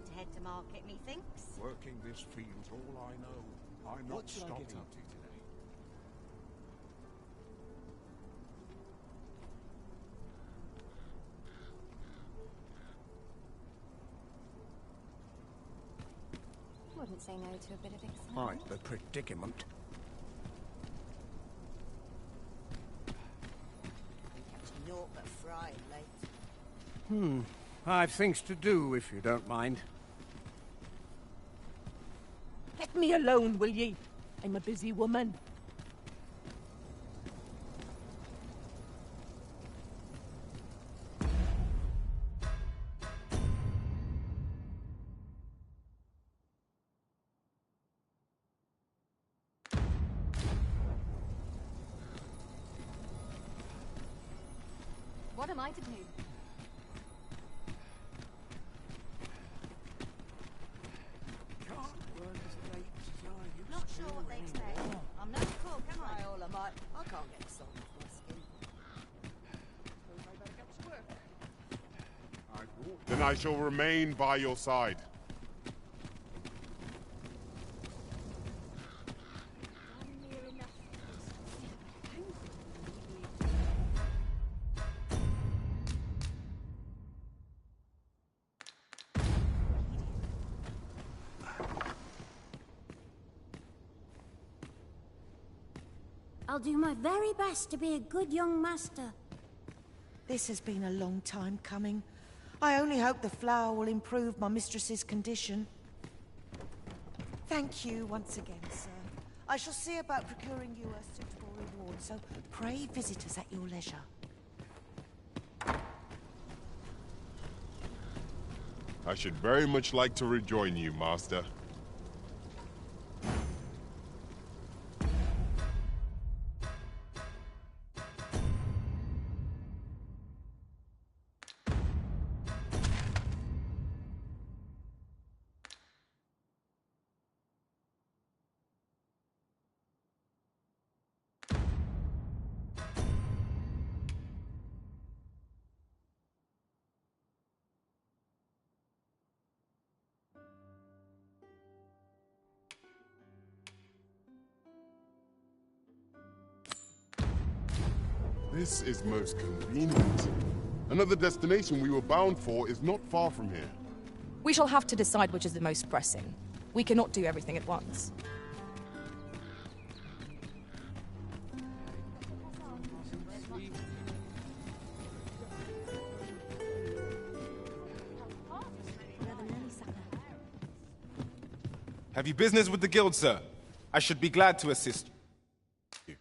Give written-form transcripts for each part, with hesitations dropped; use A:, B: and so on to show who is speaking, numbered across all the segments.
A: time to head to market, methinks.
B: Working this field's all I know. I'm not stopping up to today.
C: Wouldn't say no to a bit of excitement.
B: Quite the predicament.
A: Catching naught but frying, mate.
B: I've things to do, if you don't mind.
D: Let me alone, will ye? I'm a busy woman.
C: What am I to do?
A: Not sure what they expect. I'm no cook, am I? All I might. I can't get the salt off my skin.
E: Then I shall remain by your side.
F: I'll do my very best to be a good young master.
G: This has been a long time coming. I only hope the flower will improve my mistress's condition. Thank you once again, sir. I shall see about procuring you a suitable reward, so pray visit us at your leisure.
E: I should very much like to rejoin you, Master. This is most convenient. Another destination we were bound for is not far from here.
H: We shall have to decide which is the most pressing. We cannot do everything at once.
I: Have you business with the guild, sir? I should be glad to assist you.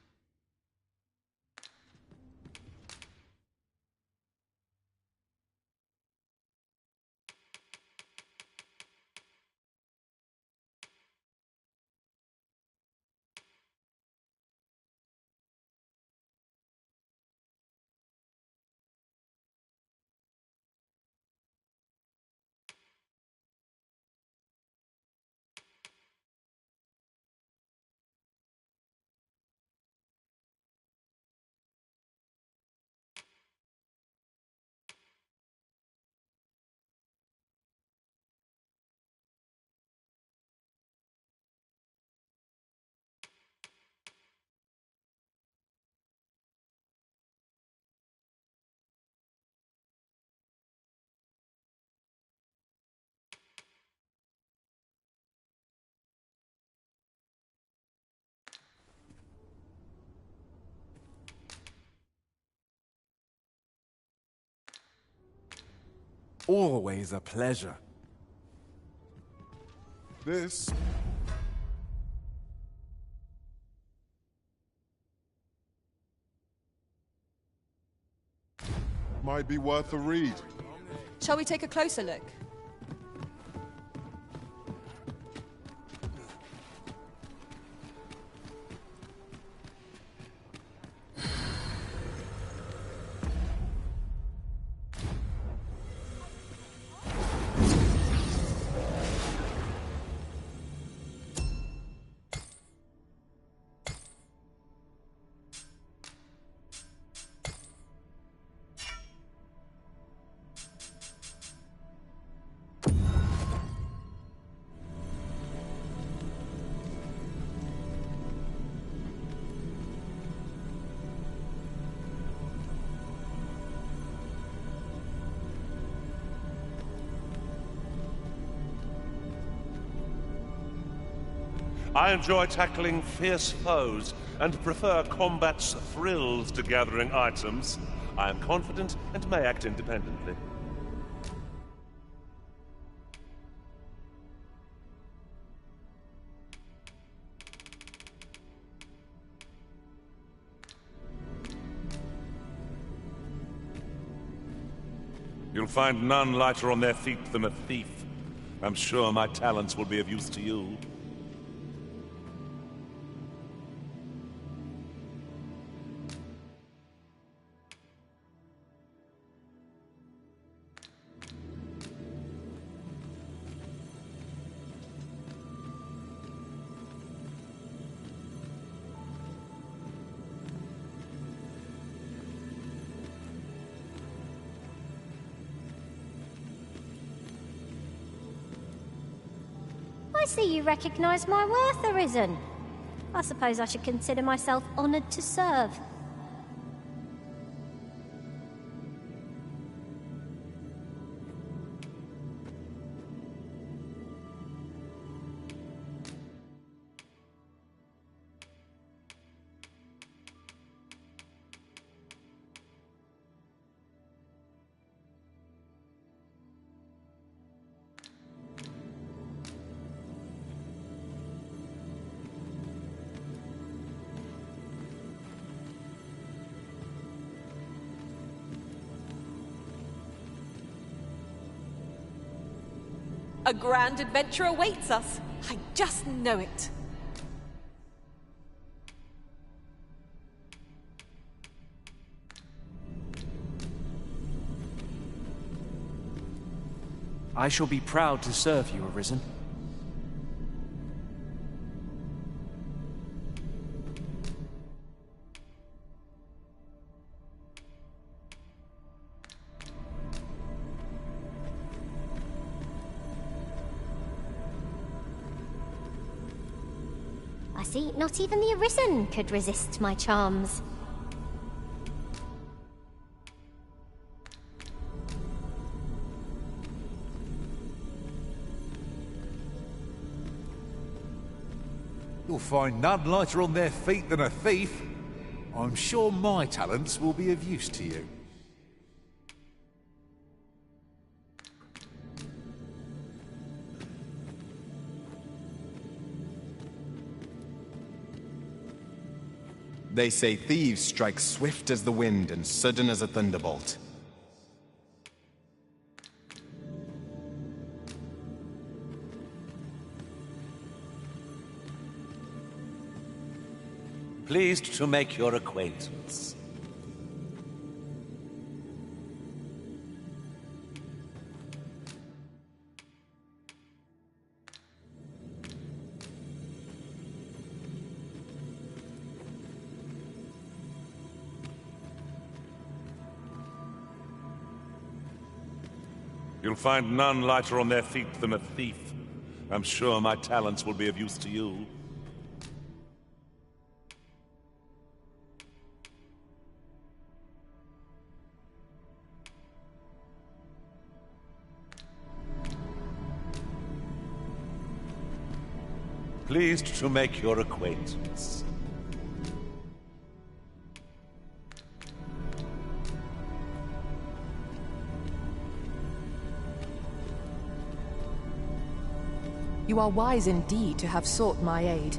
I: Always a pleasure.
E: This might be worth a read.
H: Shall we take a closer look?
J: I enjoy tackling fierce foes and prefer combat's thrills to gathering items. I am confident and may act independently. You'll find none lighter on their feet than a thief. I'm sure my talents will be of use to you.
F: I see you recognize my worth, Arisen. I suppose I should consider myself honored to serve.
D: A grand adventure awaits us. I just know it.
K: I shall be proud to serve you, Arisen.
F: I see not even the Arisen could resist my charms.
L: You'll find none lighter on their feet than a thief. I'm sure my talents will be of use to you.
M: They say thieves strike swift as the wind and sudden as a thunderbolt.
J: Pleased to make your acquaintance. You'll find none lighter on their feet than a thief. I'm sure my talents will be of use to you. Pleased to make your acquaintance.
H: You are wise indeed to have sought my aid.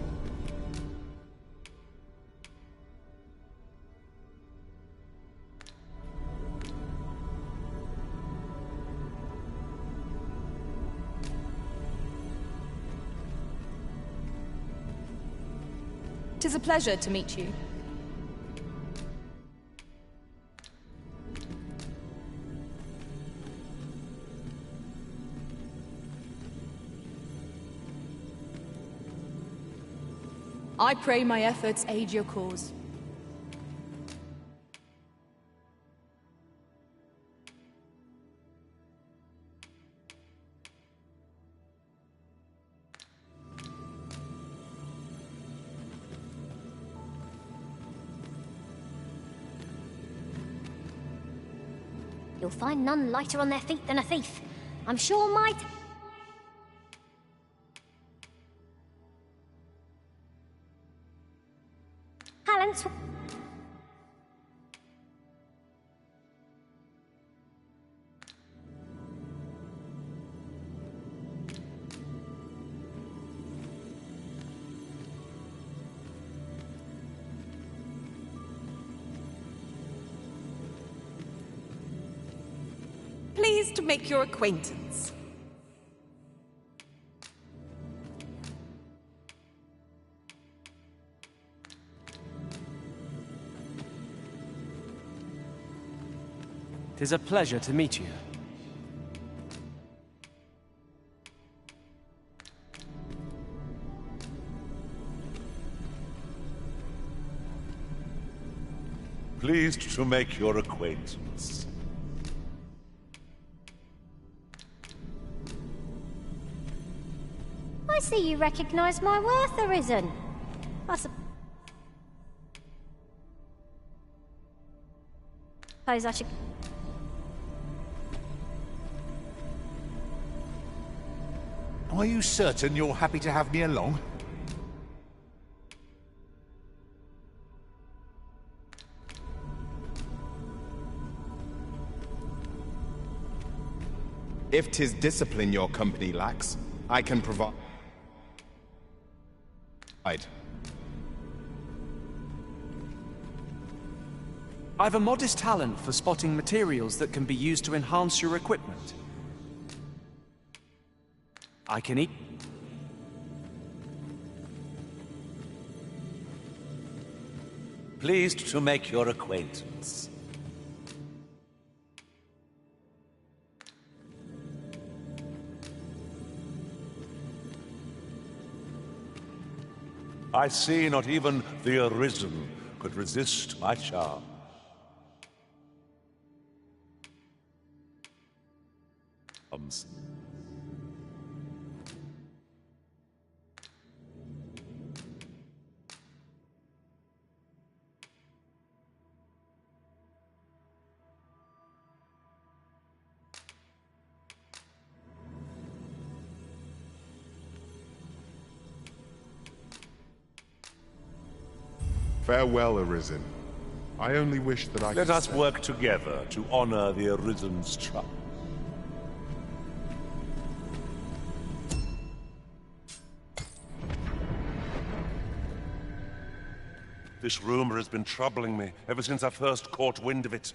H: Tis a pleasure to meet you. I pray my efforts aid your cause.
F: You'll find none lighter on their feet than a thief. I'm sure my... Once...
D: Pleased to make your acquaintance.
K: Tis a pleasure to meet you.
J: Pleased to make your acquaintance.
F: I see you recognize my worth, Arisen. I suppose I should...
L: Are you certain you're happy to have me along?
M: If 'tis discipline your company lacks, I can provide.
K: I've a modest talent for spotting materials that can be used to enhance your equipment. I can eat.
J: Pleased to make your acquaintance. I see not even the Arisen could resist my charm.
E: Farewell, Arisen. I only wish that I
J: Let
E: could
J: us
E: say-
J: work together to honor the Arisen's trust. This rumor has been troubling me ever since I first caught wind of it.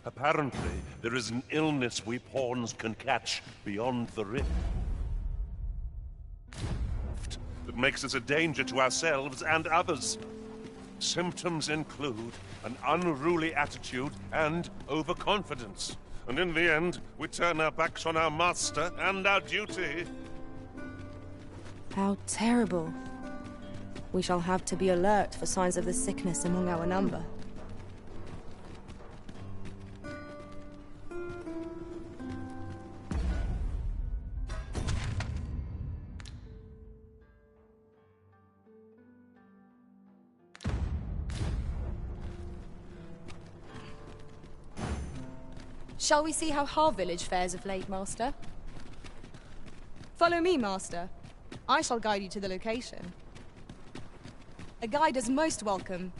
J: Apparently, there is an illness we pawns can catch beyond the rift that makes us a danger to ourselves and others. Symptoms include an unruly attitude and overconfidence. And in the end, we turn our backs on our master and our duty.
H: How terrible. We shall have to be alert for signs of the sickness among our number. Shall we see how Har village fares of late, Master? Follow me, Master. I shall guide you to the location. A guide is most welcome.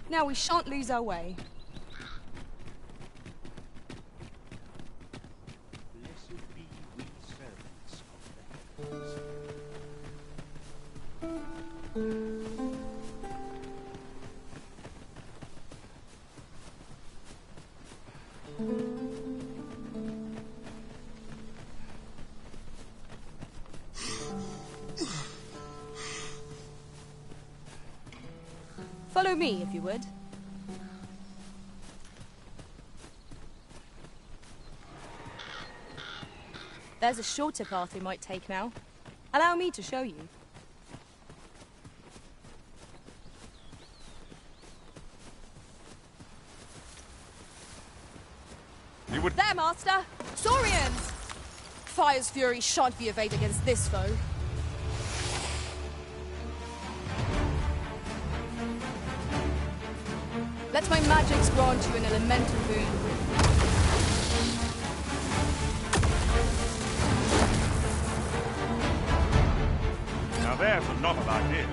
H: Now we shan't lose our way. Follow me, if you would. There's a shorter path we might take now. Allow me to show you.
J: You would...
H: There, Master! Saurians! Fire's fury shan't be evaded against this foe. Let my magics grant you an elemental boon.
J: Now there's a novel idea.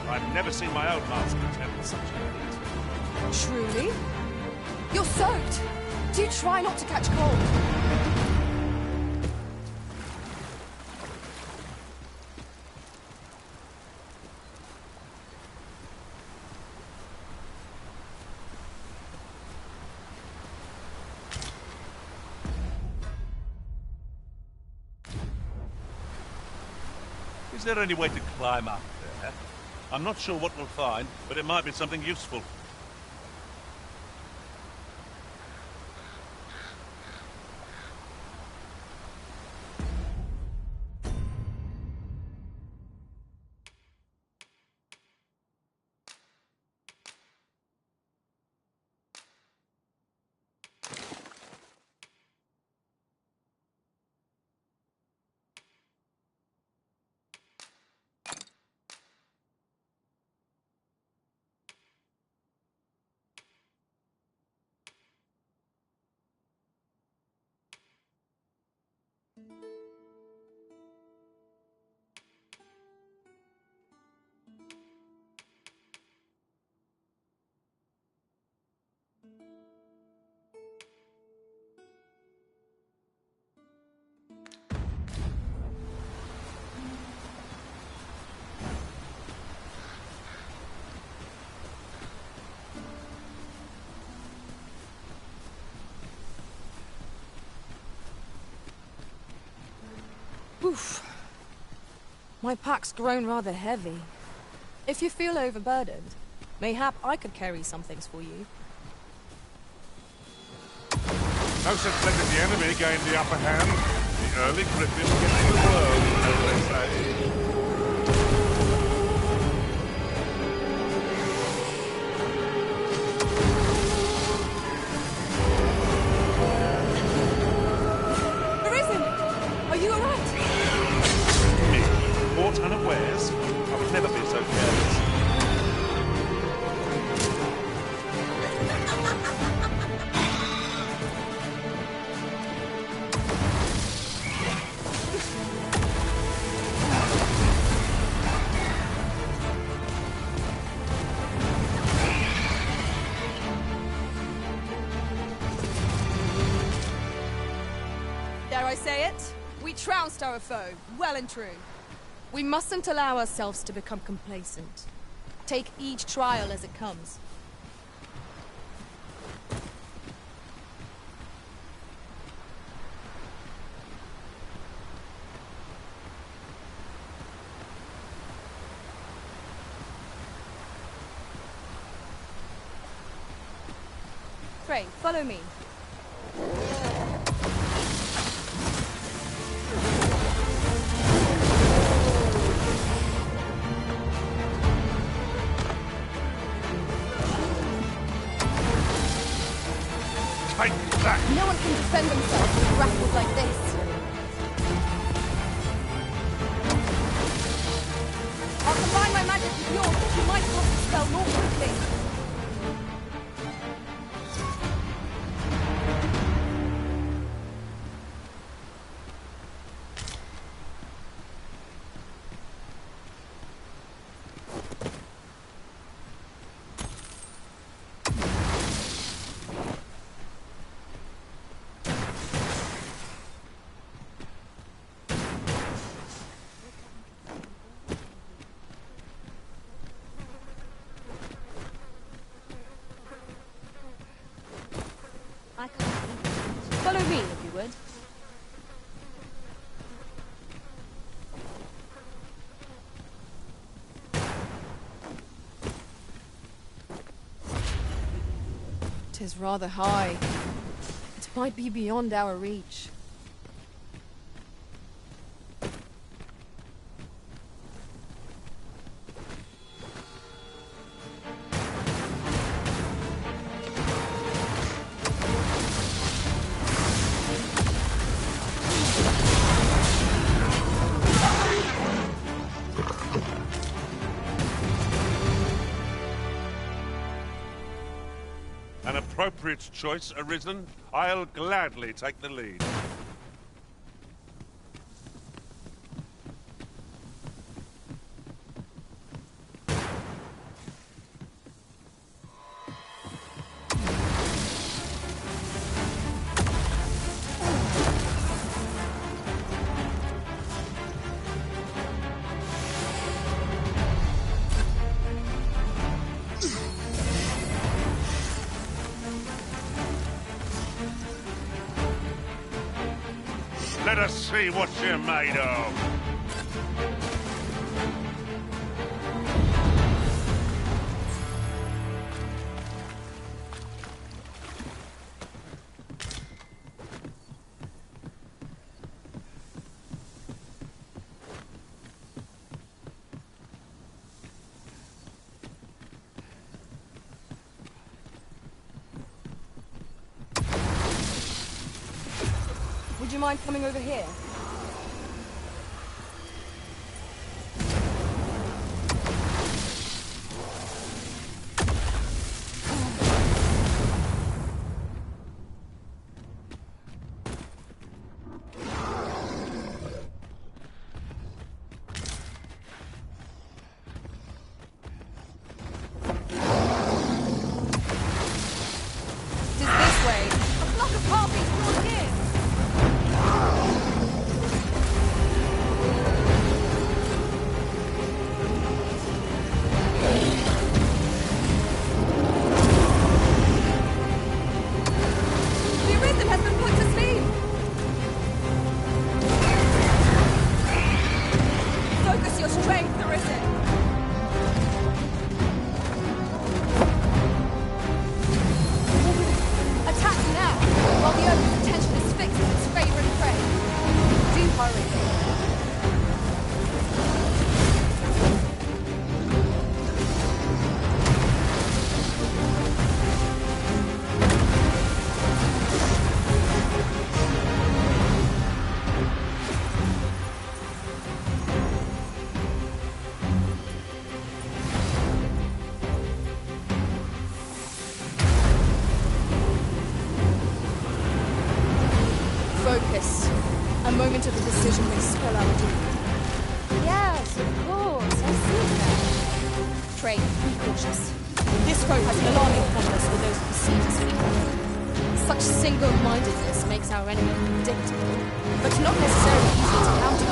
J: I've never seen my own master attempt such a feat.
H: Truly? You're soaked! Do try not to catch cold.
J: Is there any way to climb up there? I'm not sure what we'll find, but it might be something useful.
H: Oof. My pack's grown rather heavy. If you feel overburdened, mayhap I could carry some things for you.
J: No such let the enemy gain the upper hand. The early Griffin gets the world, as they say. Caught unawares? I would never be so careless.
H: Dare I say it? We trounced our foe, well and true. We mustn't allow ourselves to become complacent. Take each trial as it comes. Pray, follow me.
J: No
H: one can defend themselves with grapples like this. I'll combine my magic with yours, but you might cast the spell more quickly. Follow me, if you would. Tis rather high. It might be beyond our reach.
J: An appropriate choice arisen. I'll gladly take the lead. Let us see what you're made of.
H: Would you mind coming over here? Focus. A moment of indecision may spell our doom.
C: Yes, of course. I see that.
H: Trey, be cautious. This road has an alarming fondness for those perceived as evil. Such single-mindedness makes our enemy predictable, but not necessarily easy to counter.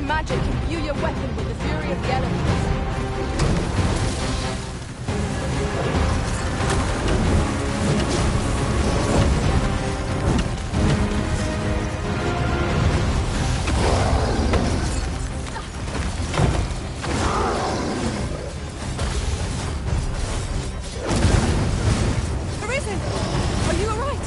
H: Magic imbue your weapon with the fury of the elements. Arisen! Are you alright?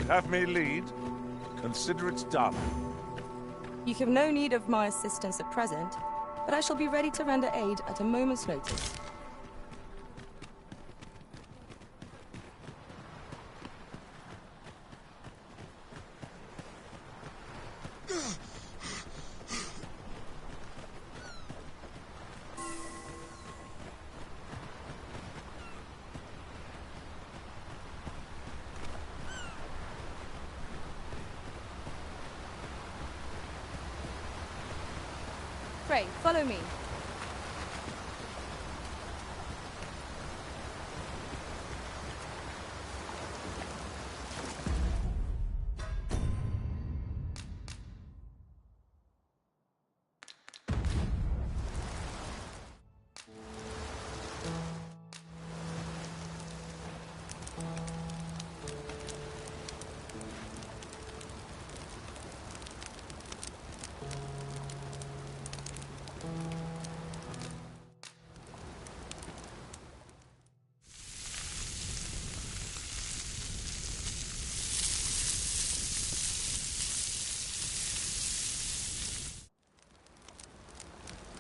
J: would have me lead, consider it done.
H: You have no need of my assistance at present, but I shall be ready to render aid at a moment's notice. Pray, follow me.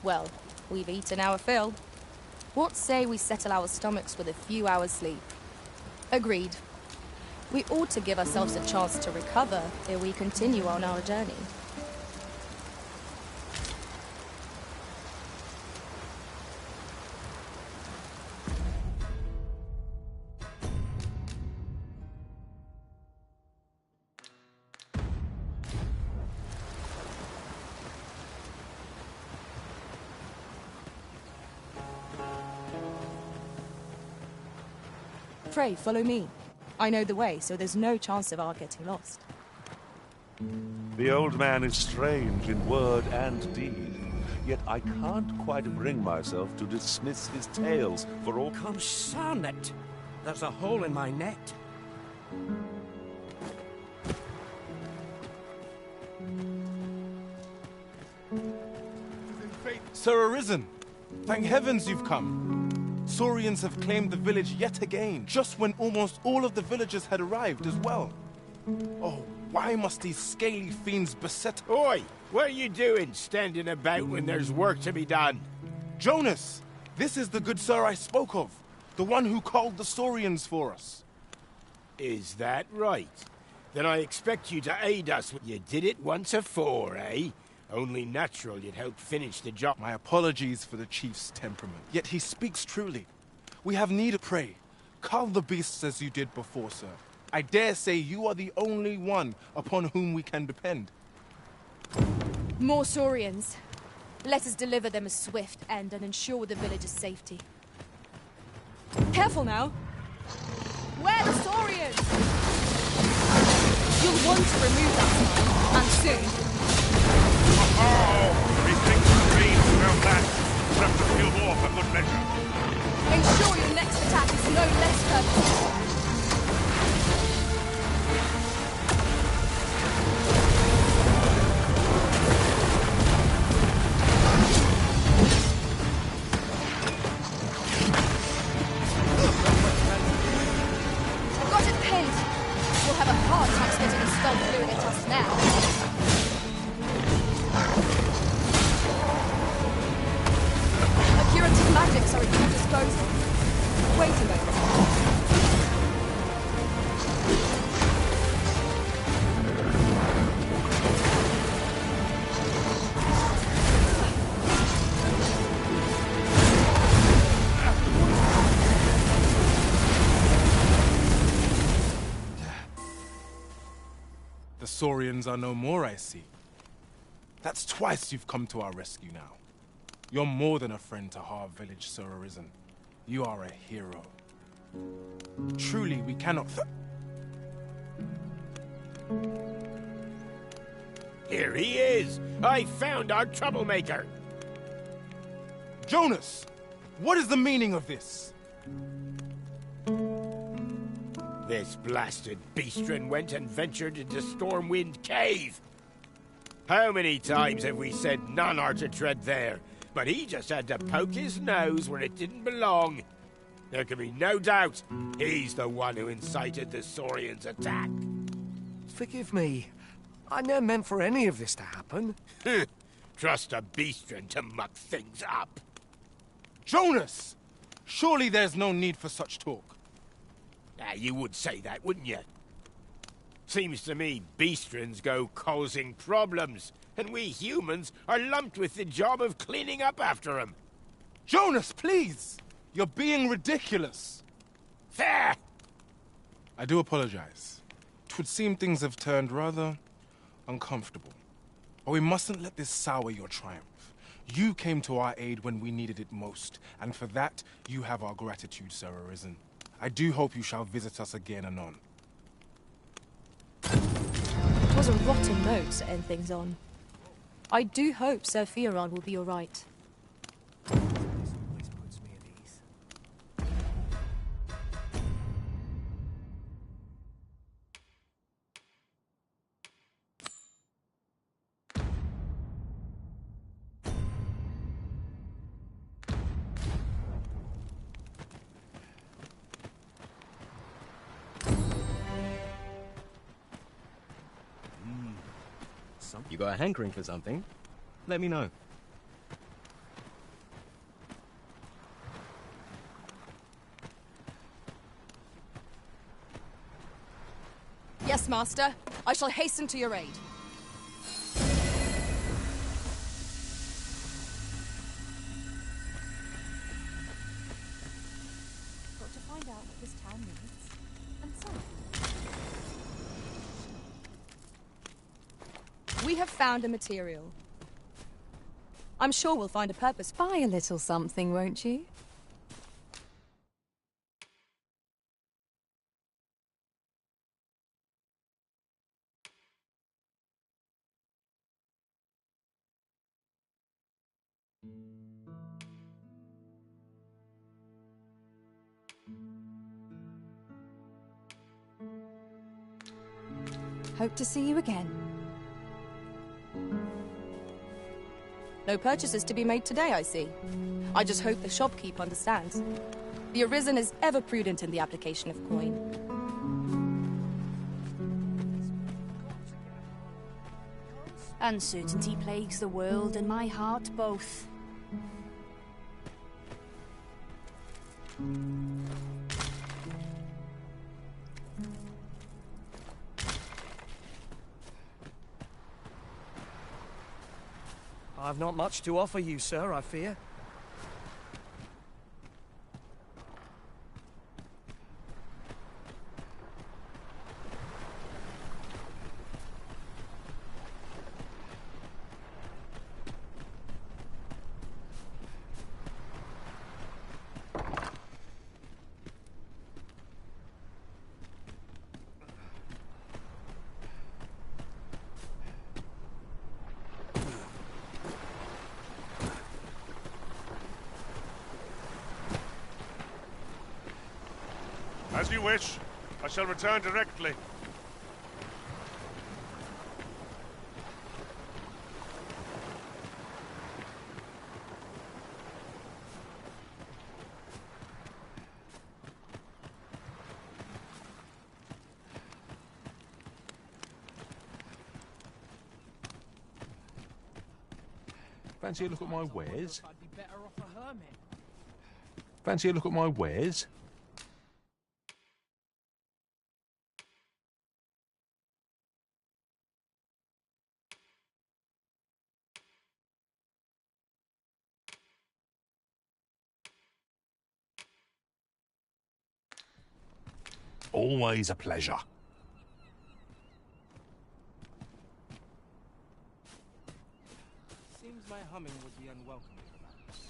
H: Well, we've eaten our fill. What say we settle our stomachs with a few hours' sleep? Agreed. We ought to give ourselves a chance to recover ere we continue on our journey. Pray, follow me. I know the way, so there's no chance of our getting lost.
J: The old man is strange in word and deed, yet I can't quite bring myself to dismiss his tales for all...
N: Concern it! There's a hole in my net.
O: Sir Arisen, thank heavens you've come. Saurians have claimed the village yet again, just when almost all of the villagers had arrived as well. Oh, why must these scaly fiends beset...
P: Oi! What are you doing, standing about when there's work to be done?
O: Jonas! This is the good sir I spoke of, the one who called the Saurians for us.
P: Is that right? Then I expect you to aid us. You did it once afore, eh? Only natural you'd help finish the job.
O: My apologies for the chief's temperament. Yet he speaks truly. We have need of prey. Cull the beasts as you did before, sir. I dare say you are the only one upon whom we can depend.
H: More Saurians. Let us deliver them a swift end and ensure the village's safety. Careful now! Where the Saurians? You'll want to remove that time, and soon.
J: Oh! Methinks the rains around that. Perhaps a few more for good measure.
H: Ensure your next attack is no less purposeful. Got it pinned. You'll have a hard time spitting a skull fluid at us now. Curative magics are at your disposal. Wait a moment.
O: The Saurians are no more, I see. That's twice you've come to our rescue now. You're more than a friend to Harv Village, Sir Arisen. You are a hero. Truly, we cannot...
P: Here he is! I found our troublemaker!
O: Jonas! What is the meaning of this?
P: This blasted beastren went and ventured into Stormwind Cave! How many times have we said none are to tread there? But he just had to poke his nose where it didn't belong. There can be no doubt he's the one who incited the Saurians' attack.
N: forgive me. I never meant for any of this to happen.
P: Trust a beastren to muck things up.
O: Jonas! Surely there's no need for such talk.
P: You would say that, wouldn't you? Seems to me beastrens go causing problems, and we humans are lumped with the job of cleaning up after them.
O: Jonas, please! You're being ridiculous.
P: Fair!
O: I do apologize. 'Twould seem things have turned rather uncomfortable. But we mustn't let this sour your triumph. You came to our aid when we needed it most, and for that, you have our gratitude, Sir Arisen. I do hope you shall visit us again anon.
H: It was a rotten note to end things on. I do hope Sir Fioran will be alright.
Q: You got a hankering for something? Let me know.
H: Yes, Master. I shall hasten to your aid.
C: Got to find out what this town needs, and so.
H: We have found a material. I'm sure we'll find a purpose.
R: Buy a little something, won't you? Hope to see you again.
H: No purchases to be made today, I see. I just hope the shopkeep understands. The Arisen is ever prudent in the application of coin.
A: Uncertainty plagues the world and my heart both.
N: I've not much to offer you, sir, I fear.
J: As you wish. I shall return directly.
L: Fancy a look at my wares? Fancy a look at my wares? Always a pleasure.
O: Seems my humming would be unwelcome hereabouts.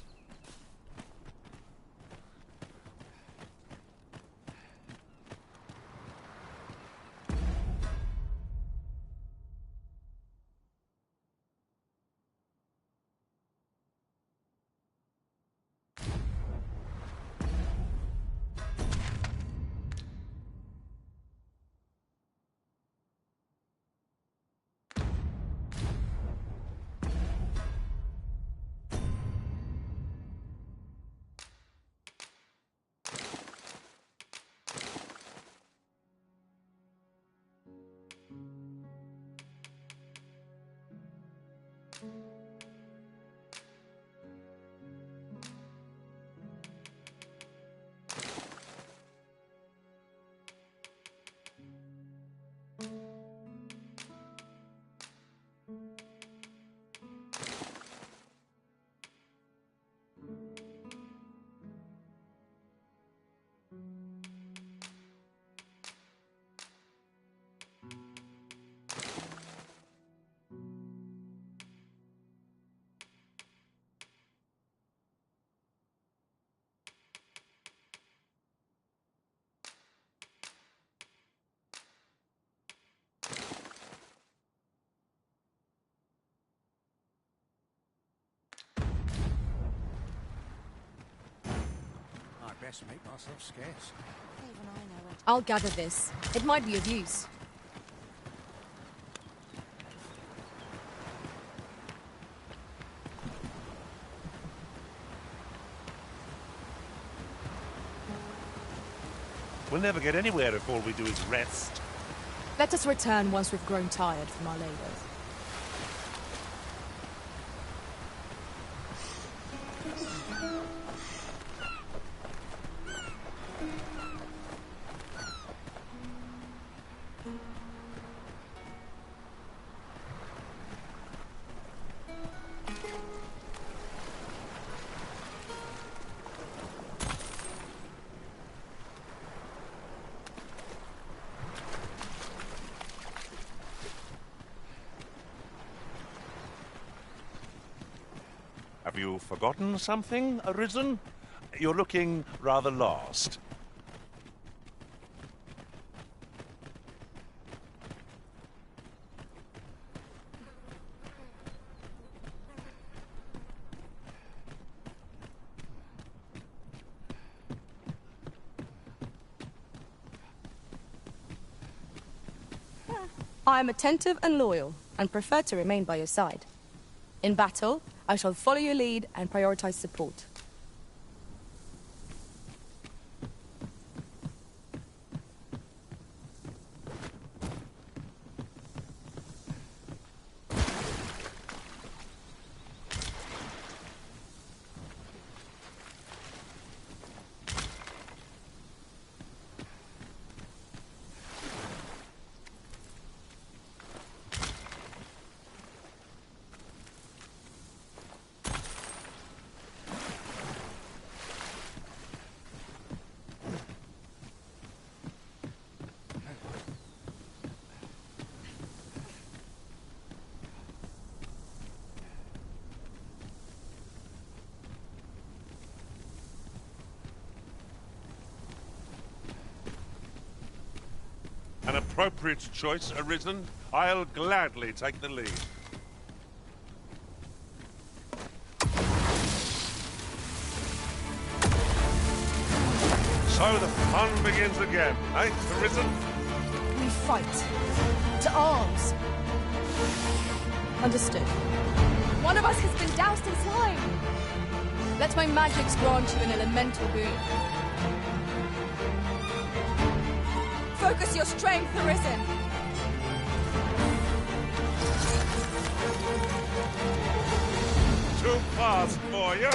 N: best make myself scarce.
A: Even I know it.
H: I'll gather this. It might be of use.
J: We'll never get anywhere if all we do is rest.
H: Let us return once we've grown tired from our labors.
J: Have you forgotten something, Arisen? You're looking rather lost.
H: I am attentive and loyal, and prefer to remain by your side. In battle, I shall follow your lead and prioritize support.
J: An appropriate choice, Arisen. I'll gladly take the lead. So the fun begins again, eh, Arisen?
H: We fight. To arms. Understood. One of us has been doused in slime. Let my magics grant you an elemental boon. Focus your strength, Arisen.
J: Too fast for you.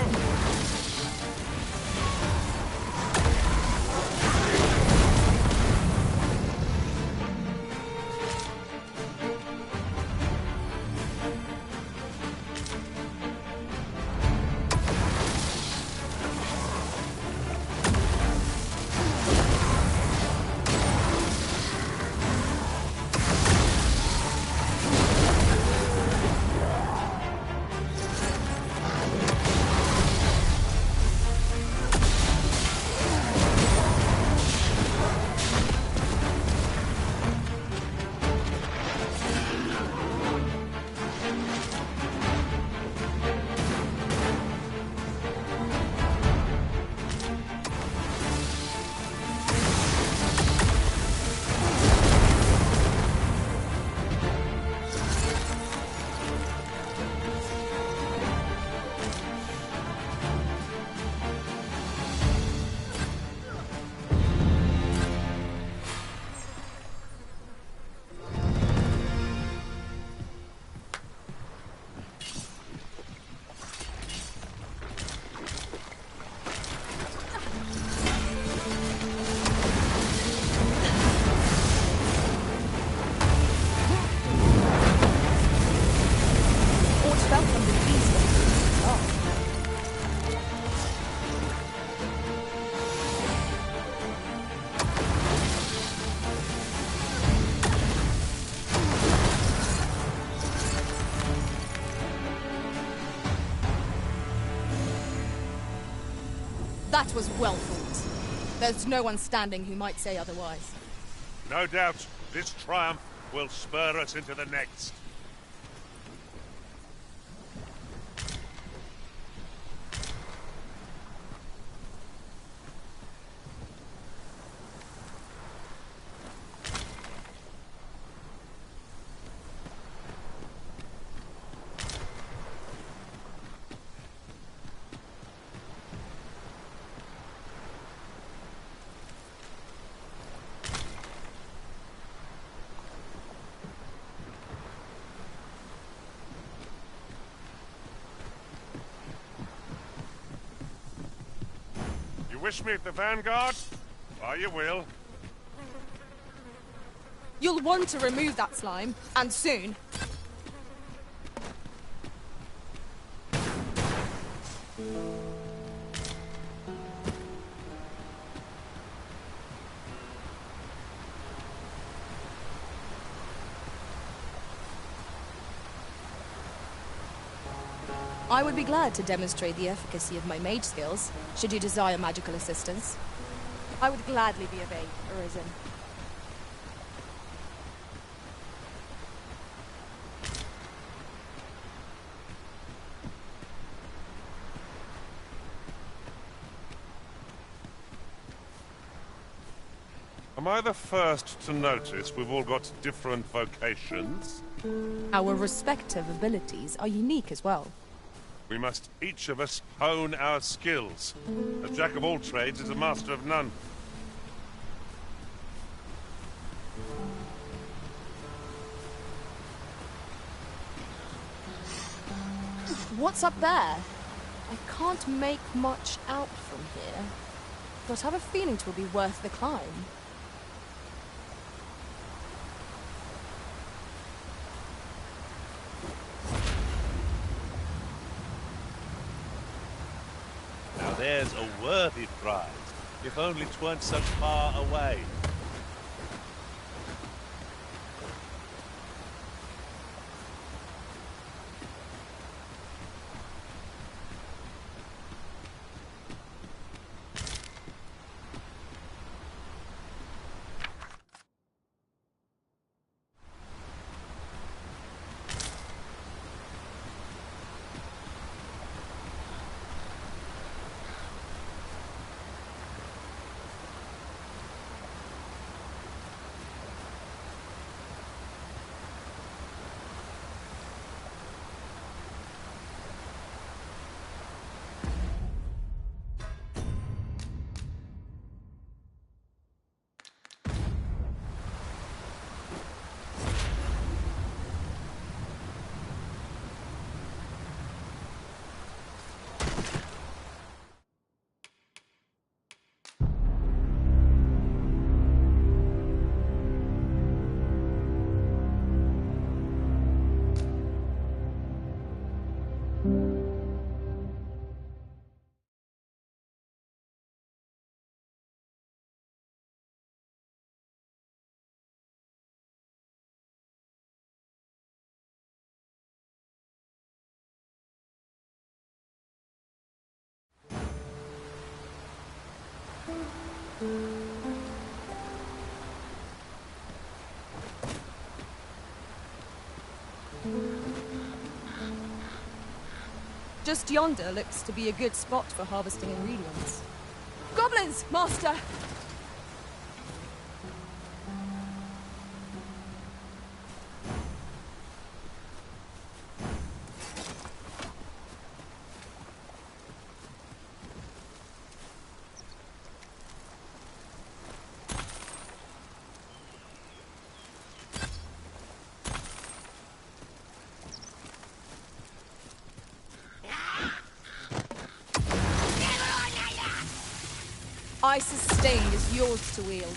H: That was well fought. There's no one standing who might say otherwise.
J: No doubt, this triumph will spur us into the next. Wish me at the Vanguard? Why, you will.
H: You'll want to remove that slime, and soon. I would be glad to demonstrate the efficacy of my mage skills, should you desire magical assistance.
D: I would gladly be of aid, Arisen.
J: Am I the first to notice we've all got different vocations?
H: Our respective abilities are unique as well.
J: We must each of us hone our skills. A jack of all trades is a master of none.
H: What's up there? I can't make much out from here, but I have a feeling it will be worth the climb.
S: Now there's a worthy prize, if only 'tweren't so far away.
H: Just yonder looks to be a good spot for harvesting ingredients. Goblins, Master! I sustained is yours to wield.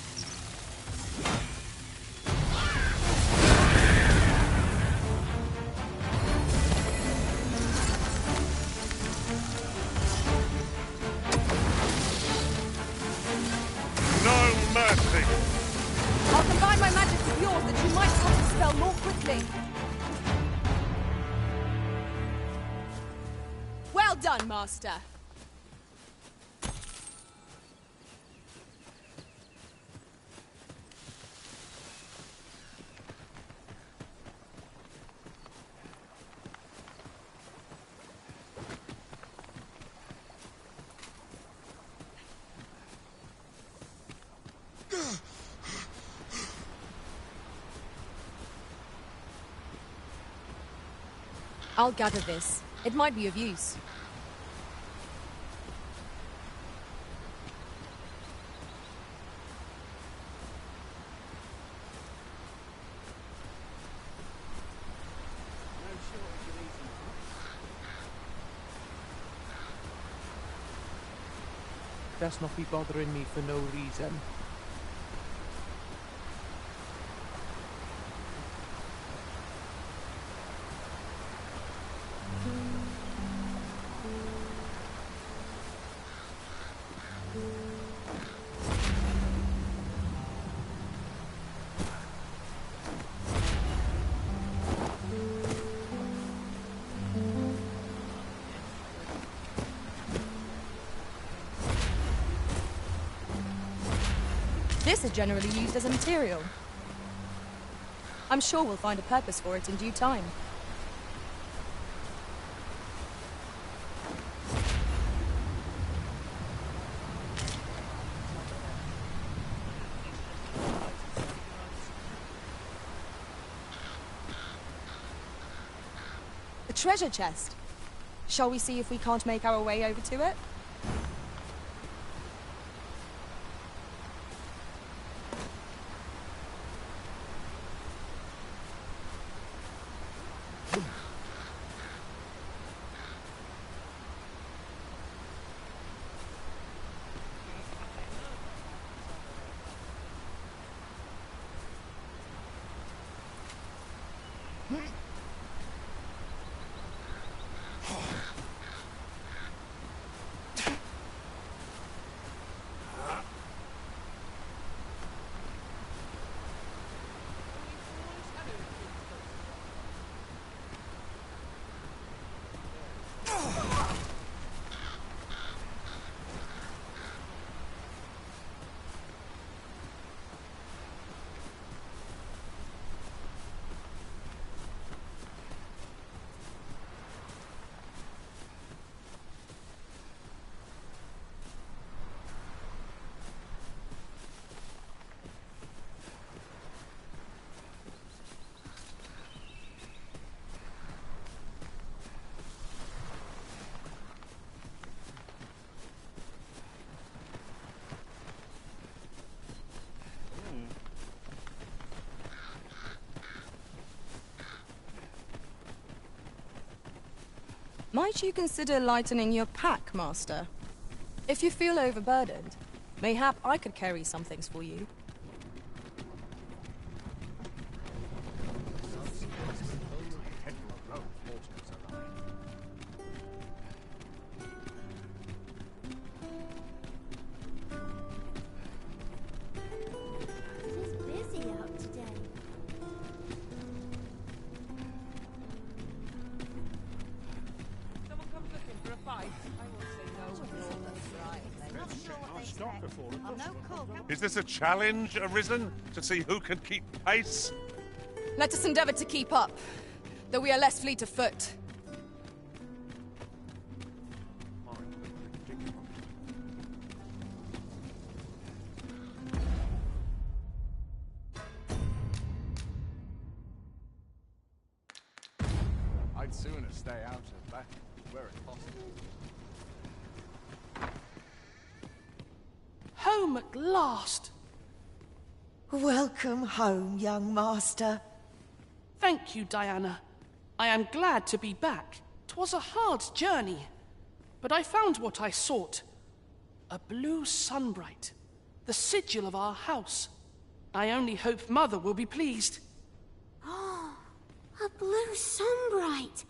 J: No mercy!
H: I'll combine my magic with yours that you might cast the spell more quickly. Well done, Master. I'll gather this. It might be of use.
O: best not be bothering me for no reason.
H: This is generally used as a material. I'm sure we'll find a purpose for it in due time. A treasure chest. Shall we see if we can't make our way over to it? Might you consider lightening your pack, Master? If you feel overburdened, mayhap I could carry some things for you.
J: Is this a challenge arisen to see who can keep pace?
H: Let us endeavor to keep up, though we are less fleet of foot.
B: I'd sooner stay out of that, where it's possible.
T: Home at last!
G: Welcome home, young master.
T: Thank you, Diana. I am glad to be back. 'Twas a hard journey, but I found what I sought. A blue sunbright, the sigil of our house. I only hope Mother will be pleased.
U: Oh, a blue sunbright.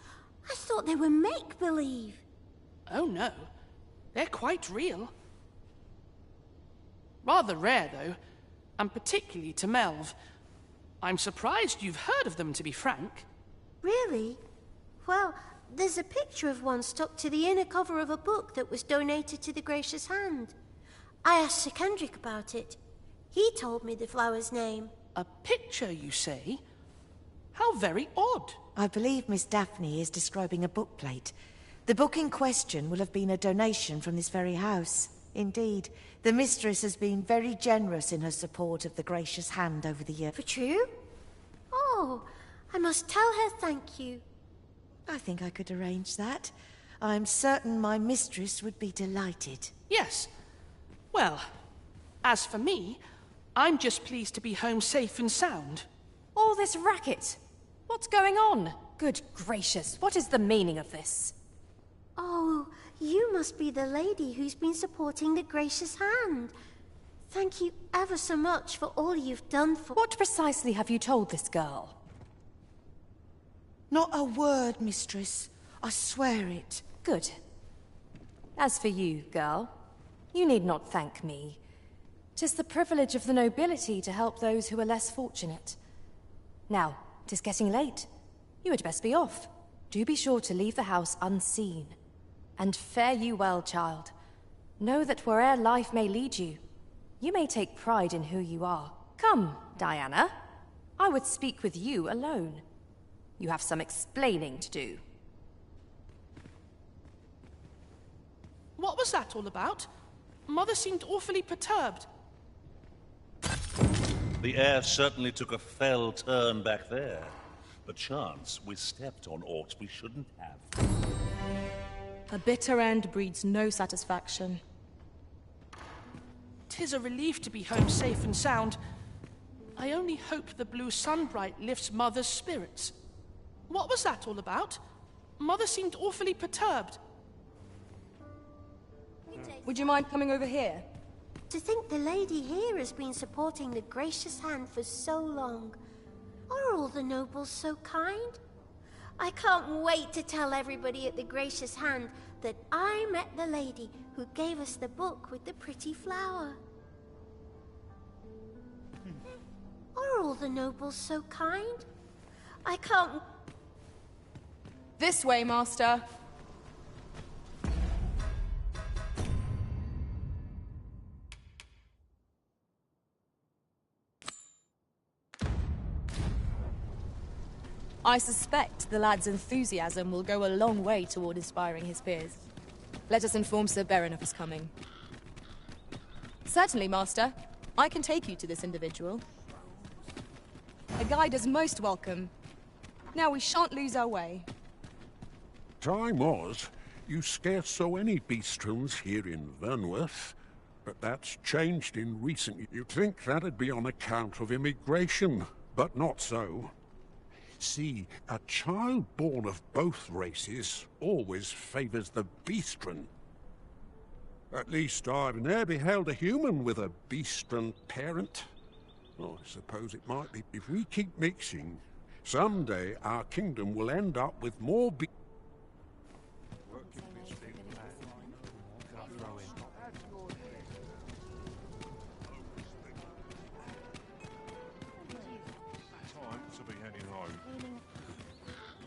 U: I thought they were make-believe.
T: Oh no, they're quite real. Rather rare, though, and particularly to Melv. I'm surprised you've heard of them, to be frank.
U: Really? Well, there's a picture of one stuck to the inner cover of a book that was donated to the Gracious Hand. I asked Sir Kendrick about it. He told me the flower's name.
T: A picture, you say? How very odd.
G: I believe Miss Daphne is describing a bookplate. The book in question will have been a donation from this very house. Indeed, the mistress has been very generous in her support of the Gracious Hand over the years.
U: For true? Oh, I must tell her thank you.
G: I think I could arrange that. I'm certain my mistress would be delighted.
T: Yes. Well, as for me, I'm just pleased to be home safe and sound.
D: All this racket. What's going on? Good gracious, what is the meaning of this?
U: Oh, You must be the lady who's been supporting the Gracious Hand. Thank you ever so much for all you've done for—
R: What precisely have you told this girl?
G: Not a word, mistress. I swear it.
R: Good. As for you, girl, you need not thank me. 'Tis the privilege of the nobility to help those who are less fortunate. Now, 'tis getting late. You had best be off. Do be sure to leave the house unseen. And fare you well, child. Know that where'er life may lead you, you may take pride in who you are. Come, Diana. I would speak with you alone. You have some explaining to do.
T: What was that all about? Mother seemed awfully perturbed.
S: The air certainly took a fell turn back there. Perchance we stepped on aught we shouldn't have.
H: A bitter end breeds no satisfaction.
T: 'Tis a relief to be home safe and sound. I only hope the blue sunbright lifts Mother's spirits. What was that all about? Mother seemed awfully perturbed.
H: Would you mind coming over here?
U: To think the lady here has been supporting the Gracious Hand for so long. Are all the nobles so kind? I can't wait to tell everybody at the Gracious Hand that I met the lady who gave us the book with the pretty flower. Are all the nobles so kind? I can't...
H: This way, Master. I suspect the lad's enthusiasm will go a long way toward inspiring his peers. Let us inform Sir Beren of his coming. Certainly, Master. I can take you to this individual. A guide is most welcome. Now we shan't lose our way.
B: Time was, you scarce saw any beastrons here in Vernworth, but that's changed in recent years. You'd think that'd be on account of immigration, but not so. See, a child born of both races always favours the beastron. At least I've ne'er beheld a human with a beastron parent. Oh, I suppose it might be. If we keep mixing, someday our kingdom will end up with more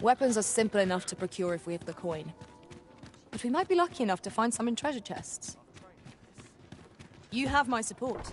H: Weapons are simple enough to procure if we have the coin. But we might be lucky enough to find some in treasure chests. You have my support.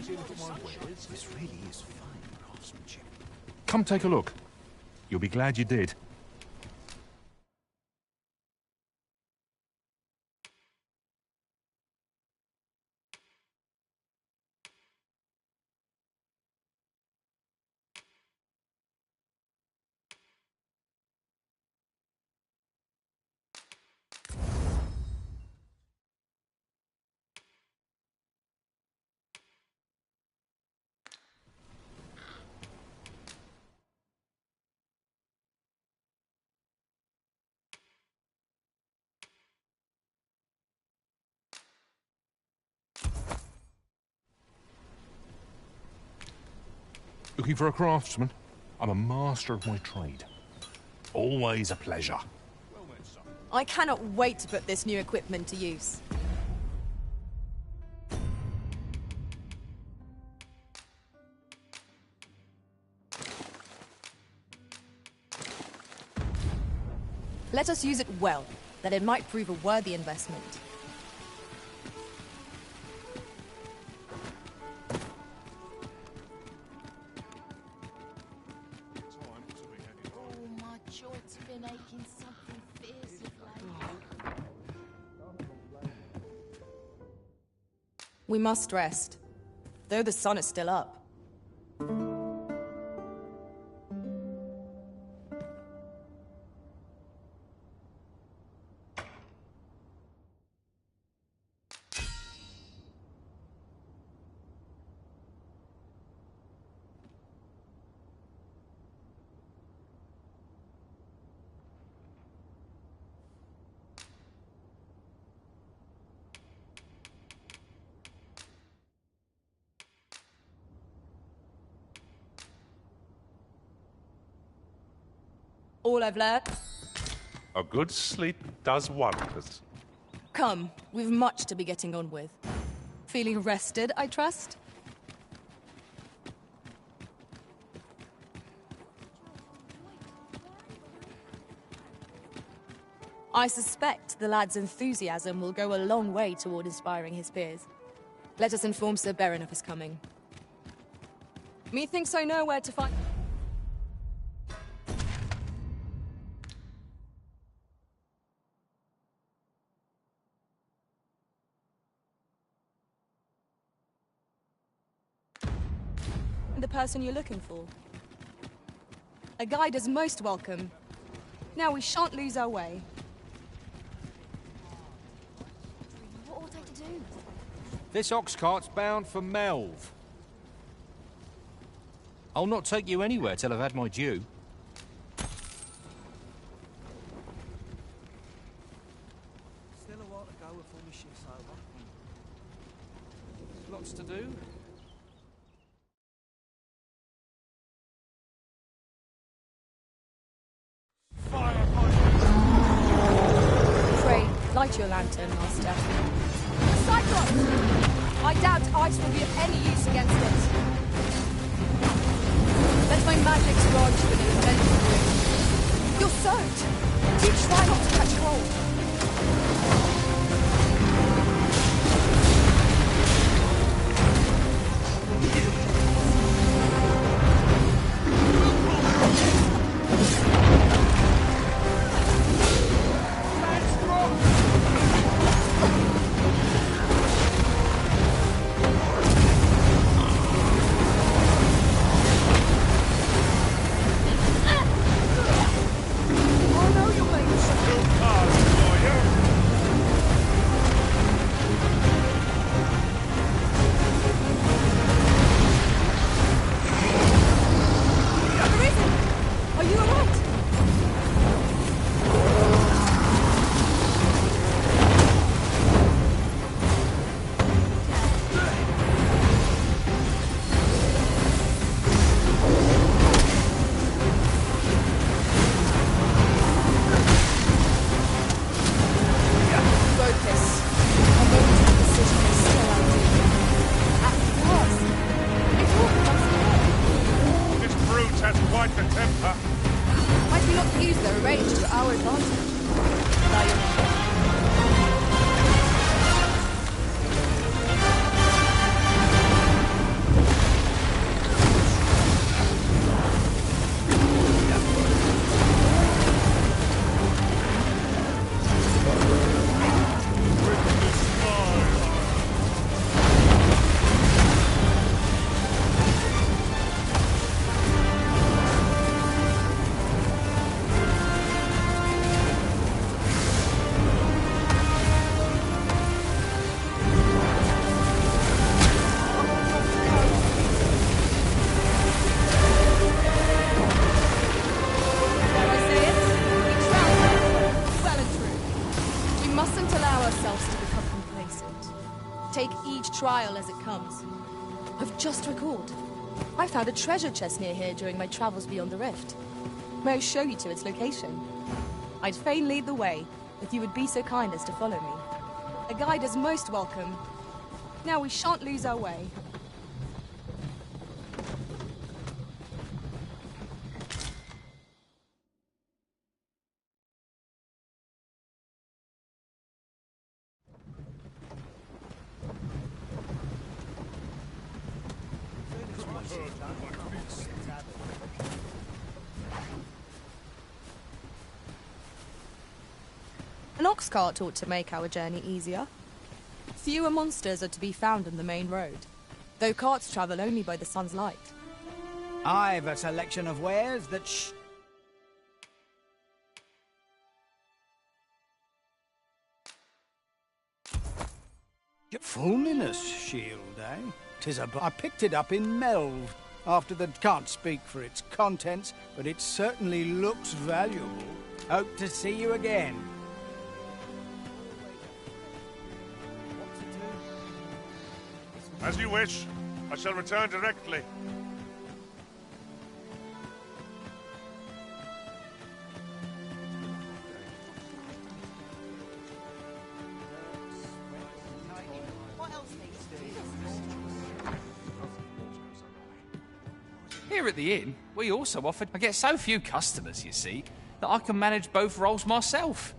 L: This really is fine craftsmanship. Come take a look. You'll be glad you did. Looking for a craftsman? I'm a master of my trade. Always a pleasure.
H: I cannot wait to put this new equipment to use. Let us use it well, that it might prove a worthy investment. We must rest, though the sun is still up. All I've learned?
J: A good sleep does wonders.
H: Come, we've much to be getting on with. Feeling rested, I trust? I suspect the lad's enthusiasm will go a long way toward inspiring his peers. Let us inform Sir Beren of his coming. Methinks I know where to find... the person you're looking for. A guide is most welcome. Now we shan't lose our way.
C: What ought I to do?
N: This ox cart's bound for Melve. I'll not take you anywhere till I've had my due.
K: Still a while to go before my shift's over. There's lots to do.
H: Pray, light your lantern, Master. Cyclops! I doubt ice will be of any use against it. Let my magic grant you an invention. You're soaked. Do try not to catch cold.
J: Oh no, you're making some good cards.
H: each trial as it comes. I've just recalled. I found a treasure chest near here during my travels beyond the rift. May I show you to its location? I'd fain lead the way, if you would be so kind as to follow me. A guide is most welcome. Now we shan't lose our way. An ox cart ought to make our journey easier. Fewer monsters are to be found on the main road, though carts travel only by the sun's light.
N: I've a selection of wares that Fullness shield, eh? I picked it up in Melv. Can't speak for its contents, but it certainly looks valuable. Hope to see you again.
J: As you wish. I shall return directly.
I: Here at the inn, we also offer... I get so few customers, you see, that I can manage both roles myself.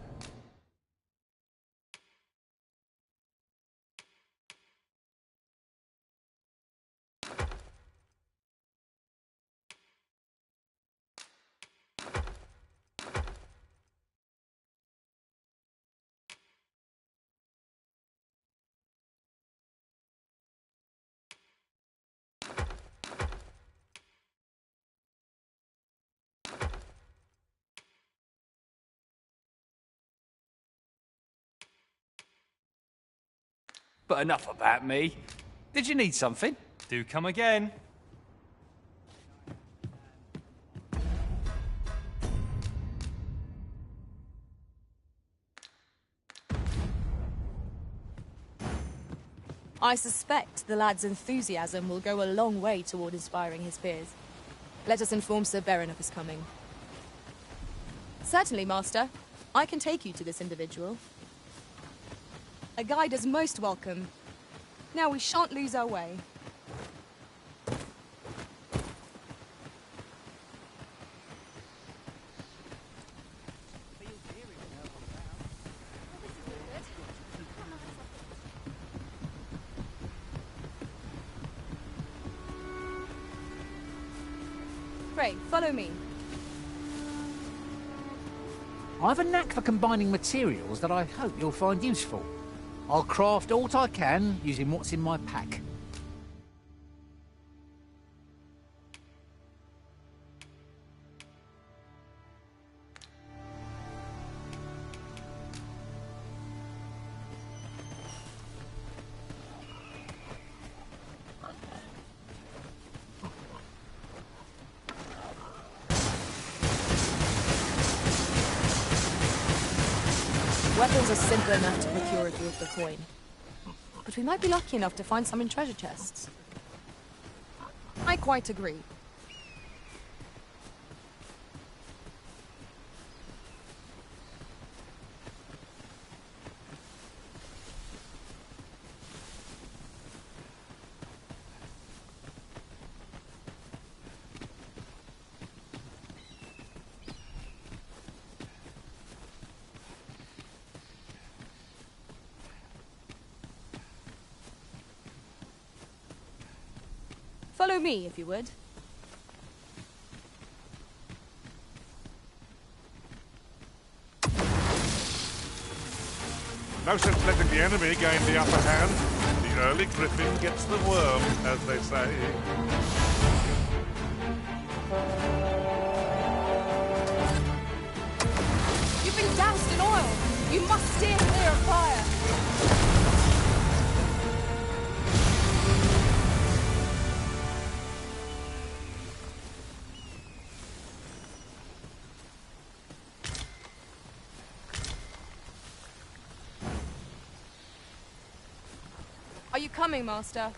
I: But enough about me. Did you need something?
K: Do come again.
H: I suspect the lad's enthusiasm will go a long way toward inspiring his peers. Let us inform Sir Beren of his coming. Certainly, Master. I can take you to this individual. A guide is most welcome. Now we shan't lose our way. Pray, follow me.
V: I have a knack for combining materials that I hope you'll find useful. I'll craft aught I can using what's in my pack.
H: Weapons are simple enough to procure if you have the coin. But we might be lucky enough to find some in treasure chests. I quite agree. Follow me, if you would.
J: No sense letting the enemy gain the upper hand. The early griffin gets the worm, as they say.
H: You've been doused in oil! You must steer clear of fire! Are you coming, Master?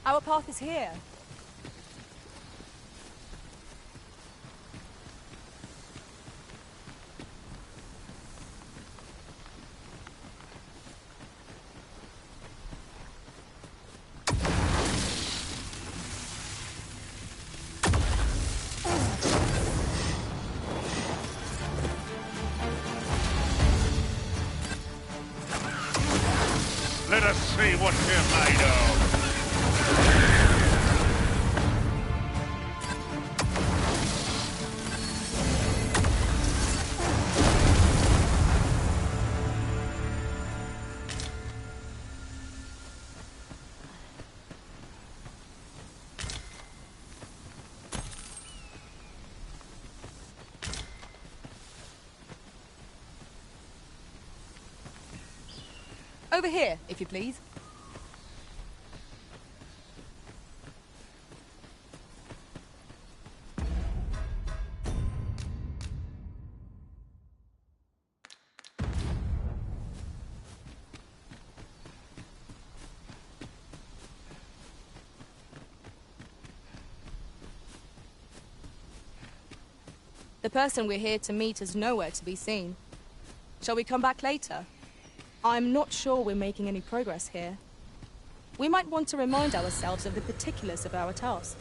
H: Our path is here.
J: Let us see what you're made of.
H: Over here, if you please. The person we're here to meet is nowhere to be seen. Shall we come back later? I'm not sure we're making any progress here. We might want to remind ourselves of the particulars of our task.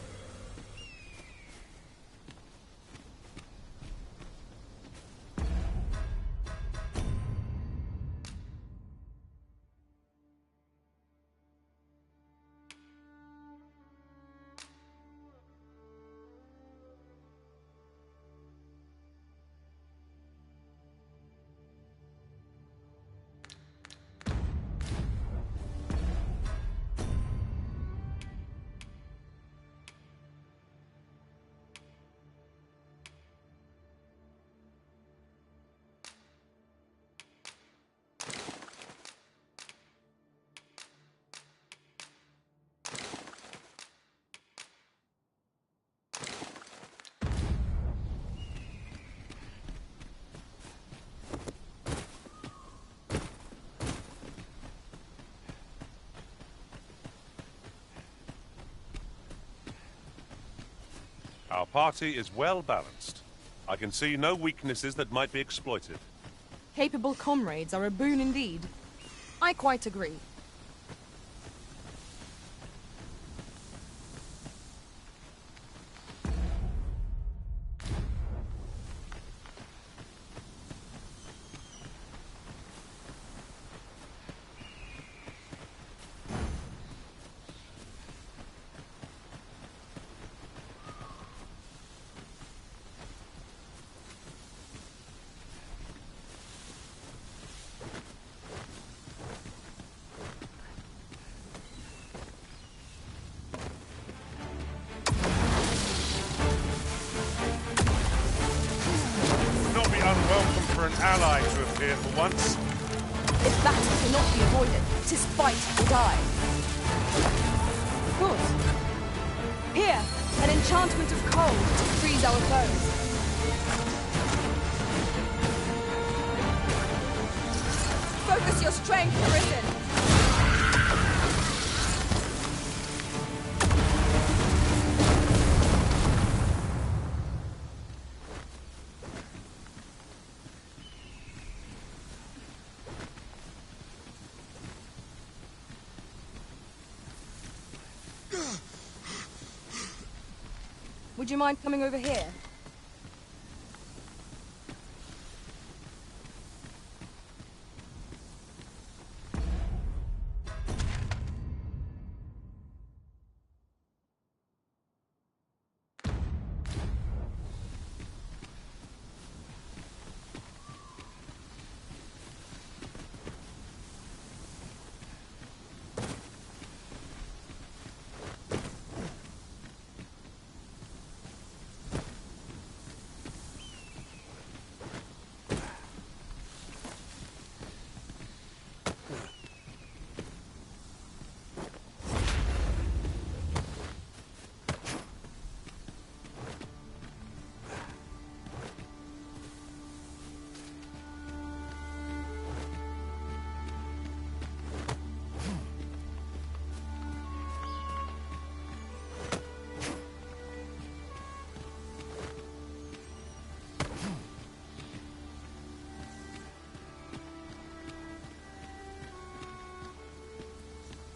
J: Our party is well balanced. I can see no weaknesses that might be exploited.
H: Capable comrades are a boon indeed. I quite agree.
J: Unwelcome for an ally to appear for once.
H: This battle cannot be avoided. 'Tis fight or die. Good. Here, an enchantment of cold to freeze our foes. Focus your strength, Arisen. Would you mind coming over here?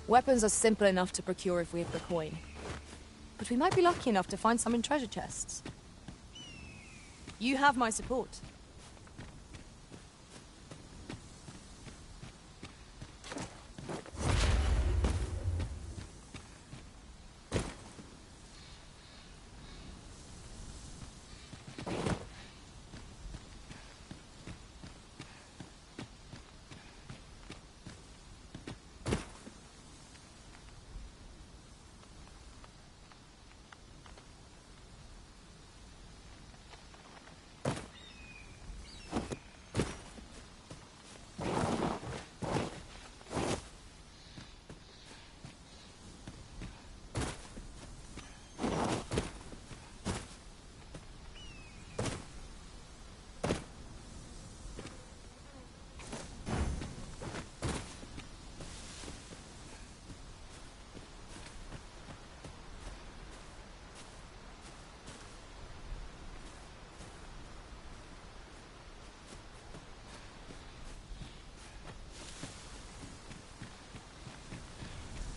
H: Weapons are simple enough to procure if we have the coin. But we might be lucky enough to find some in treasure chests. You have my support.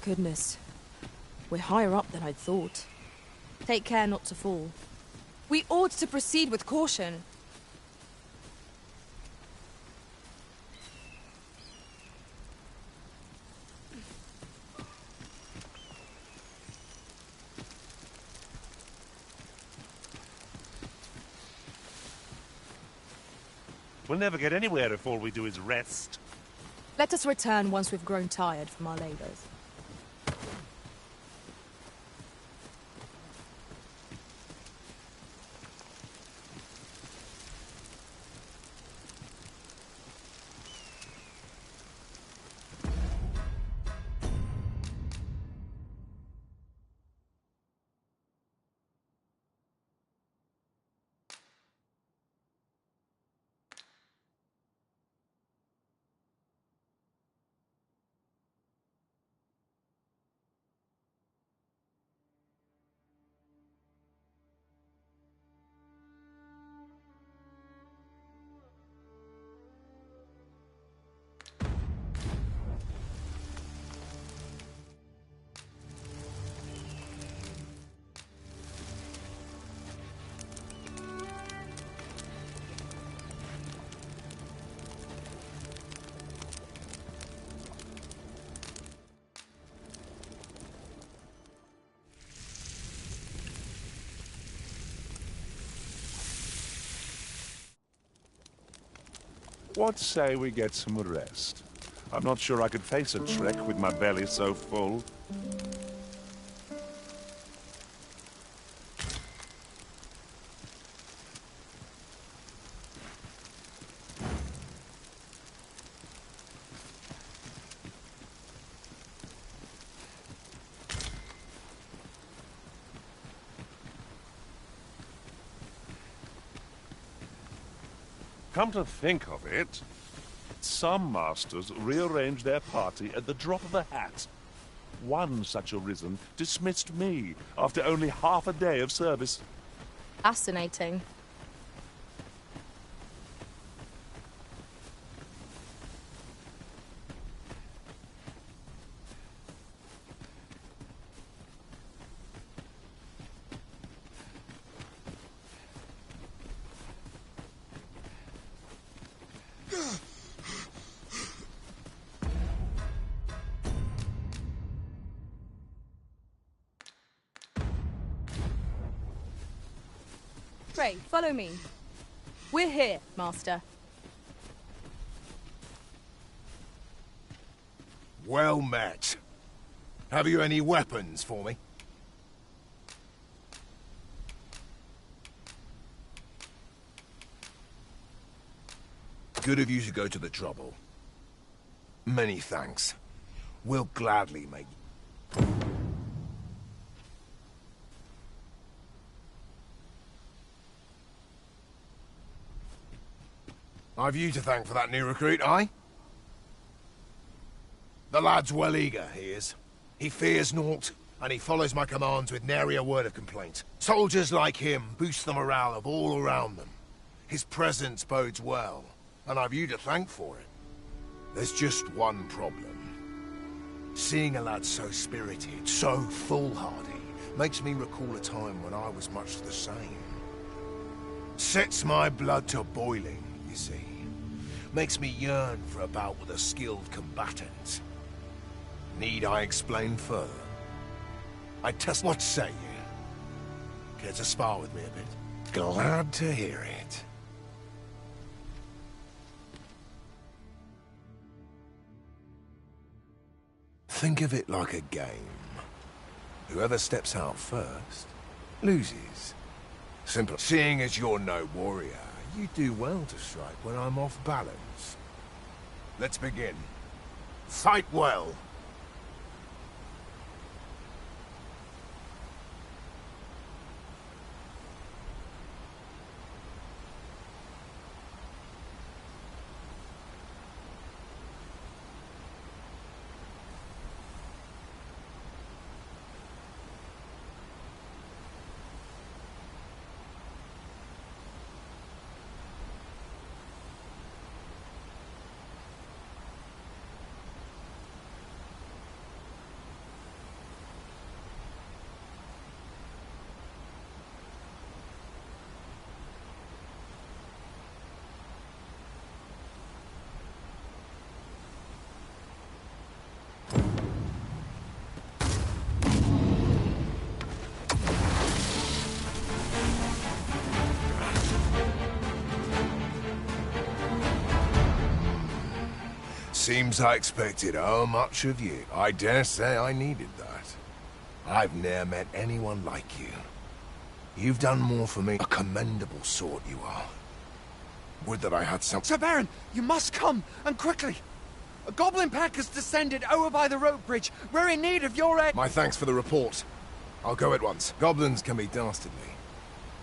H: Goodness. We're higher up than I'd thought. Take care not to fall. We ought to proceed with caution.
J: We'll never get anywhere if all we do is rest.
H: Let us return once we've grown tired from our labors.
J: What say we get some rest? I'm not sure I could face a trek with my belly so full. Come to think of it, some masters rearrange their party at the drop of a hat. One such arisen dismissed me after only half a day of service.
H: Fascinating. Pray, follow me. We're here, Master.
P: Well met. Have you any weapons for me? Good of you to go to the trouble. Many thanks. We'll gladly make... I've you to thank for that new recruit, aye? The lad's well eager, he is. He fears naught, and he follows my commands with nary a word of complaint. Soldiers like him boost the morale of all around them. His presence bodes well, and I've you to thank for it. There's just one problem.
F: Seeing a lad so spirited, so foolhardy, makes me recall a time when I was much the same. Sets my blood to boiling, you see. Makes me yearn for a bout with a skilled combatant. Need I explain further? I test what say you? Care to spar with me a bit? Glad to hear it. Think of it like a game. Whoever steps out first, loses. Simple. Seeing as you're no warrior, you do well to strike when I'm off balance. Let's begin. Fight well. Seems I expected oh much of you. I dare say I needed that. I've ne'er met anyone like you. You've done more for me. A commendable sort you are. Would that I had some—
K: Sir Baron, you must come, and quickly. A goblin pack has descended over by the rope bridge. We're in need of your aid.
F: My thanks for the report. I'll go at once. Goblins can be dastardly.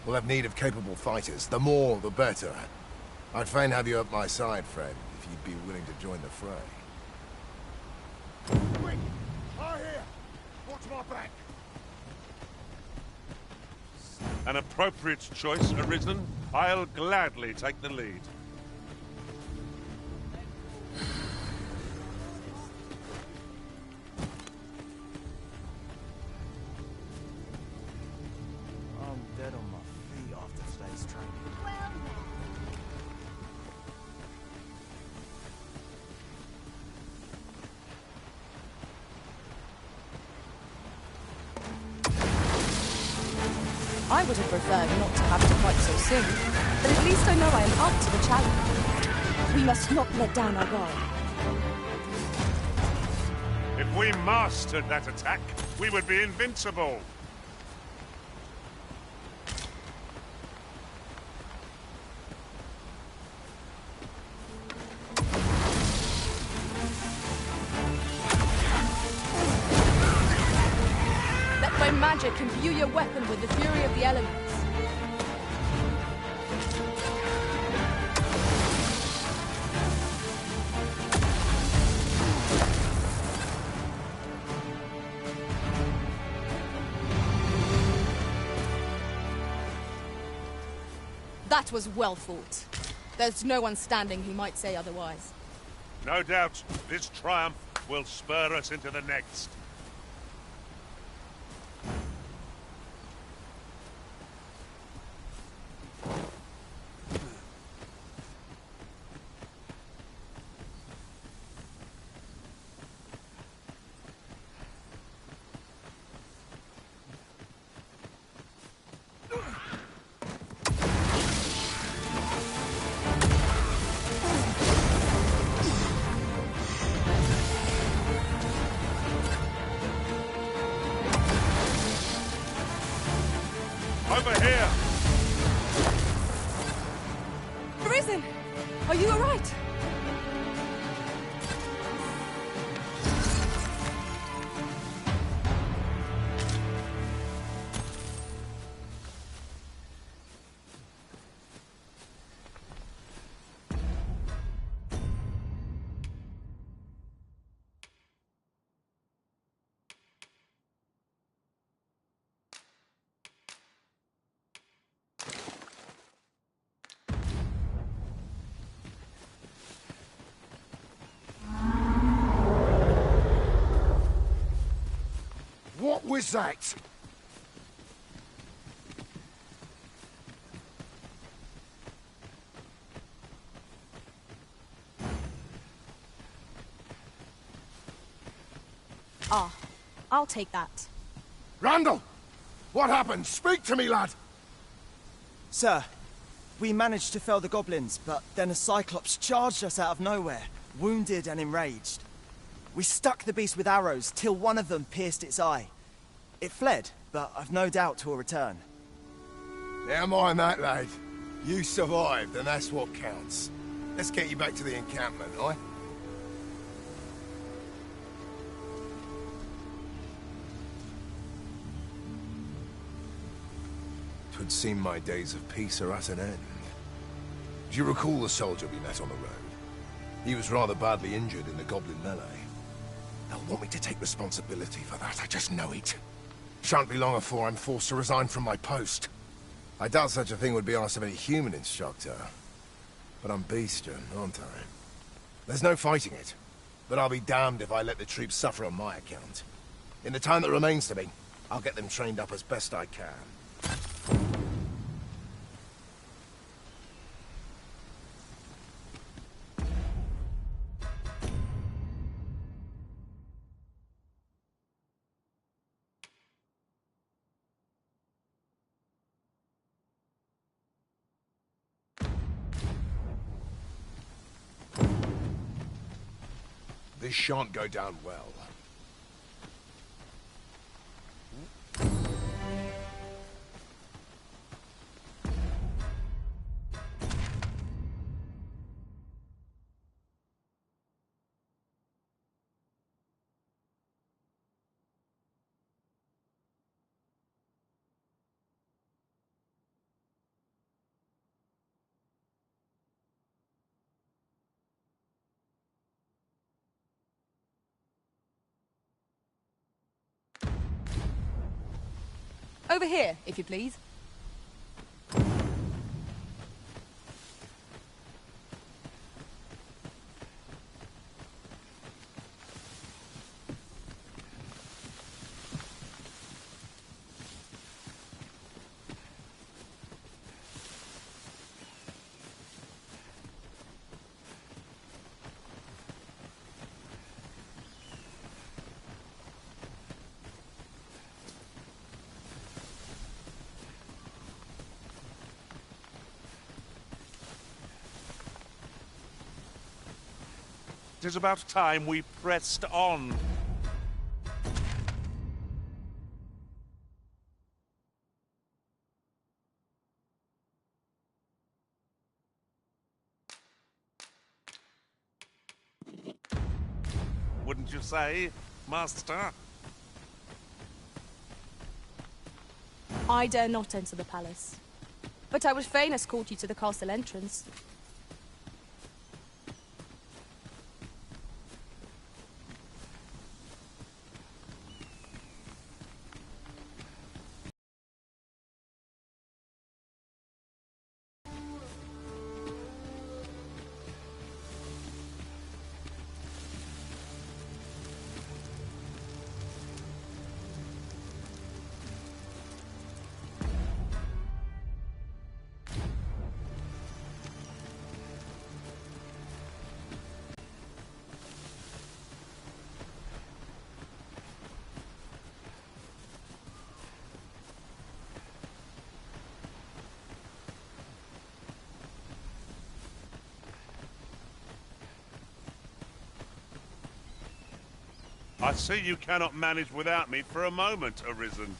F: We'll have need of capable fighters. The more, the better. I'd fain have you at my side, friend, if you'd be willing to join the fray.
E: Quick! I here! Watch my back!
J: An appropriate choice arisen. I'll gladly take the lead.
K: I'm dead on my feet after today's training.
H: I would have preferred not to have to fight so soon, but at least I know I am up to the challenge. We must not let down our guard.
J: If we mastered that attack, we would be invincible.
H: Let my magic imbue your weapon with the fury of the elements. That was well fought. There's no one standing who might say otherwise.
J: No doubt, this triumph will spur us into the next. Over here!
H: Risen! Are you alright?
F: What was that?
H: Ah, I'll take that.
F: Randall! What happened? Speak to me, lad!
M: Sir, we managed to fell the goblins, but then a Cyclops charged us out of nowhere, wounded and enraged. We stuck the beast with arrows till one of them pierced its eye. It fled, but I've no doubt 'twill return.
F: Never mind that, lad. You survived, and that's what counts. Let's get you back to the encampment, aye? Twould seem my days of peace are at an end. Do you recall the soldier we met on the road? He was rather badly injured in the goblin melee. They'll want me to take responsibility for that, I just know it. Shan't be long before I'm forced to resign from my post. I doubt such a thing would be asked of any human instructor. But I'm beastern, aren't I? There's no fighting it. But I'll be damned if I let the troops suffer on my account. In the time that remains to me, I'll get them trained up as best I can. This shan't go down well.
H: Over here, if you please.
J: It is about time we pressed on. Wouldn't you say, Master?
H: I dare not enter the palace, but I would fain escort you to the castle entrance.
J: I see you cannot manage without me for a moment, Arisen.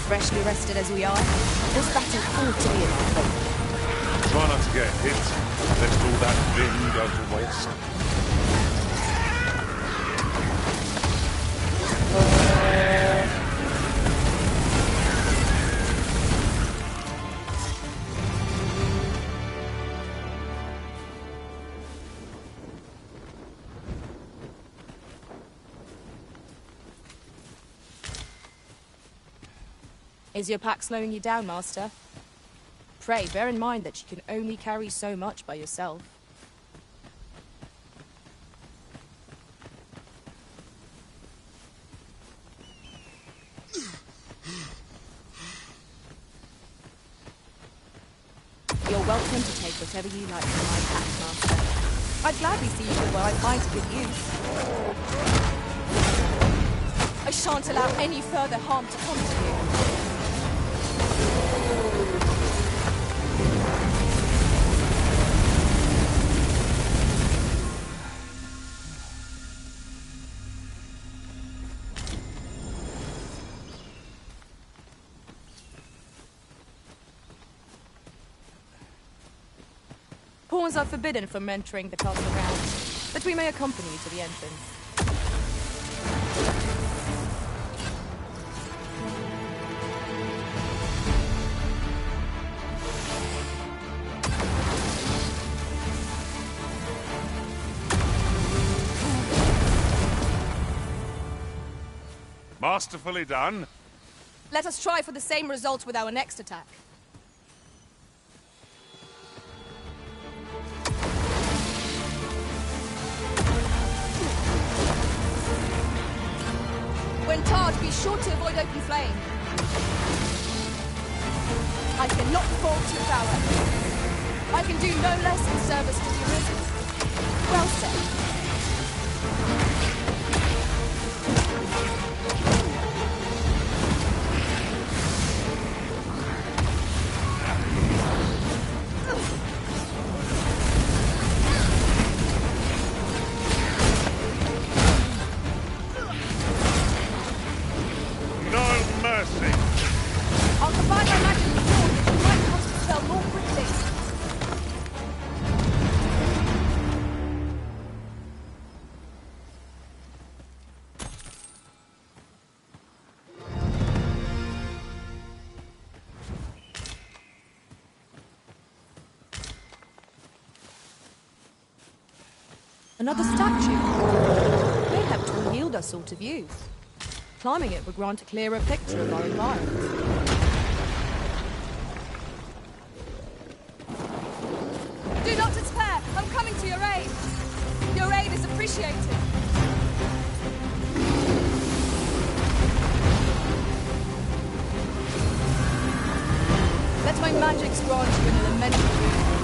H: Freshly rested as we are, this battle ought to be in our favour.
J: Try not to get hit. Let all that vim go to waste.
H: Is your pack slowing you down, Master? Pray, bear in mind that you can only carry so much by yourself. You're welcome to take whatever you like from my pack, Master. I'd gladly see you go where I find to good use.
D: I shan't allow any further harm to come to you.
H: Pawns are forbidden from entering the castle grounds, but we may accompany you to the entrance.
J: Masterfully done.
H: Let us try for the same result with our next attack. When tarred, be sure to avoid open flame. I cannot fault your power. I can do no less in service to the Arisen. Well said. I'll combine my magic with yours, which you might cast the spell more quickly. Another statue. Mayhap 'twill yield us all to view. Climbing it would grant a clearer picture of our environment. Do not despair! I'm coming to your aid! Your aid is appreciated! Let my magics grant you an elemental boon.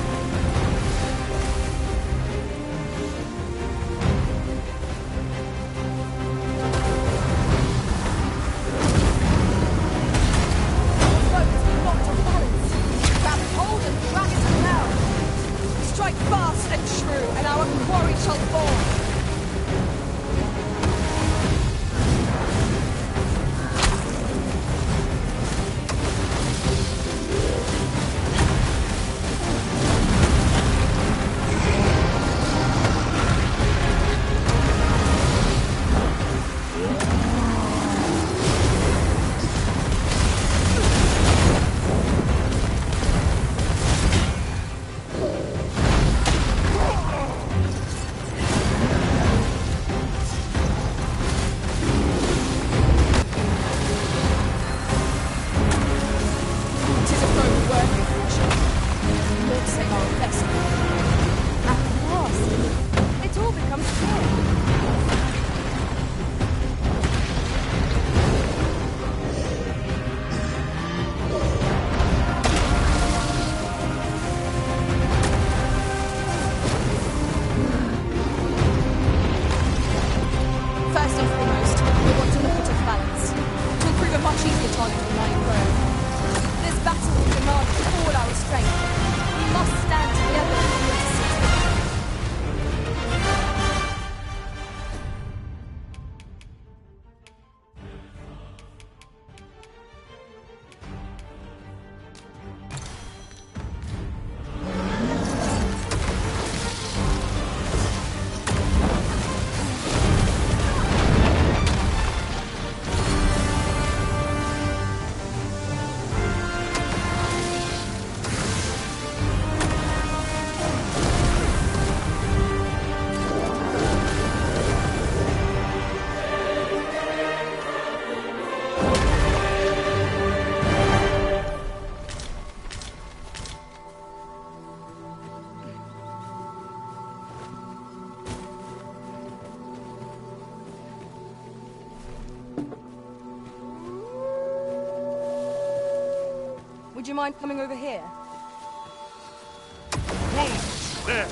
H: Strike fast and true, and our quarry shall fall. you mind coming over here?
J: There!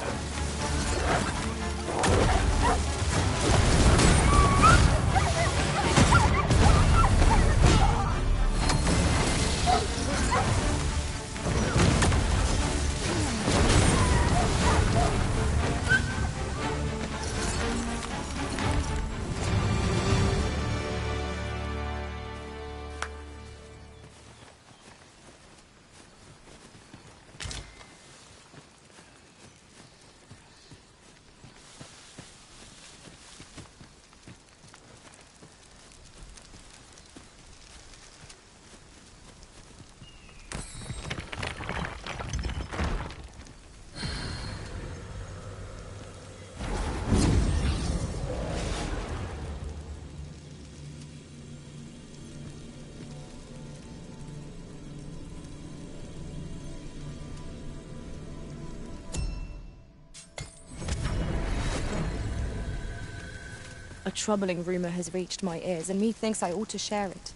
H: A troubling rumor has reached my ears, and methinks I ought to share it.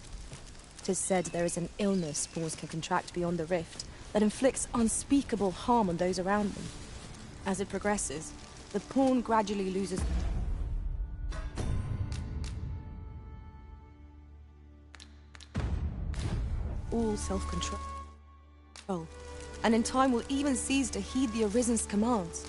H: 'Tis said there is an illness spores can contract beyond the rift that inflicts unspeakable harm on those around them. As it progresses, the pawn gradually loses all self-control, and in time will even cease to heed the Arisen's commands.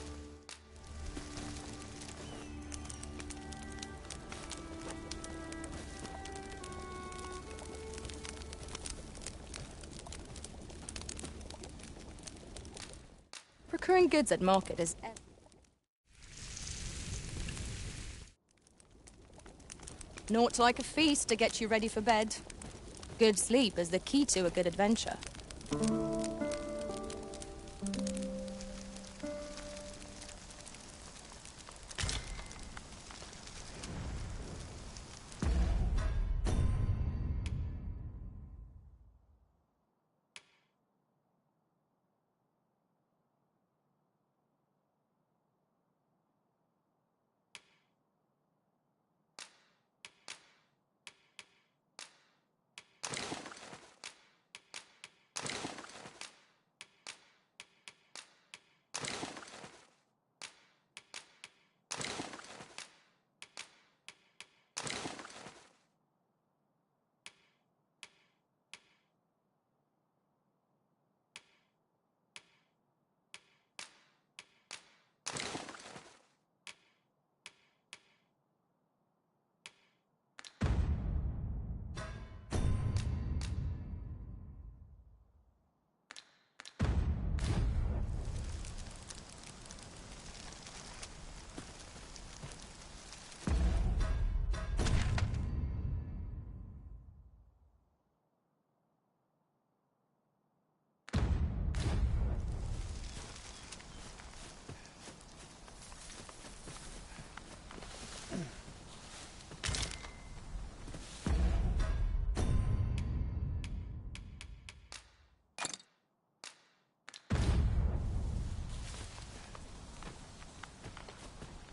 H: Procuring goods at market is naught like a feast to get you ready for bed. Good sleep is the key to a good adventure.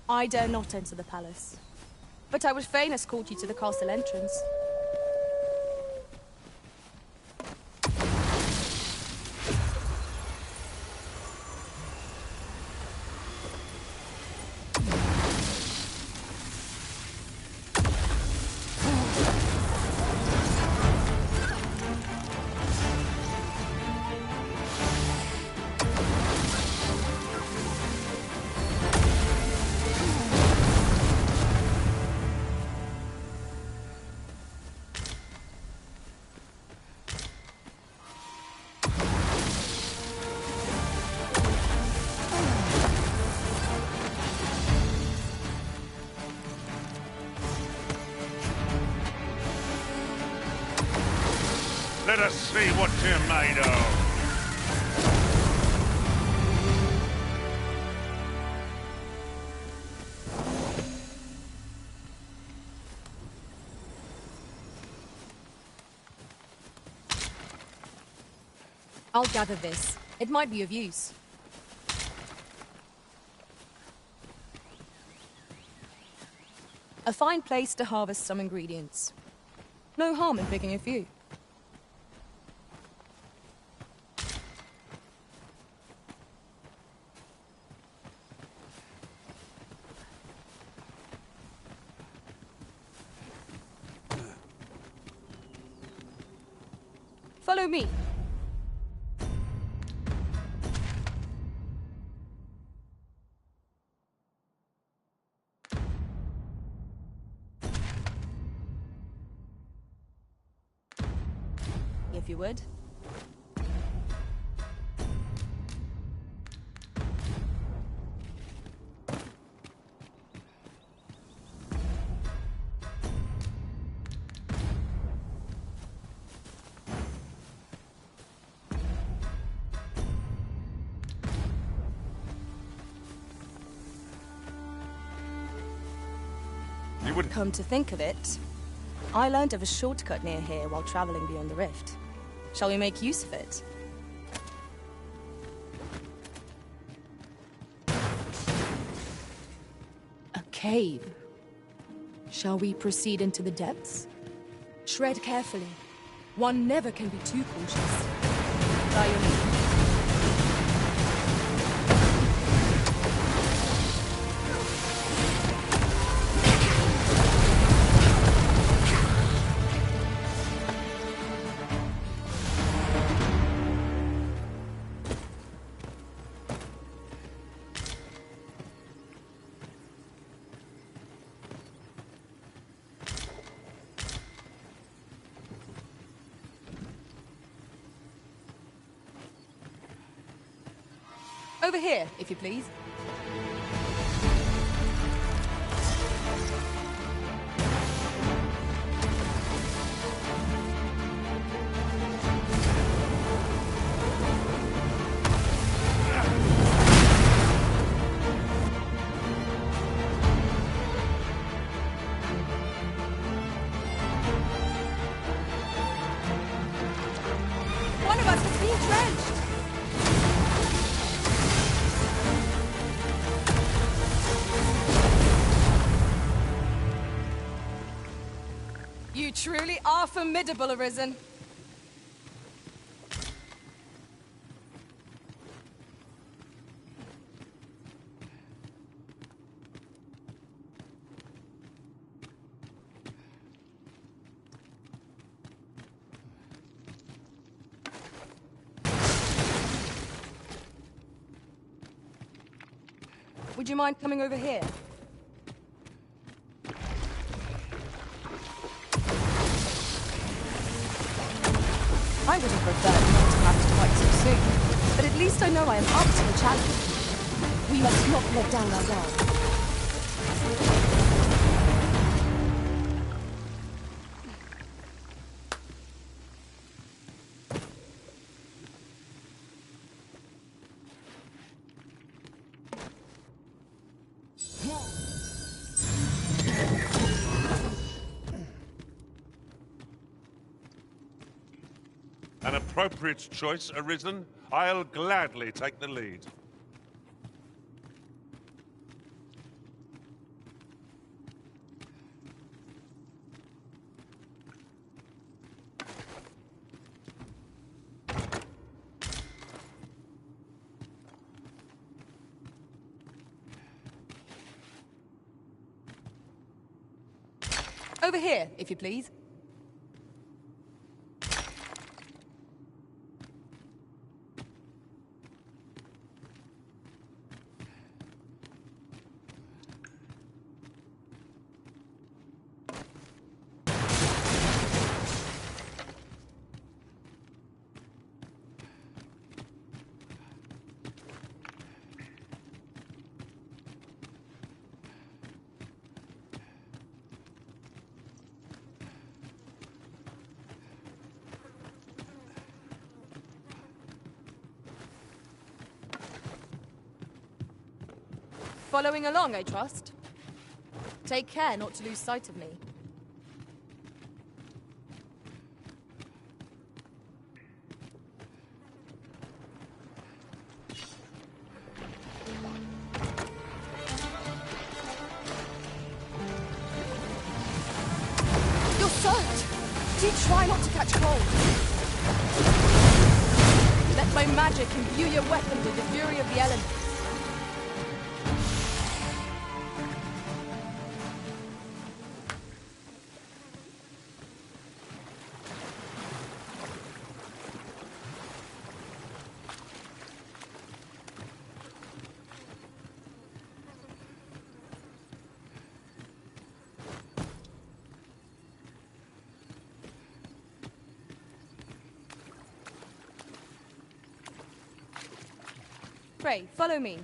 H: I dare not enter the palace, but I would fain escort you to the castle entrance.
J: Let us see what you're made of.
H: I'll gather this. It might be of use. A fine place to harvest some ingredients. No harm in picking a few. Follow me. If you would. Come to think of it, I learned of a shortcut near here while traveling beyond the rift. Shall we make use of it? A cave. Shall we proceed into the depths? Tread carefully. One never can be too cautious. By your leave. Over here, if you please. One of us is being drenched! You truly are formidable, Arisen. Would you mind coming over here? I would have preferred not to have to fight so soon, but at least I know I am up to the challenge. We must not let down our guard.
J: An appropriate choice, Arisen. I'll gladly take the lead.
H: Over here, if you please. Following along, I trust. Take care not to lose sight of me. You're soaked! Do try not to catch cold. Let my magic imbue your weapon with the fury of the elements. Pray, follow me.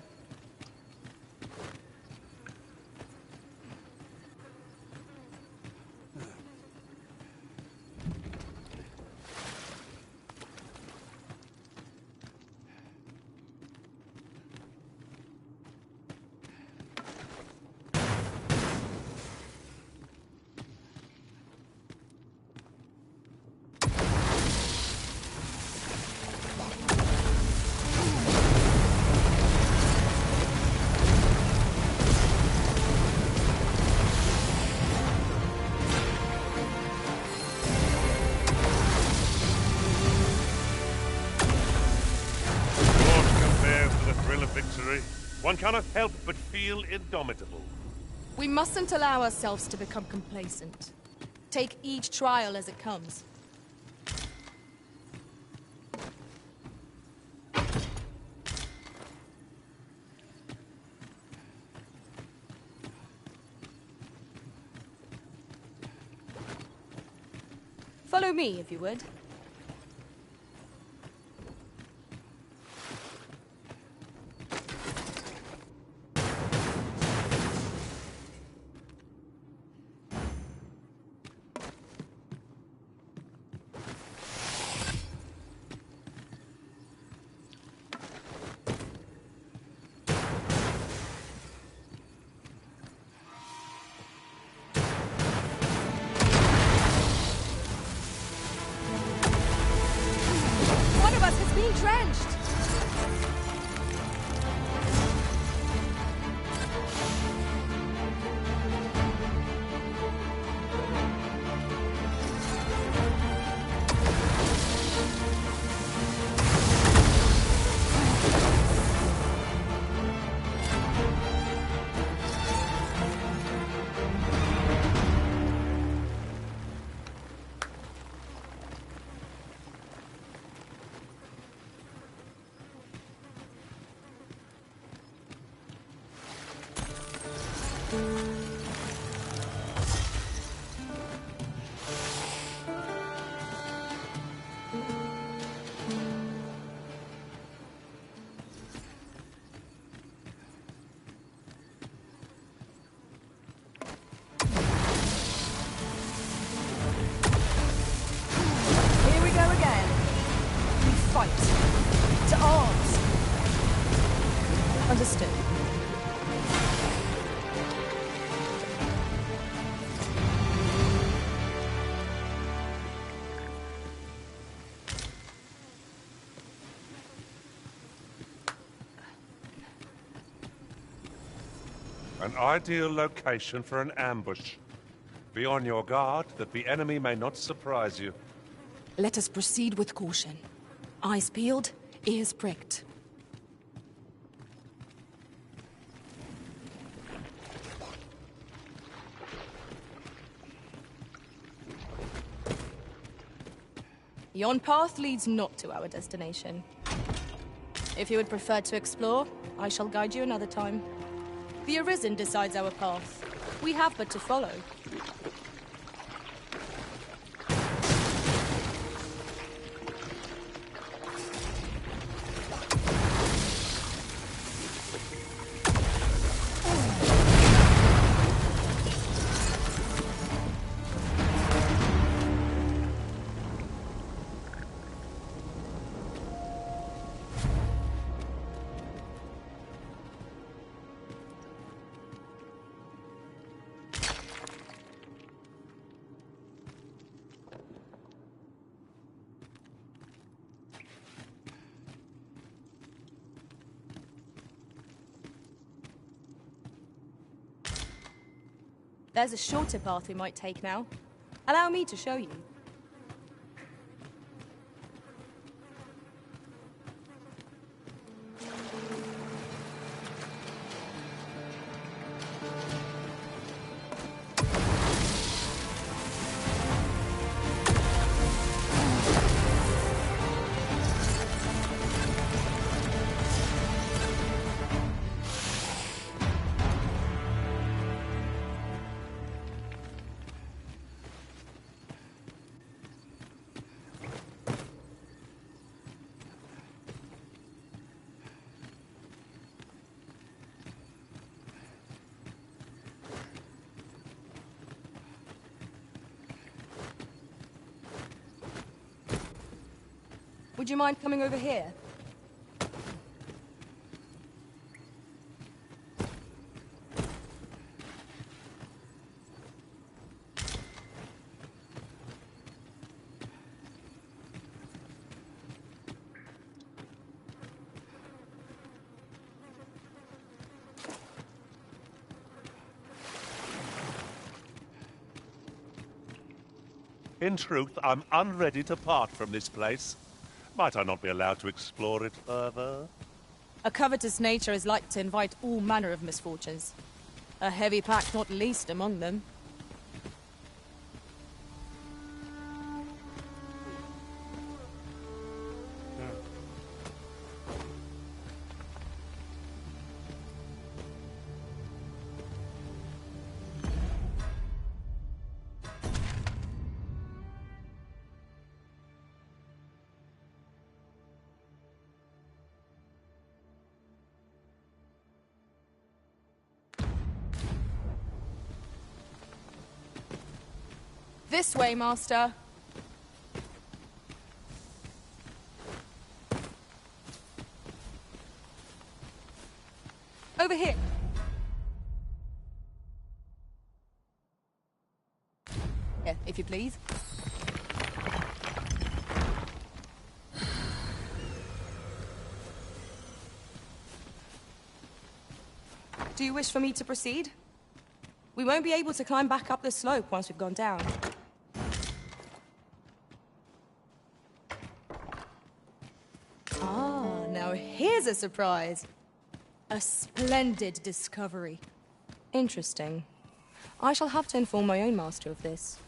J: One cannot help but feel indomitable.
H: We mustn't allow ourselves to become complacent. Take each trial as it comes. Follow me, if you would. Drenched! To arms. Understood.
J: An ideal location for an ambush. Be on your guard that the enemy may not surprise you.
H: Let us proceed with caution. Eyes peeled, ears pricked. Yon path leads not to our destination. If you would prefer to explore, I shall guide you another time. The Arisen decides our path. We have but to follow. There's a shorter path we might take now. Allow me to show you. Would you mind coming over here?
J: In truth, I'm unready to part from this place. Might I not be allowed to explore it further?
H: A covetous nature is like to invite all manner of misfortunes. A heavy pack not least among them. This way, Master. Over here. Yeah, if you please. Do you wish for me to proceed? We won't be able to climb back up the slope once we've gone down. Ah, now here's a surprise. A splendid discovery. Interesting. I shall have to inform my own master of this.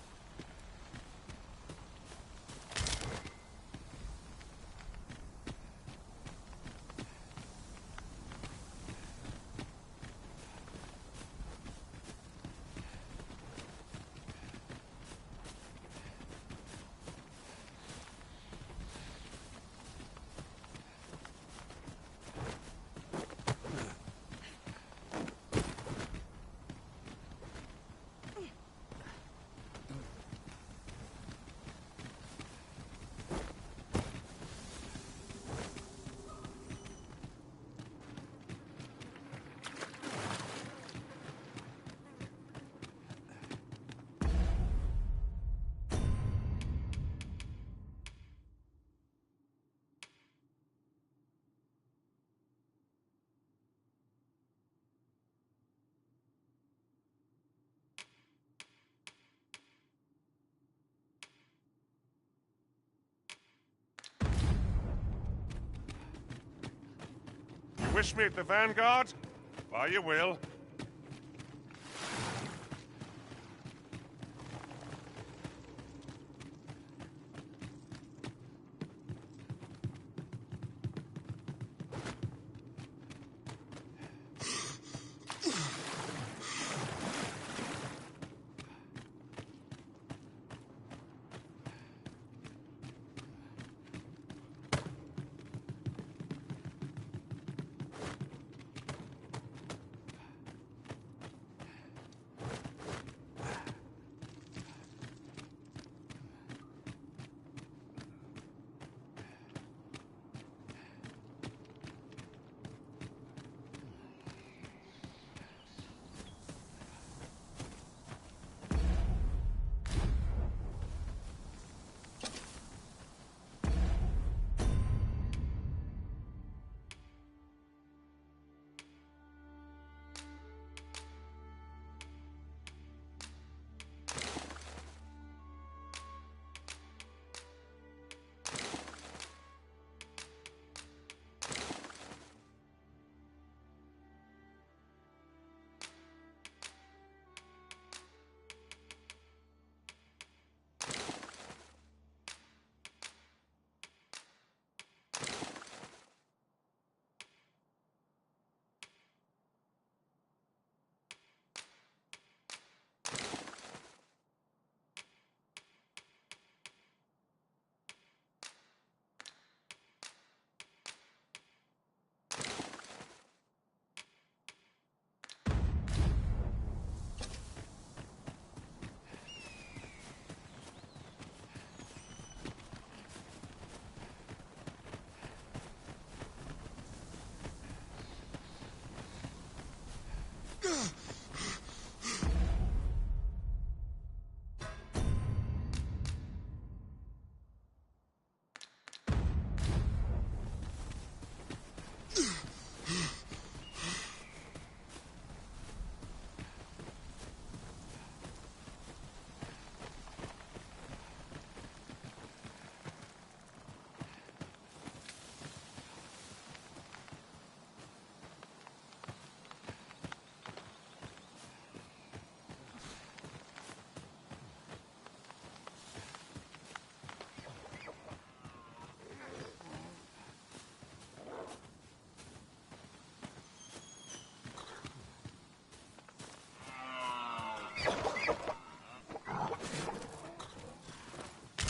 J: Wish me at the Vanguard? Why, you will.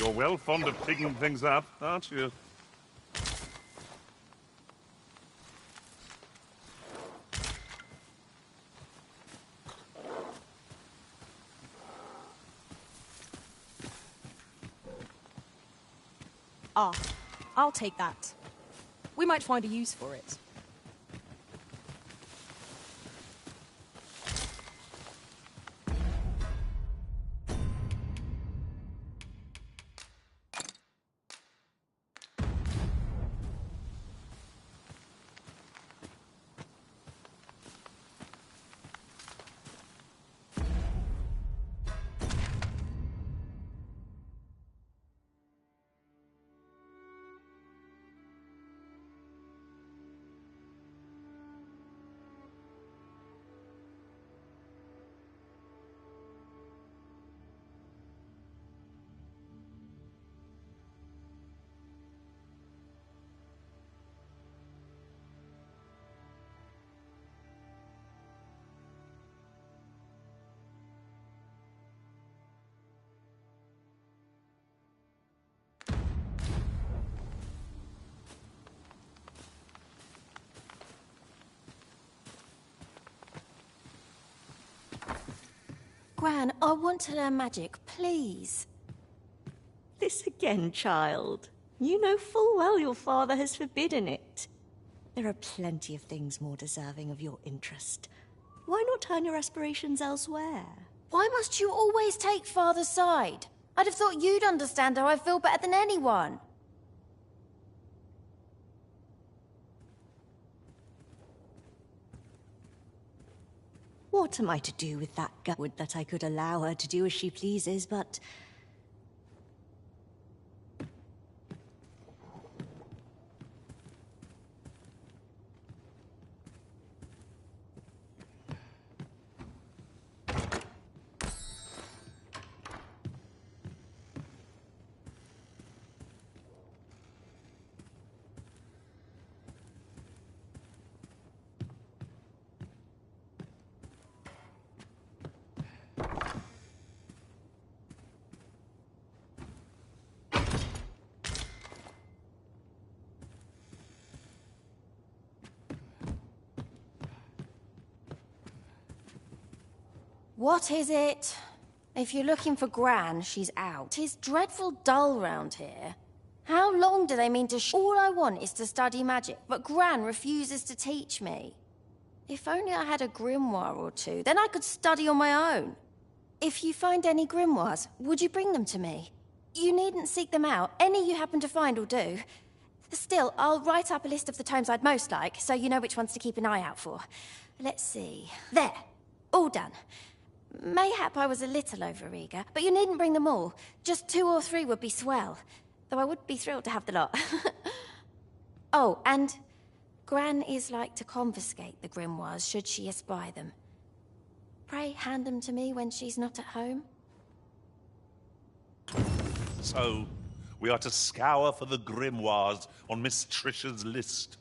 J: You're well fond of picking things up, aren't you?
D: Ah, I'll take that. We might find a use for it.
U: Gran, I want to learn magic, please.
A: This again, child. You know full well your father has forbidden it. There are plenty of things more deserving of your interest. Why not turn your aspirations elsewhere?
U: Why must you always take father's side? I'd have thought you'd understand how I feel better than anyone.
A: What am I to do with that girl? Would that I could allow her to do as she pleases, but...
U: What is it? If you're looking for Gran, she's out. 'Tis dreadful dull round here. How long do they mean to All I want is to study magic, but Gran refuses to teach me. If only I had a grimoire or two, then I could study on my own. If you find any grimoires, would you bring them to me? You needn't seek them out. Any you happen to find will do. Still, I'll write up a list of the tomes I'd most like, so you know which ones to keep an eye out for. Let's see. There. All done. Mayhap I was a little overeager, but you needn't bring them all. Just 2 or 3 would be swell. Though I would be thrilled to have the lot. Oh, and Gran is like to confiscate the grimoires should she espy them. Pray hand them to me when she's not at home.
S: So, we are to scour for the grimoires on Miss Trisha's list.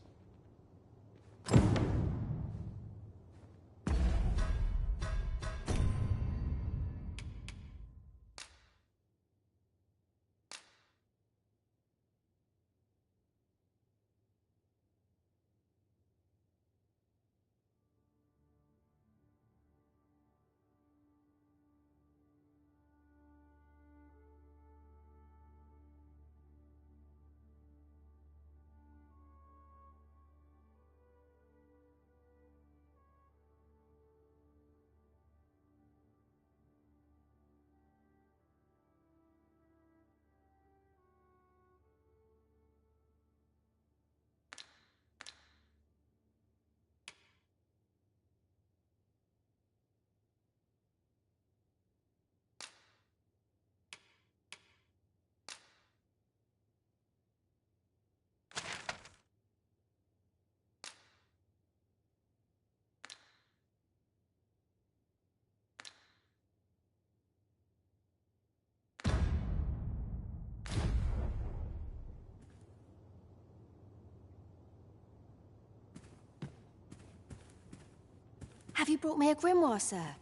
U: Have you brought me a grimoire, sir?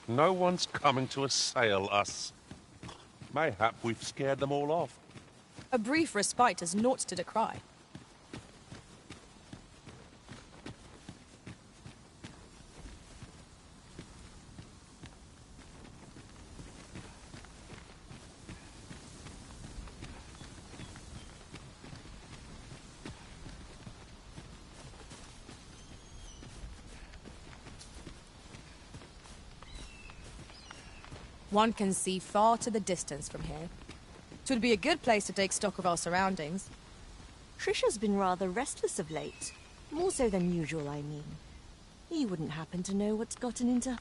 J: No one's coming to assail us. Mayhap we've scared them all off.
H: A brief respite is naught to decry. One can see far to the distance from here. It would be a good place to take stock of our surroundings.
A: Trisha's been rather restless of late. More so than usual, I mean. You wouldn't happen to know what's gotten into...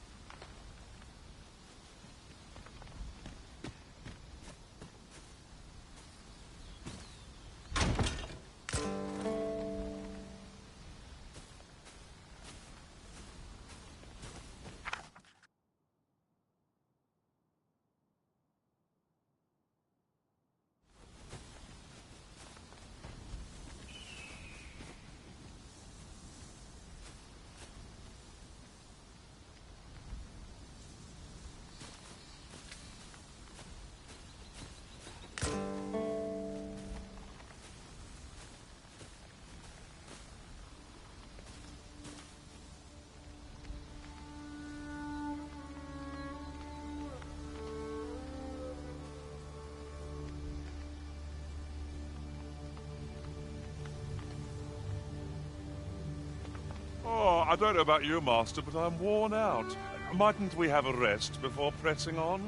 J: Oh, I don't know about you, Master, but I'm worn out. Mightn't we have a rest before pressing on?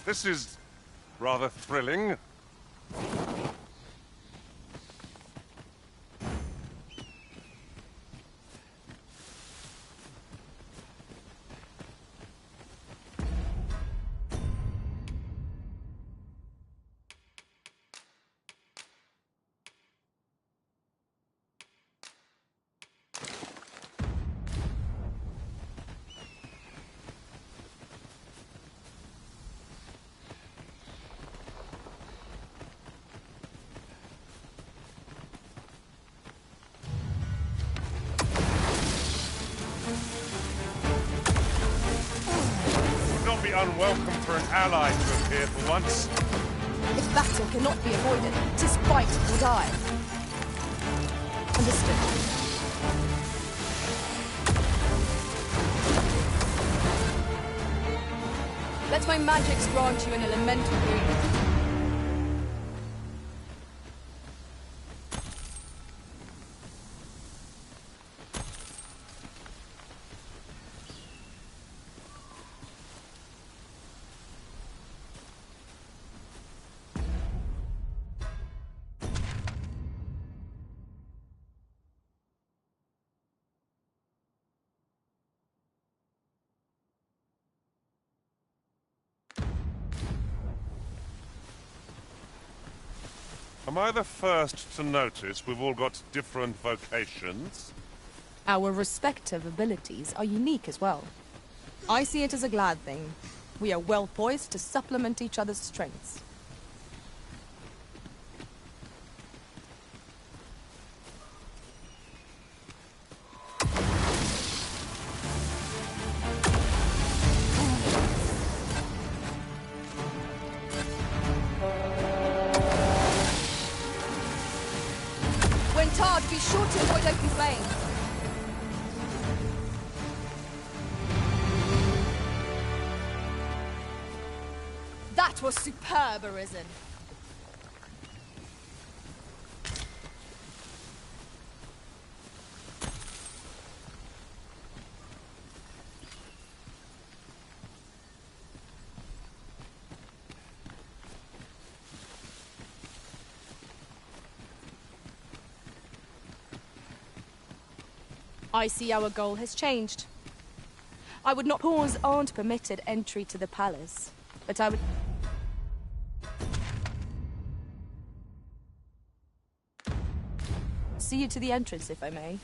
J: This is rather thrilling. Unwelcome for an ally to appear for once.
H: If battle cannot be avoided, 'tis fight or die. Understood. Let my magics grant you an elemental boon.
J: Am I the first to notice we've all got different vocations?
H: Our respective abilities are unique as well. I see it as a glad thing. We are well poised to supplement each other's strengths. charge, be sure to avoid open flame. That was superb, Arisen. I see our goal has changed. I would not pause aren't permitted entry to the palace, but I would... see you to the entrance, if I may.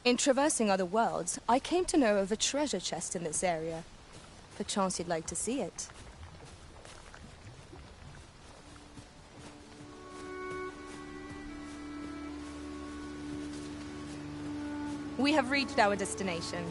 H: In traversing other worlds, I came to know of a treasure chest in this area. Perchance you'd like to see it. We have reached our destination.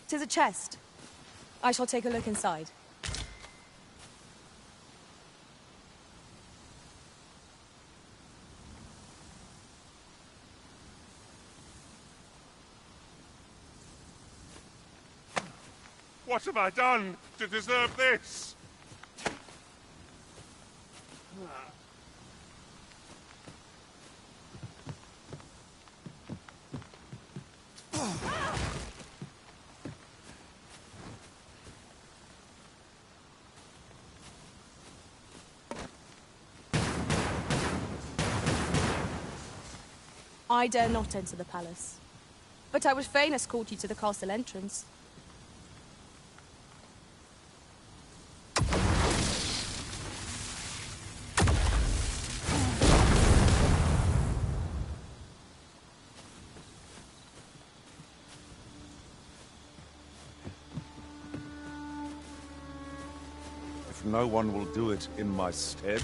H: Tis a chest. I shall take a look inside.
J: What have I done to deserve this?
H: I dare not enter the palace, but I would fain escort you to the castle entrance.
J: If no one will do it in my stead,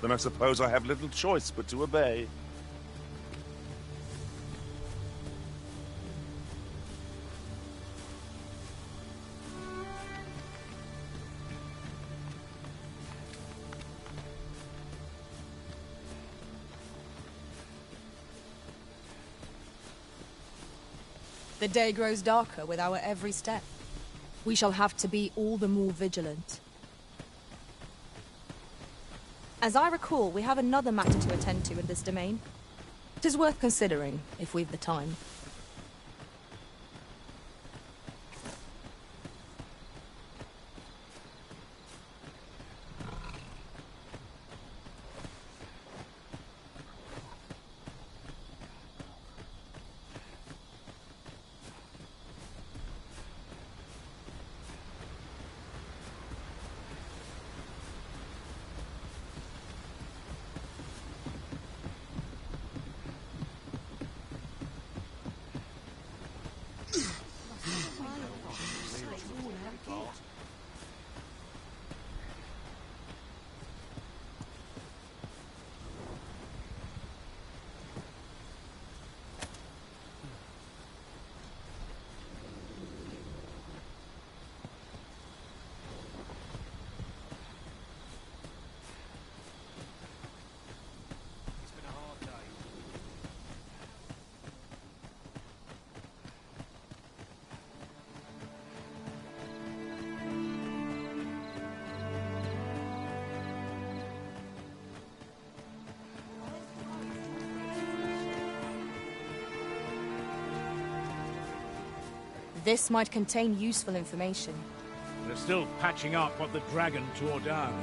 J: then I suppose I have little choice but to obey.
H: The day grows darker with our every step. We shall have to be all the more vigilant. As I recall, we have another matter to attend to in this domain. It is worth considering, if we've the time. This might contain useful information.
O: They're still patching up what the dragon tore down.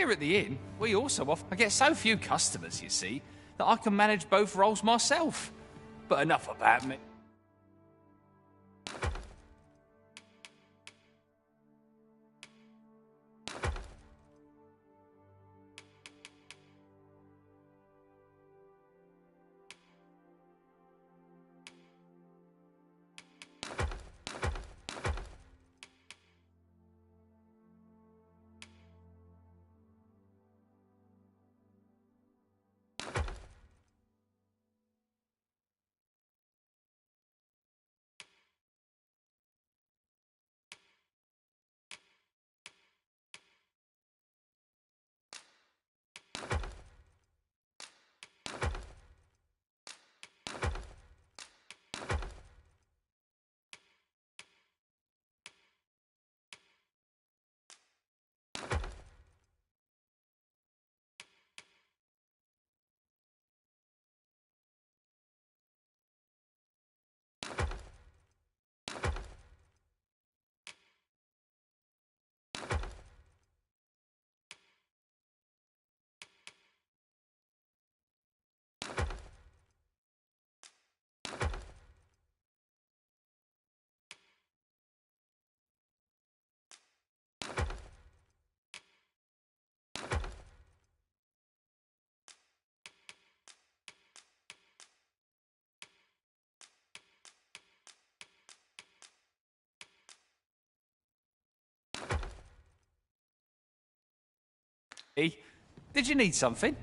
I: Here at the inn, we also offer... I get so few customers, you see, that I can manage both roles myself. But enough about me. Hey, did you need something?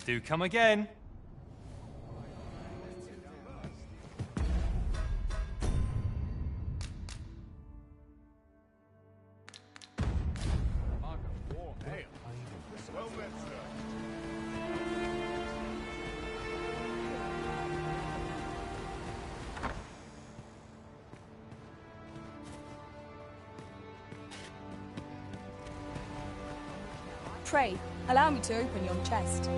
O: Do come again.
H: Pray, allow me to open your chest.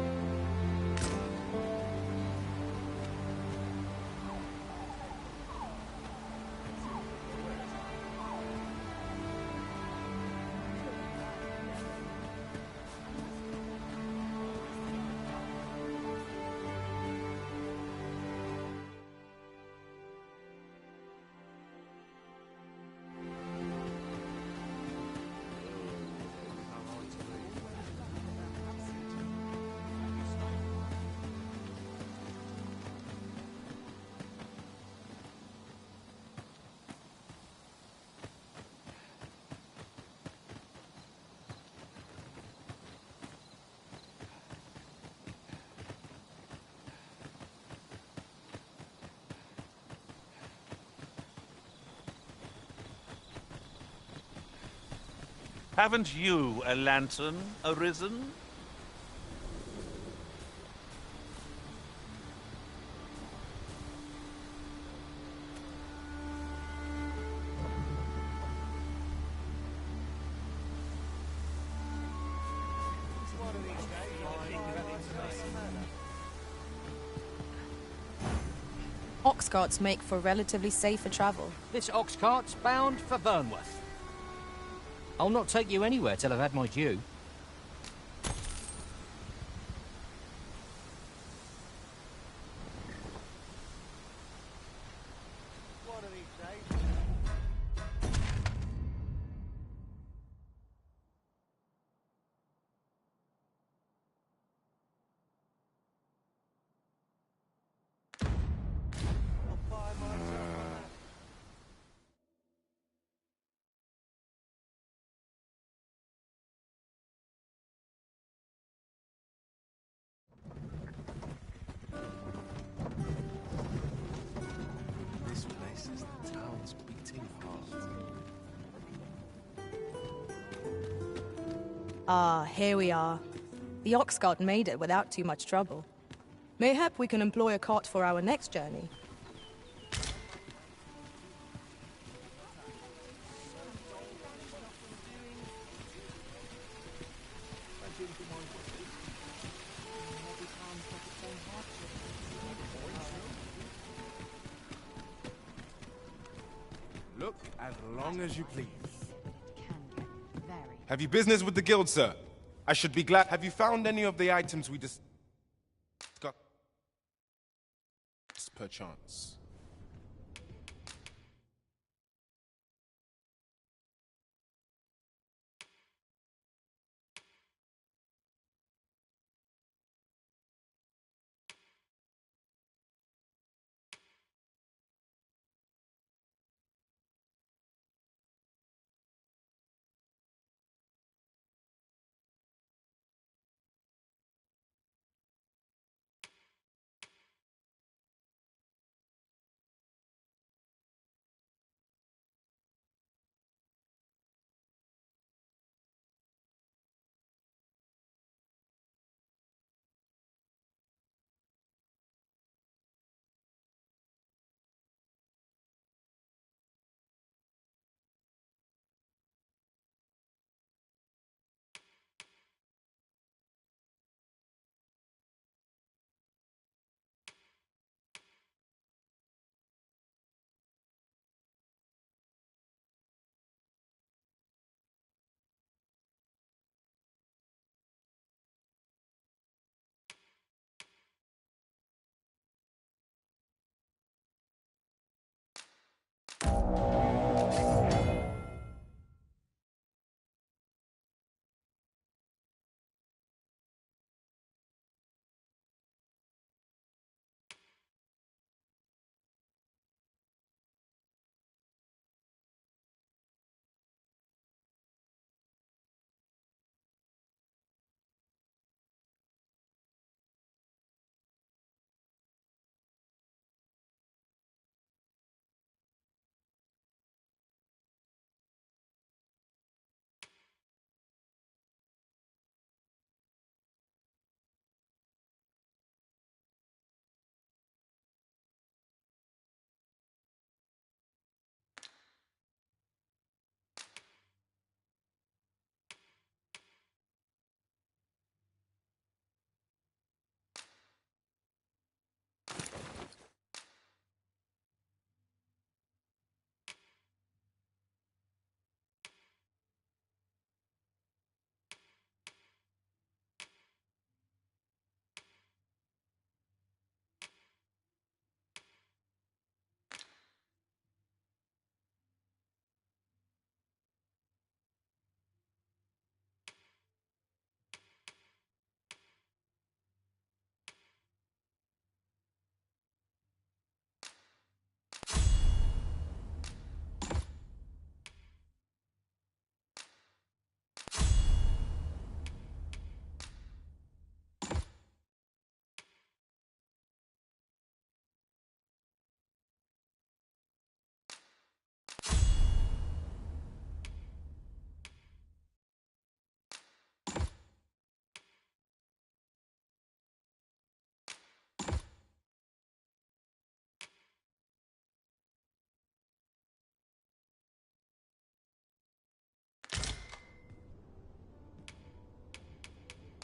S: Haven't you a lantern arisen?
H: Ox carts make for relatively safer travel.
V: This ox cart's bound for Vernworth. I'll not take you anywhere till I've had my due.
Q: This place is the town's beating heart.
H: Ah, here we are. The ox cart made it without too much trouble. Mayhap we can employ a cart for our next journey.
W: Look as long as you please. Have you business with the guild, sir? I should be glad. Have you found any of the items we discussed? Perchance.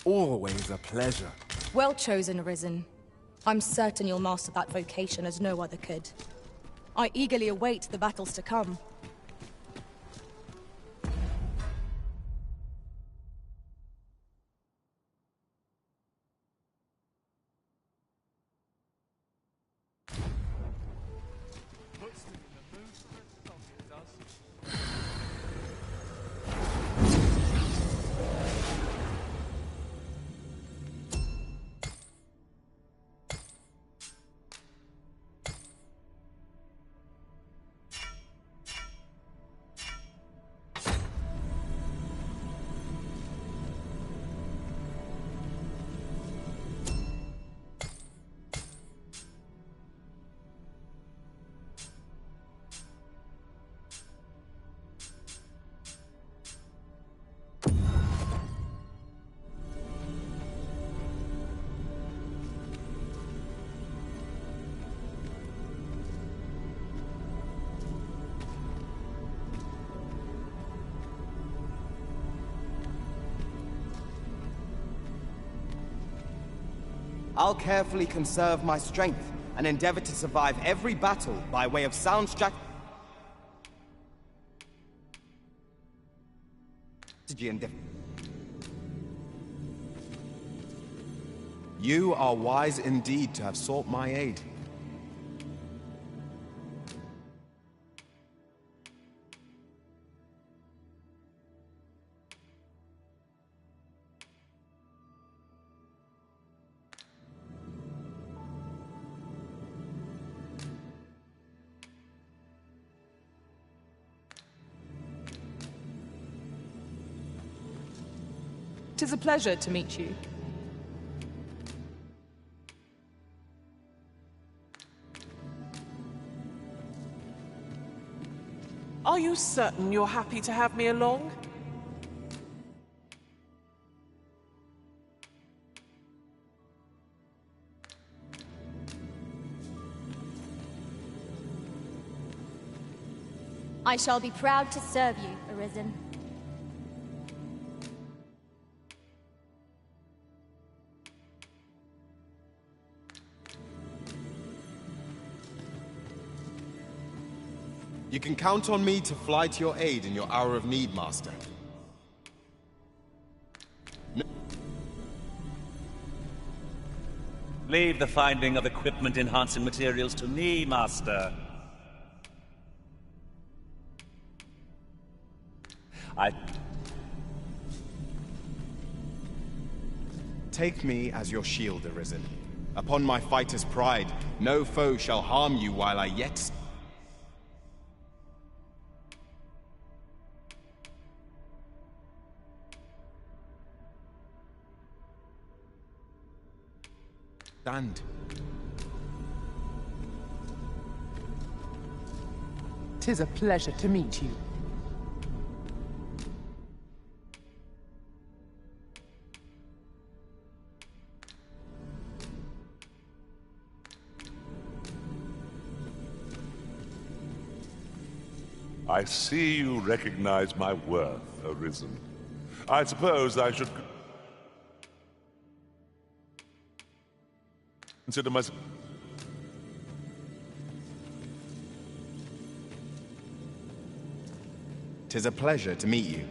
W: Always a pleasure.
H: Well chosen, Arisen. I'm certain you'll master that vocation as no other could. I eagerly await the battles to come.
M: I'll carefully conserve my strength and endeavor to survive every battle by way of sound strategy and You are wise indeed to have sought my aid.
G: Tis a pleasure to meet you.
O: Are you certain you're happy to have me along?
R: I shall be proud to serve you, Arisen.
M: You can count on me to fly to your aid in your hour of need, Master.
S: Leave the finding of equipment-enhancing materials to me, Master.
M: Take me as your shield, Arisen. Upon my fighter's pride, no foe shall harm you while I yet... stand.
G: Tis a pleasure to meet you.
J: I see you recognize my worth, Arisen. I suppose I should consider myself...
M: Tis a pleasure to meet you.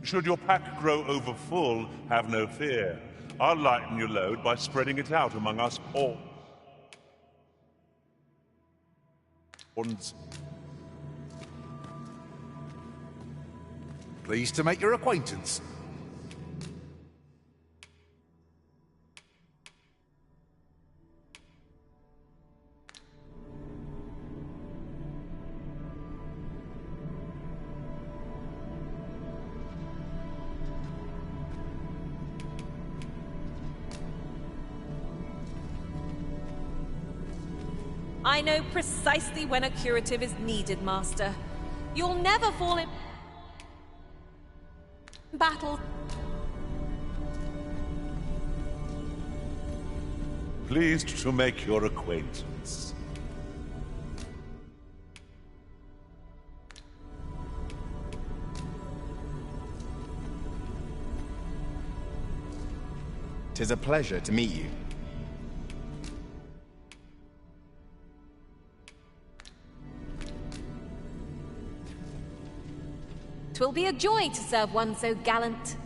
J: Should your pack grow overfull, have no fear. I'll lighten your load by spreading it out among us all.
L: Pleased to make your acquaintance.
D: I know precisely when a curative is needed, Master. You'll never fall in battle.
S: Pleased to make your acquaintance.
B: Tis a pleasure to meet you.
D: 'Twill be a joy to serve one so gallant.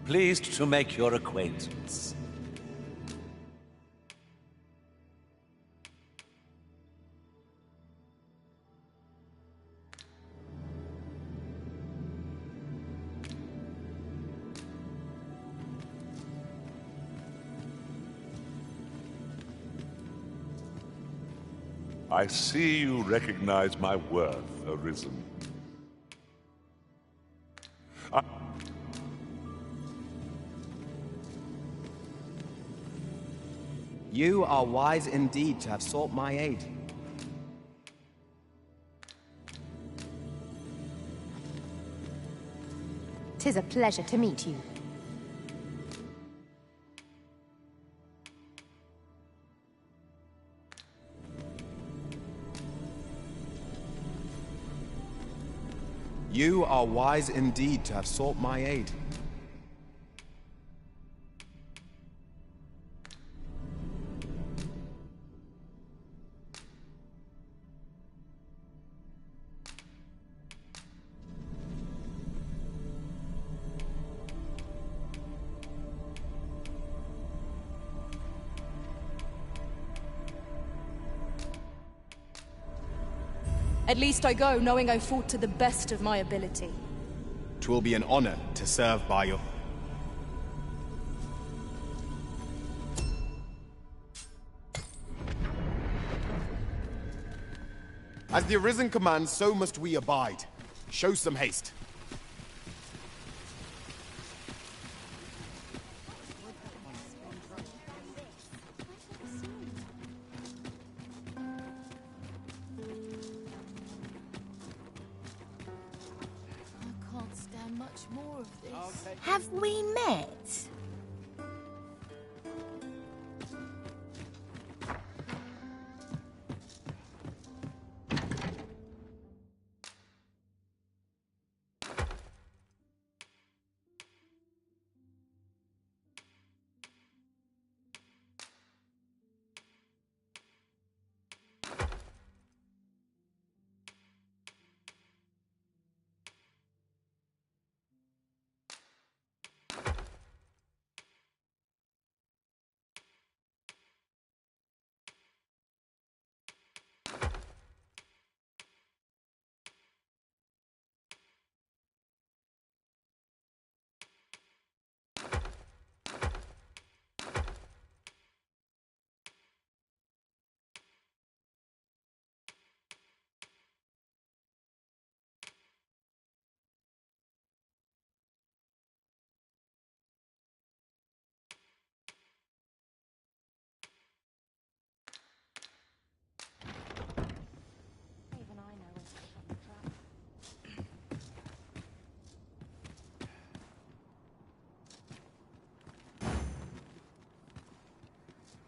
S: Pleased to make your acquaintance. I see you recognize my worth, Arisen.
B: You are wise indeed to have sought my aid.
C: Tis a pleasure to meet you.
B: You are wise indeed to have sought my aid.
H: At least I go knowing I fought to the best of my ability.
B: 'Twill be an honor to serve by your... As the Arisen commands, so must we abide. Show some haste.
R: I can't stand much more of this. Have we met?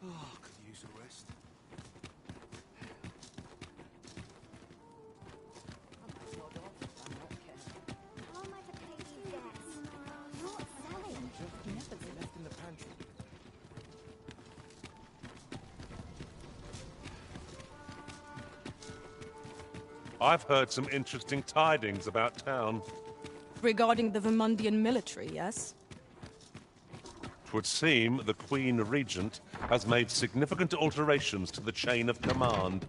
K: Oh, could use a rest.
R: How am I to pay these debts? Not selling.
K: Left in the pantry.
J: I've heard some interesting tidings about town.
H: Regarding the Vermundian military, yes?
J: 'Twould seem the Queen Regent has made significant alterations to the chain of command.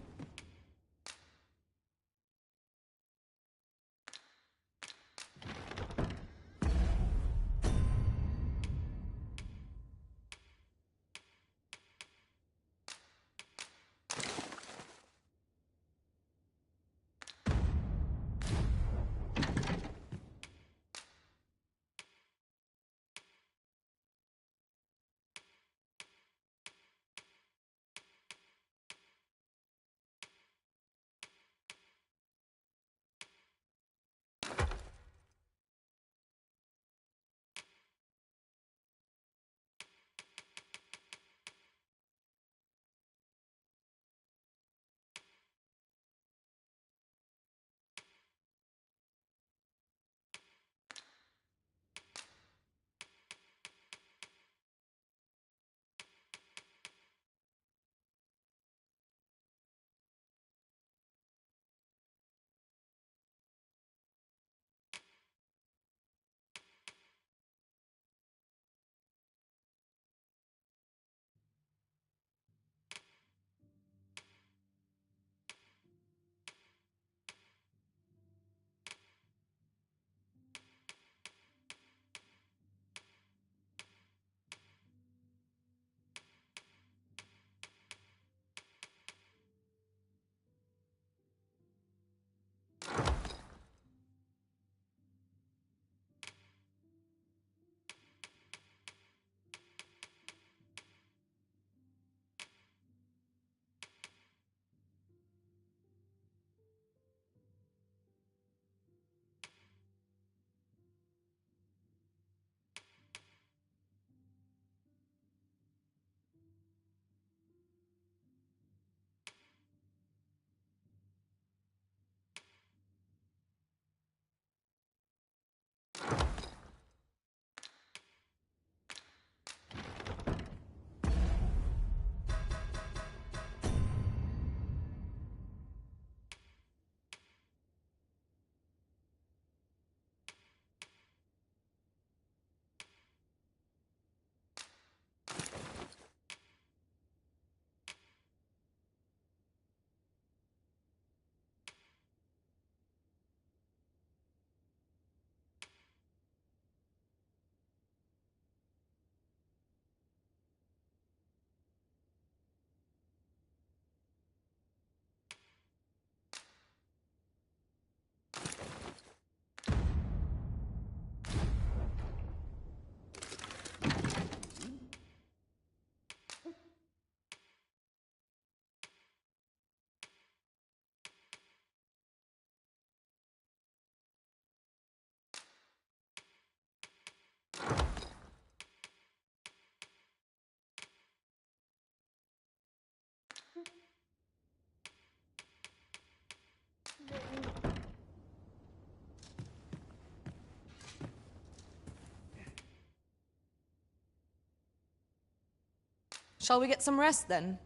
H: Shall we get some rest then?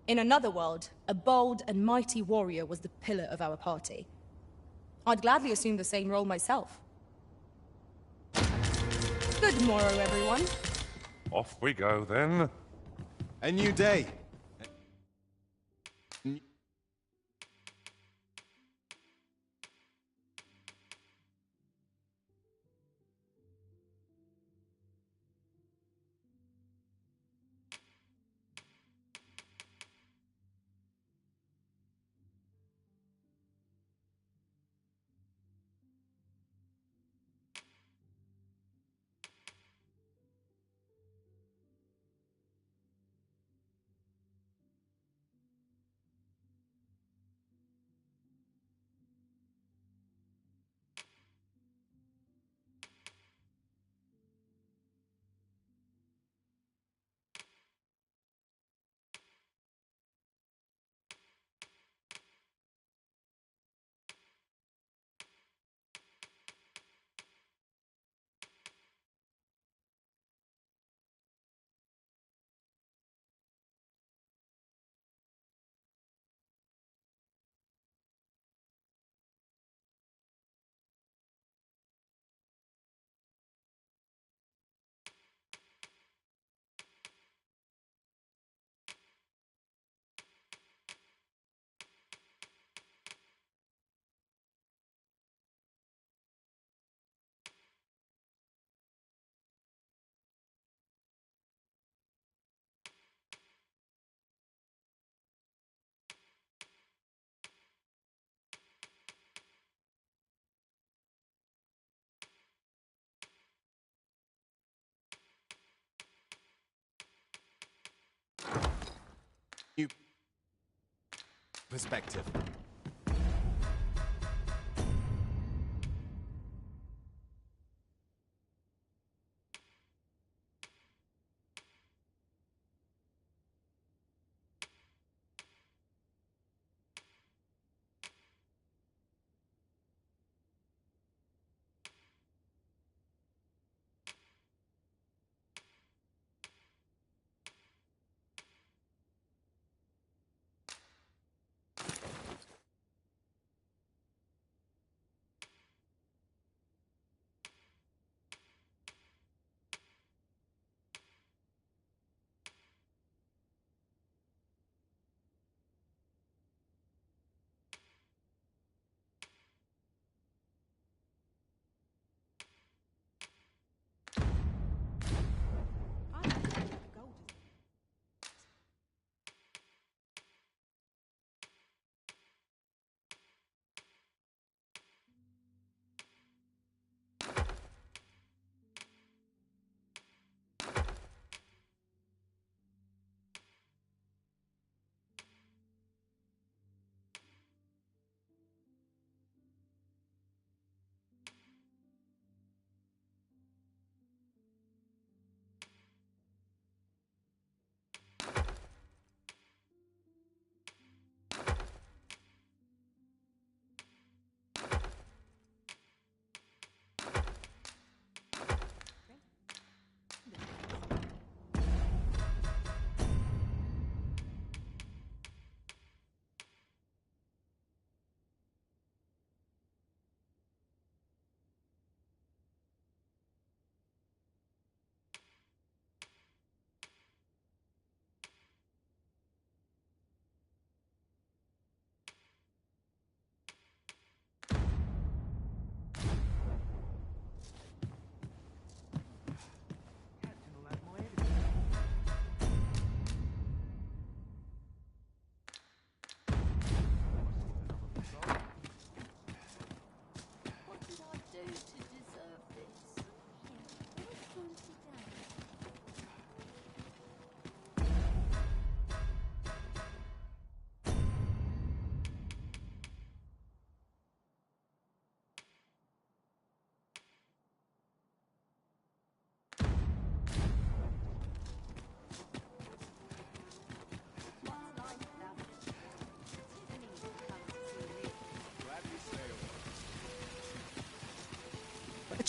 H: In another world, a bold and mighty warrior was the pillar of our party. I'd gladly assume the same role myself. Good morrow, everyone.
J: Off we go, then.
B: A new day. New perspective.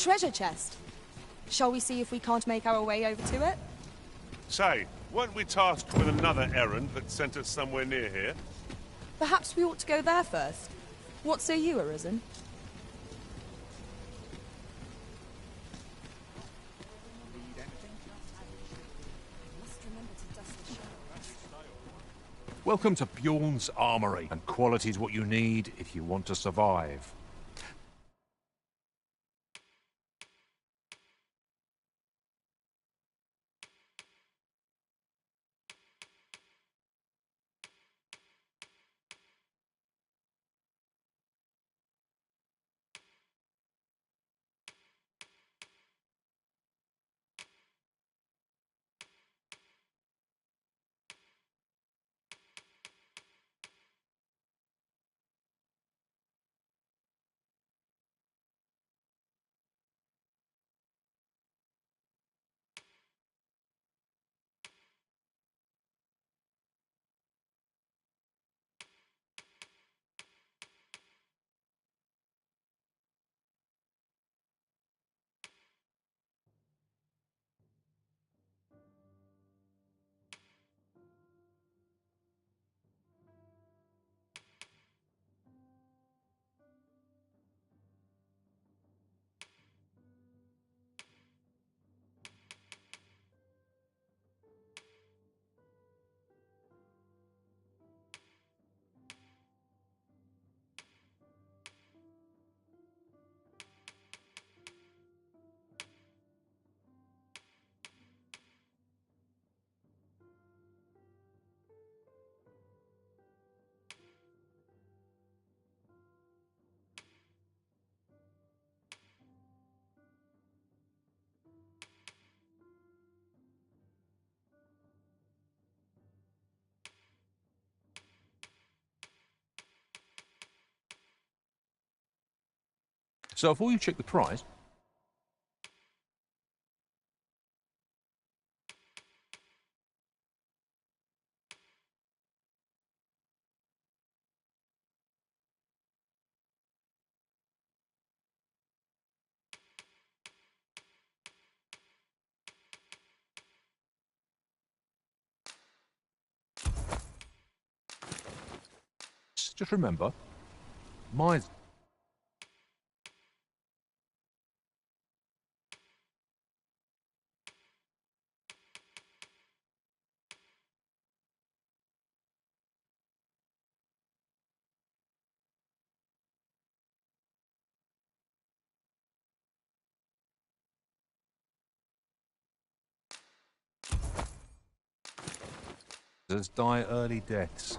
H: treasure chest. Shall we see if we can't make our way over to it?
J: Say, weren't we tasked with another errand that sent us somewhere near here?
H: Perhaps we ought to go there first. What say you, Arisen?
N: Welcome to Bjorn's Armory, and quality's what you need if you want to survive. So before you check the price, just remember, mine's die early deaths.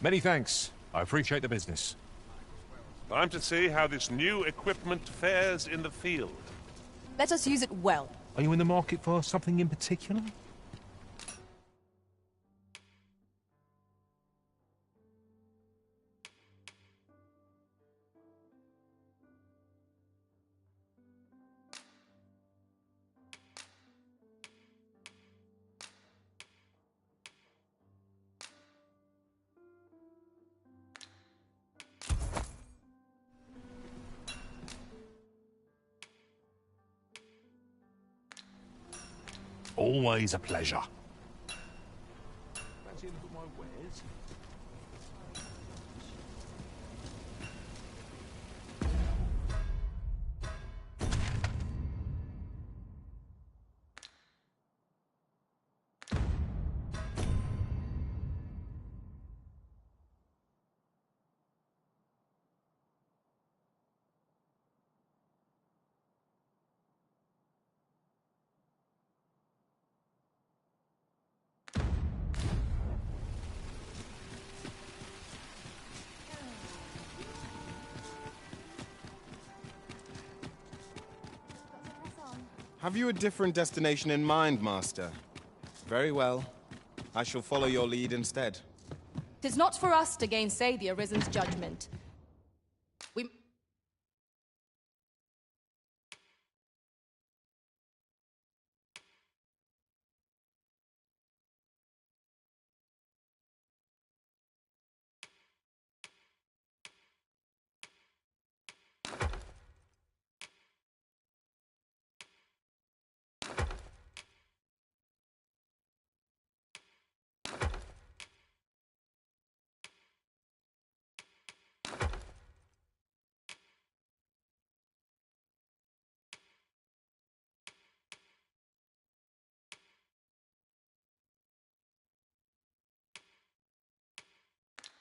N: Many thanks. I appreciate the business.
J: I'm to see how this new equipment fares in the field.
H: Let us use it well.
N: Are you in the market for something in particular? Always a pleasure.
W: Have you a different destination in mind, Master? Very well. I shall follow your lead instead.
H: 'Tis not for us to gainsay the Arisen's judgment. We...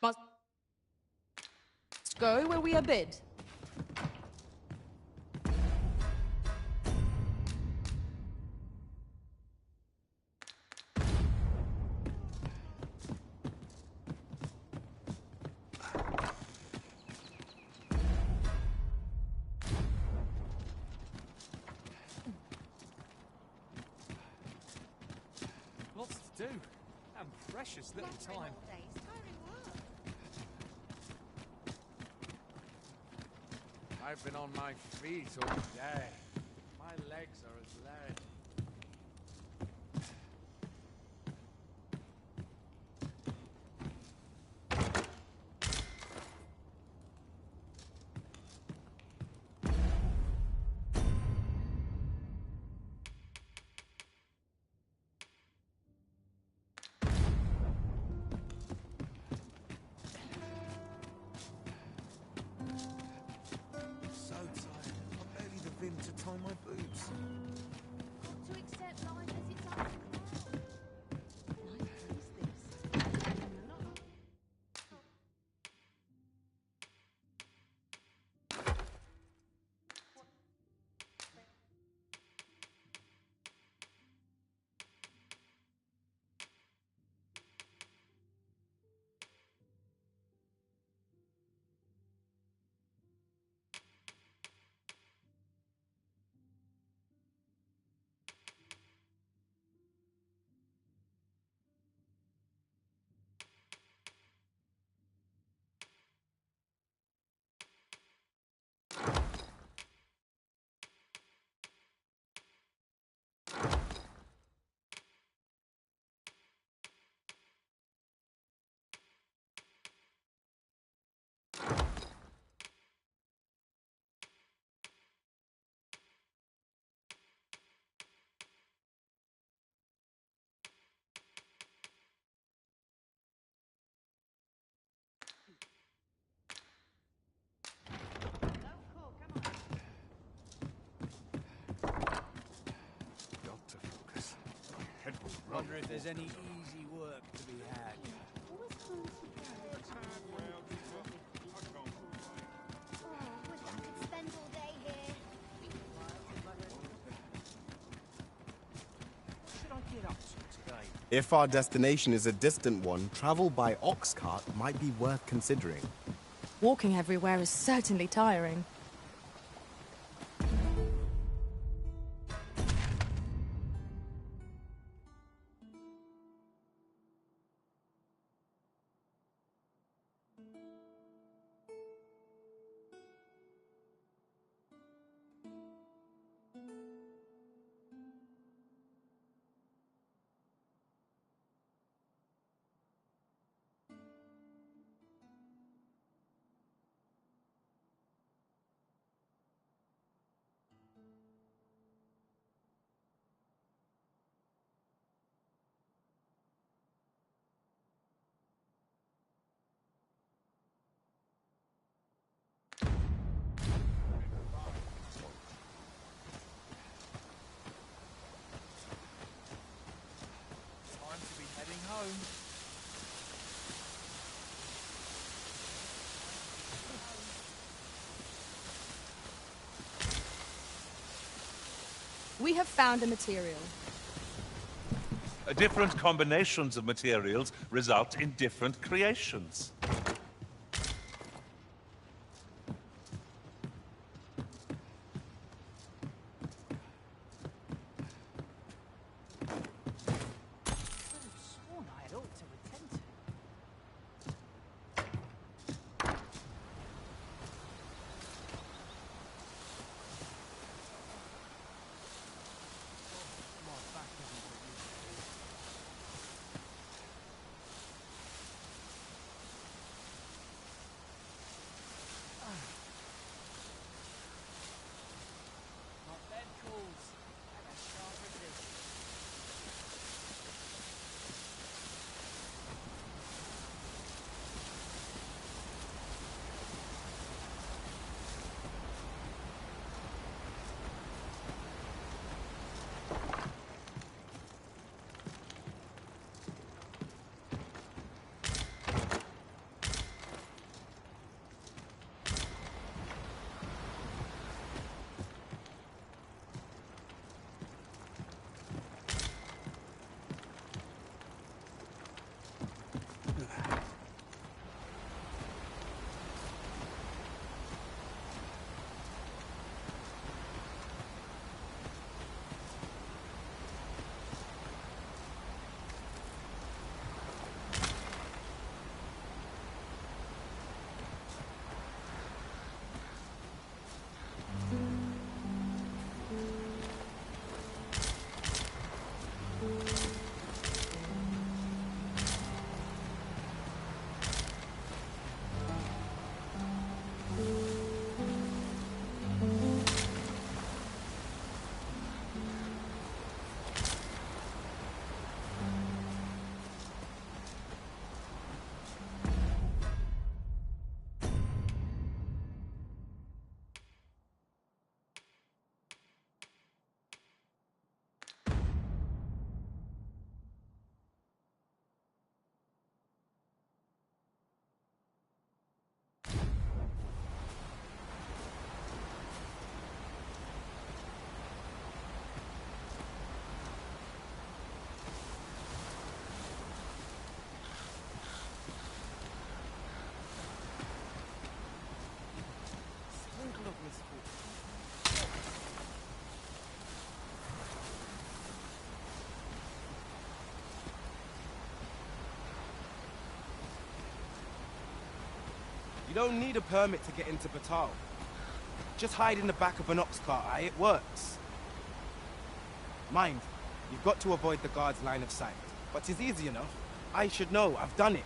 H: must go where we are bid.
I: Lots to do, and precious little time. I've been on my feet all day. My legs are as lead.
Q: So tired. I'm barely the vim to tie my boots.
R: Got to accept life as it's up.
Q: Got to focus. My head will
E: Wonder if there's any easy work to be had.
R: Spend all day here.
E: What should I get up to today?
W: If our destination is a distant one, travel by ox cart might be worth considering.
H: Walking everywhere is certainly tiring.
E: home.
H: We have found a material.
S: Different combinations of materials result in different creations.
V: Sworn I had ought to attend to.
E: My bed calls. And as sharp as this. Sprinkle of misfortune.
B: You don't need a permit to get into Batal. Just hide in the back of an ox cart, aye? It works. Mind, you've got to avoid the guard's line of sight. But it's easy enough. I should know, I've done it.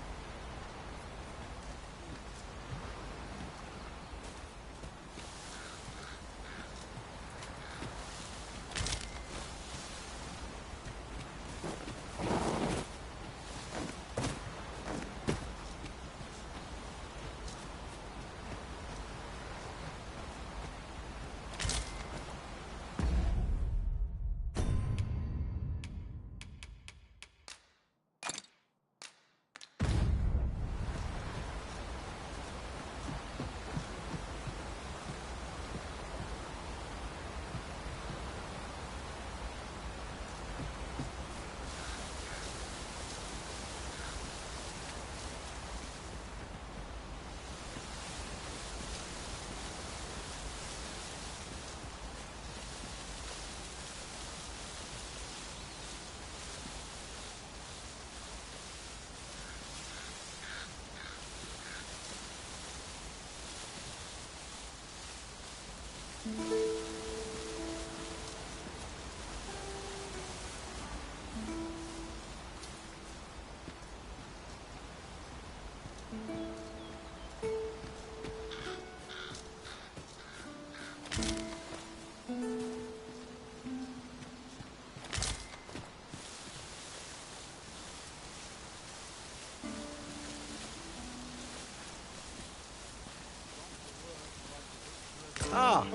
W: Ah,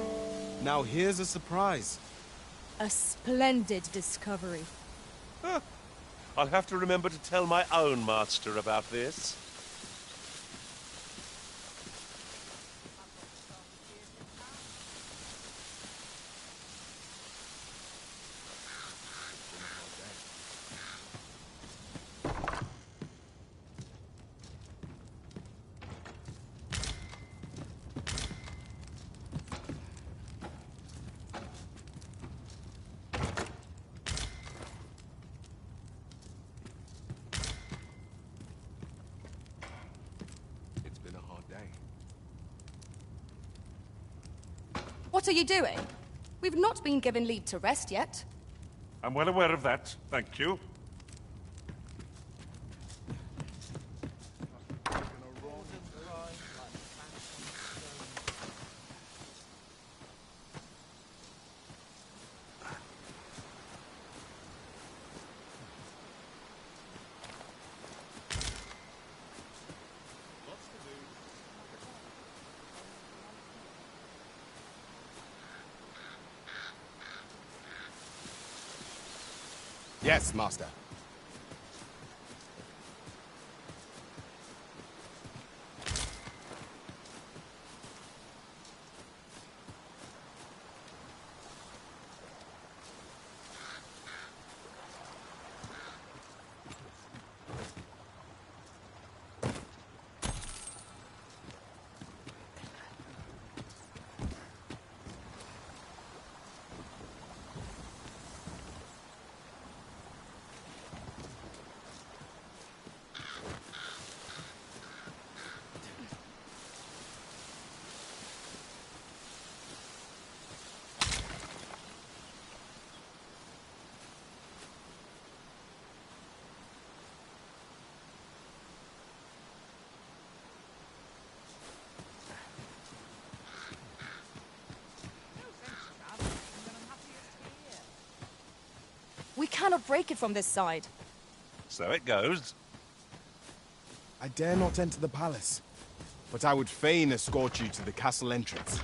W: now here's a surprise.
H: A splendid discovery.
J: I'll have to remember to tell my own master about this.
H: What are you doing? We've not been given leave to rest yet.
J: I'm well aware of that, thank you.
W: Yes, Master.
H: We cannot break it from this side.
J: So it goes.
W: I dare not enter the palace, but I would fain escort you to the castle entrance.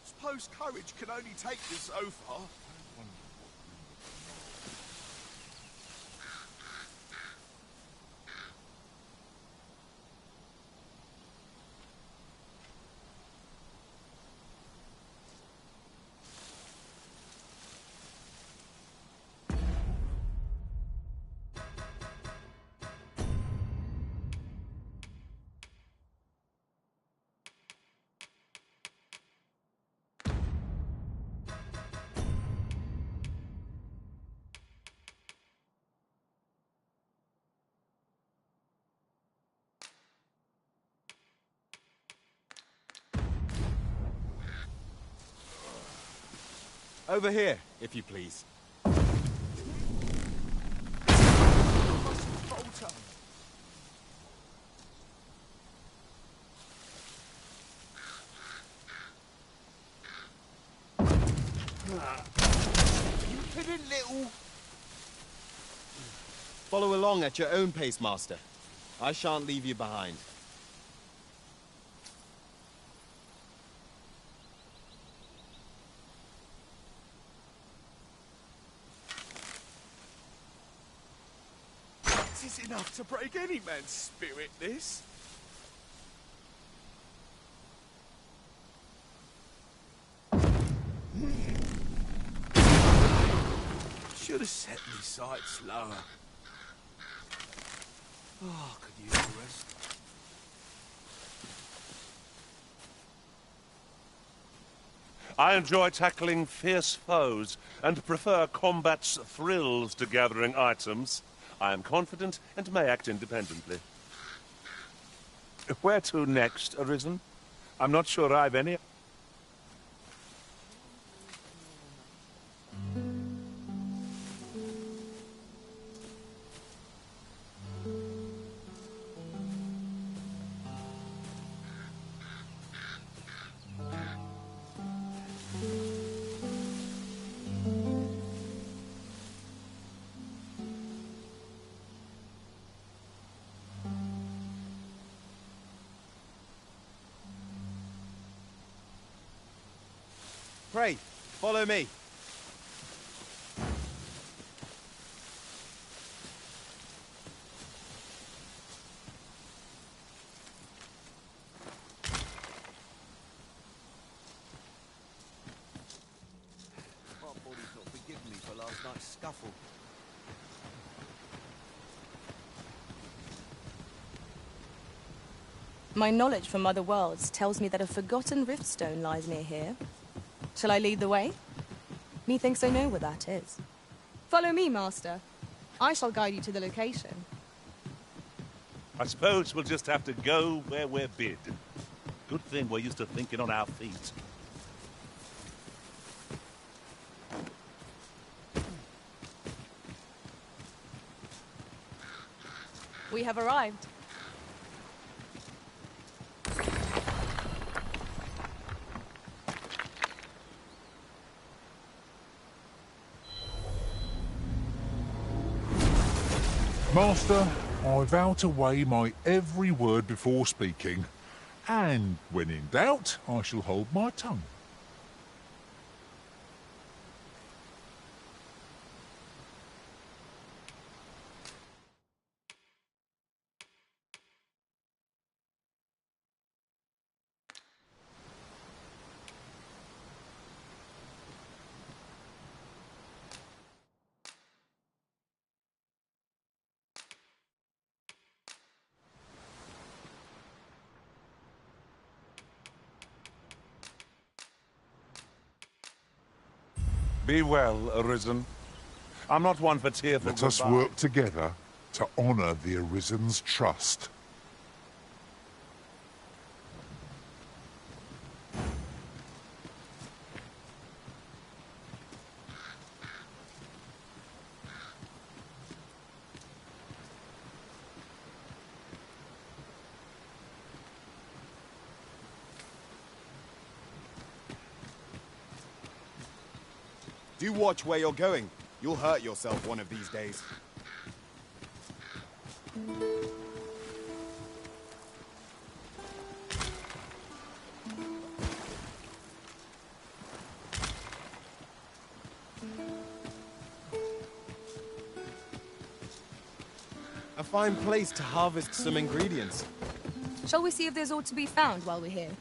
K: Suppose courage can only take you so far.
W: Over here, if you please. Follow along at your own pace, Master. I shan't leave you behind.
K: It is enough to break any man's spirit, this. Should have set me sight slower. Oh, could use a rest.
J: I enjoy tackling fierce foes and prefer combat's thrills to gathering items. I am confident and may act independently.
N: Where to next, Arisen? I'm not sure I've any...
W: Pray, follow me.
B: Body's not forgiven me for last night's scuffle.
H: My knowledge from other worlds tells me that a forgotten riftstone lies near here. Shall I lead the way? Methinks I know where that is. Follow me, Master. I shall guide you to the location.
S: I suppose we'll just have to go where we're bid. Good thing we're used to thinking on our feet.
H: We have arrived.
L: Master, I vow to weigh my every word before speaking, and when in doubt, I shall hold my tongue.
N: Be well, Arisen. I'm not one for tearful
L: Let us
N: goodbye.
L: work together to honour the Arisen's trust.
W: Do watch where you're going. You'll hurt yourself one of these days. A fine place to harvest some ingredients.
H: Shall we see if there's aught to be found while we're here?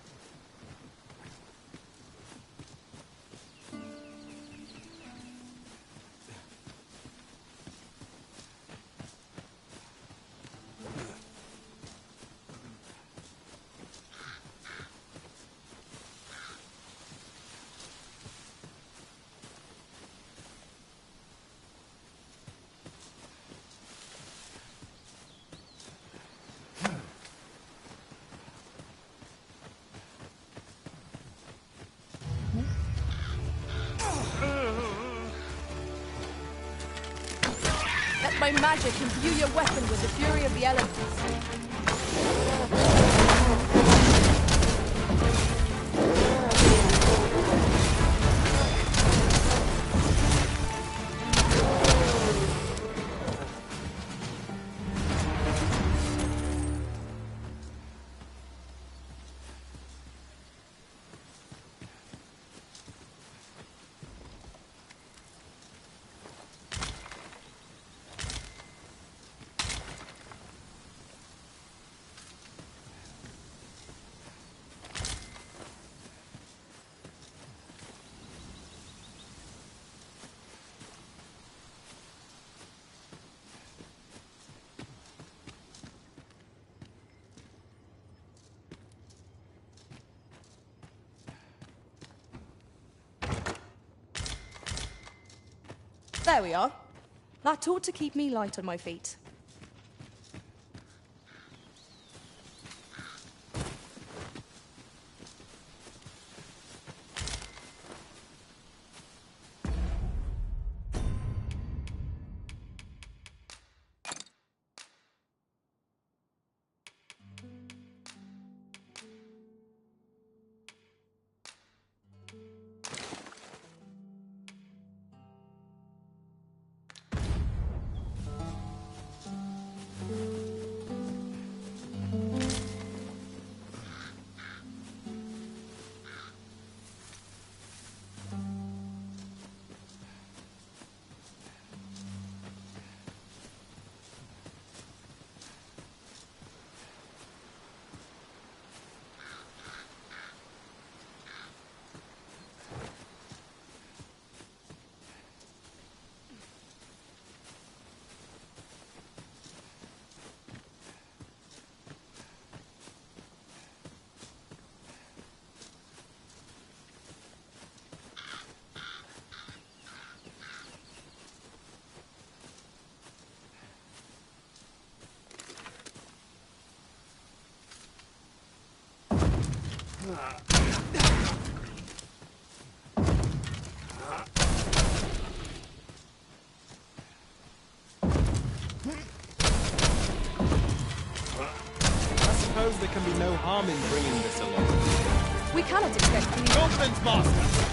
H: Let my magic imbue your weapon with the fury of the elements. There we are. That ought to keep me light on my feet.
W: I suppose there can be no harm in bringing this along.
H: We cannot expect you...
W: Goblins, Master!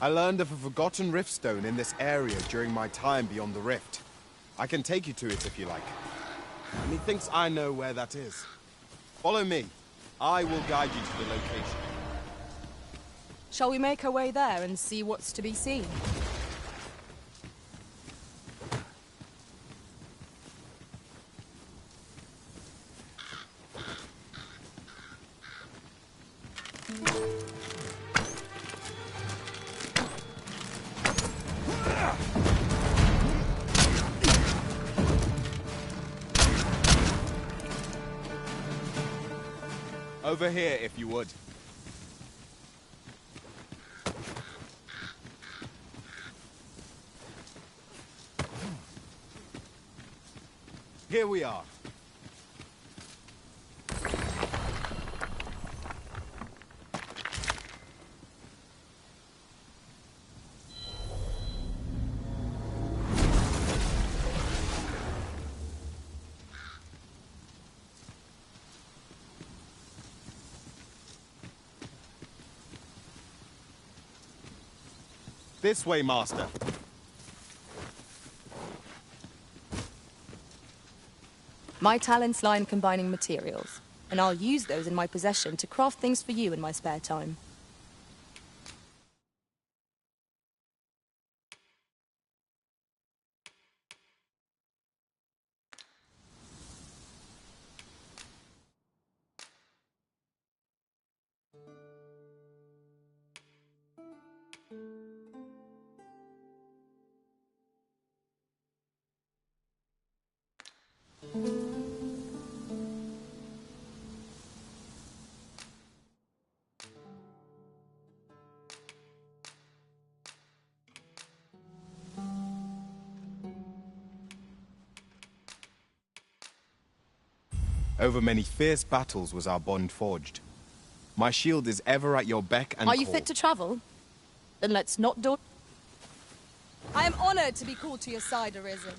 W: I learned of a forgotten riftstone in this area during my time beyond the rift. I can take you to it if you like. Methinks I know where that is. Follow me. I will guide you to the location.
H: Shall we make our way there and see what's to be seen?
W: Over here, if you would. Here we are. This way, Master.
H: My talents lie in combining materials, and I'll use those in my possession to craft things for you in my spare time.
W: Over many fierce battles was our bond forged. My shield is ever at your beck and call.
H: Are you fit to travel? Then let's not do... I am honored to be called to your side, Arisen.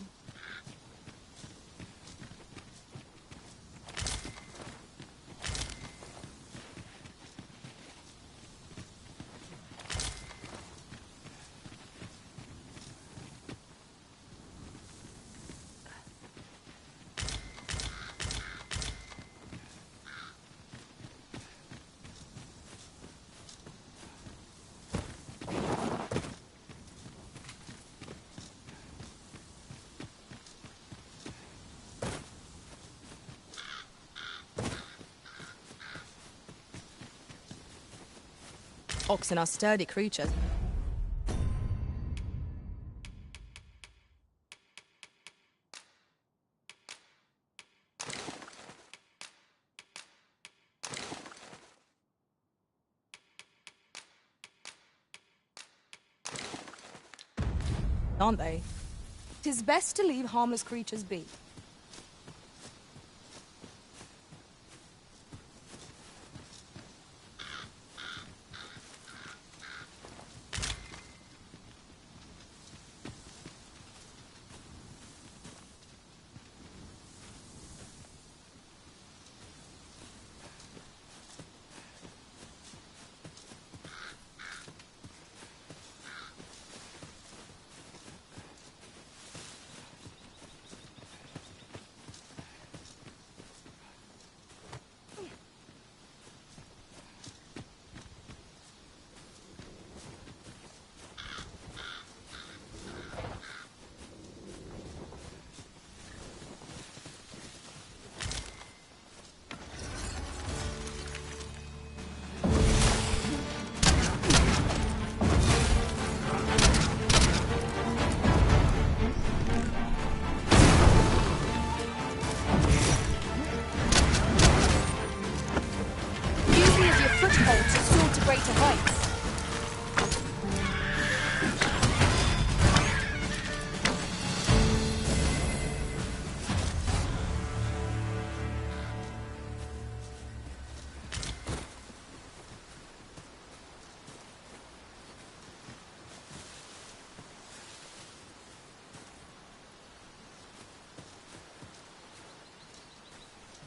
H: pox in our sturdy creatures. Aren't they? 'Tis best to leave harmless creatures be.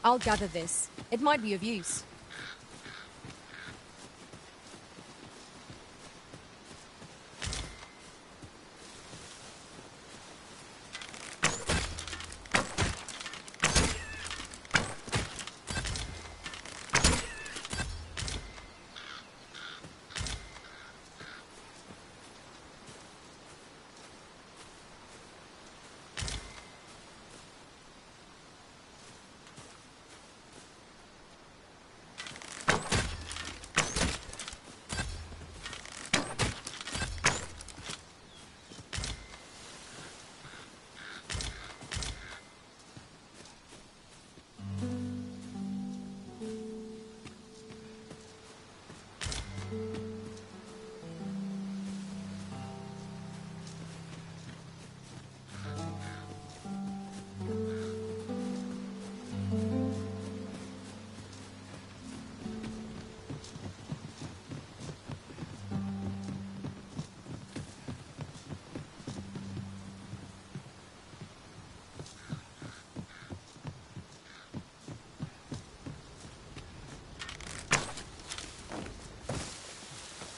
H: I'll gather this. It might be of use.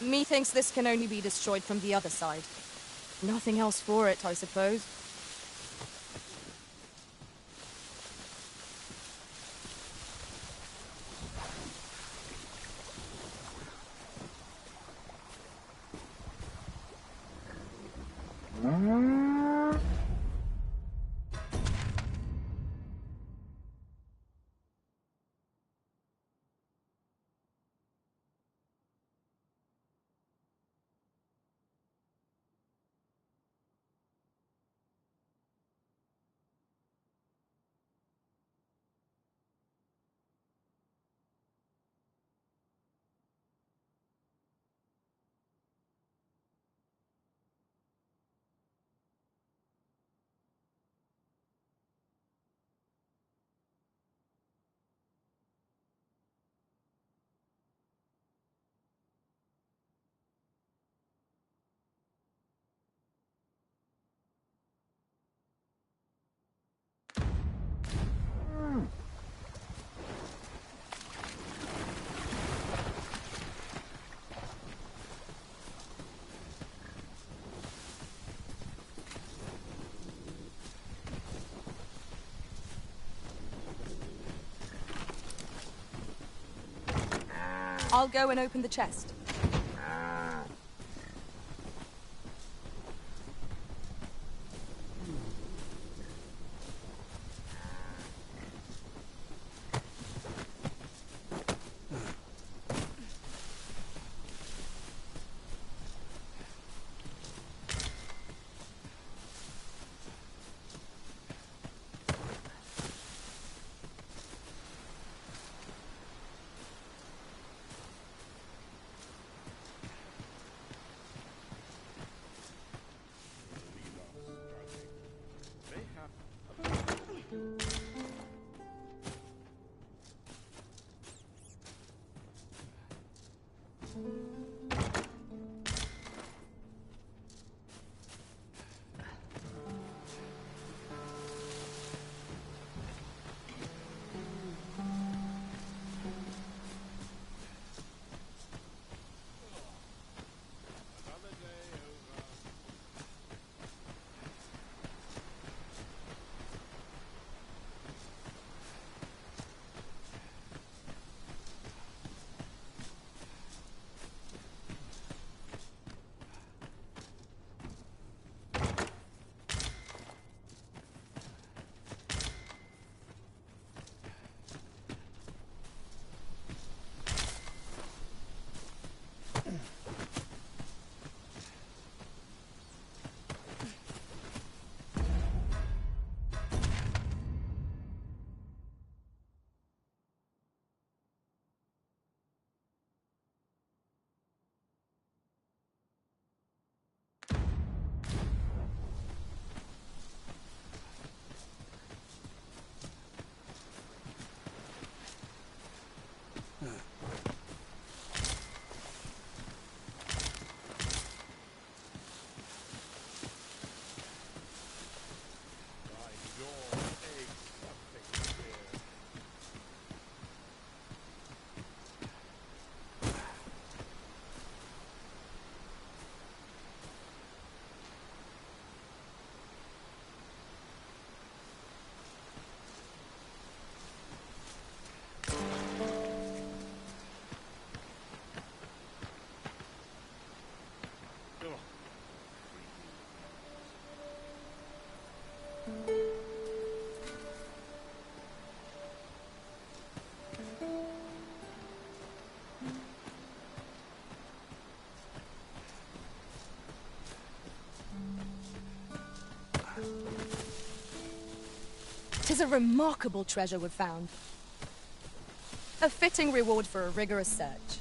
H: Methinks this can only be destroyed from the other side. Nothing else for it, I suppose. I'll go and open the chest. 'Tis a remarkable treasure we've found. A fitting reward for a rigorous search.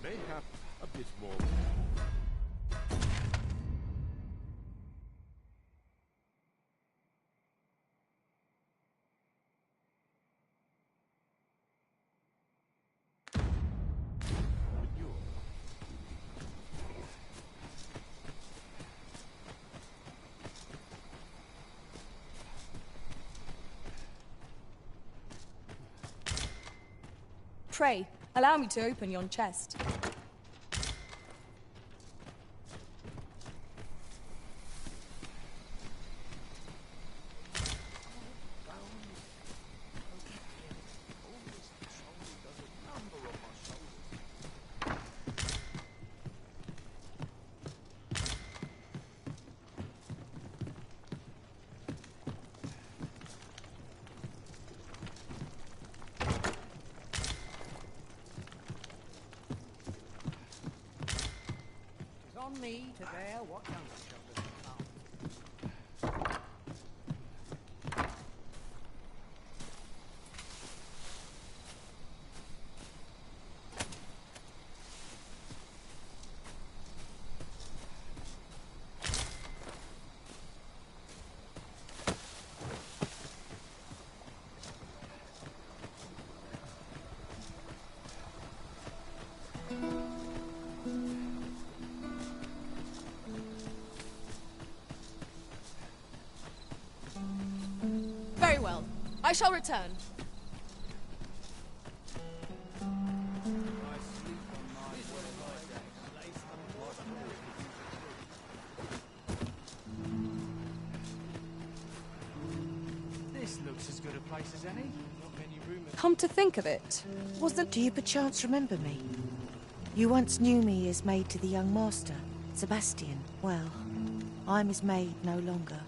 J: Mayhap a bit more.
H: Pray, allow me to open yon chest.
V: On me to bear what younger shoulders
H: Very well. I shall return.
E: This looks as good a place as any. Not many rumors.
H: Come to think of it, was the...
F: Do you perchance remember me? You once knew me as maid to the young master, Sebastian. Well, I'm his maid no longer.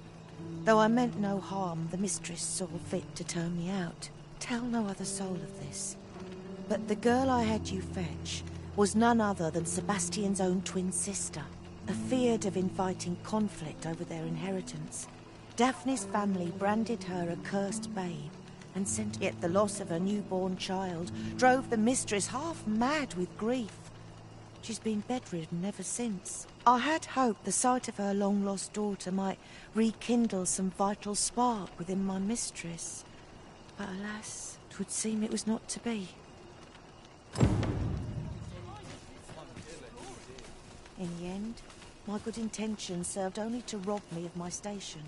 F: Though I meant no harm, the mistress saw fit to turn me out. Tell no other soul of this. But the girl I had you fetch was none other than Sebastian's own twin sister, afeard of inviting conflict over their inheritance. Daphne's family branded her a cursed babe, and sent yet the loss of her newborn child drove the mistress half mad with grief. She's been bedridden ever since. I had hoped the sight of her long-lost daughter might rekindle some vital spark within my mistress. But alas, 'twould seem it was not to be. In the end, my good intentions served only to rob me of my station.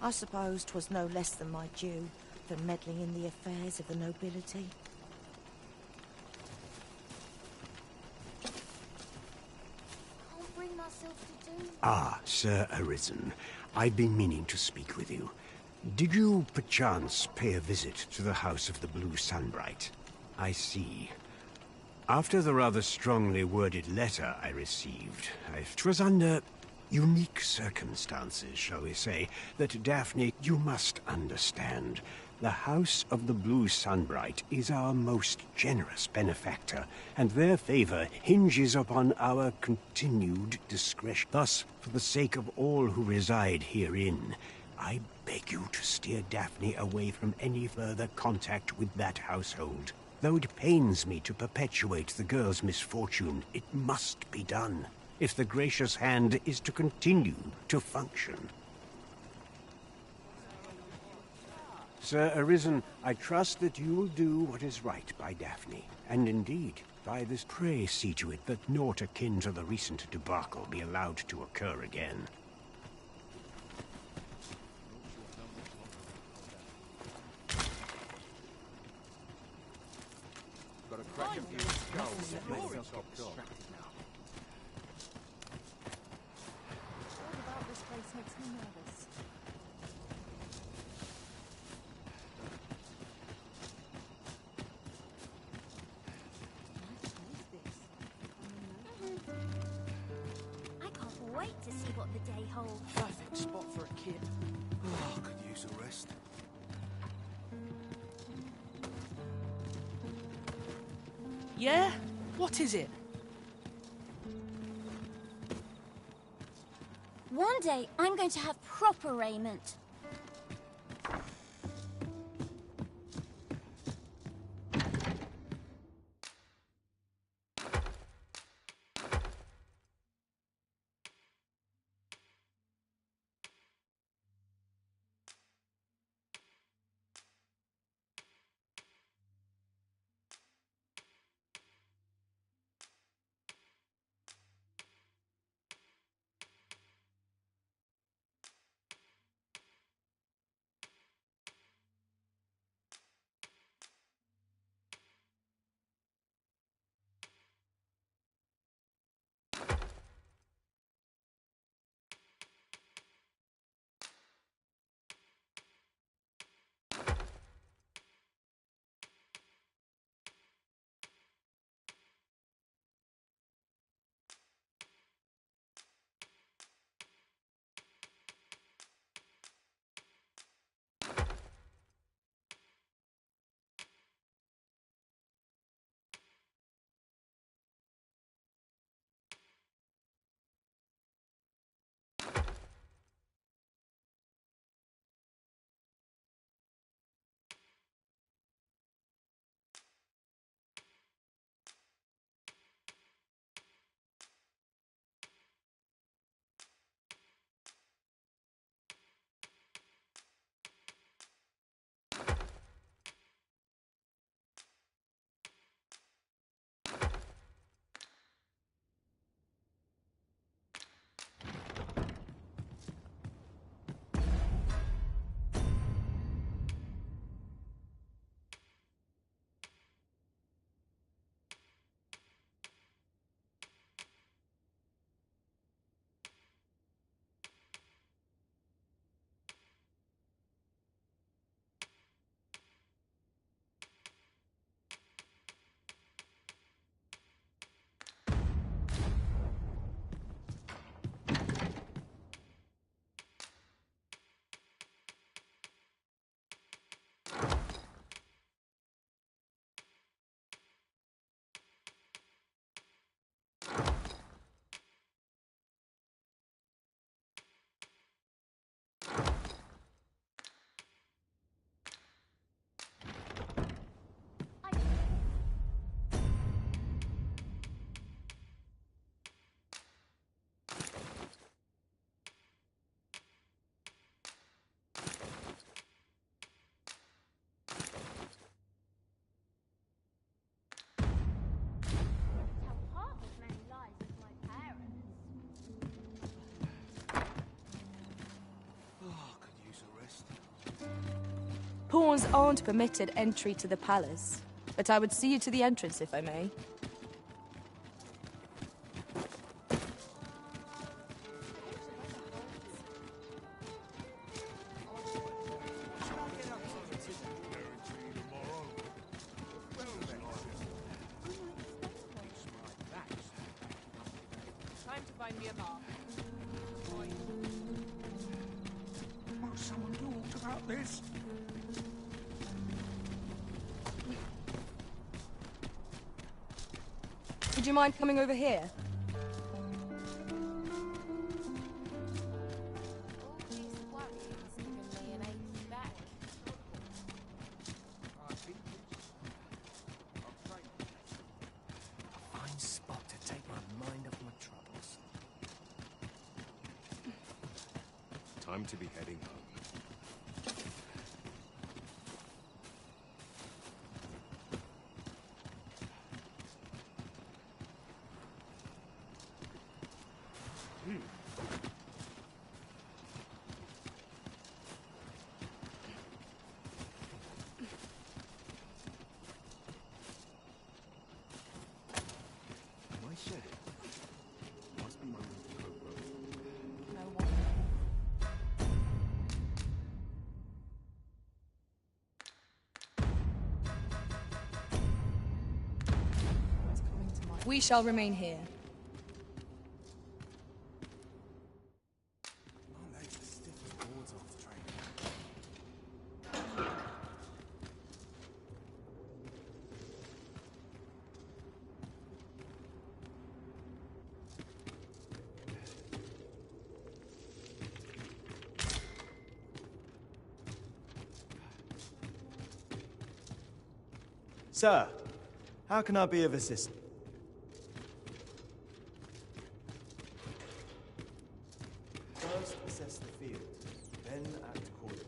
F: I suppose 'twas no less than my due for meddling in the affairs of the nobility.
P: Ah, Sir Arisen. I've been meaning to speak with you. Did you, perchance, pay a visit to the House of the Blue Sunbright? I see. After the rather strongly worded letter I received, 'twas under unique circumstances, shall we say, that Daphne, you must understand. The House of the Blue Sunbright is our most generous benefactor, and their favor hinges upon our continued discretion. Thus, for the sake of all who reside herein, I beg you to steer Daphne away from any further contact with that household. Though it pains me to perpetuate the girl's misfortune, it must be done, if the gracious hand is to continue to function. Sir Arisen, I trust that you will do what is right by Daphne, and indeed, by this pray see to it that naught akin to the recent debacle be allowed to occur again.
Q: Got a crack of you skulls that makes us got caught.
H: What about this place makes me nervous?
U: I can't wait to see what the day holds.
E: Perfect spot for a kid.
Q: Oh, could use a rest.
E: Yeah? What is it?
U: One day, I'm going to have proper raiment.
H: Pawns aren't permitted entry to the palace, but I would see you to the entrance if I may.
D: Time to find me a bar.
L: Will someone do aught about this?
H: Would you mind coming over here?
E: A fine spot to take my mind off my troubles.
W: Time to be heading home.
E: My shed. Must be my
H: We shall remain here.
B: My legs are stiff as boards off the train.
M: Sir, how can I be of assistance? First assess the field, then act accordingly.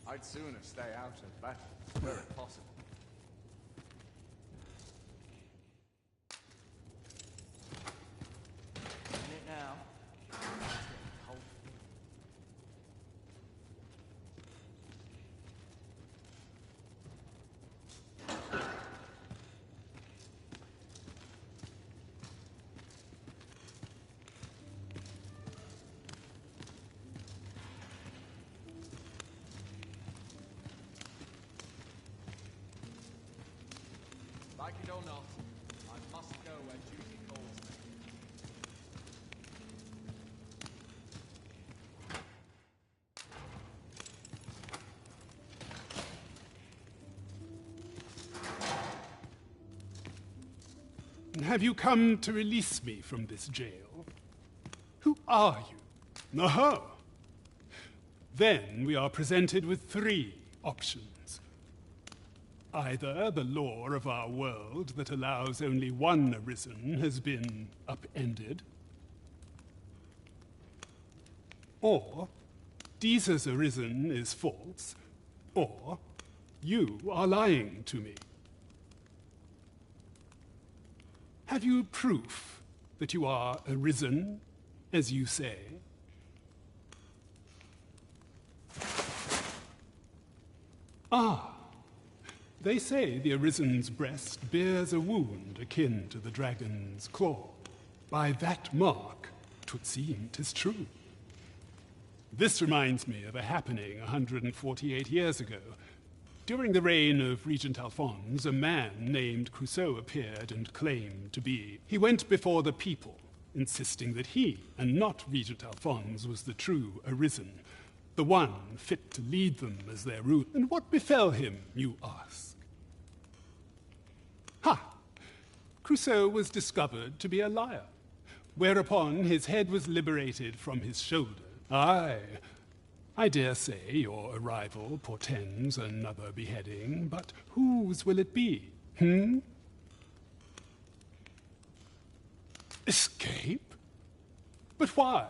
Q: I'd sooner stay out of battle, where possible.
M: In it now. It's getting cold.
Q: Like it or not, I must go where duty calls me.
A: Have you come to release me from this jail? Who are you? Aha! Then we are presented with three options. Either the law of our world that allows only one arisen has been upended, or Jesus arisen is false, or you are lying to me. Have you proof that you are arisen, as you say? Ah, they say the Arisen's breast bears a wound akin to the dragon's claw. By that mark, 'twould seem 'tis true. This reminds me of a happening 148 years ago. During the reign of Regent Alphonse, a man named Crusoe appeared and claimed to be. He went before the people, insisting that he, and not Regent Alphonse, was the true Arisen, the one fit to lead them as their ruler. And what befell him, you ask? Ha! Crusoe was discovered to be a liar, whereupon his head was liberated from his shoulder. Aye, I dare say your arrival portends another beheading, but whose will it be? Escape? But why?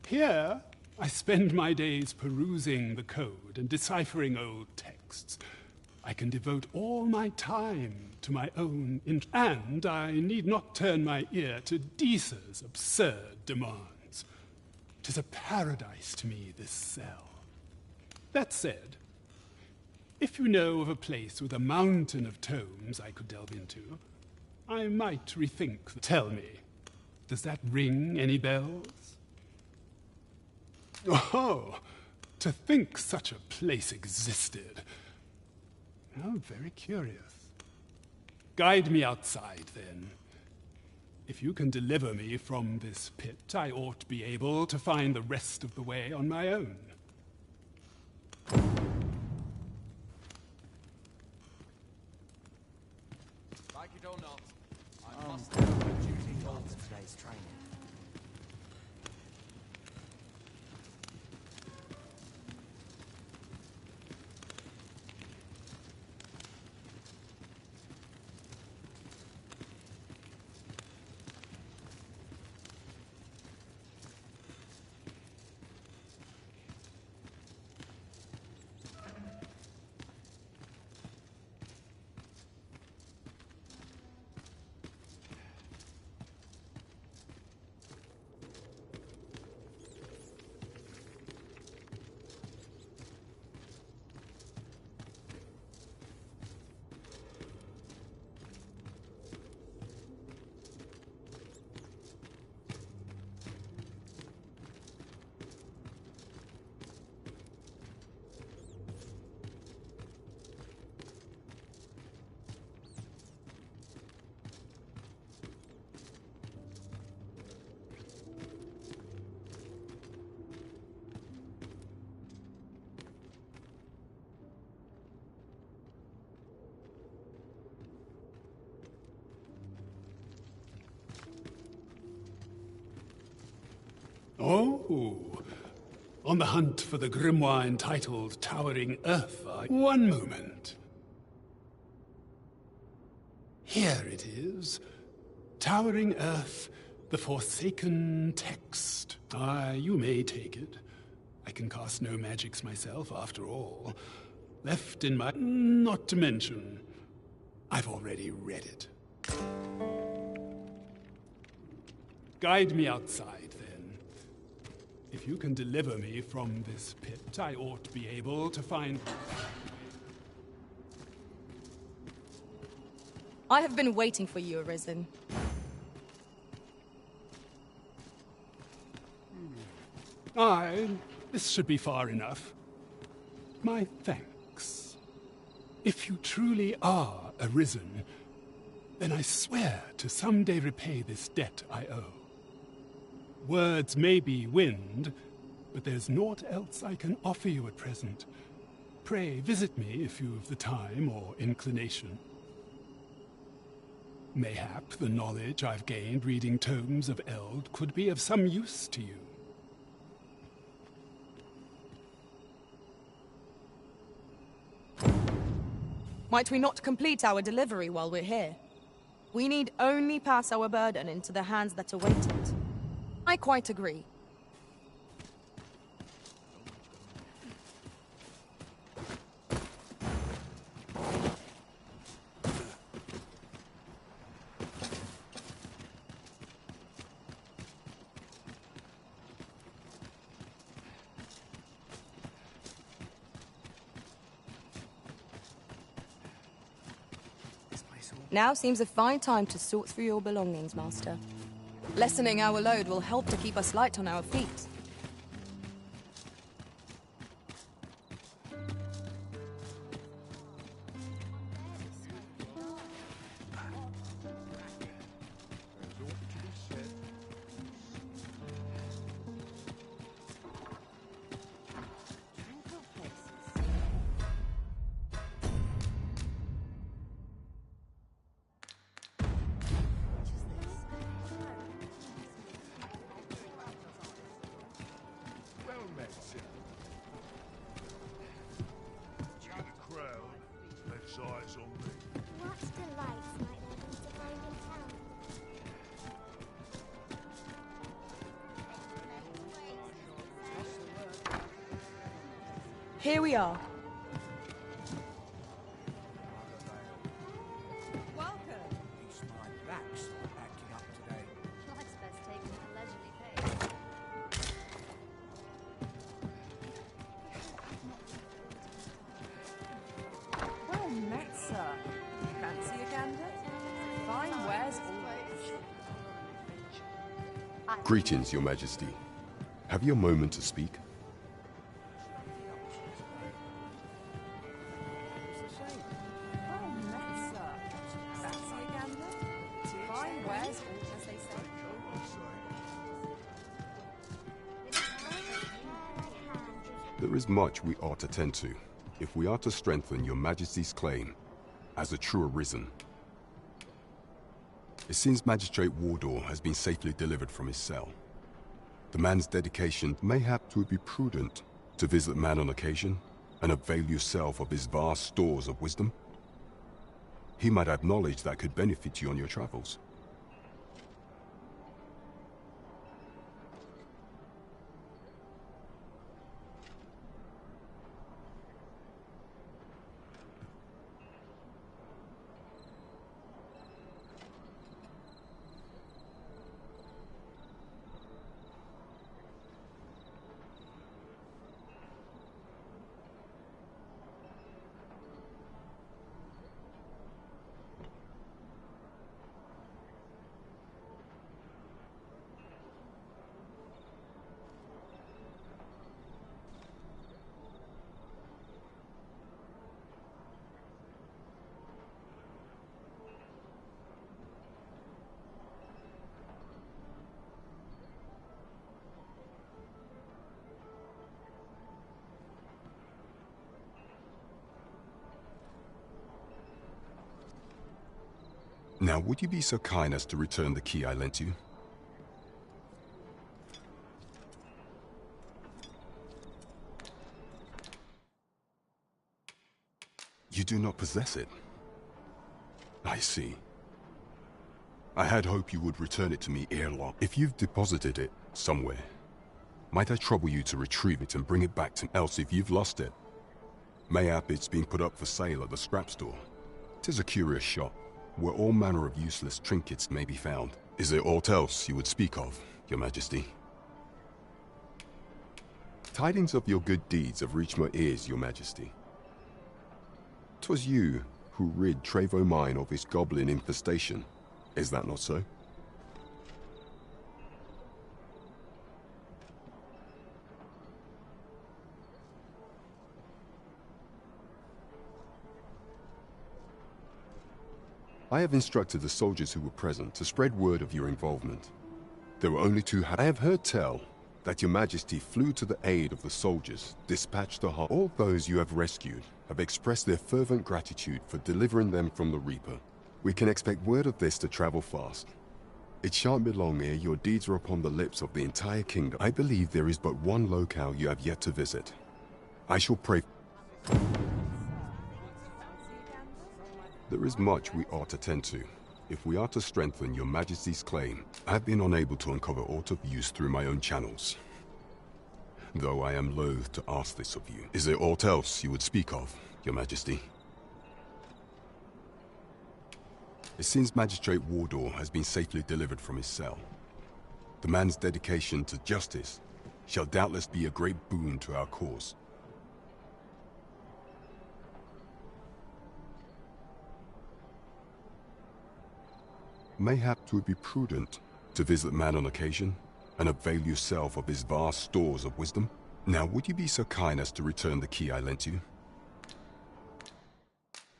A: Here, I spend my days perusing the code and deciphering old texts. I can devote all my time to my own and I need not turn my ear to Deesa's absurd demands. 'Tis a paradise to me, this cell. That said, if you know of a place with a mountain of tomes I could delve into, I might rethink. Tell me, does that ring any bells? Oh, to think such a place existed. How very curious. Guide me outside, then. If you can deliver me from this pit, I ought to be able to find the rest of the way on my own.
Q: Like it or not, I must
M: go where duty calls today's training.
A: Oh, on the hunt for the grimoire entitled Towering Earth. One moment. Here it is. Towering Earth, the Forsaken Text. You may take it. I can cast no magics myself, after all. Left in my... Not to mention, I've already read it. Guide me outside, then. If you can deliver me from this pit, I ought to be able to find...
H: I have been waiting for you, Arisen.
A: This should be far enough. My thanks. If you truly are Arisen, then I swear to someday repay this debt I owe. Words may be wind, but there's naught else I can offer you at present. Pray visit me if you've the time or inclination. Mayhap the knowledge I've gained reading tomes of Eld could be of some use to you.
H: Might we not complete our delivery while we're here? We need only pass our burden into the hands that await it. I quite agree. Now seems a fine time to sort through your belongings, Master. Lessening our load will help to keep us light on our feet. Here we are.
D: Well met, sir. Fancy a gander? Fine wares always.
G: Greetings, Your Majesty. Have you a moment to speak?
D: Well met, sir. Fancy a gander? Fine wares always, as they say.
G: There is much we ought to tend to, if we are to strengthen Your Majesty's claim as a true arisen. It seems Magistrate Wardor has been safely delivered from his cell. The man's dedication mayhap 'twould be prudent to visit the man on occasion and avail yourself of his vast stores of wisdom. He might have knowledge that could benefit you on your travels. Now, would you be so kind as to return the key I lent you? You do not possess it. I see. I had hoped you would return it to me ere long. If you've deposited it somewhere, might I trouble you to retrieve it and bring it back to me? Else, if you've lost it, mayhap it's been put up for sale at the scrap store. 'Tis a curious shop, where all manner of useless trinkets may be found. Is there aught else you would speak of, Your Majesty? Tidings of your good deeds have reached my ears, Your Majesty. 'Twas you who rid Trevo Mine of its goblin infestation. Is that not so? I have instructed the soldiers who were present to spread word of your involvement. There were only two. I have heard tell that Your Majesty flew to the aid of the soldiers, dispatched the harm. All those you have rescued have expressed their fervent gratitude for delivering them from the Reaper. We can expect word of this to travel fast. It shan't be long ere your deeds are upon the lips of the entire kingdom. I believe there is but one locale you have yet to visit. I shall pray. There is much we ought to tend to, if we are to strengthen Your Majesty's claim. I have been unable to uncover aught of use through my own channels, though I am loath to ask this of you. Is there aught else you would speak of, Your Majesty? It seems Magistrate Wardor has been safely delivered from his cell. The man's dedication to justice shall doubtless be a great boon to our cause. Mayhap 'twould be prudent to visit the man on occasion and avail yourself of his vast stores of wisdom. Now, would you be so kind as to return the key I lent you?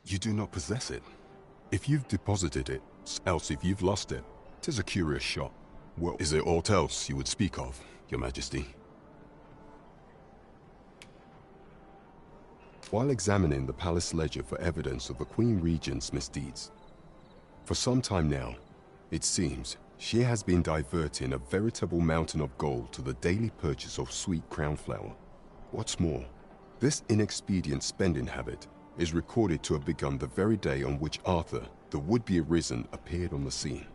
G: You do not possess it. If you've deposited it, else if you've lost it, 'tis a curious shop. Well, is there aught else you would speak of, Your Majesty? While examining the palace ledger for evidence of the Queen Regent's misdeeds, for some time now, it seems, she has been diverting a veritable mountain of gold to the daily purchase of sweet crown flower. What's more, this inexpedient spending habit is recorded to have begun the very day on which Arthur, the would-be arisen, appeared on the scene.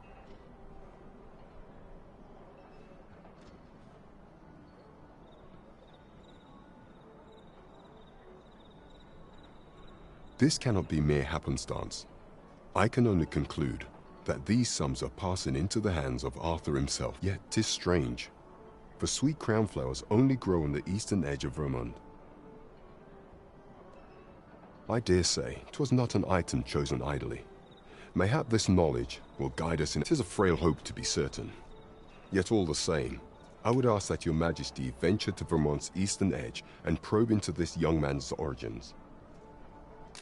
G: This cannot be mere happenstance. I can only conclude that these sums are passing into the hands of Arthur himself. Yet 'tis strange, for sweet crown flowers only grow on the eastern edge of Vermont. I dare say 'twas not an item chosen idly. Mayhap this knowledge will guide us in. 'Tis a frail hope to be certain. Yet all the same, I would ask that your majesty venture to Vermont's eastern edge and probe into this young man's origins.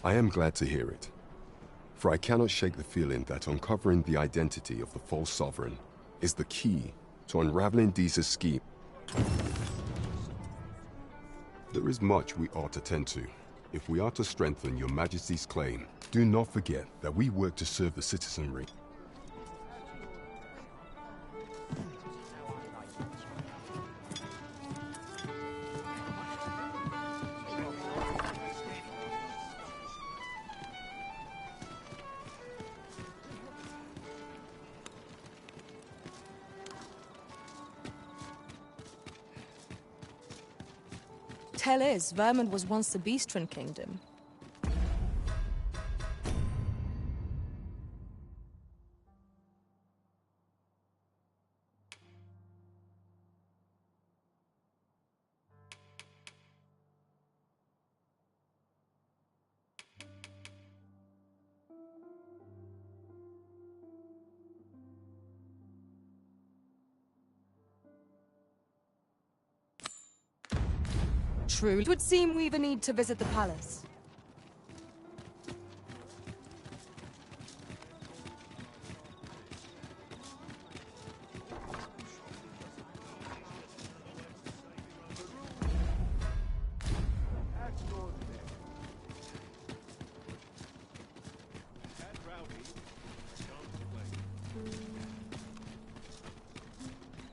G: I am glad to hear it, for I cannot shake the feeling that uncovering the identity of the false sovereign is the key to unraveling Deeza's scheme. There is much we ought to tend to. If we are to strengthen your majesty's claim, do not forget that we work to serve the citizenry.
H: Tell is, Vermont was once the Beastren Kingdom. True. It would seem we've a need to visit the palace.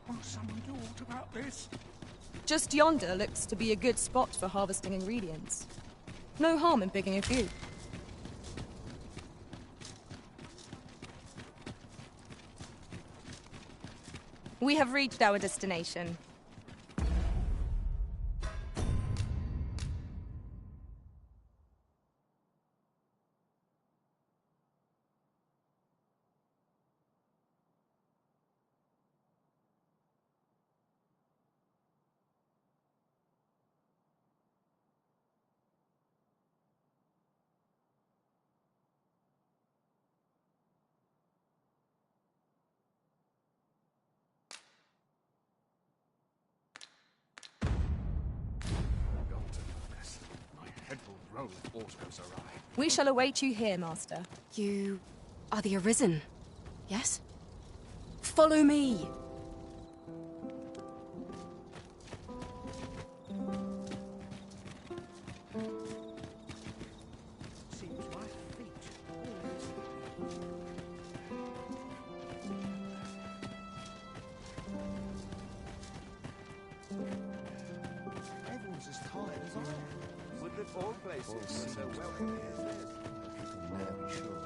L: Will someone do aught about this?
H: Just yonder looks to be a good spot for harvesting ingredients. No harm in picking a few. We have reached our destination. We shall await you here, Master.
C: You are the Arisen, yes? Follow me!
B: Everyone's as tired as I am. Would that all places were so welcome as this? You can never be sure.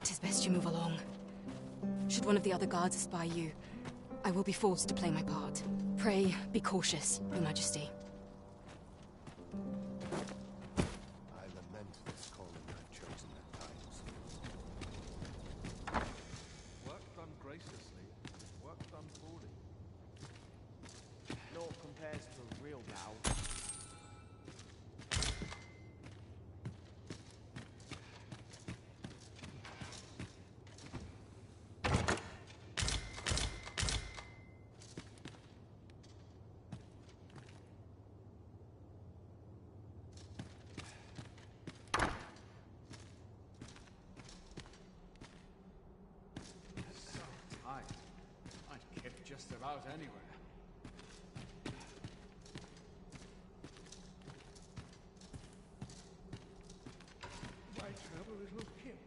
C: Tis best you move along. Should one of the other guards espy you, I will be forced to play my part. Pray, be cautious, Your Majesty.
P: I lament this calling I've chosen at times.
Q: Work done graciously, work done poorly.
B: Naught compares to real now.
E: I'd kip just about anywhere. My trouble little kip.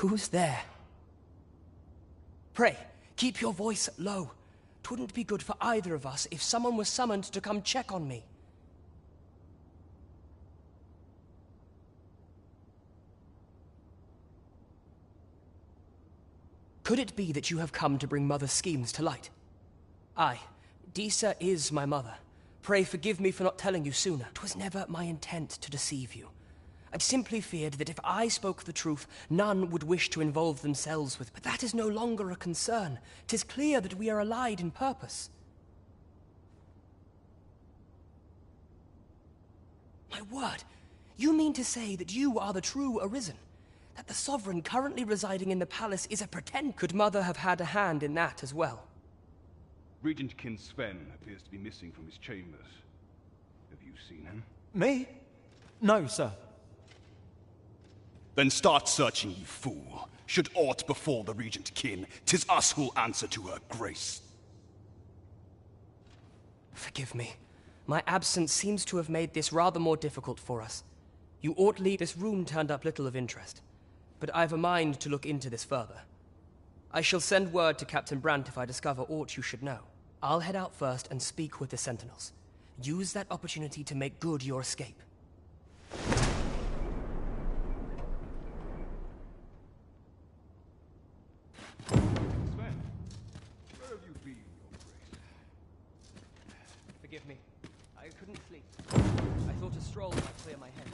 I: Who's there? Pray, keep your voice low. 'Twouldn't be good for either of us if someone was summoned to come check on me. Could it be that you have come to bring Mother's schemes to light? Aye, Disa is my mother. Pray forgive me for not telling you sooner. 'Twas never my intent to deceive you. I'd simply feared that if I spoke the truth, none would wish to involve themselves with. But that is no longer a concern. 'Tis clear that we are allied in purpose. My word, you mean to say that you are the true Arisen? That the Sovereign currently residing in the palace is a pretend? Could Mother have had a hand in that as well?
O: Regent Kin Sven appears to be missing from his chambers. Have you seen him?
K: Me? No, sir.
T: Then start searching, you fool. Should aught befall the Regent Kin, 'tis us who'll answer to her grace.
I: Forgive me. My absence seems to have made this rather more difficult for us. You ought leave. This room turned up little of interest, but I've a mind to look into this further. I shall send word to Captain Brandt if I discover aught you should know. I'll head out first and speak with the Sentinels. Use that opportunity to make good your escape.
O: Sven, where have you been, your grace?
I: Forgive me. I couldn't sleep. I thought a stroll might clear my head.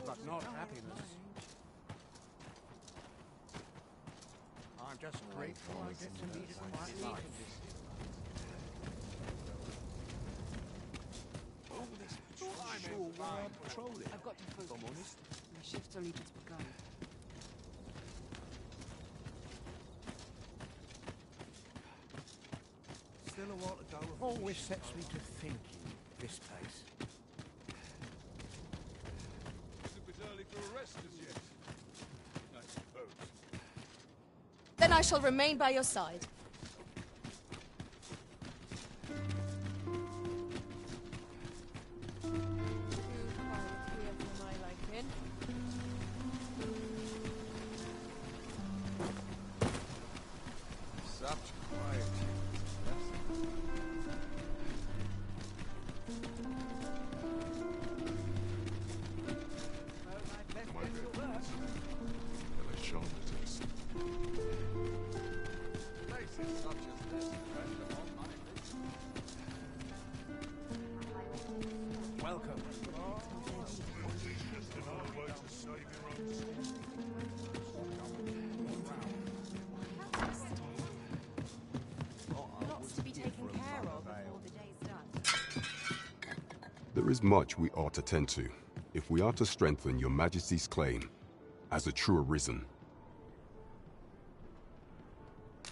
V: But not happiness. I'm just grateful I get to lead a quiet life.
C: I've got to focus. My shift's only just begun.
V: Still a while to go. Always sets me to thinking, this place.
H: Then I shall remain by your side.
G: There is much we ought to tend to, if we are to strengthen your Majesty's claim as a true Arisen.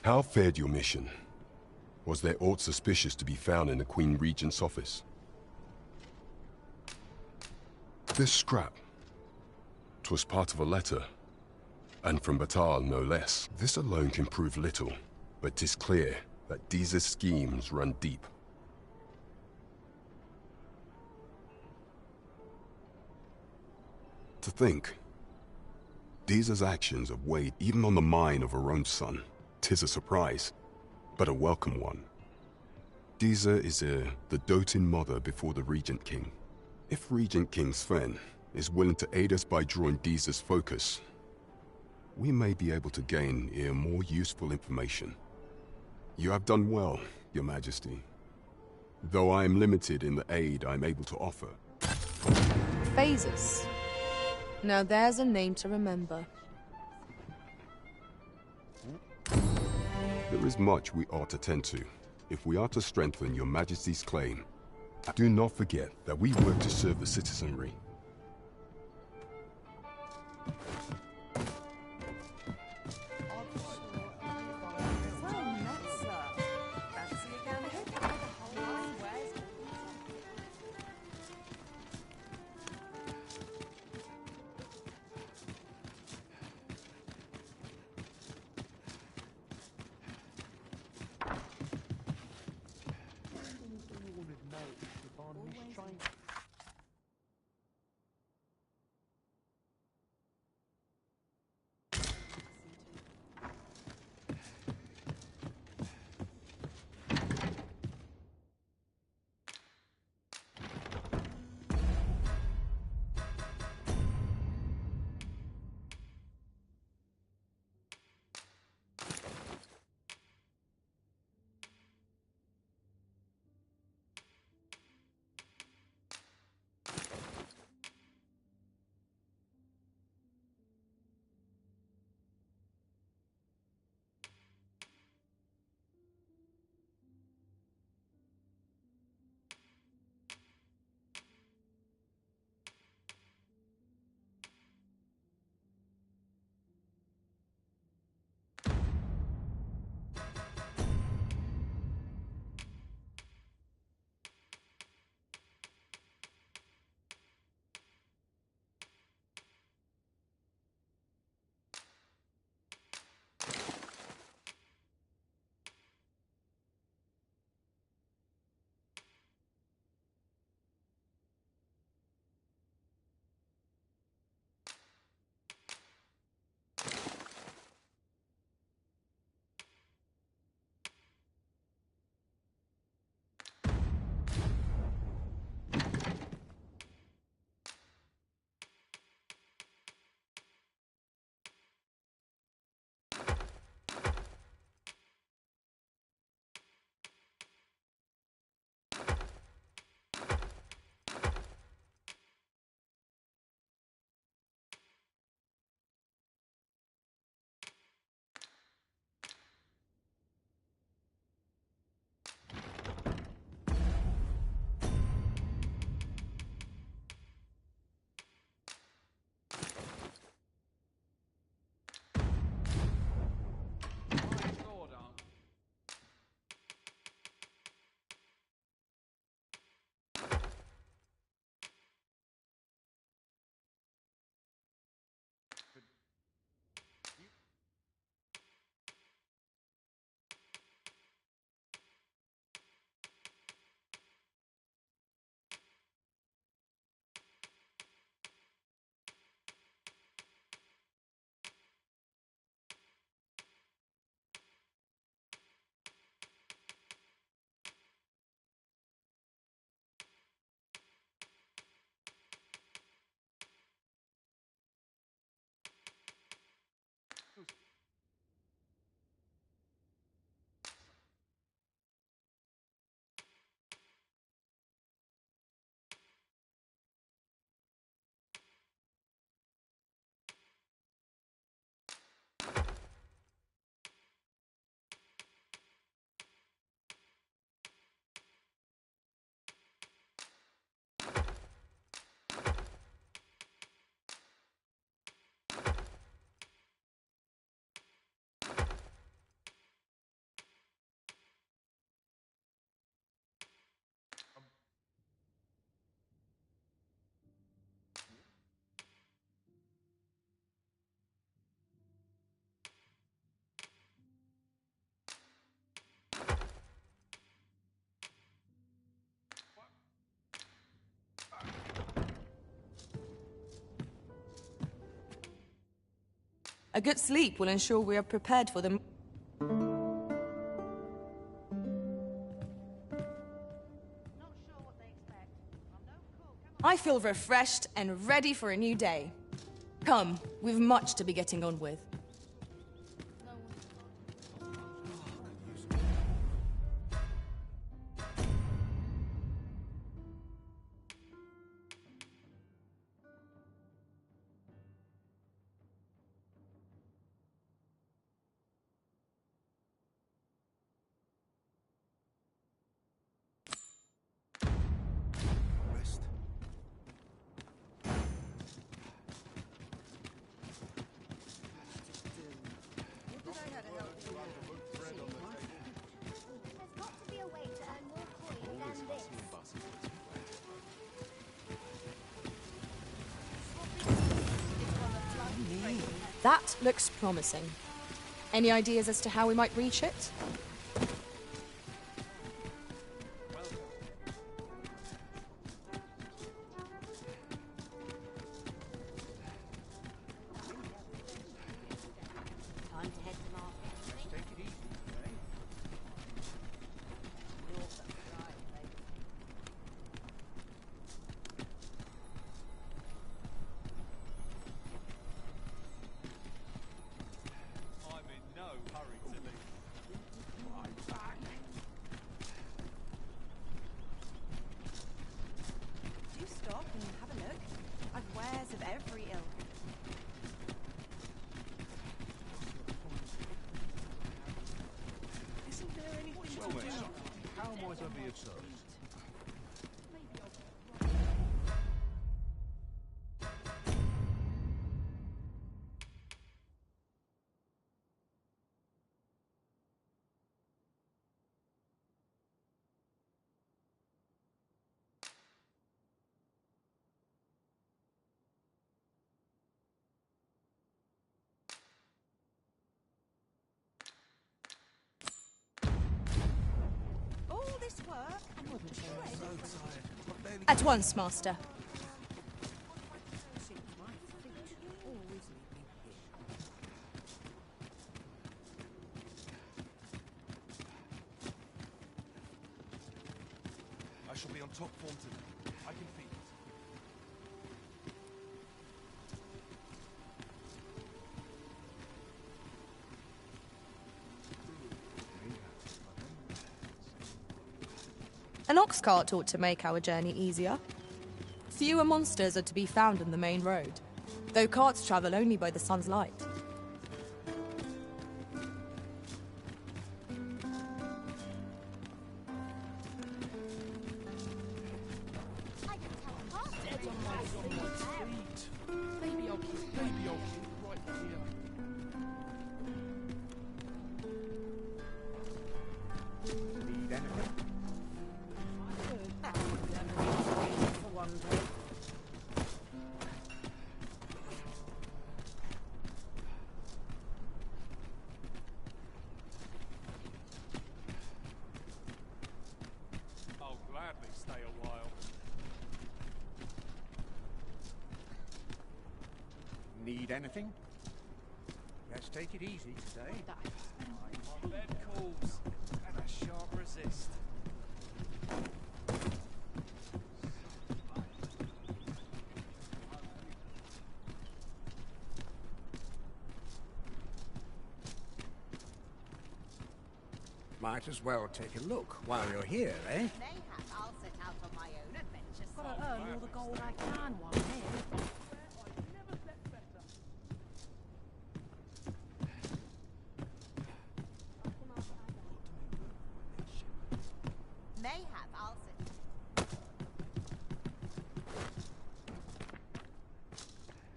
G: How fared your mission? Was there aught suspicious to be found in the Queen Regent's office? This scrap. 'Twas part of a letter. And from Batal, no less. This alone can prove little, but 'tis clear that Deeza's schemes run deep. To think, Deeza's actions have weighed even on the mind of her own son. 'Tis a surprise, but a welcome one. Deeza is the doting mother before the Regent King. If Regent King Sven is willing to aid us by drawing Deeza's focus, we may be able to gain more useful information. You have done well, Your Majesty. Though I am limited in the aid I'm able to offer.
H: Phases. Now there's a name to remember.
G: There is much we ought to tend to, if we are to strengthen Your Majesty's claim. Do not forget that we work to serve the citizenry.
H: A good sleep will ensure we are prepared for them. I feel refreshed and ready for a new day. Come, we've much to be getting on with. That looks promising. Any ideas as to how we might reach it? At once, Master.
B: I shall be on top form today. I can feel it.
H: An ox cart ought to make our journey easier. Fewer monsters are to be found on the main road, though carts travel only by the sun's light.
Q: Need anything? Let's take it easy today.
E: My bed calls, and I shan't resist.
P: Might as well take a look while you're here, eh?
D: Mayhap I'll set out on my own adventure. Gotta earn all the gold I can while I'm here. Mayhap I'll set.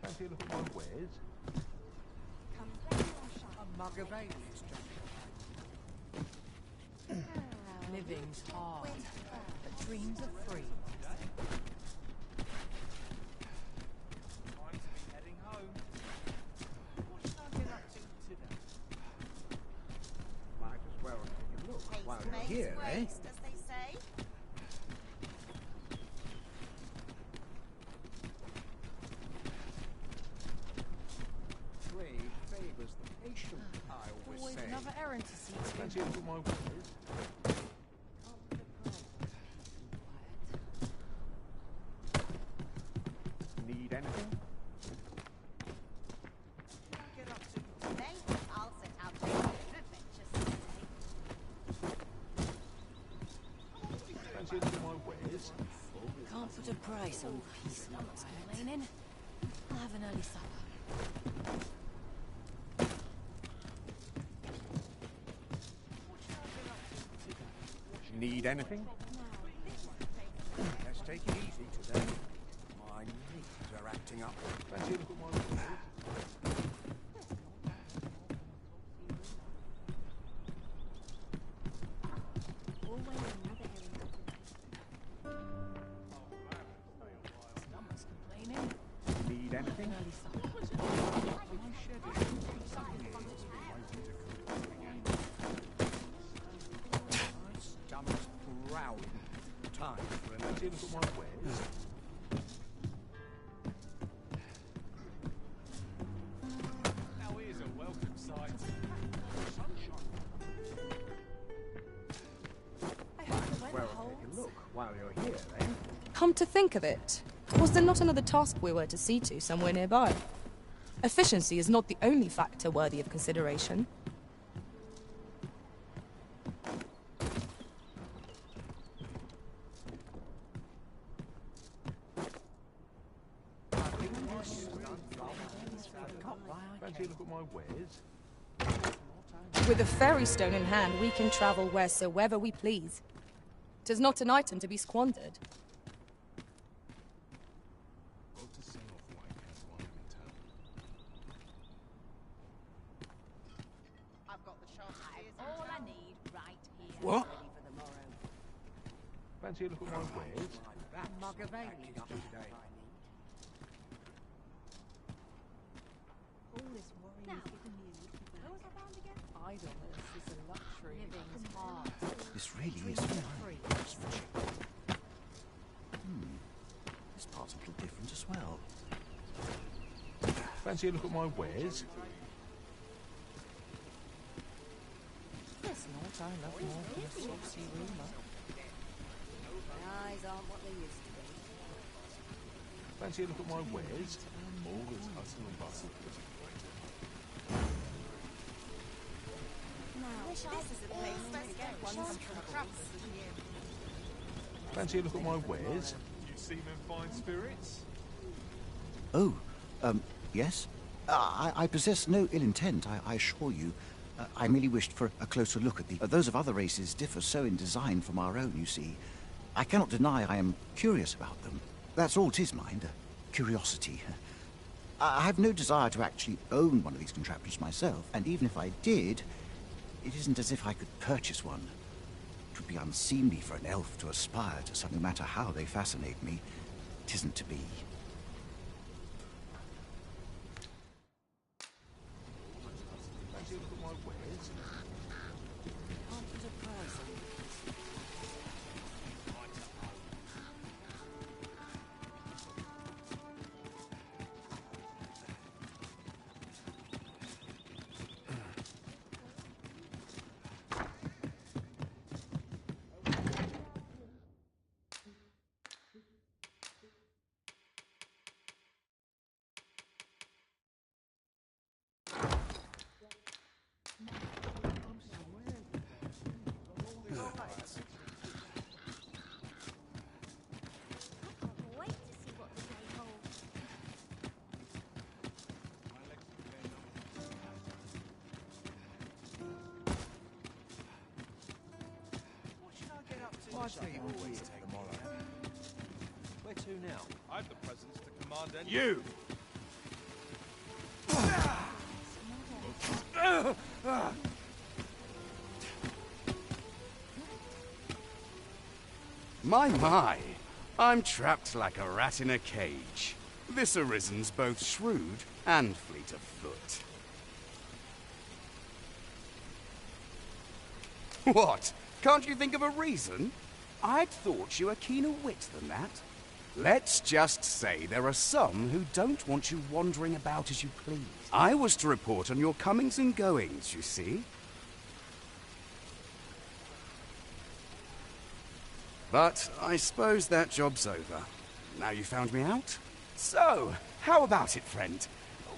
Q: Fancy a look at my wares? A mug of ale is
D: Living's hard, but dreams are free.
E: Time to be heading home. What should I get up to today?
P: Might as well take a look while you're here, eh?
D: As they say.
P: Trade,
D: another errand to see to.
L: Fancy a look at my wares? Need anything?
D: Get up to today. I'll set out adventures today.
L: Fancy a look at my wares?
N: Can't put a price on peace. No one's complaining. I'll have an early supper.
L: Need anything?
P: Let's take it easy today. My knees are acting up.
L: Fancy a look at my wares? Need anything?
P: Stomach's growling. Time for a
L: Fancy a look at my wares?
Q: Now here's a welcome sight.
P: Well, take a look while you're here, then.
H: Come to think of it, was there not another task we were to see to somewhere nearby? Efficiency is not the only factor worthy of consideration.
L: Fancy a look at my wares?
H: With a ferry stone in hand, we can travel wheresoever we please. 'Tis not an item to be squandered.
D: I've got the shop. All I need right here.
P: What?
D: Ready for the morrow.
L: Fancy a look at my wares?
D: A mug of ale. All this worry is giving me a little bit. What was I bound again? Idleness is a luxury. Living's hard.
P: This really is fine. This part's a little different as well.
L: Fancy a look at my wares?
D: Yes, Lord, I love more than a saucy rumour. My eyes aren't what they used to be.
L: Fancy a look at my wares? All this hustle and bustle.
D: Now, this is a place to get one's troubles.
L: Fancy a look at my wares?
Q: You seem in fine spirits.
R: Oh, yes? I possess no ill intent, I assure you. I merely wished for a closer look at the... those of other races differ so in design from our own, you see. I cannot deny I am curious about them. That's all 'tis, mind, curiosity. I have no desire to actually own one of these contraptions myself, and even if I did, it isn't as if I could purchase one. It would be unseemly for an elf to aspire to some, no matter how they fascinate me. 'Tisn't to be.
L: Fancy a look at my wares?
N: Can't put a price on
U: Wait to see what the day holds.
Q: What should I get up to?
P: Why do you always take tomorrow?
Q: Where to now? I've the presence to command any.
T: You! My, I'm trapped like a rat in a cage. This Arisen's both shrewd and fleet of foot. What? Can't you think of a reason? I'd thought you were keener wit than that. Let's just say there are some who don't want you wandering about as you please. I was to report on your comings and goings, you see. But I suppose that job's over. Now you found me out? So, how about it, friend?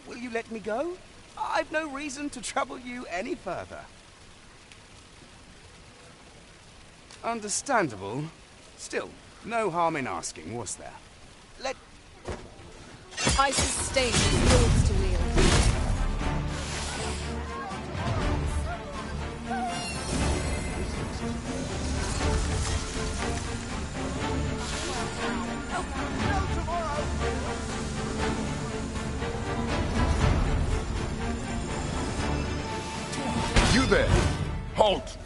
T: Will you let me go? I've no reason to trouble you any further. Understandable. Still, no harm in asking, was there?
H: I sustain yours to wield.
G: You there! Halt!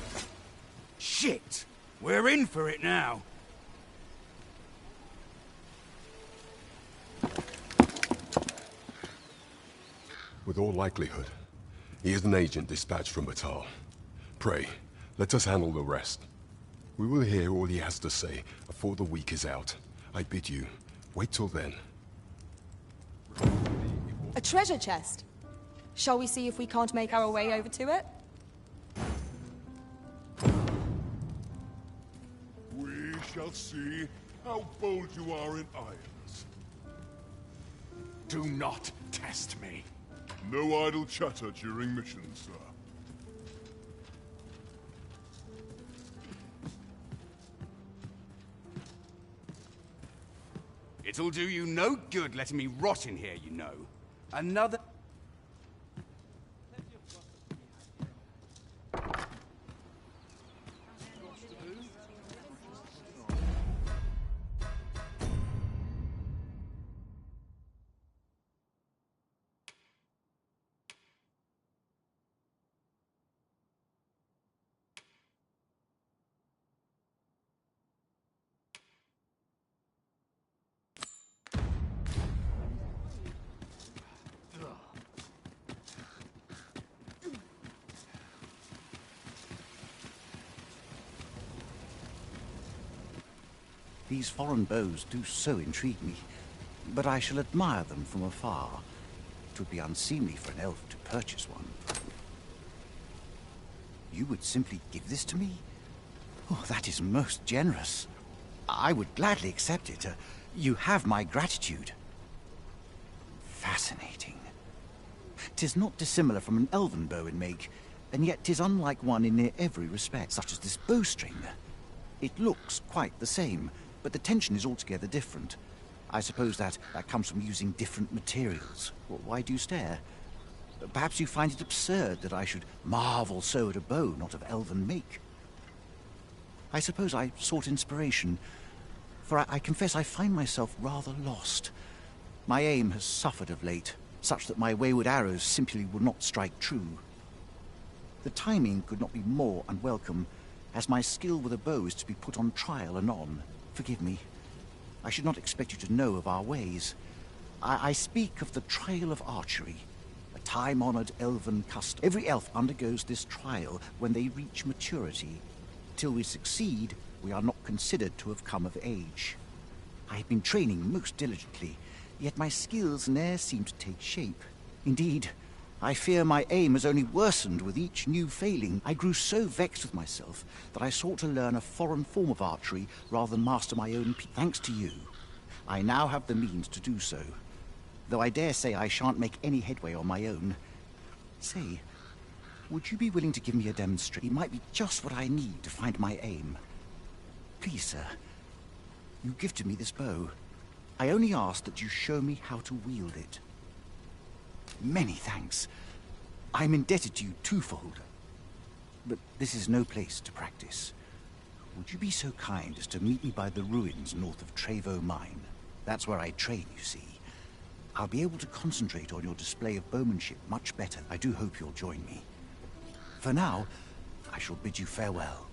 T: Shit! We're in for it now.
G: With all likelihood, he is an agent dispatched from Batal. Pray, let us handle the rest. We will hear all he has to say before the week is out. I bid you, wait till then.
H: A treasure chest. Shall we see if we can't make our way over to it?
L: We shall see how bold you are in irons.
T: Do not test me.
L: No idle chatter during missions, sir.
T: It'll do you no good letting me rot in here, you know. Another...
R: These foreign bows do so intrigue me, but I shall admire them from afar. It would be unseemly for an elf to purchase one. You would simply give this to me? Oh, that is most generous. I would gladly accept it. You have my gratitude. Fascinating. 'Tis not dissimilar from an elven bow in make, and yet 'tis unlike one in near every respect, such as this bowstring. It looks quite the same, but the tension is altogether different. I suppose that comes from using different materials. Why do you stare? Perhaps you find it absurd that I should marvel so at a bow not of elven make. I suppose I sought inspiration, for I confess I find myself rather lost. My aim has suffered of late, such that my wayward arrows simply will not strike true. The timing could not be more unwelcome, as my skill with a bow is to be put on trial anon. Forgive me. I should not expect you to know of our ways. I speak of the trial of archery, a time-honored elven custom. Every elf undergoes this trial when they reach maturity. Till we succeed, we are not considered to have come of age. I have been training most diligently, yet my skills ne'er seem to take shape. Indeed, I fear my aim has only worsened with each new failing. I grew so vexed with myself that I sought to learn a foreign form of archery rather than master my own. Thanks to you, I now have the means to do so. Though I dare say I shan't make any headway on my own. Say, would you be willing to give me a demonstration? It might be just what I need to find my aim. Please, sir, you gifted me this bow. I only ask that you show me how to wield it. Many thanks. I'm indebted to you twofold. But this is no place to practice. Would you be so kind as to meet me by the ruins north of Trevo Mine? That's where I train, you see. I'll be able to concentrate on your display of bowmanship much better. I do hope you'll join me. For now, I shall bid you farewell.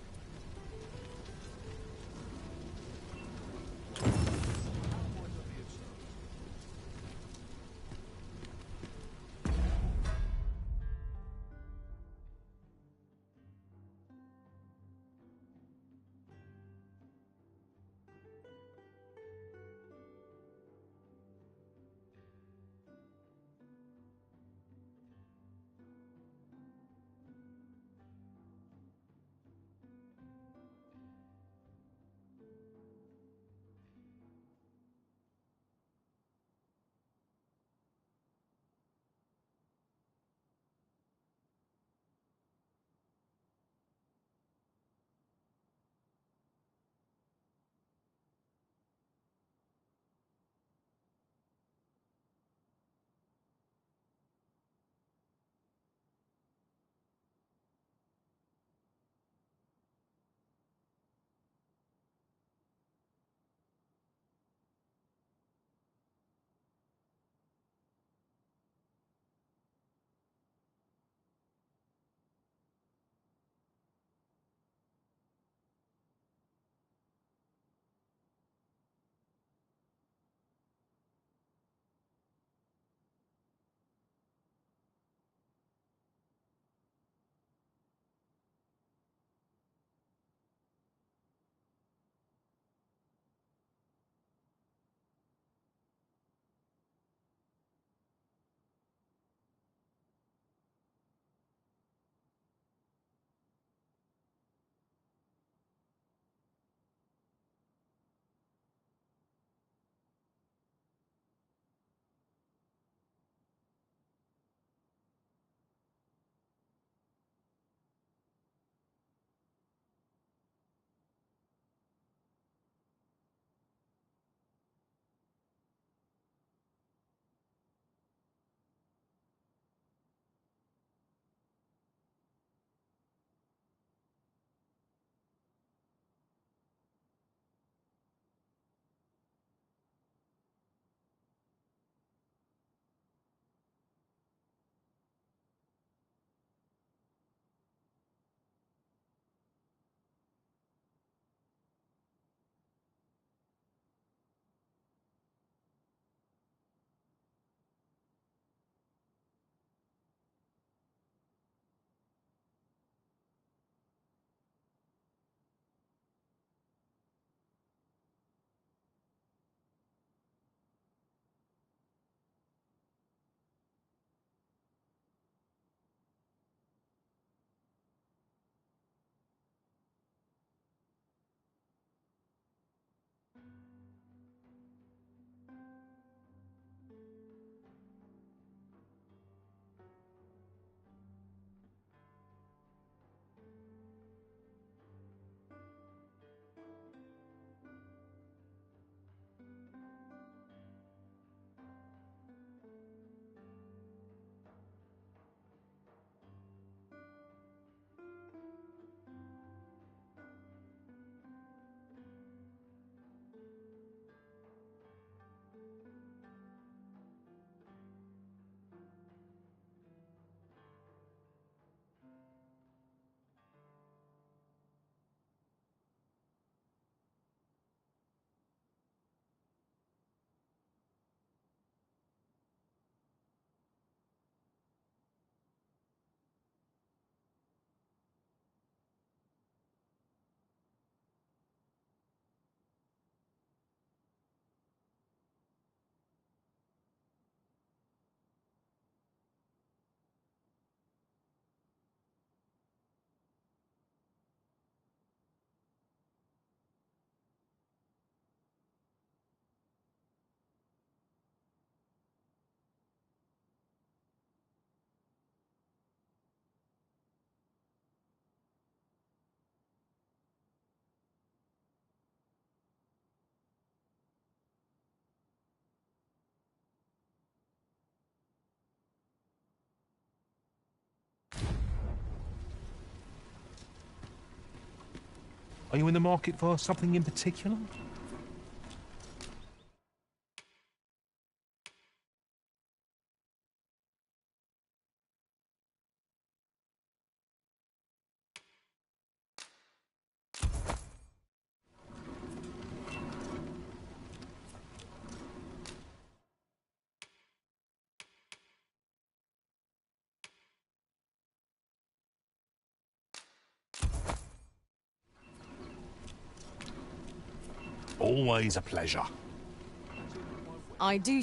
F: Are you in the market for something in particular? Always a pleasure.
C: I do.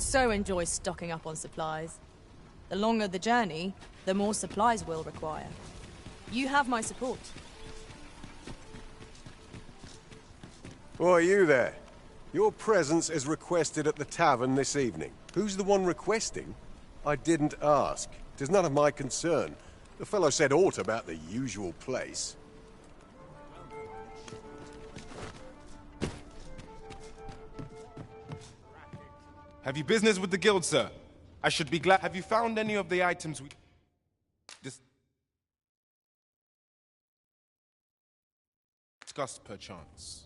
H: so enjoy stocking up on supplies. The longer the journey, the more supplies we'll require. You have my support.
J: Oh, are you there? Your presence is requested at the tavern this evening. Who's the one requesting? I didn't ask. It is none of my concern. The fellow said aught about the usual place.
B: Have you business with the guild, sir? I should be glad. Have you found any of the items we discussed, perchance?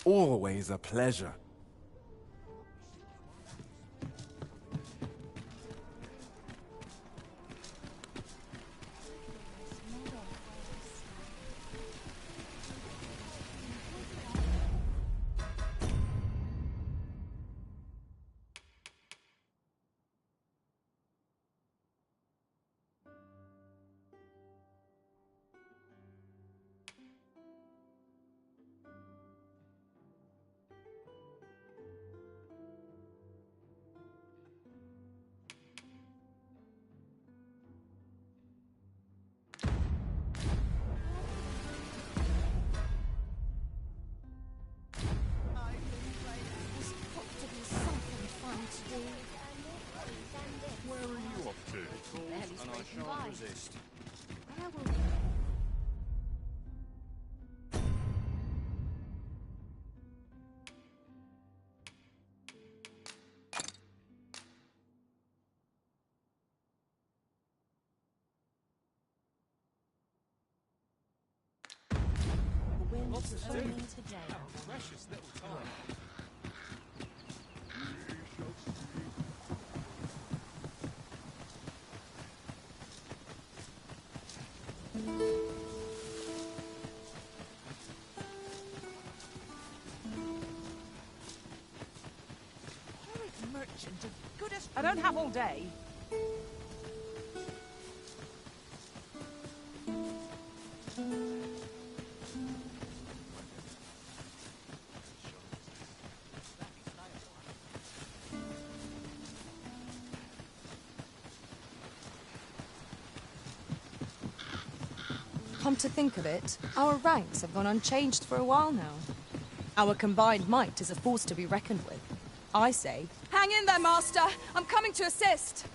B: Always a pleasure.
L: Where are you off to?
N: And I shan't resist. Lots to do.
Q: Precious little time.
D: Merchant of goodest. I don't have all day.
H: Come to think of it, our ranks have gone unchanged for a while now. Our combined might is a force to be reckoned with. I say, hang in there, Master! I'm coming to assist!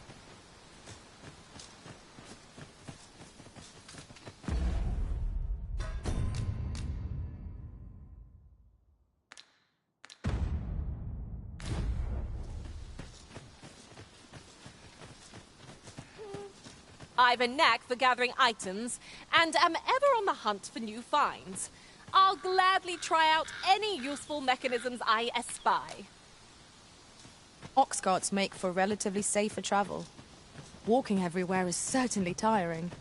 S: I've a knack for gathering items, and am ever on the hunt for new finds. I'll gladly try out any useful mechanisms I espy.
H: Ox carts make for relatively safer travel. Walking everywhere is certainly tiring.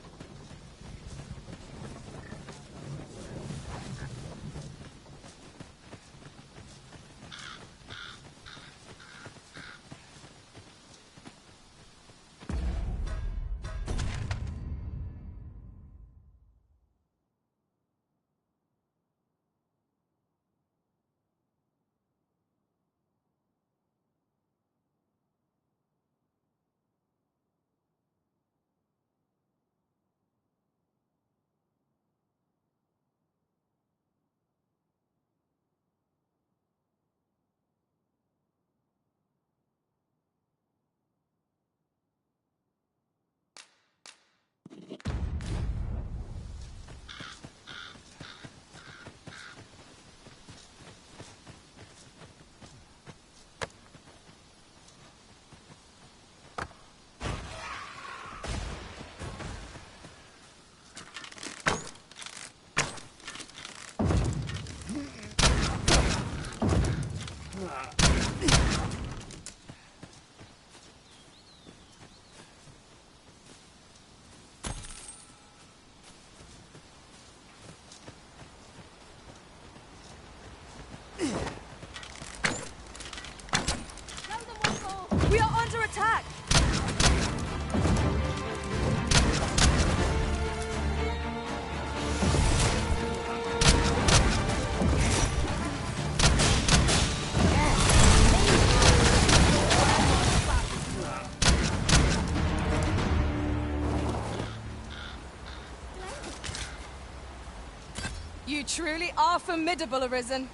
H: You truly are formidable, Arisen.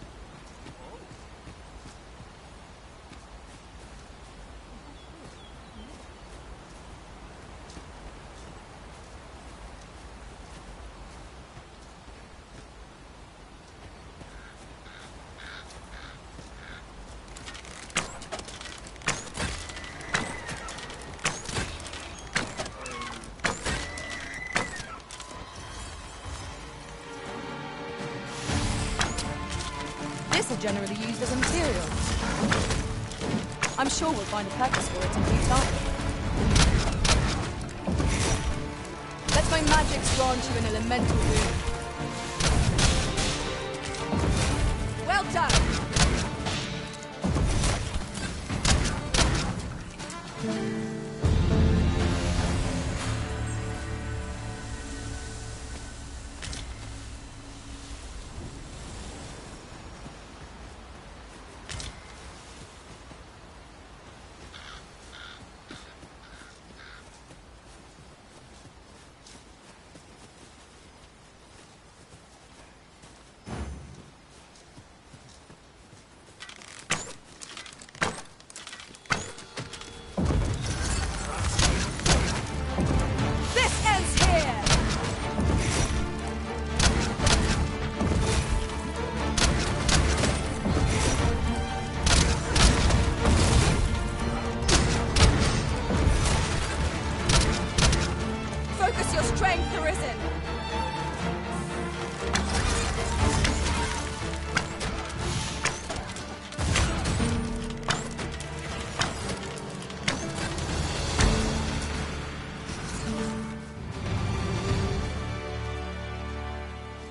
H: This is generally used as a material. I'm sure we'll find a purpose for it in due time. Let my magics grant you an elemental boon. Well done! Focus your strength, Arisen!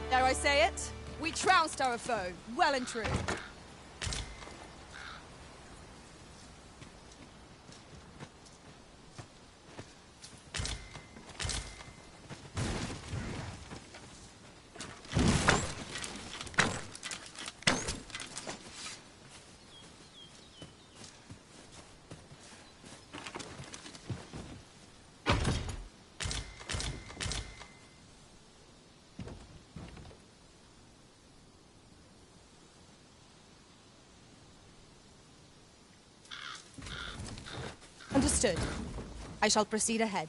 H: Dare I say it? We trounced our foe, well and true. Understood. I shall proceed ahead.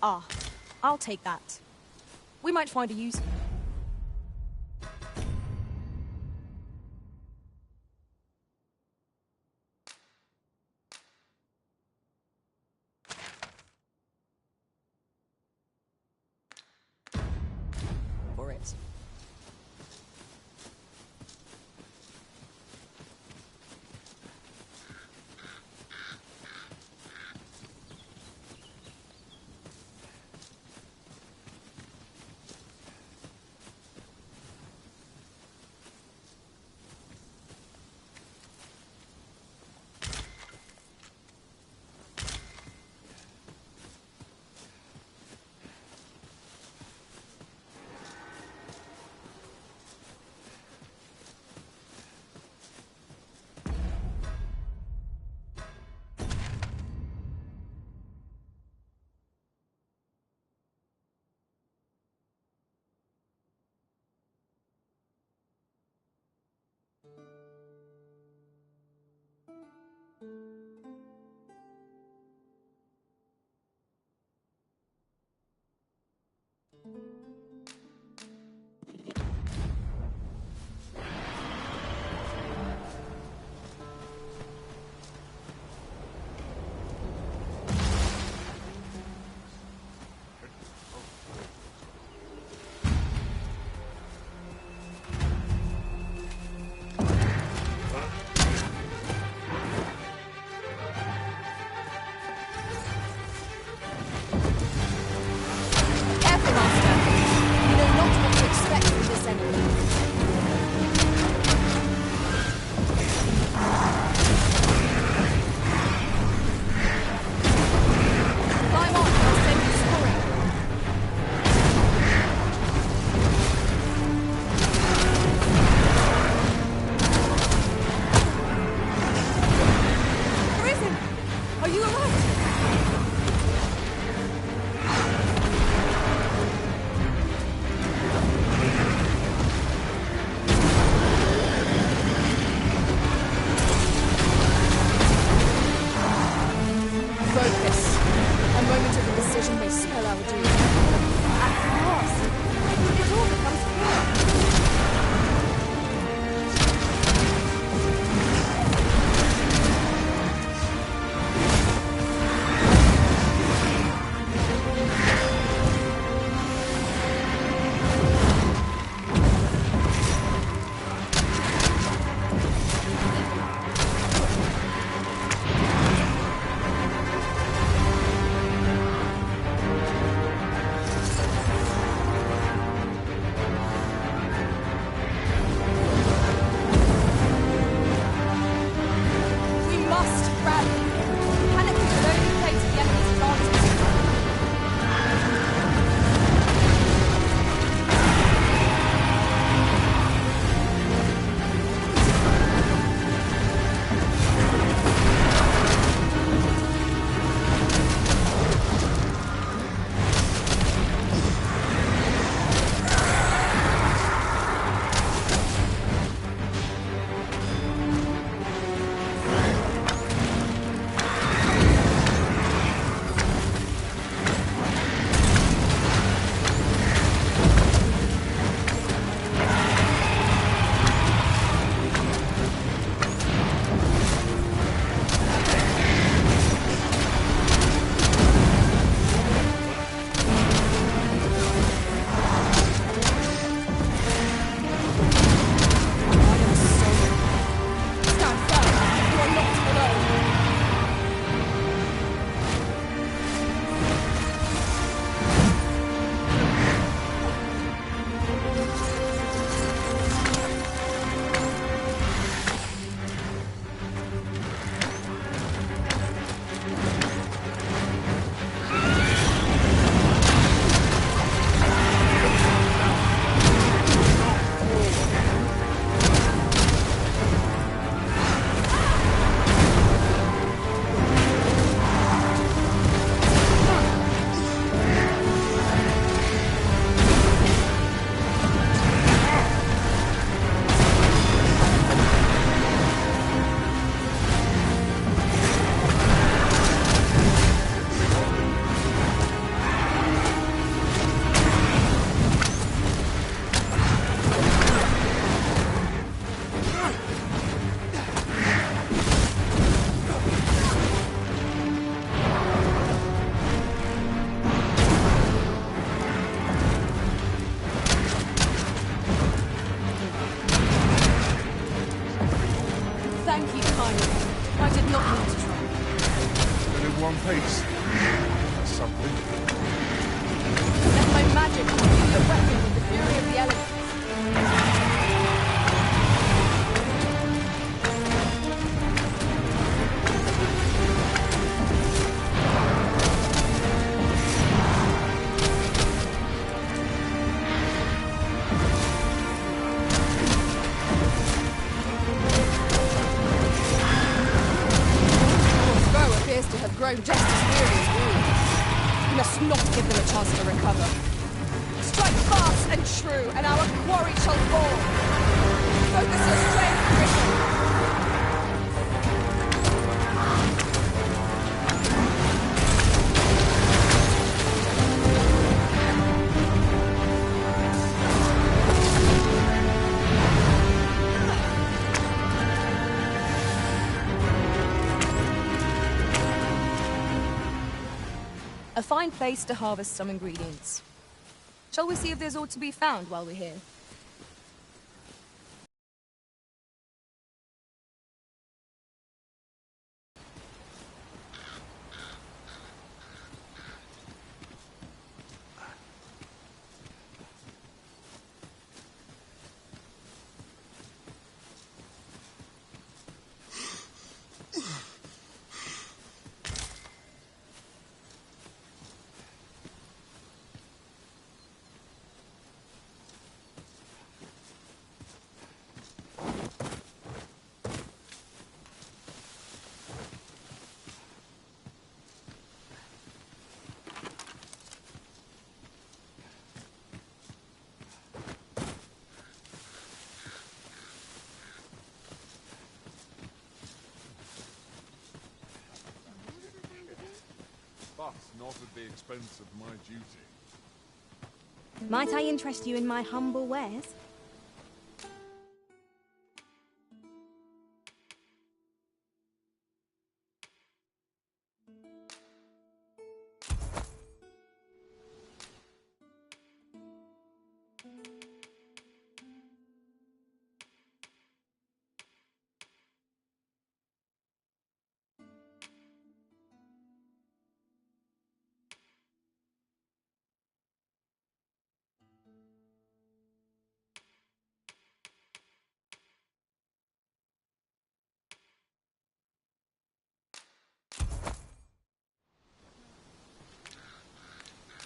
H: Ah, I'll take that. We might find a use. For it.
L: one piece. That's something.
H: Let my magic be the weapon with the fury of the elements. To have grown just as weary as you. We must not give them a chance to recover. Strike fast and true, and our quarry shall fall. Focus your strength, Griffin. A fine place to harvest some ingredients. Shall we see if there's aught to be found while we're here?
L: But not at the expense of my duty.
A: Might I interest you in my humble wares?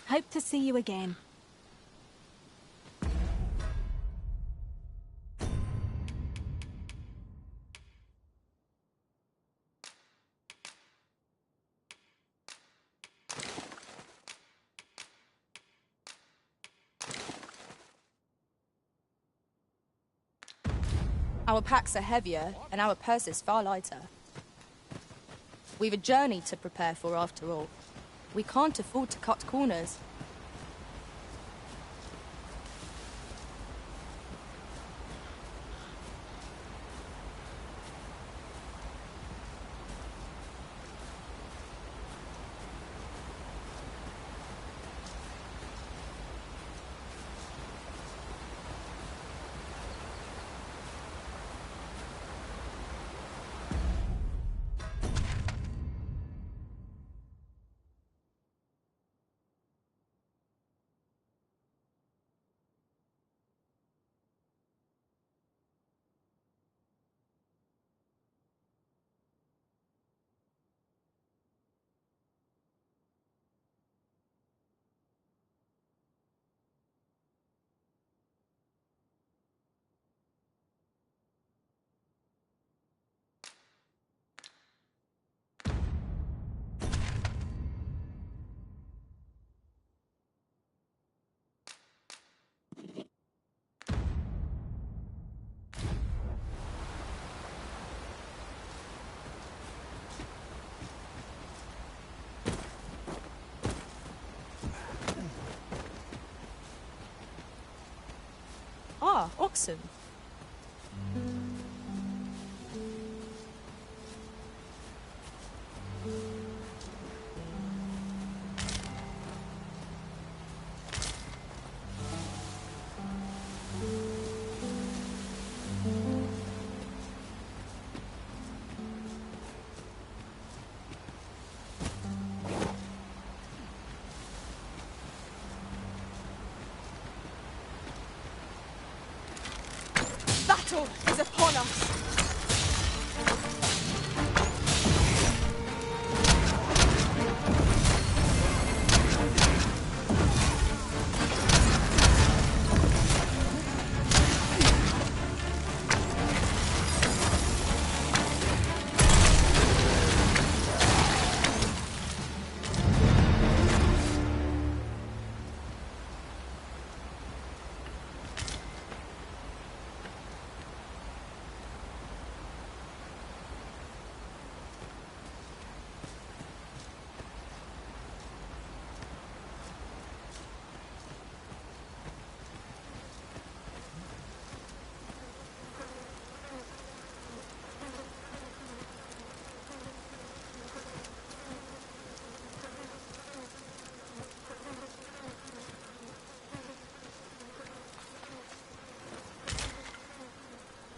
A: Hope to see you again.
H: Our packs are heavier, and our purses far lighter. We've a journey to prepare for after all. We can't afford to cut corners. Ah, oxen.
C: battle is upon us.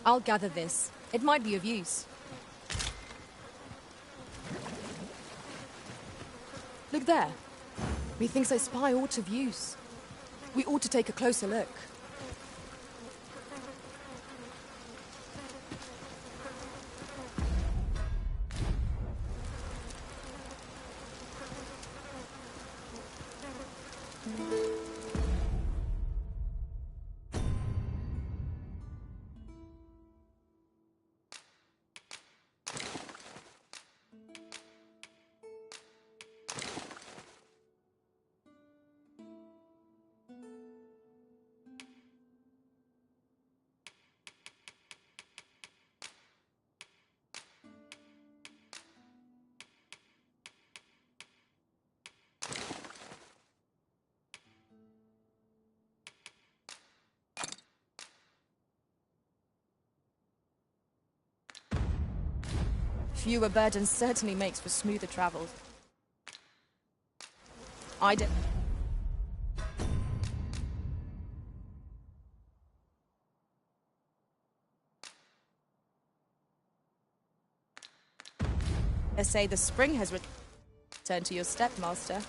C: I'll gather this. It might be of use. Look there. Methinks I spy aught of use. We ought to take a closer look. Fewer burdens certainly makes for smoother travel. I did. I say the spring has returned to your stepmaster.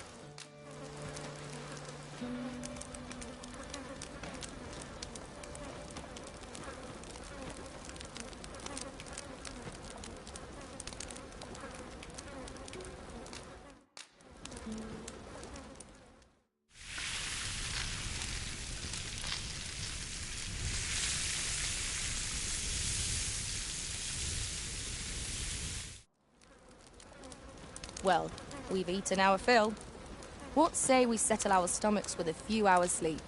H: Well, we've eaten our fill. What say we settle our stomachs with a few hours' sleep?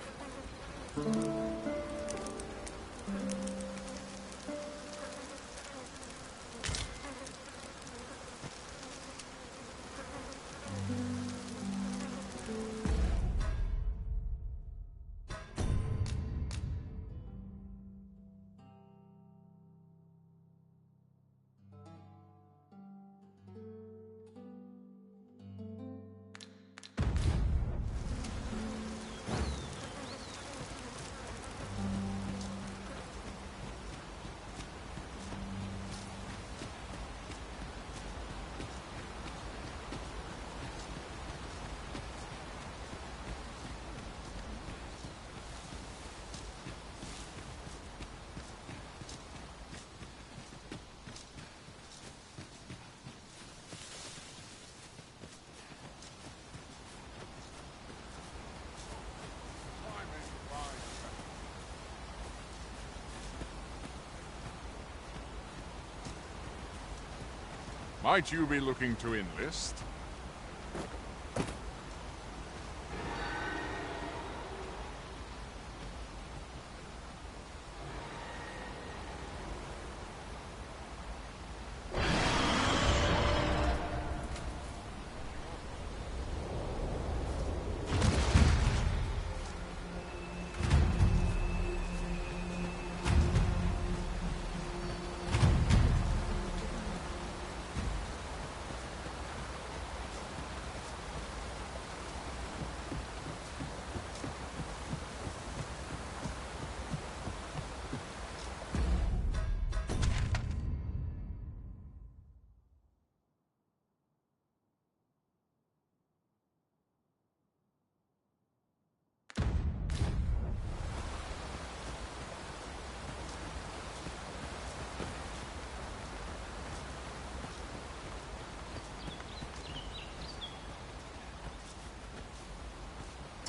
L: Might you be looking to enlist?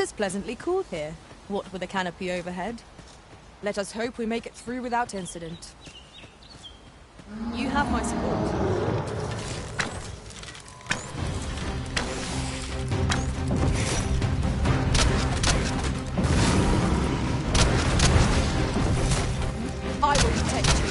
C: 'Tis pleasantly cool here, what with a canopy overhead. Let us hope we make it through without incident. You have my support. I will protect you.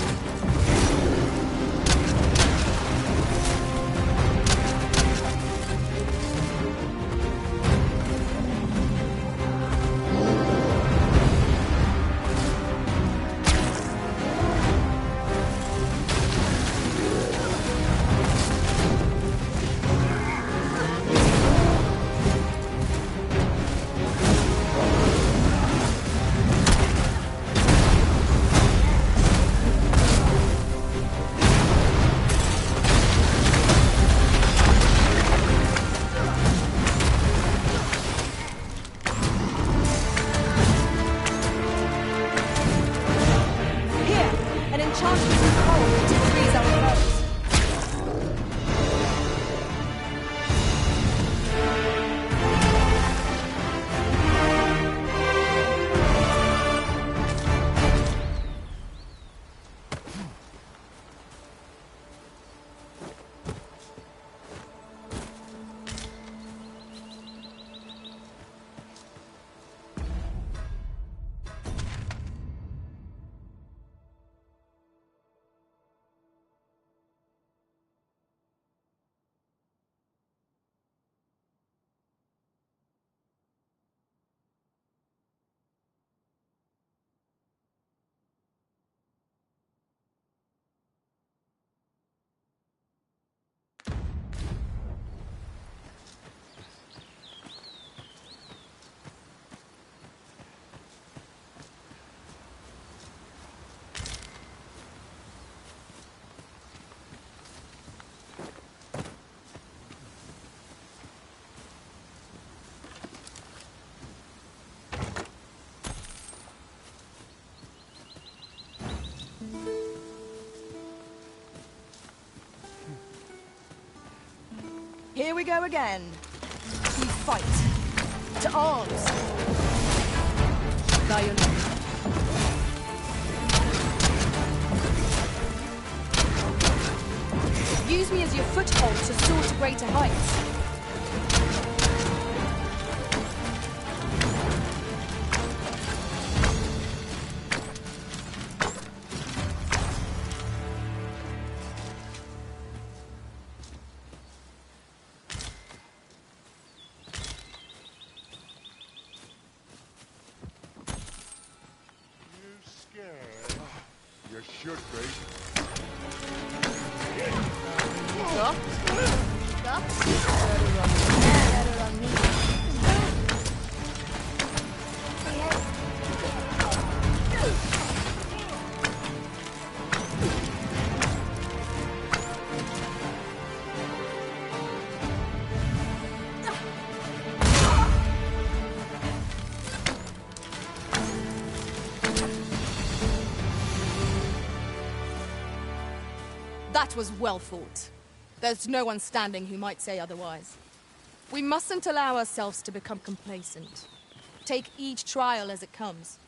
C: Here we go again. We fight. To arms. Lion. Use me as your foothold to soar to greater heights.
L: You should be.
U: Stop. Stop. Better on me.
C: That was well fought. There's no one standing who might say otherwise. We mustn't allow ourselves to become complacent. Take each trial as it comes.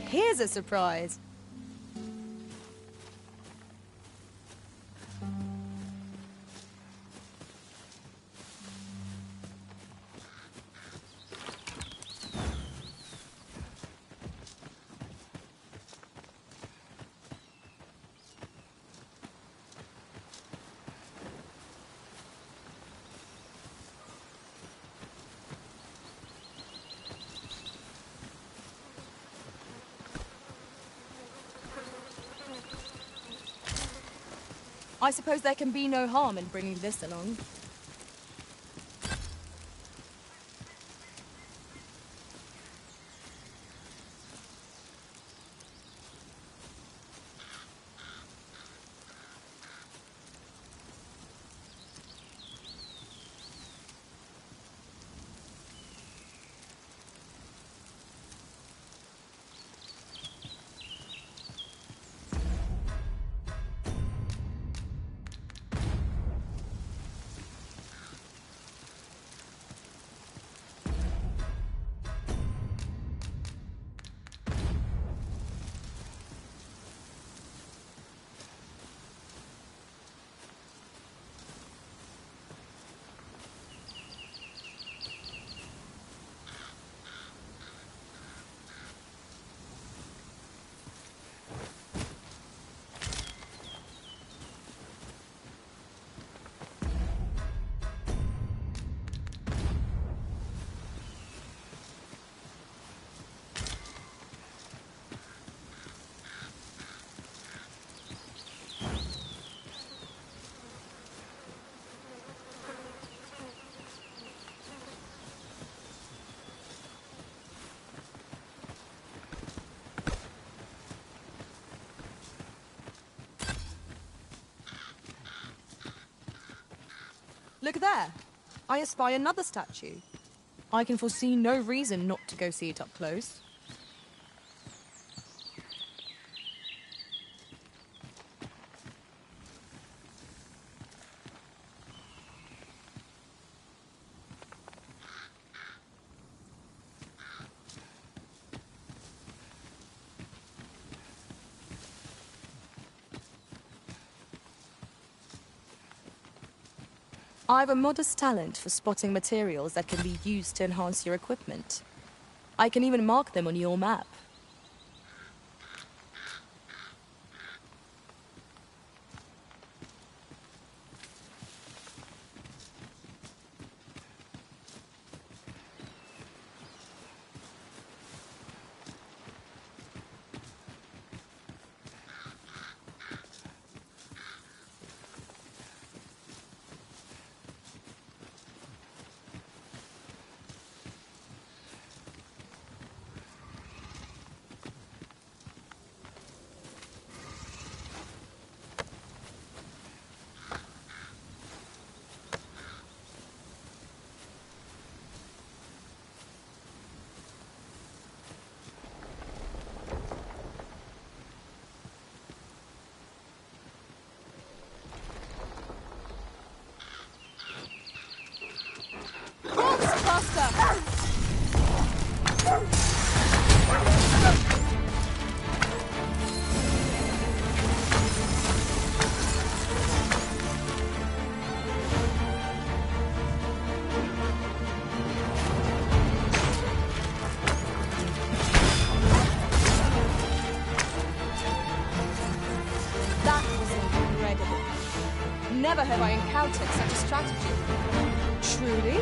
C: Here's a surprise.
H: I suppose there can be no harm in bringing this along. Look there. I espy another statue. I can foresee no reason not to go see it up close. I have a modest talent for spotting materials that can be used to enhance your equipment. I can even mark them on your map. Never have I encountered such a strategy. Truly?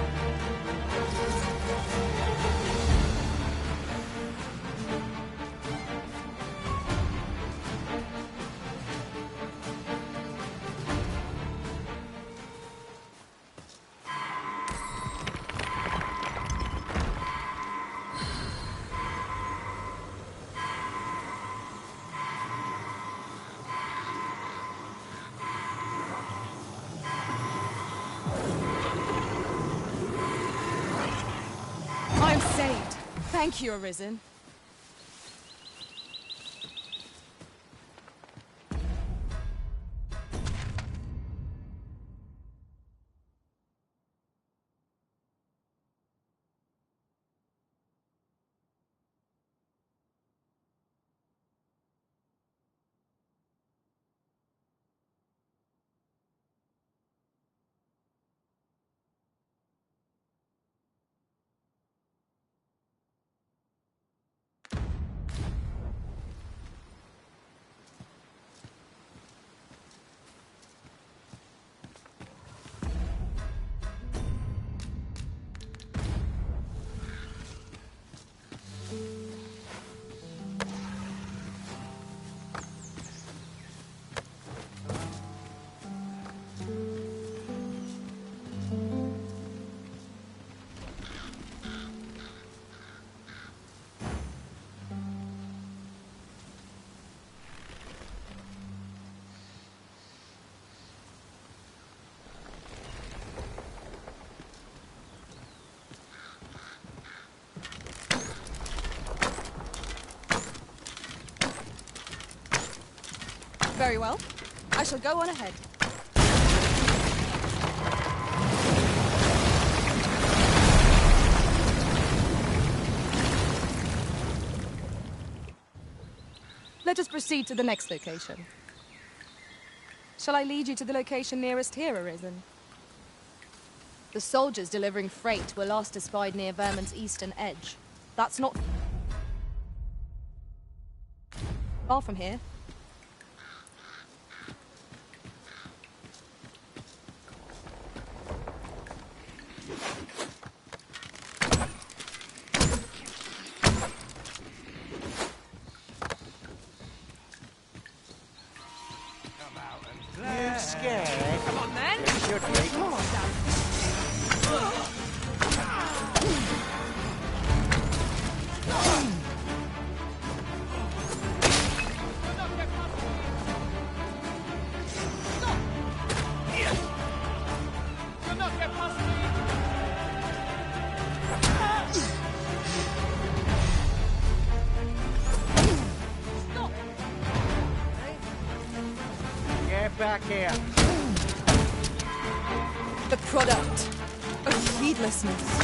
H: I am saved. Thank you, Arisen.
C: Very well. I shall go on ahead. Let us proceed to the next location. Shall I lead you to the location nearest here, Arisen? The soldiers delivering freight were last espied near Vermon's eastern edge. That's not far from here.
D: You scared?
S: Come on, then.
D: You should be.
S: Come on, down.
D: Get back here.
C: The product of heedlessness.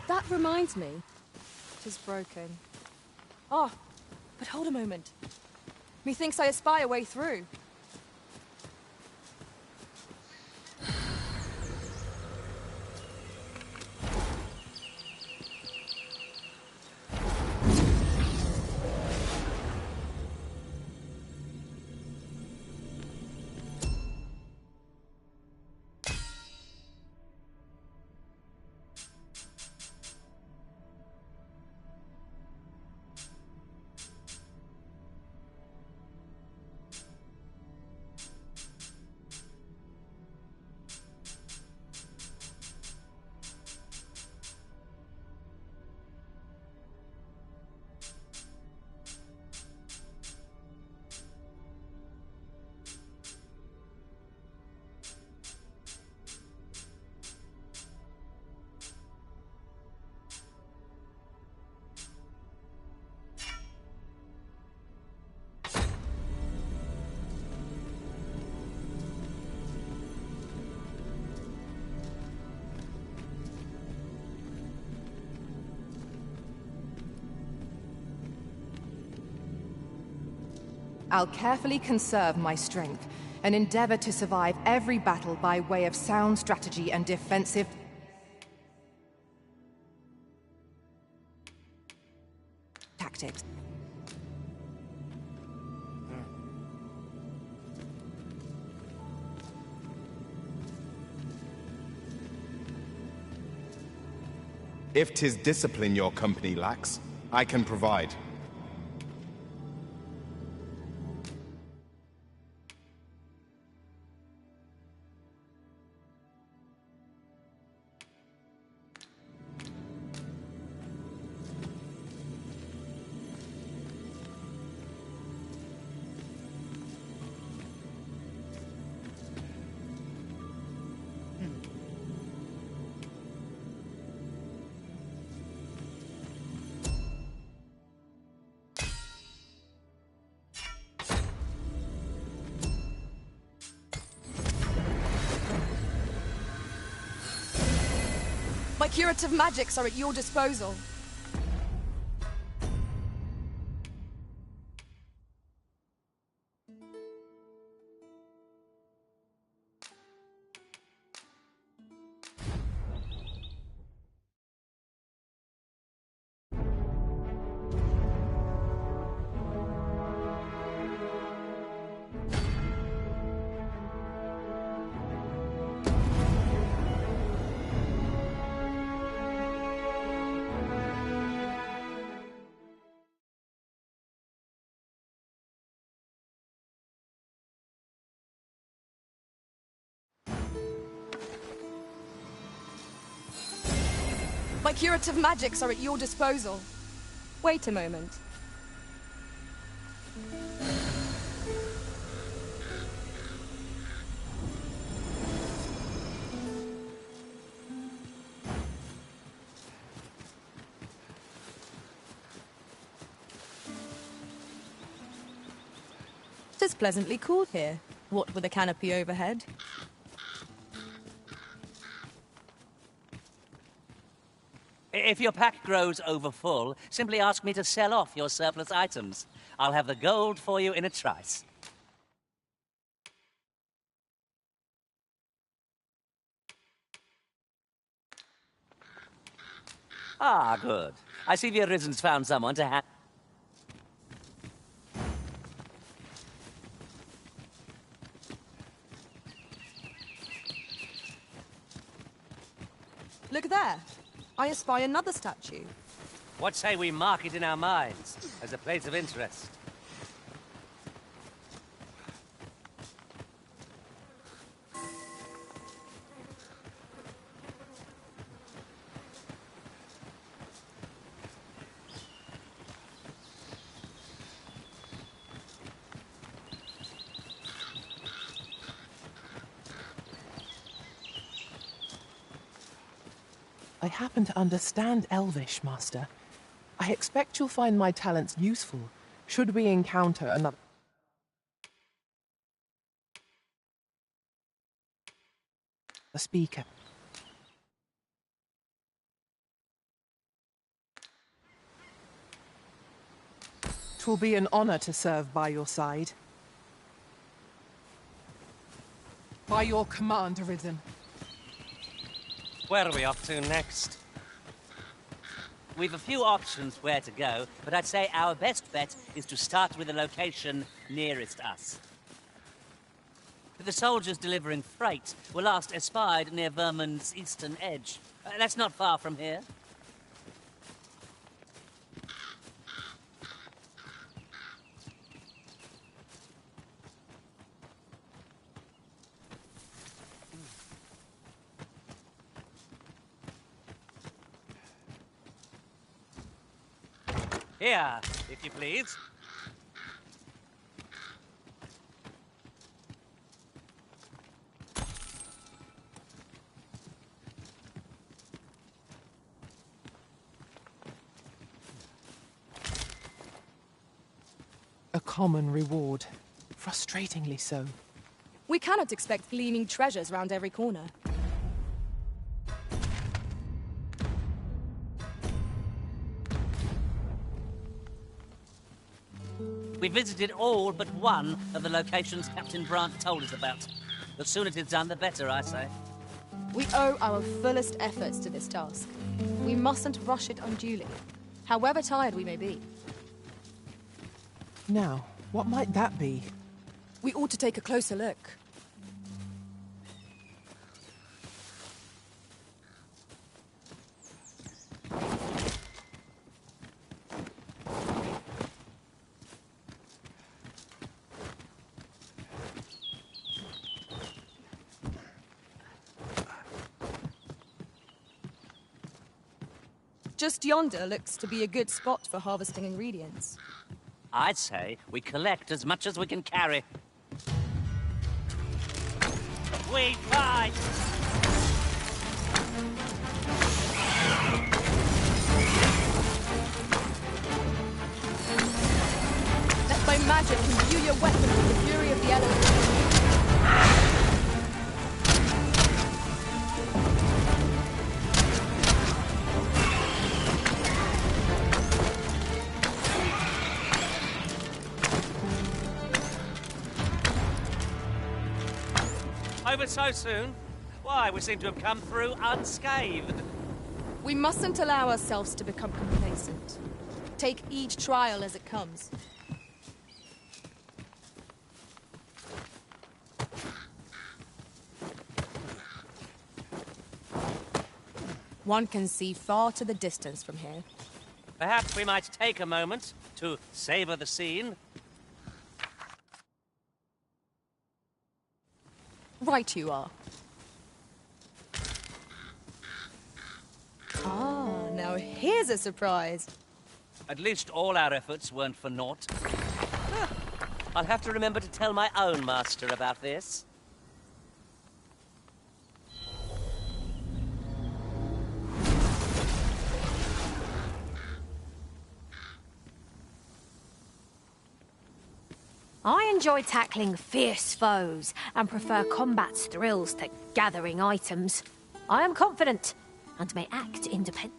C: That reminds me. It is broken. Oh, but hold a moment. Methinks I espy a way through. I'll carefully conserve my strength and endeavor to survive every battle by way of sound strategy and defensive tactics.
K: If 'tis discipline your company lacks, I can provide.
C: My curative magics are at your disposal. My curative magics are at your disposal. Wait a moment.
H: It is pleasantly cool here, what with a canopy overhead.
M: If your pack grows overfull, simply ask me to sell off your surplus items. I'll have the gold for you in a trice. Ah, good. I see the Arisen's found someone to have...
C: Look there. I espy another statue.
M: What say we mark it in our minds as a place of interest?
O: I happen to understand Elvish, Master. I expect you'll find my talents useful, should we encounter another... a speaker. 'Twill be an honor to serve by your side. By your command, Arisen.
M: Where are we off to next? We've a few options where to go, but I'd say our best bet is to start with the location nearest us. The soldiers delivering freight were last espied near Vermund's eastern edge. That's not far from here. Here, if you please.
O: A common reward. Frustratingly so.
C: We cannot expect gleaming treasures round every corner.
M: We visited all but one of the locations Captain Brant told us about. The sooner it is done, the better, I say.
C: We owe our fullest efforts to this task. We mustn't rush it unduly, however tired we may be.
O: Now, what might that be?
C: We ought to take a closer look. Just yonder looks to be a good spot for harvesting ingredients.
M: I'd say we collect as much as we can carry. We fight!
C: Let my magic imbue your weapon with the fury of the elements.
M: Over so soon? Why, we seem to have come through unscathed.
C: We mustn't allow ourselves to become complacent. Take each trial as it comes. One can see far to the distance from here.
M: Perhaps we might take a moment to savor the scene.
C: Right you are. Ah. Now, here's a surprise.
M: At least all our efforts weren't for naught. I'll have to remember to tell my own master about this.
N: I enjoy tackling fierce foes and prefer combat's thrills to gathering items. I am confident and may act independently.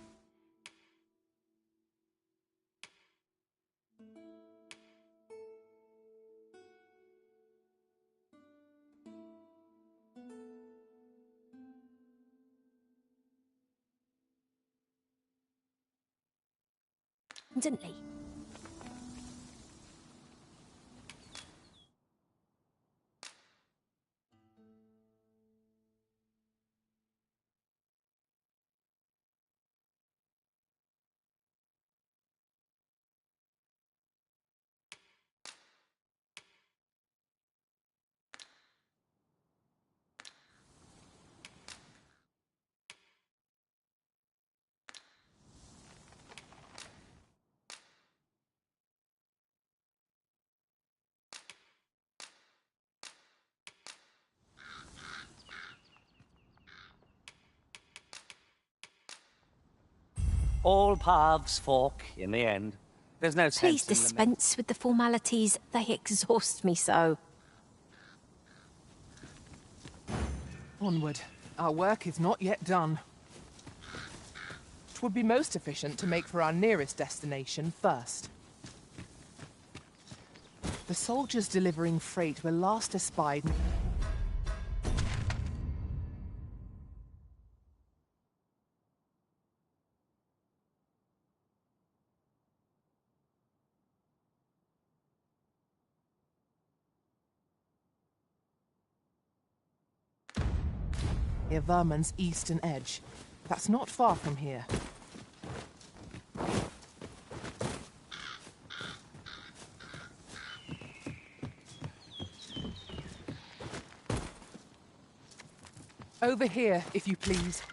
M: All paths fork in the end. There's no sense
N: Please
M: in
N: dispense with the formalities. They exhaust me so.
O: Onward. Our work is not yet done. 'Twould be most efficient to make for our nearest destination first. The soldiers delivering freight were last espied. Near Vermon's eastern edge. That's not far from here. Over here, if you please.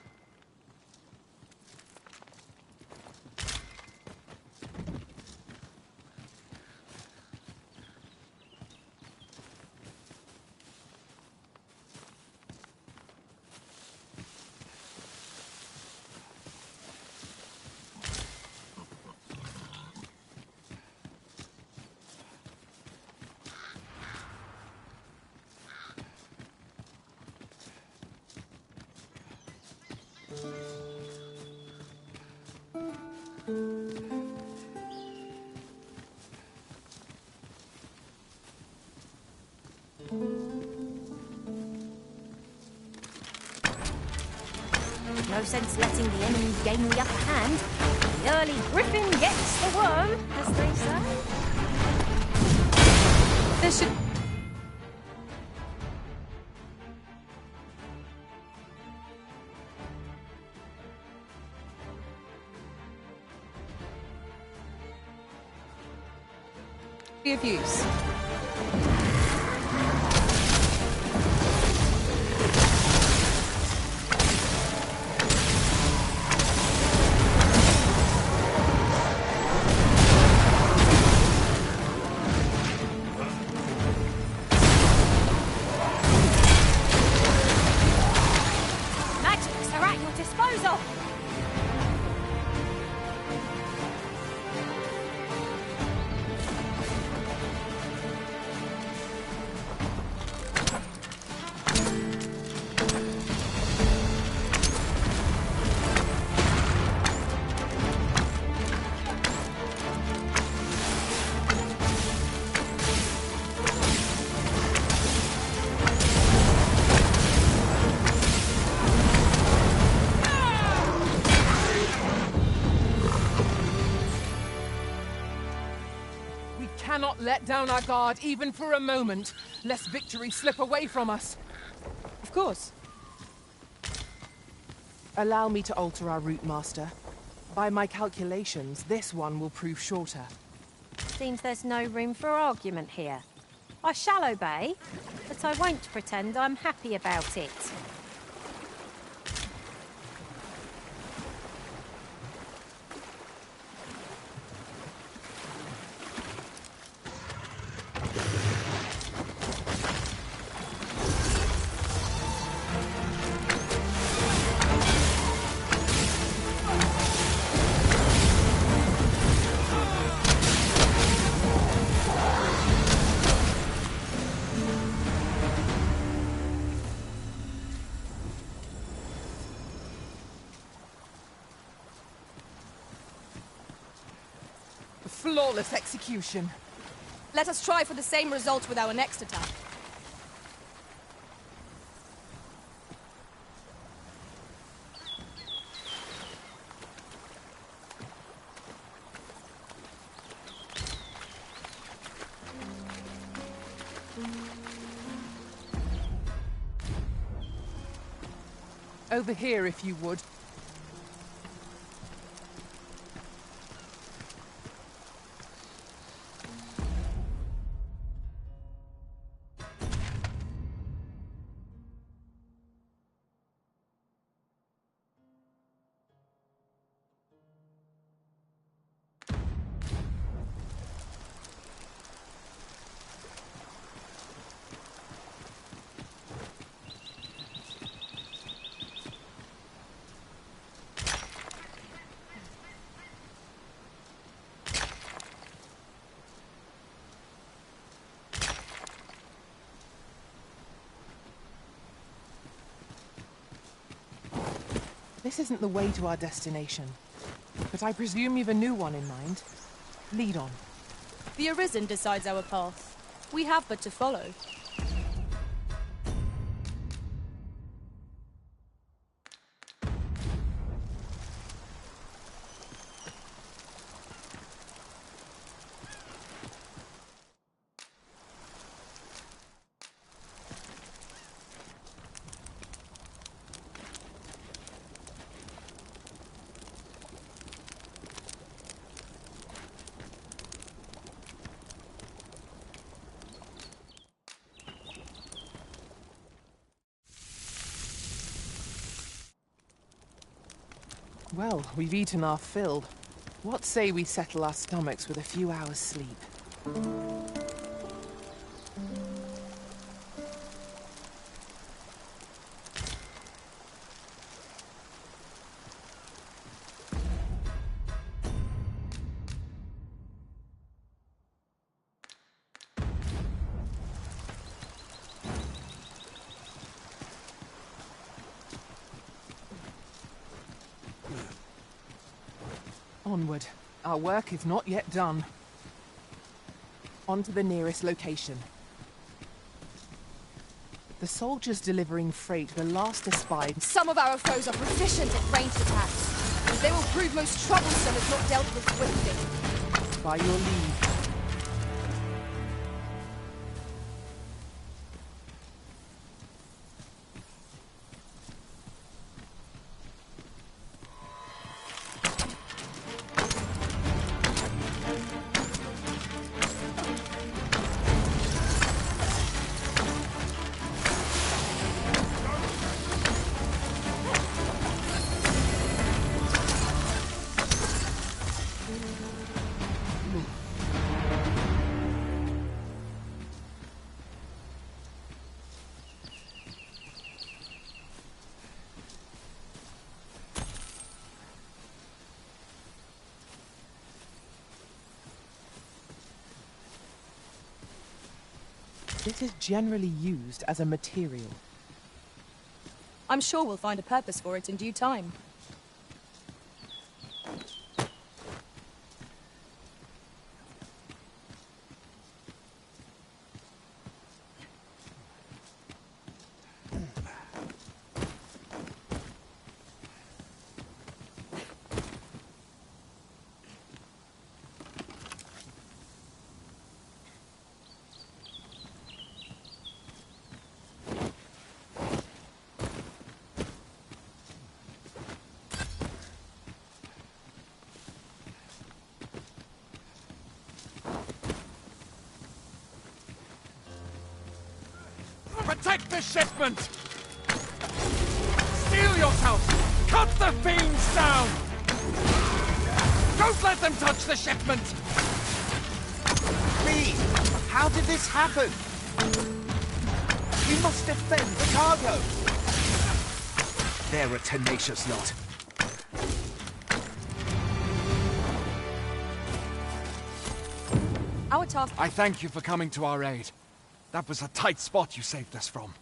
N: No sense letting the enemy gain the upper hand. The early griffin gets the worm, as they say.
C: There should... be of use.
N: Magics are at your disposal.
O: Cannot let down our guard even for a moment, lest victory slip away from us.
C: Of course.
O: Allow me to alter our route, Master. By my calculations, this one will prove shorter.
N: Seems there's no room for argument here. I shall obey, but I won't pretend I'm happy about it.
O: flawless execution.
C: Let us try for the same result with our next attack.
O: Over here, if you would. This isn't the way to our destination, but I presume you've a new one in mind. Lead on.
H: The Arisen decides our path. We have but to follow.
O: Well, we've eaten our fill. What say we settle our stomachs with a few hours' sleep? Onward. Our work is not yet done. On to the nearest location. The soldiers delivering freight were last espied.
C: Some of our foes are proficient at ranged attacks, and they will prove most troublesome if not dealt with swiftly.
O: By your leave. This is generally used as a material.
H: I'm sure we'll find a purpose for it in due time.
Q: Protect the shipment! Steel yourself! Cut the fiends down! Don't let them touch the shipment!
T: Please! How did this happen? We must defend the cargo! They're a tenacious lot.
H: Our task...
Q: I thank you for coming to our aid. That was a tight spot you saved us from.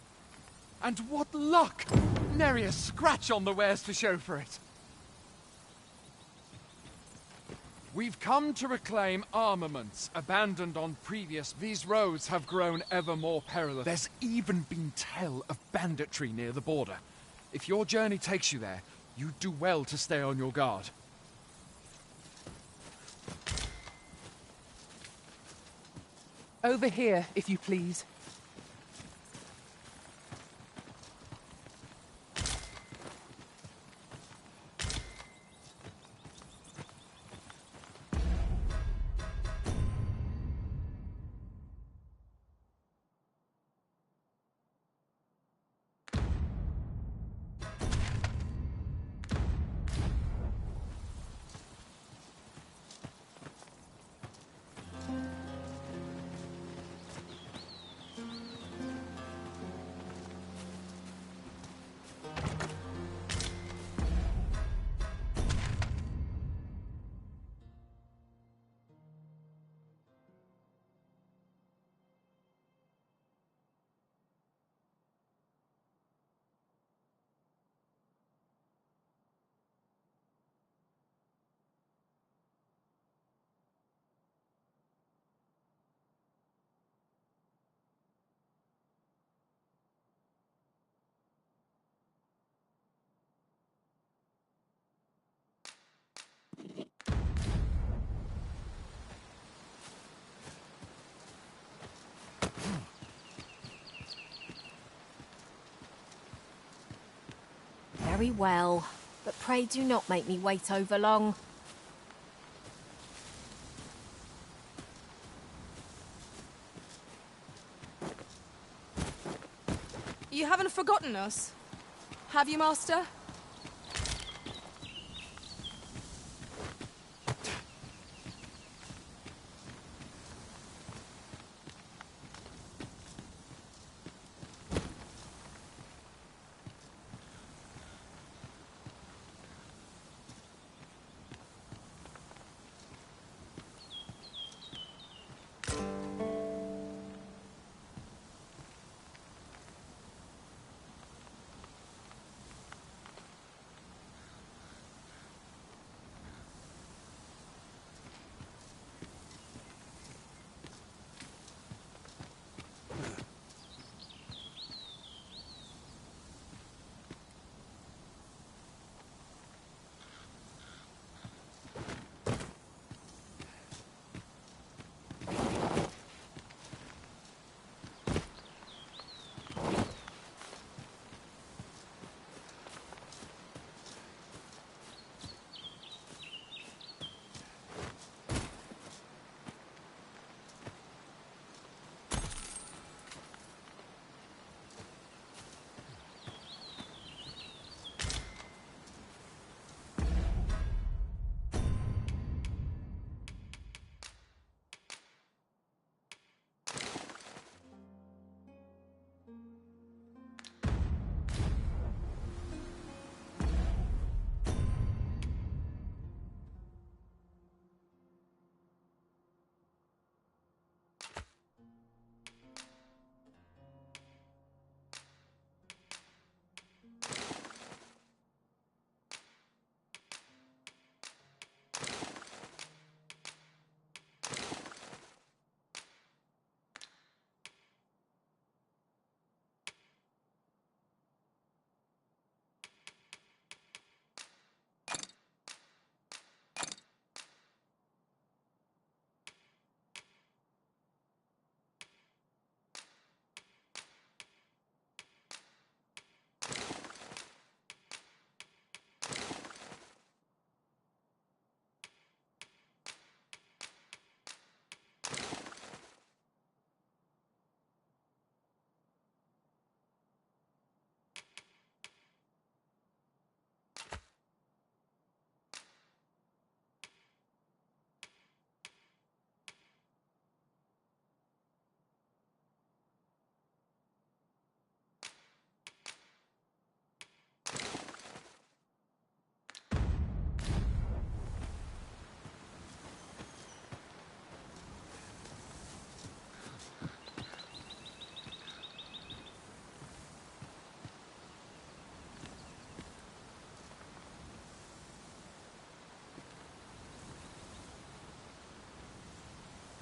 Q: And what luck! Nary a scratch on the wares to show for it. We've come to reclaim armaments abandoned on previous. These roads have grown ever more perilous. There's even been tell of banditry near the border. If your journey takes you there, you do well to stay on your guard.
O: Over here, if you please.
N: Very well, but pray do not make me wait over long.
C: You haven't forgotten us, have you, Master?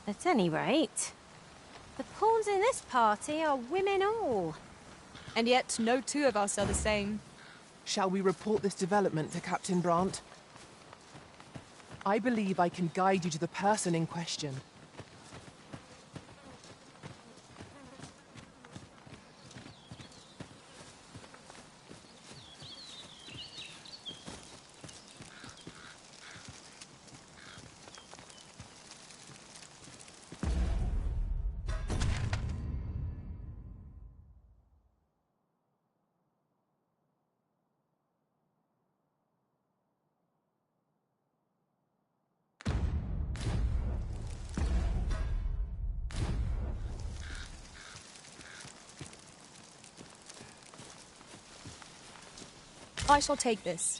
N: At any rate, the pawns in this party are women all.
C: And yet no two of us are the same.
O: Shall we report this development to Captain Brandt? I believe I can guide you to the person in question.
C: I shall take this.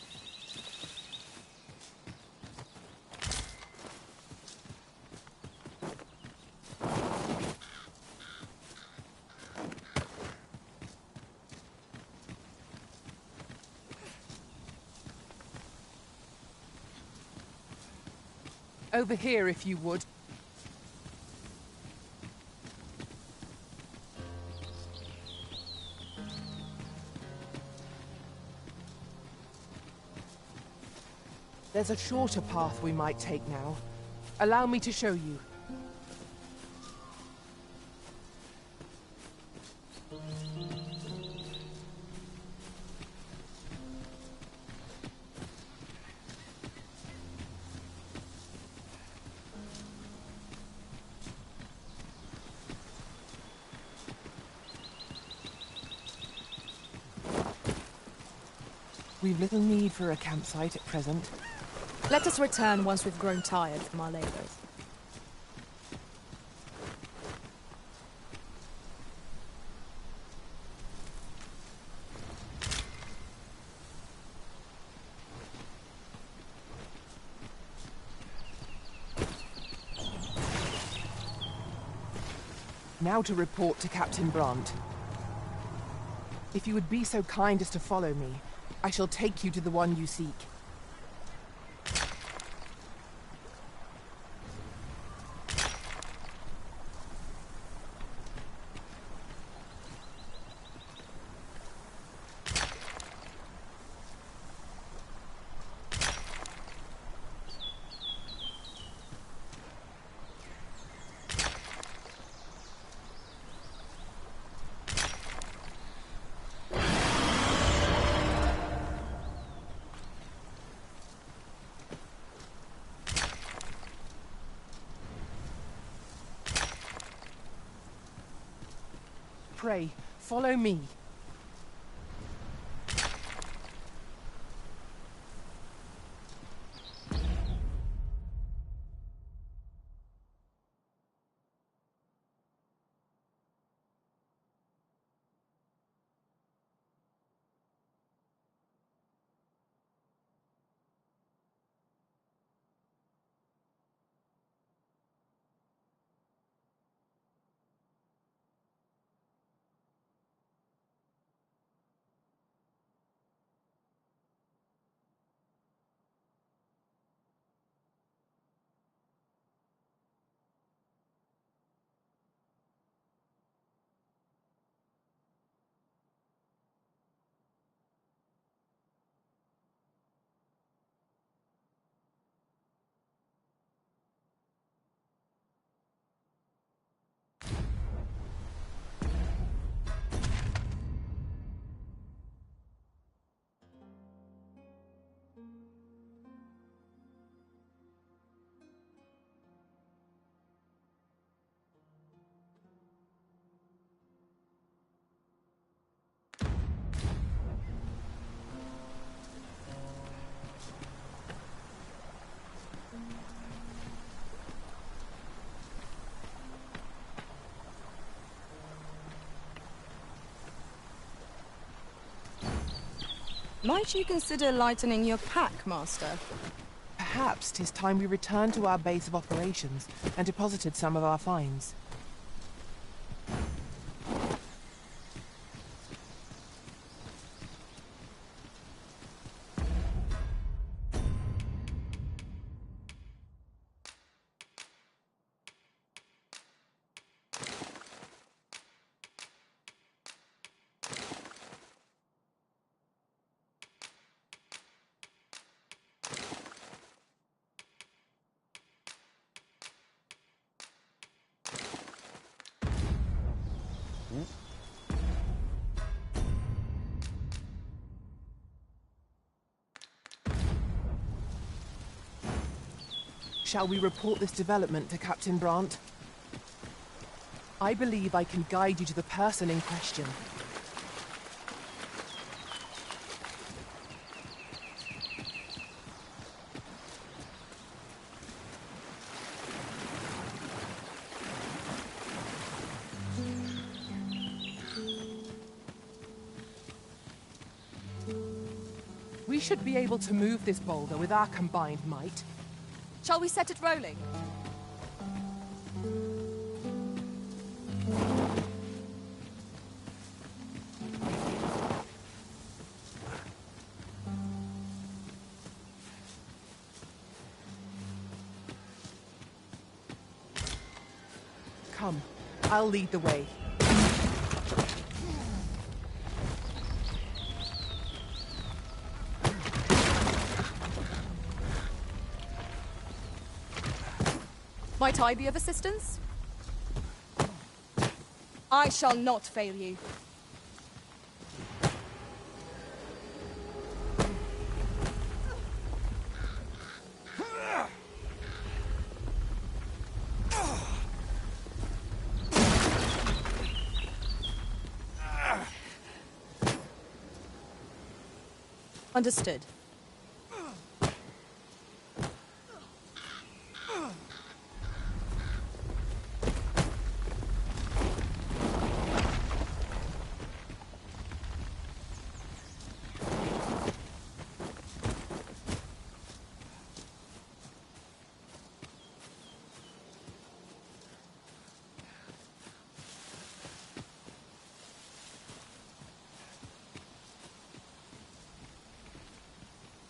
O: Over here, if you would. There's a shorter path we might take now. Allow me to show you. We've little need for a campsite at present.
C: Let us return once we've grown tired from our labours.
O: Now to report to Captain Brandt. If you would be so kind as to follow me, I shall take you to the one you seek. Pray, follow me.
C: Might you consider lightening your pack, Master?
O: Perhaps 'tis time we returned to our base of operations and deposited some of our finds. Shall we report this development to Captain Brandt? I believe I can guide you to the person in question. We should be able to move this boulder with our combined might.
C: Shall we set it rolling?
O: Come, I'll lead the way.
C: Might I be of assistance? I shall not fail you. Understood.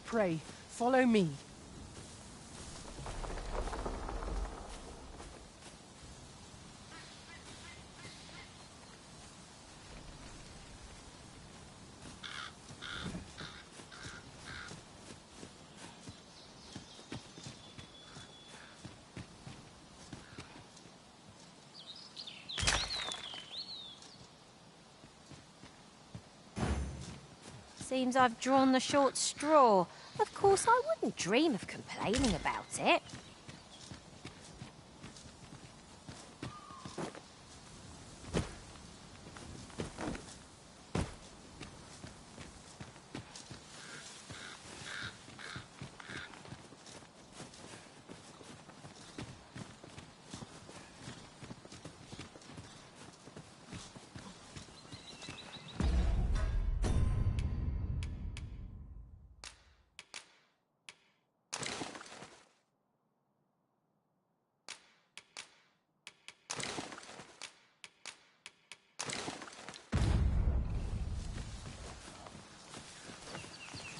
O: Pray, follow me.
N: Seems I've drawn the short straw. Of course, I wouldn't dream of complaining about it.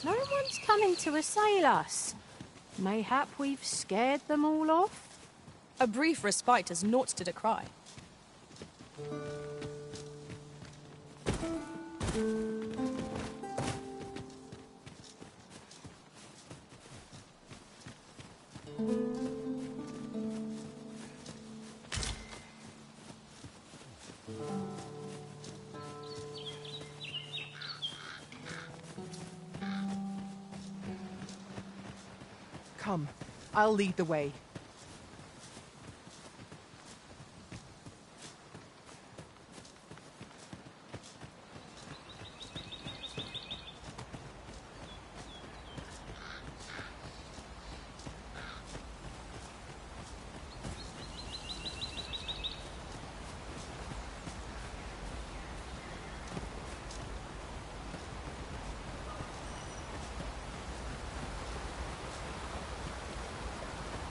N: No one's coming to assail us. Mayhap we've scared them all off?
C: A brief respite is naught to decry.
O: Come, I'll lead the way.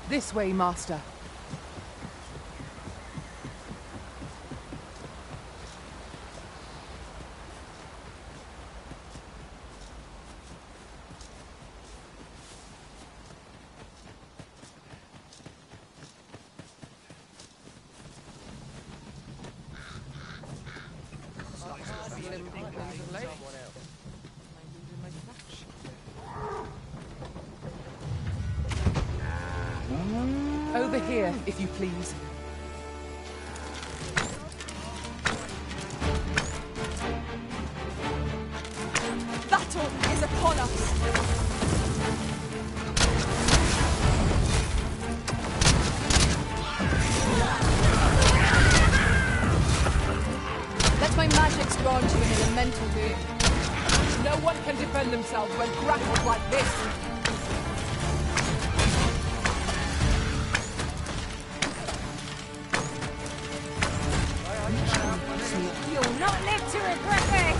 O: This way, Master. Over here, if you please.
C: Let my magics grant you an elemental boon.
O: No one can defend themselves when grappled like this.
N: You'll not live to regret this!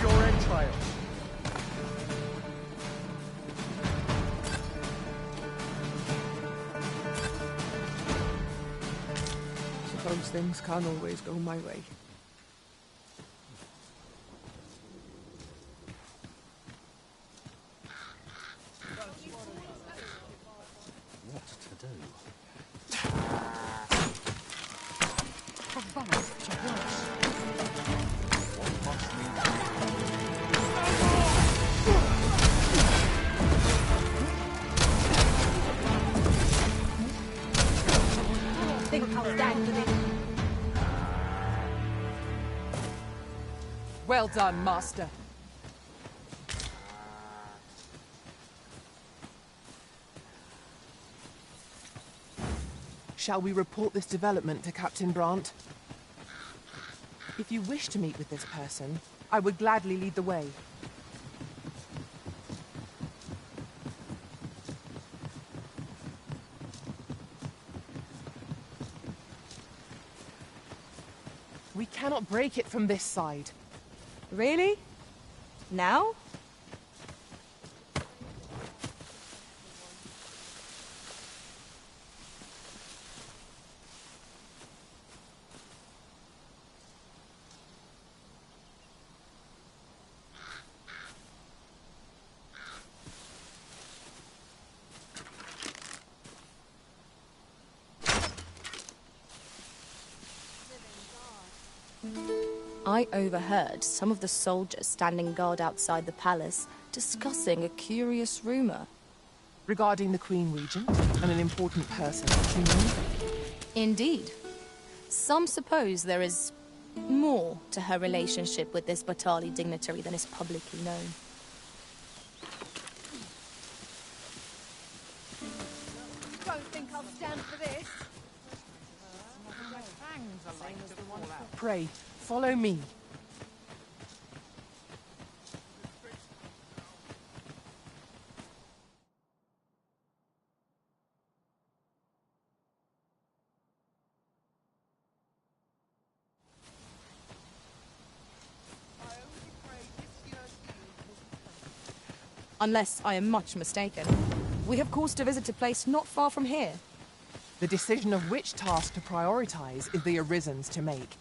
O: Your entrails. Suppose things can't always go my way.
F: What to do?
O: From bad to worse. What must we
C: Think I'll stand for this.
O: Well done, Master. Shall we report this development to Captain Brandt? If you wish to meet with this person, I would gladly lead the way. We cannot break it from this side.
C: Really? Now? I overheard some of the soldiers standing guard outside the palace discussing a curious rumor.
O: Regarding the Queen Regent and an important person, you know?
H: Indeed. Some suppose there is more to her relationship with this Batali dignitary than is publicly known.
C: Don't think I'll stand for this.
O: Pray, follow me.
C: Unless I am much mistaken. We have cause to visit a place not far from here.
O: The decision of which task to prioritize is the Arisen's to make.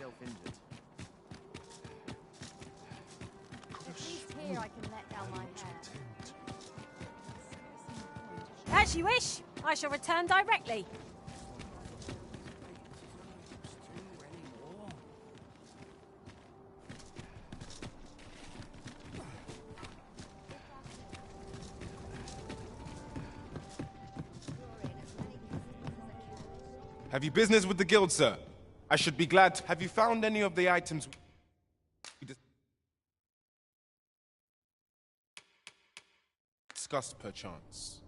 T: yourself injured.
N: At least here I can let down my hair. As you wish. I shall return directly.
B: Have you business with the guild, sir? I should be glad to... Have you found any of the items we discussed, perchance?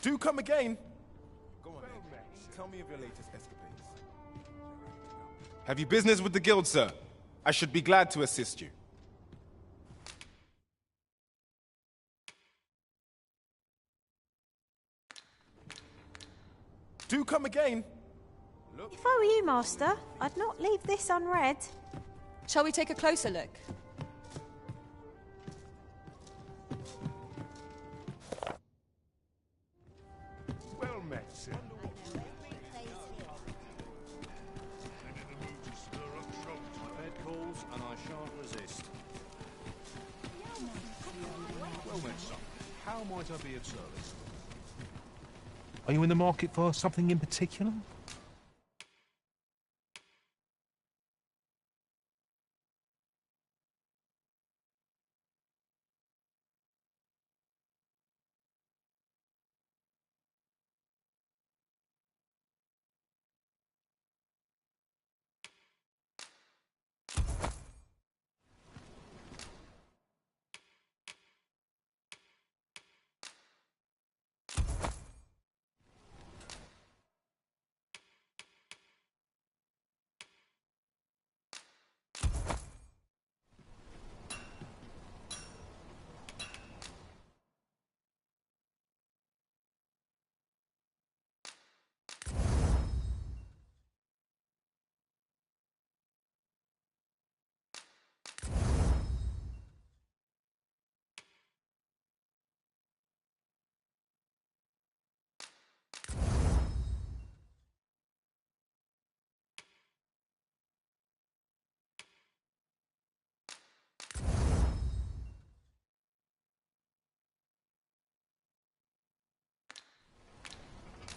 B: Do come again. Go on, Ed. Tell me of your latest escapades. Have you business with the guild, sir? I should be glad to assist you. Do come again. Look.
A: If I were you, Master, I'd not leave this unread.
C: Shall we take a closer look?
L: Well met, sir.
F: Bed calls, and I shan't resist.
L: Well met, son. How might I be of service? Are you in the market for something in particular?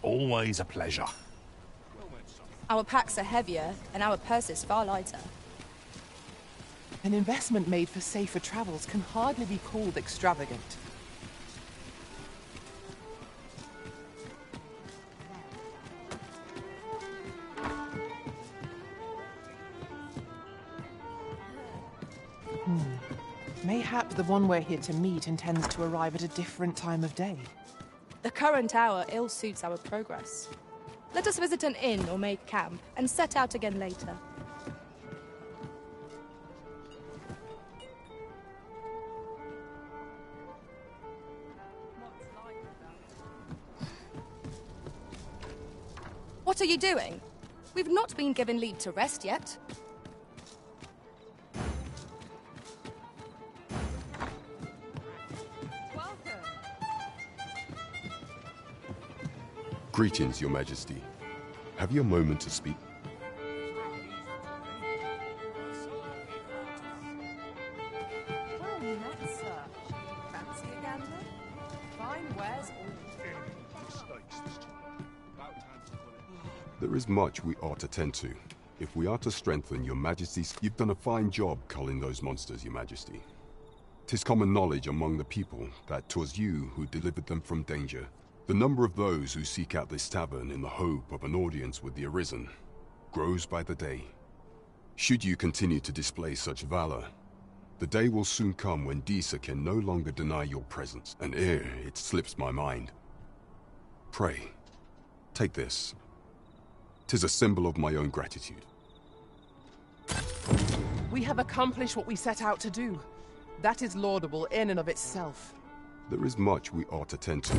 L: Always a pleasure.
B: Well met, son.
H: Our packs are heavier, and our purses far lighter.
O: An investment made for safer travels can hardly be called extravagant. Mayhap the one we're here to meet intends to arrive at a different time of day.
H: The current hour ill suits our progress. Let us visit an inn or make camp, and set out again later. What are you doing? We've not been given leave to rest yet.
G: Greetings, Your Majesty. Have you a moment to speak?
O: Well met, sir. Fancy a gander? Fine wares
G: There is much we ought to tend to. If we are to strengthen Your Majesty's... You've done a fine job culling those monsters, Your Majesty. 'Tis common knowledge among the people that 'twas you who delivered them from danger. The number of those who seek out this tavern in the hope of an audience with the Arisen grows by the day. Should you continue to display such valor, the day will soon come when Disa can no longer deny your presence, and ere it slips my mind. Pray, take this. 'Tis a symbol of my own gratitude.
O: We have accomplished what we set out to do. That is laudable in and of itself.
G: There is much we ought to tend to,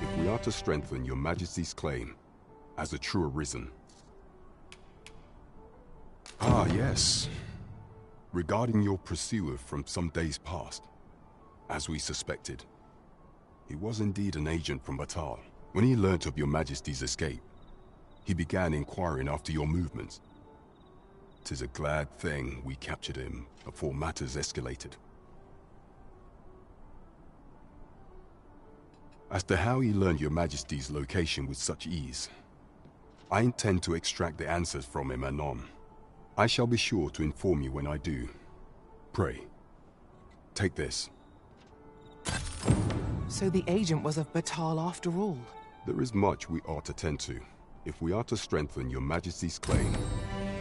G: if we are to strengthen Your Majesty's claim as a true Arisen. Ah, yes. Regarding your pursuer from some days past, as we suspected, he was indeed an agent from Batal. When he learnt of Your Majesty's escape, he began inquiring after your movements. 'Tis a glad thing we captured him before matters escalated. As to how he learned Your Majesty's location with such ease, I intend to extract the answers from him anon. I shall be sure to inform you when I do. Pray, take this.
O: So the agent was of Batal after all.
G: There is much we ought to tend to, if we are to strengthen Your Majesty's claim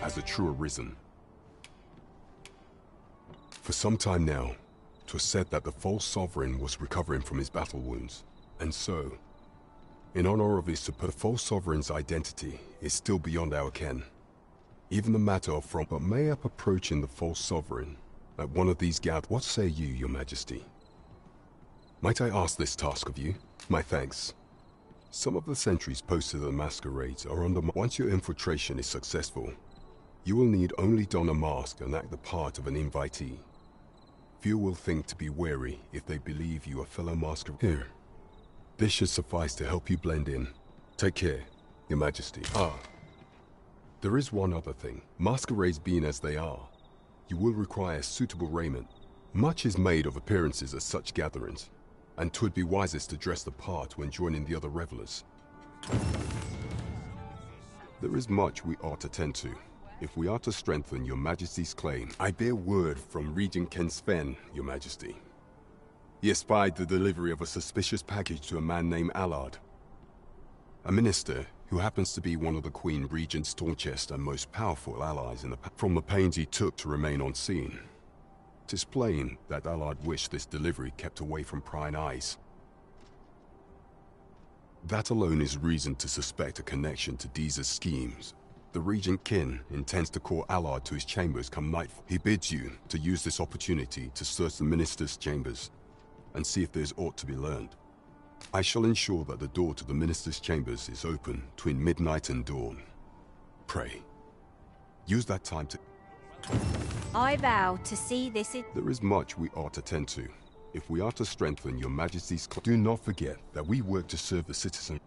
G: as a true Arisen. For some time now, 'twas said that the false sovereign was recovering from his battle wounds. And so, in honor of his the false sovereign's identity is still beyond our ken. Even the matter of but mayhap approaching the false sovereign at one of these what say you, Your Majesty? Might I ask this task of you? My thanks. Some of the sentries posted at the masquerades are under once your infiltration is successful, you will need only don a mask and act the part of an invitee. Few will think to be wary if they believe you a fellow masquerade. Here. This should suffice to help you blend in. Take care, Your Majesty. There is one other thing. Masquerades being as they are, you will require suitable raiment. Much is made of appearances at such gatherings, and 'twould be wisest to dress the part when joining the other revelers. There is much we ought to tend to, if we are to strengthen Your Majesty's claim. I bear word from Regent Ken Sven, Your Majesty. He espied the delivery of a suspicious package to a man named Allard, a minister who happens to be one of the Queen Regent's staunchest and most powerful allies in from the pains he took to remain on scene. 'Tis plain that Allard wished this delivery kept away from prying eyes. That alone is reason to suspect a connection to Disa's schemes. The Regent Kin intends to call Allard to his chambers come nightfall. He bids you to use this opportunity to search the minister's chambers and see if there's aught to be learned. I shall ensure that the door to the minister's chambers is open between midnight and dawn. Pray, use that time to...
N: I vow to see this in...
G: There is much we ought to tend to, if we are to strengthen Your Majesty's... Do not forget that we work to serve the citizen.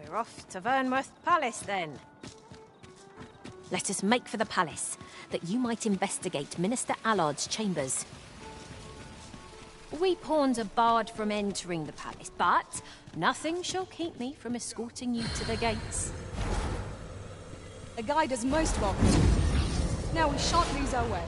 N: We're off to Vernworth Palace, then. Let us make for the palace, that you might investigate Minister Allard's chambers. We pawned a bard from entering the palace, but nothing shall keep me from escorting you to the gates.
C: A guide is most welcome. Now we shan't lose our way.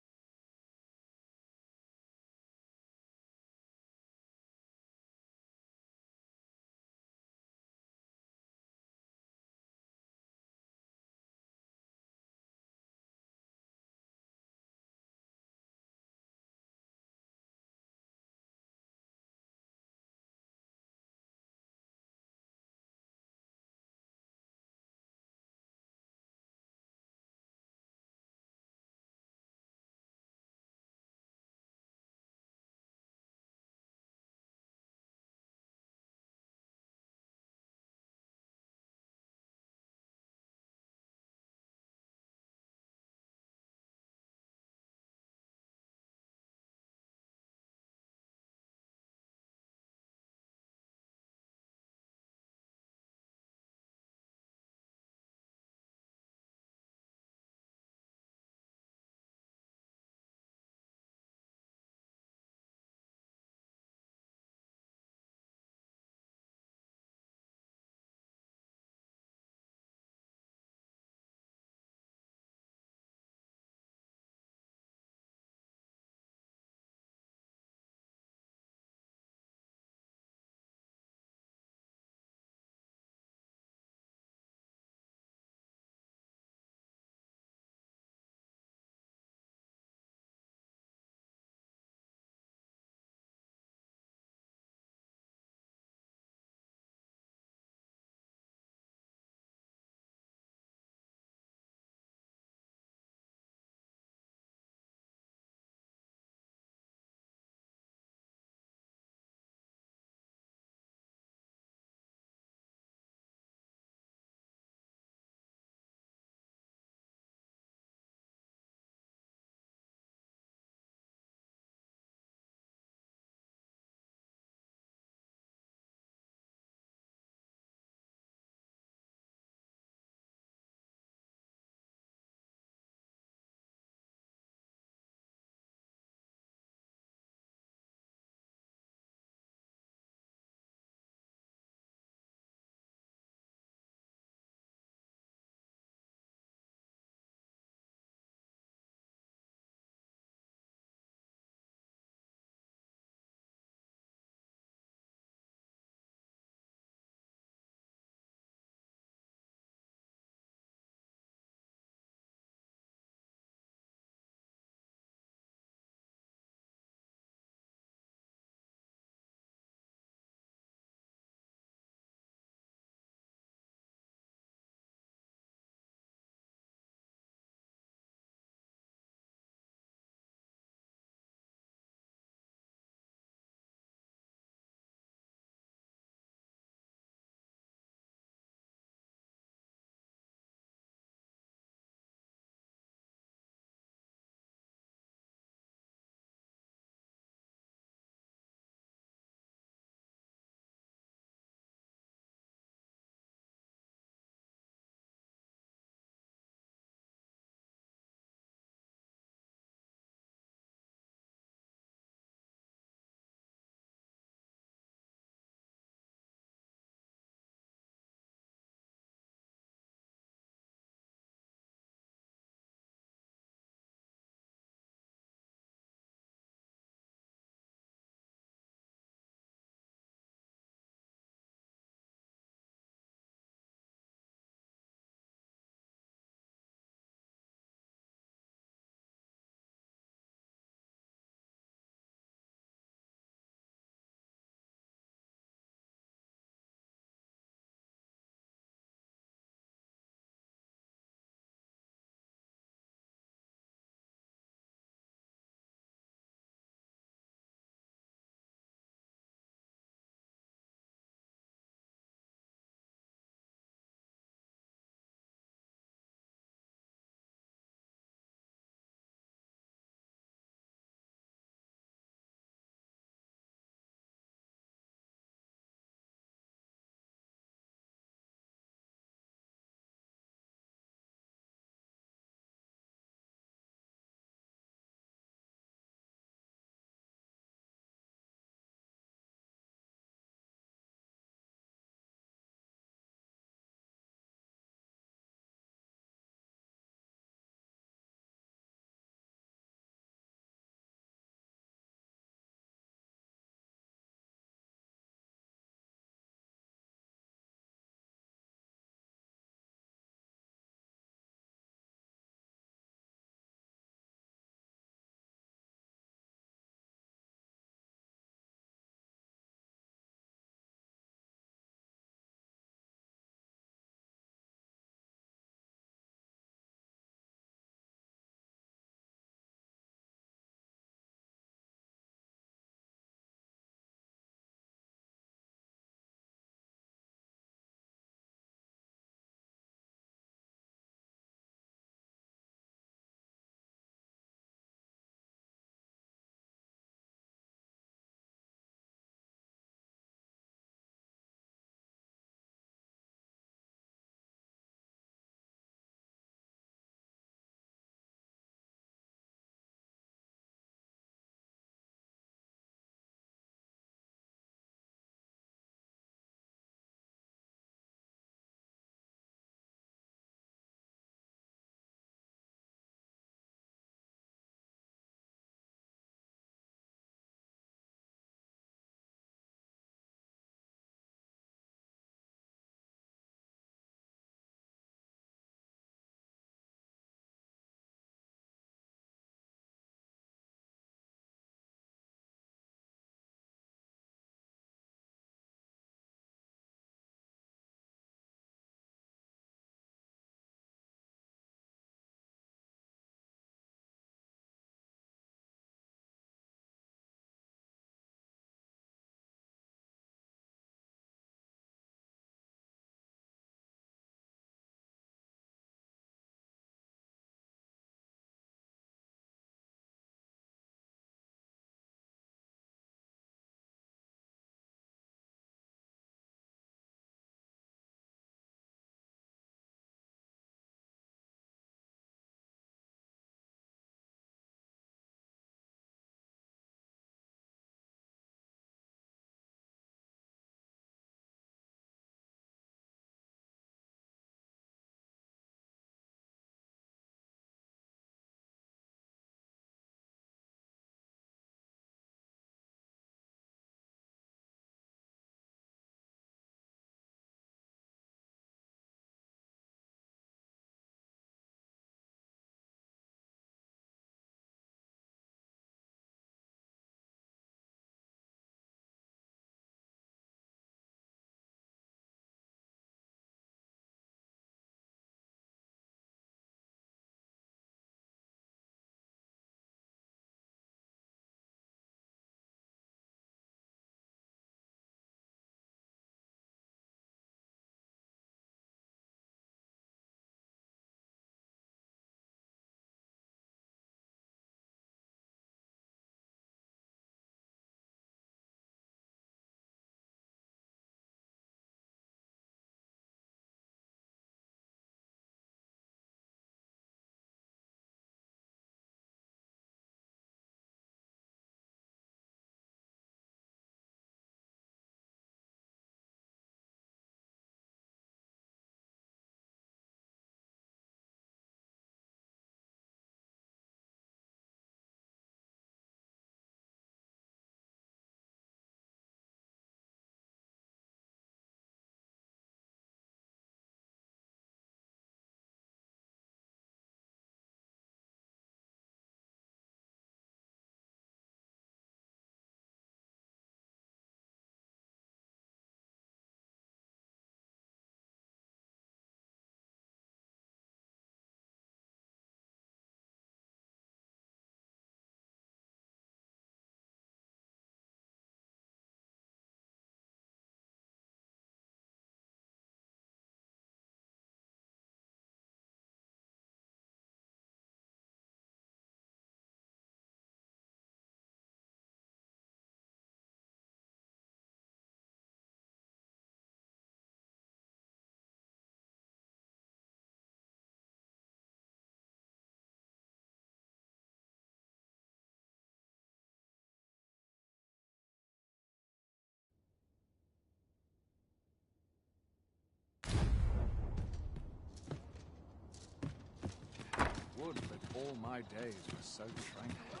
E: All my days were so tranquil.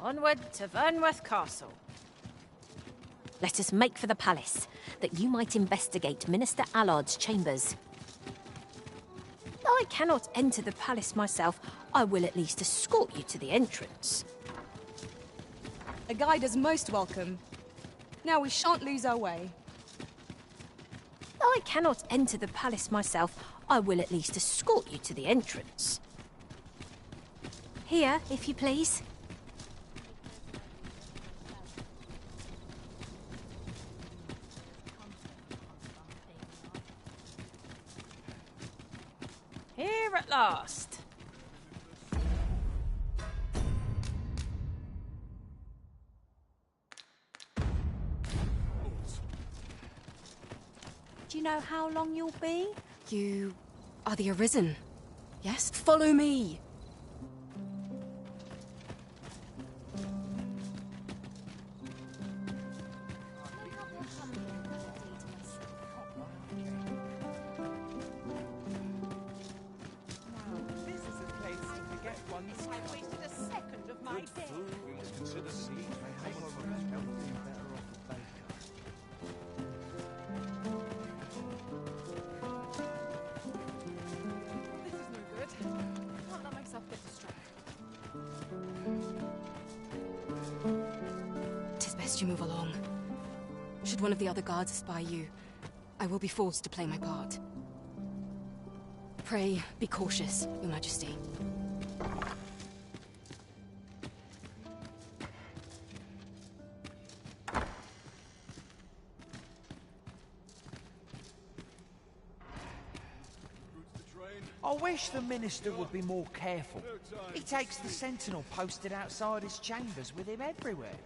N: Onward to Vernworth Castle. Let us make for the palace, that you might investigate Minister Allard's chambers. Though I cannot enter the palace myself, I will at least escort you to the entrance.
C: A guide is most welcome. Now we shan't lose our way.
N: Though I cannot enter the palace myself, I will at least escort you to the entrance. Here, if you please.
S: Here at last.
H: Do you know how long you'll be? You are the Arisen. Yes? Follow me.
E: This is a place to forget one's...
D: I wasted a second of my day.
F: We must consider the siege.
C: This is no good. Can't let myself get distracted.
H: 'Tis best you move along. Should one of the other guards spy you, I will be forced to play my part. Pray, be cautious, Your Majesty.
I: I wish the Minister would be more careful. He takes the sentinel posted outside his chambers with him everywhere.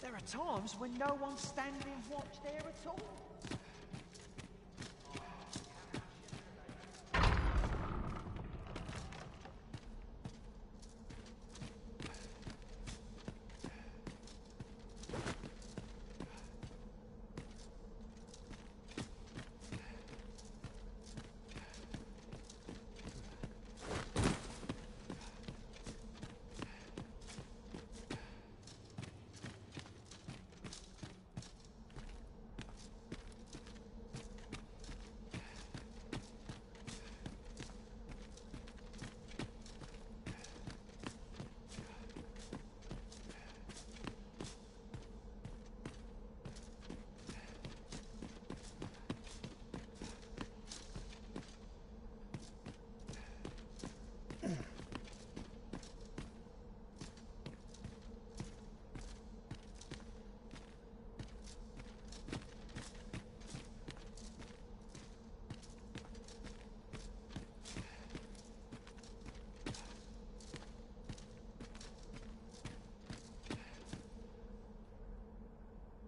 I: There are times when no one's standing watch there at all.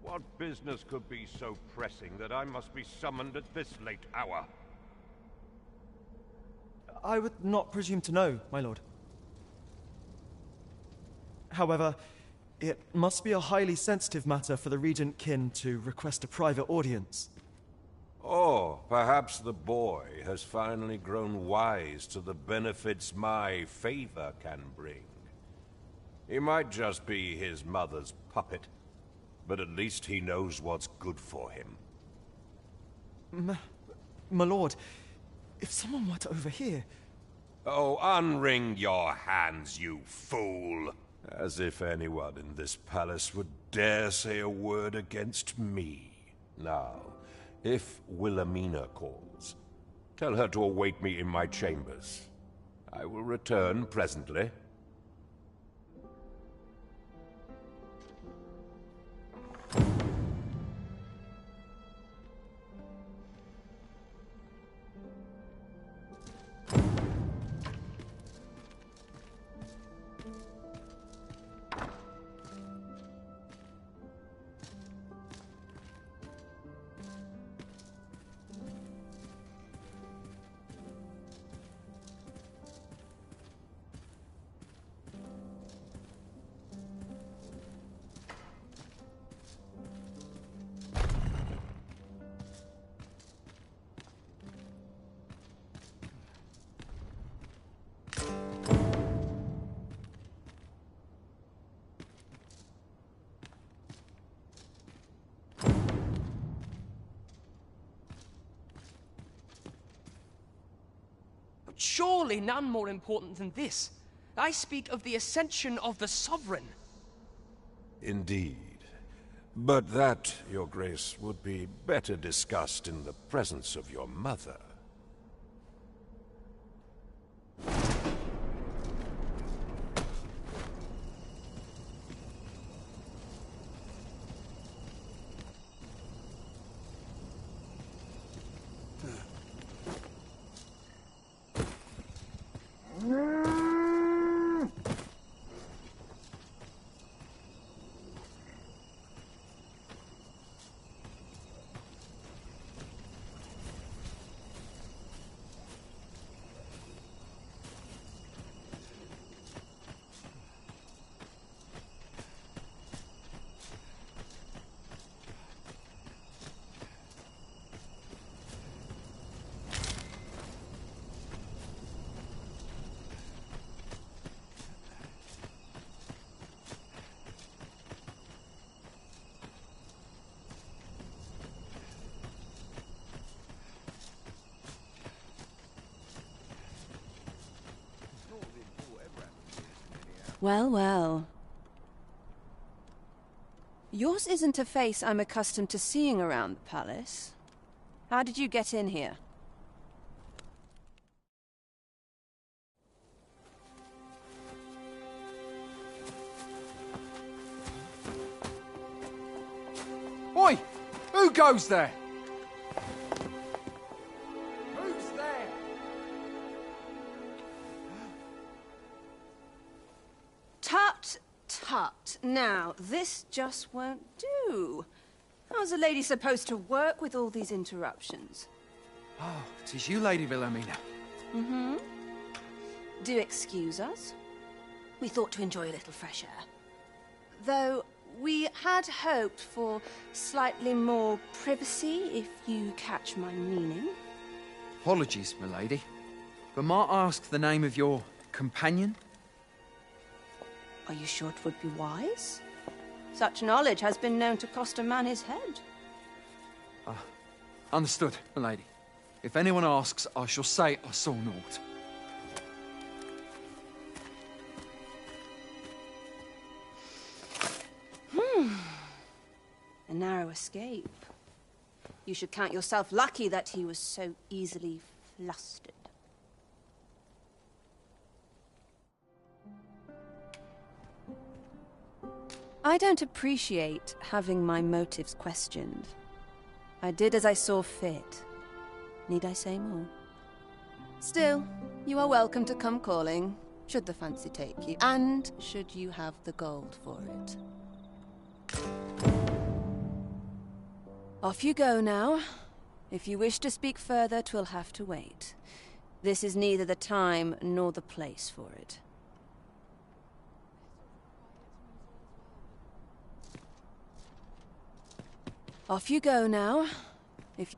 F: What business could be so pressing that I must be summoned at this late hour?
V: I would not presume to know, my lord. However, it must be a highly sensitive matter for the Regent Kin to request a private audience.
F: Or perhaps the boy has finally grown wise to the benefits my favor can bring. He might just be his mother's puppet, but at least he knows what's good for him.
V: My lord, if someone were to overhear...
F: Oh, unwring your hands, you fool! As if anyone in this palace would dare say a word against me. Now, if Wilhelmina calls, tell her to await me in my chambers. I will return presently.
P: Surely none more important than this. I speak of the ascension of the Sovereign.
F: Indeed. But that, Your Grace, would be better discussed in the presence of your mother.
R: Well, well. Yours isn't a face I'm accustomed to seeing around the palace. How did you get in here?
Q: Oi! Who goes there? Who's there?
R: Tut, tut. Now, this just won't do. How's a lady supposed to work with all these interruptions?
Q: Oh, 'tis you, Lady Wilhelmina.
R: Mm-hmm. Do excuse us. We thought to enjoy a little fresh air. Though we had hoped for slightly more privacy, if you catch my meaning.
Q: Apologies, milady. But might I ask the name of your companion?
R: Are you sure it would be wise? Such knowledge has been known to cost a man his head.
Q: Understood, milady. If anyone asks, I shall say I saw naught.
R: A narrow escape. You should count yourself lucky that he was so easily flustered. I don't appreciate having my motives questioned. I did as I saw fit. Need I say more? Still, you are welcome to come calling, should the fancy take you, and should you have the gold for it. Off you go now. If you wish to speak further, 'twill have to wait. This is neither the time nor the place for it. Off you go now. If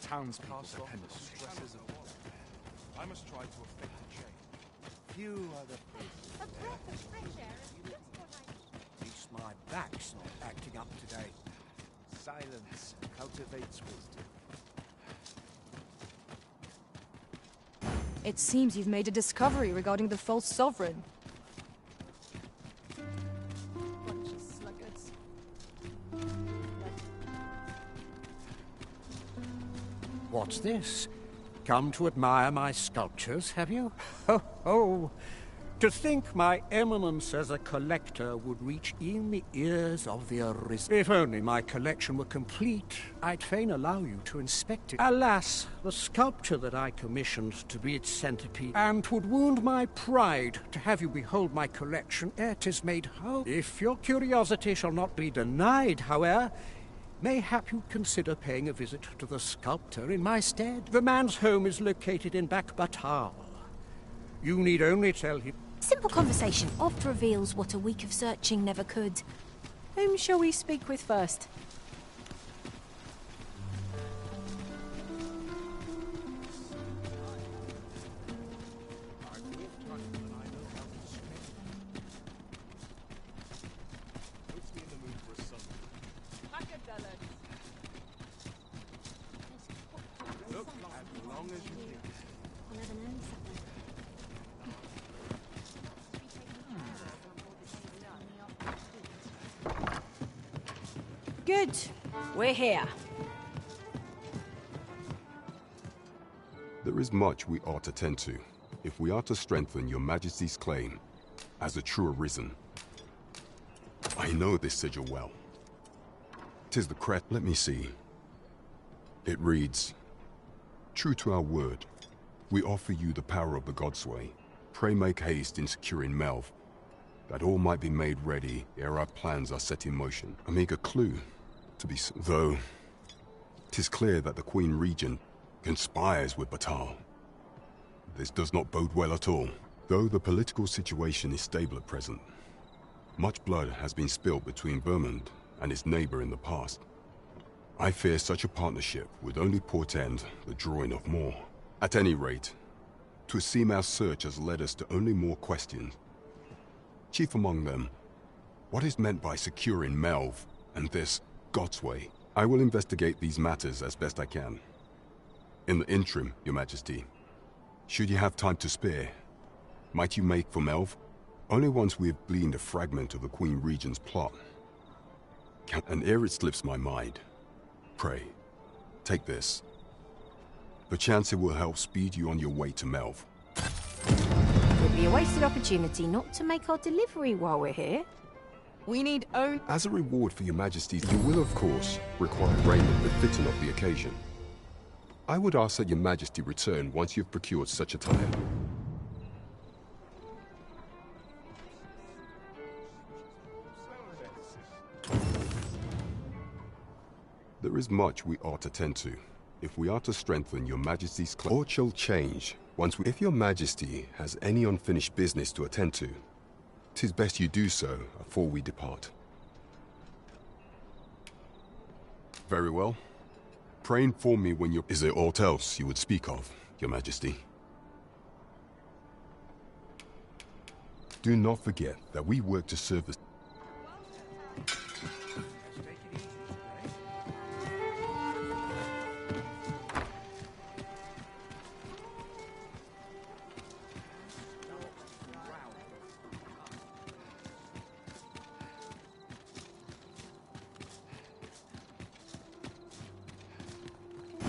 Q: The townspeople's dependence stresses of war.
B: I must try to effect a change.
T: Few other places.
U: A breath of fresh air is just what I need.
T: At least my back's not acting up today. Silence cultivates wisdom.
C: It seems you've made a discovery regarding the false sovereign. Bunch of sluggards.
W: What's this? Come to admire my sculptures, have you? Ho, ho!
J: To think my eminence as a collector would reach in the ears of the arisen. If only my collection were complete, I'd fain allow you to inspect it. Alas, the sculpture that I commissioned to be its centerpiece, and 'twould wound my pride to have you behold my collection ere 'tis made whole. If your curiosity shall not be denied, however, mayhap you'd consider paying a visit to the sculptor in my stead. The man's home is located in Batal. You need only tell him.
N: Simple conversation oft reveals what a week of searching never could. Whom shall we speak with first? Good. We're here.
G: There is much we ought to tend to, if we are to strengthen your majesty's claim as a true arisen. I know this sigil well. 'Tis the crest. Let me see. It reads, "True to our word, we offer you the power of the Godsway. Pray make haste in securing Melv, that all might be made ready ere our plans are set in motion." A meager clue, to be though 'tis clear that the Queen Regent conspires with Batal. This does not bode well at all. Though the political situation is stable at present, much blood has been spilled between Vermund and its neighbor in the past. I fear such a partnership would only portend the drawing of more. At any rate, 'twould seem our search has led us to only more questions. Chief among them, what is meant by securing Melv and this Godsway? I will investigate these matters as best I can. In the interim, Your Majesty, should you have time to spare, might you make for Melv? Only once we have gleaned a fragment of the Queen Regent's plot. And ere it slips my mind, pray, take this. Perchance it will help speed you on your way to Melv.
N: It would be a wasted opportunity not to make our delivery while we're here.
C: We need own...
G: As a reward for Your Majesty, you will, of course, require raiment befitting of the occasion. I would ask that Your Majesty return once you've procured such attire. There is much we ought to tend to, if we are to strengthen Your Majesty's claim. Aught shall change once we... If Your Majesty has any unfinished business to attend to, 'tis best you do so before we depart. Very well. Pray inform me when you're... Is there aught else you would speak of, Your Majesty? Do not forget that we work to serve the...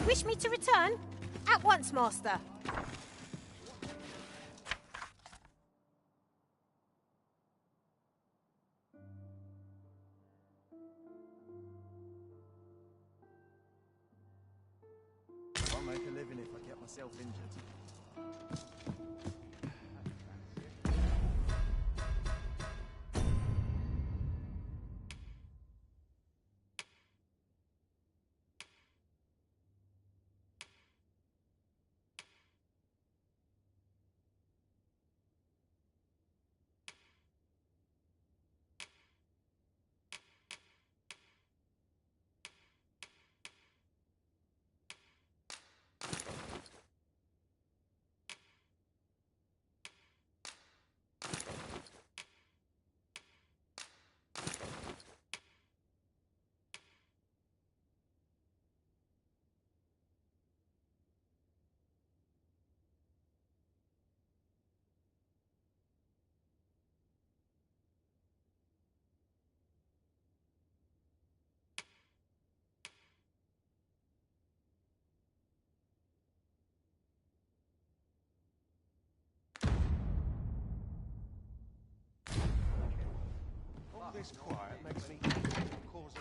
S: Wish me to return? At once, Master.
V: I'll make a living if I get myself injured.
A: This quiet makes me cause a...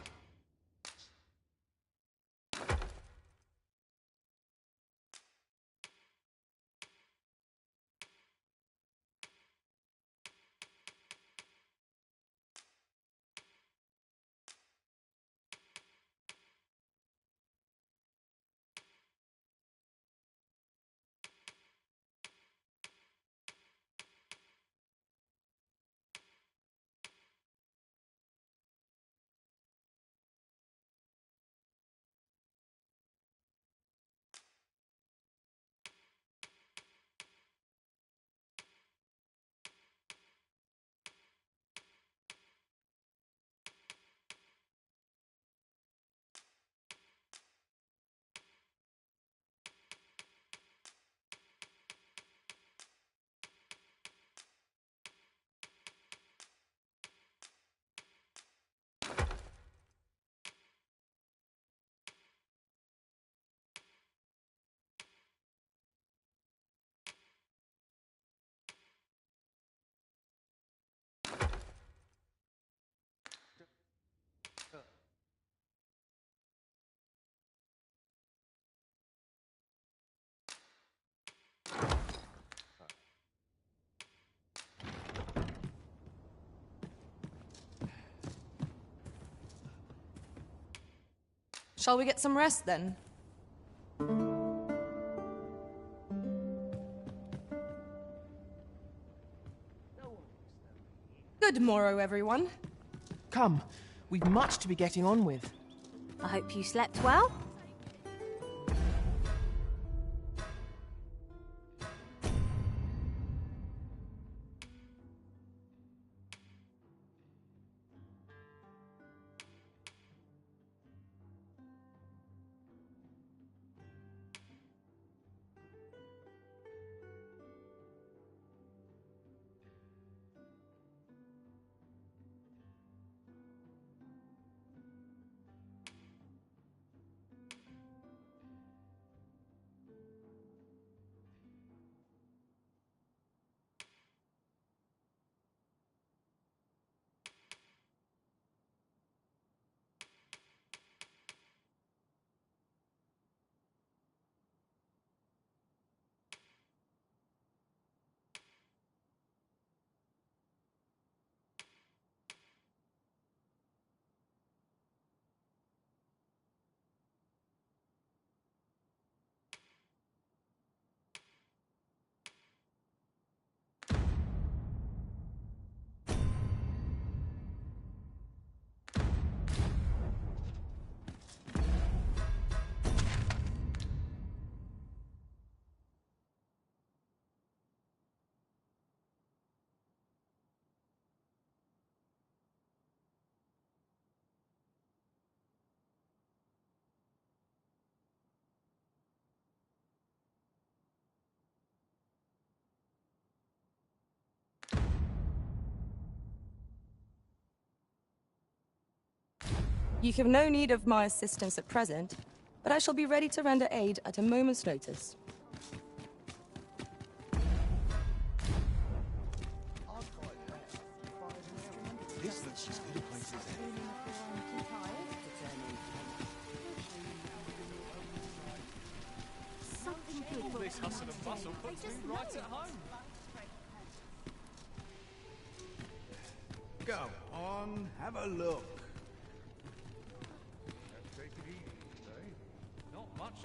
C: Shall we get some rest then? Good morrow, everyone.
O: Come, we've much to be getting on with.
N: I hope you slept well.
C: You have no need of my assistance at present, but I shall be ready to render aid at a moment's notice.
A: This looks as good a place as any.
E: All this hustle and bustle puts me right at home.
B: Go on, have a look.
E: Take it easy today. Not much.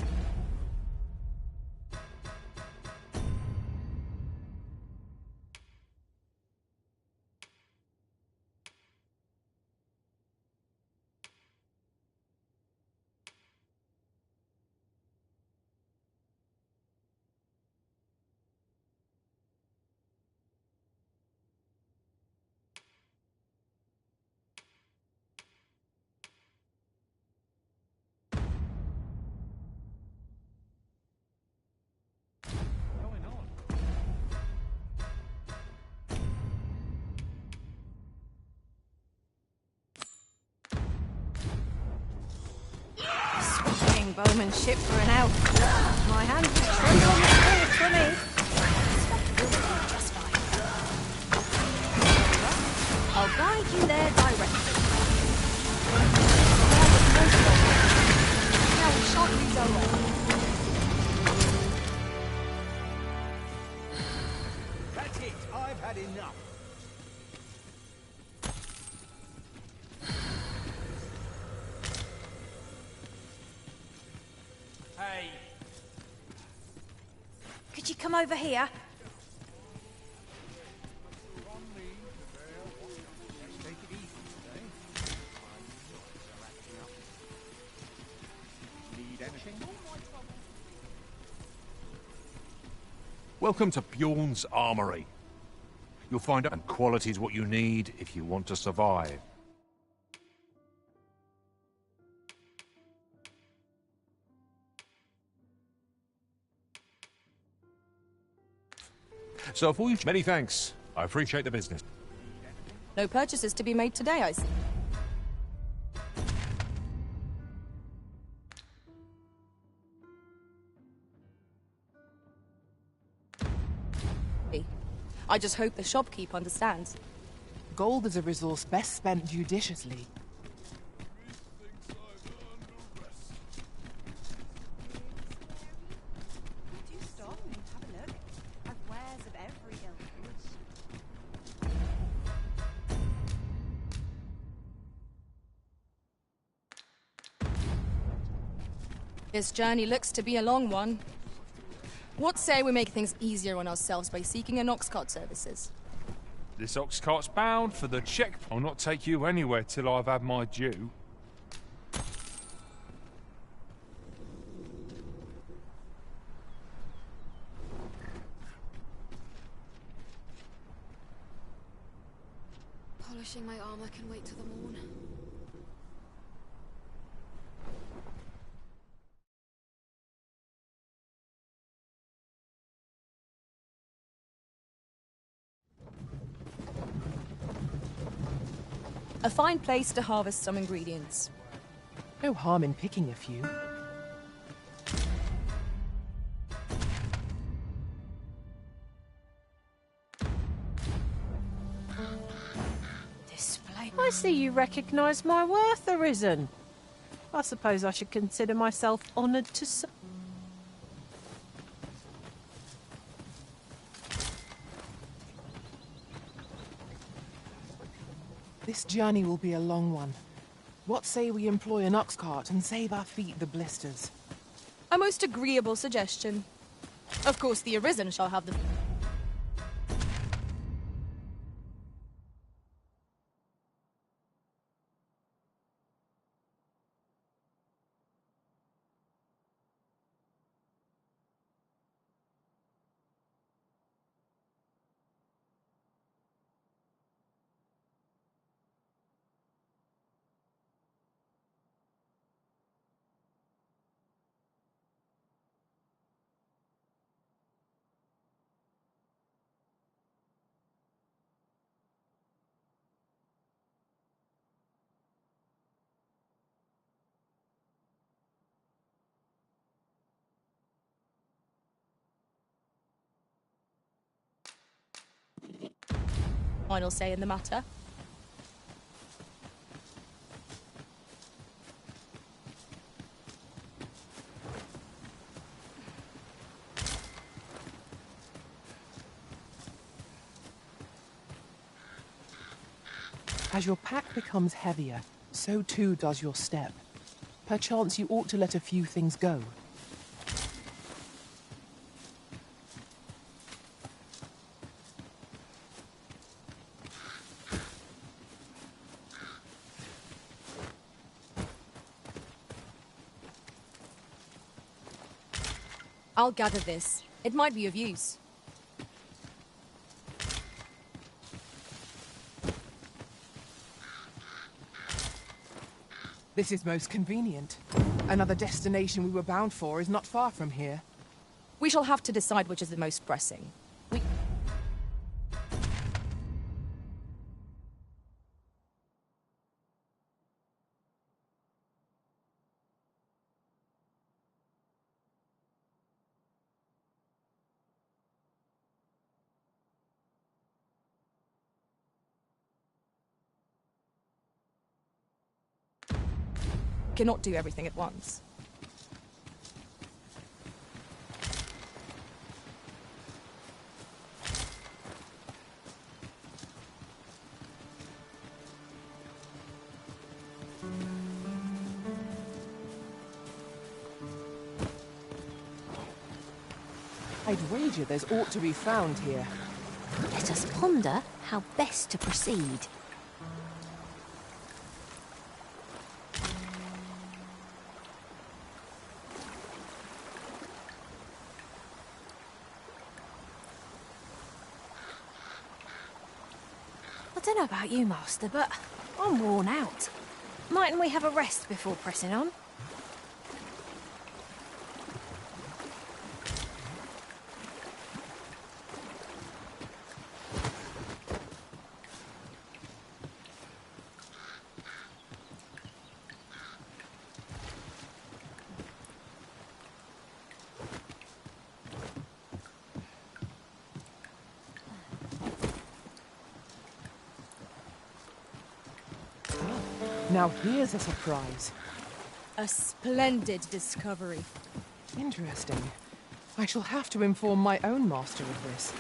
N: Bowmanship for an elf. My hand was true on the sword for me. I'll I'll guide you there directly.
C: Now we shan't lose our way.
K: That's it. I've had enough.
E: Hey.
N: Could you come over here?
L: Welcome to Bjorn's Armory. You'll find out quality's what you need if you want to survive. So for you, many thanks. I appreciate the business.
C: No purchases to be made today, I see. I just hope the shopkeep understands.
O: Gold is a resource best spent judiciously.
D: Do stop and have a look. I've wares of every ilk.
C: This journey looks to be a long one. What say we make things easier on ourselves by seeking an ox cart services?
Q: This ox cart's bound for the check. I'll not take you anywhere till I've had my due.
H: Polishing my armor can wait till the morn.
C: A fine place to harvest some ingredients.
O: No harm in picking a few.
N: Display.
M: I see you recognise my worth, Arisen. I suppose I should consider myself honoured to serve.
O: This journey will be a long one. What say we employ an ox cart and save our feet the blisters?
C: A most agreeable suggestion. Of course, the Arisen shall have the... Final say in the matter.
O: As your pack becomes heavier, so too does your step. Perchance you ought to let a few things go.
C: I'll gather this. It might be of use.
O: This is most convenient. Another destination we were bound for is not far from here.
C: We shall have to decide which is the most pressing. cannot do everything at once.
O: I'd wager there's aught to be found here.
N: Let us ponder how best to proceed. I don't know about you, Master, but I'm worn out. Mightn't we have a rest before pressing on?
O: Now here's a surprise.
C: A splendid discovery.
O: Interesting. I shall have to inform my own master of this.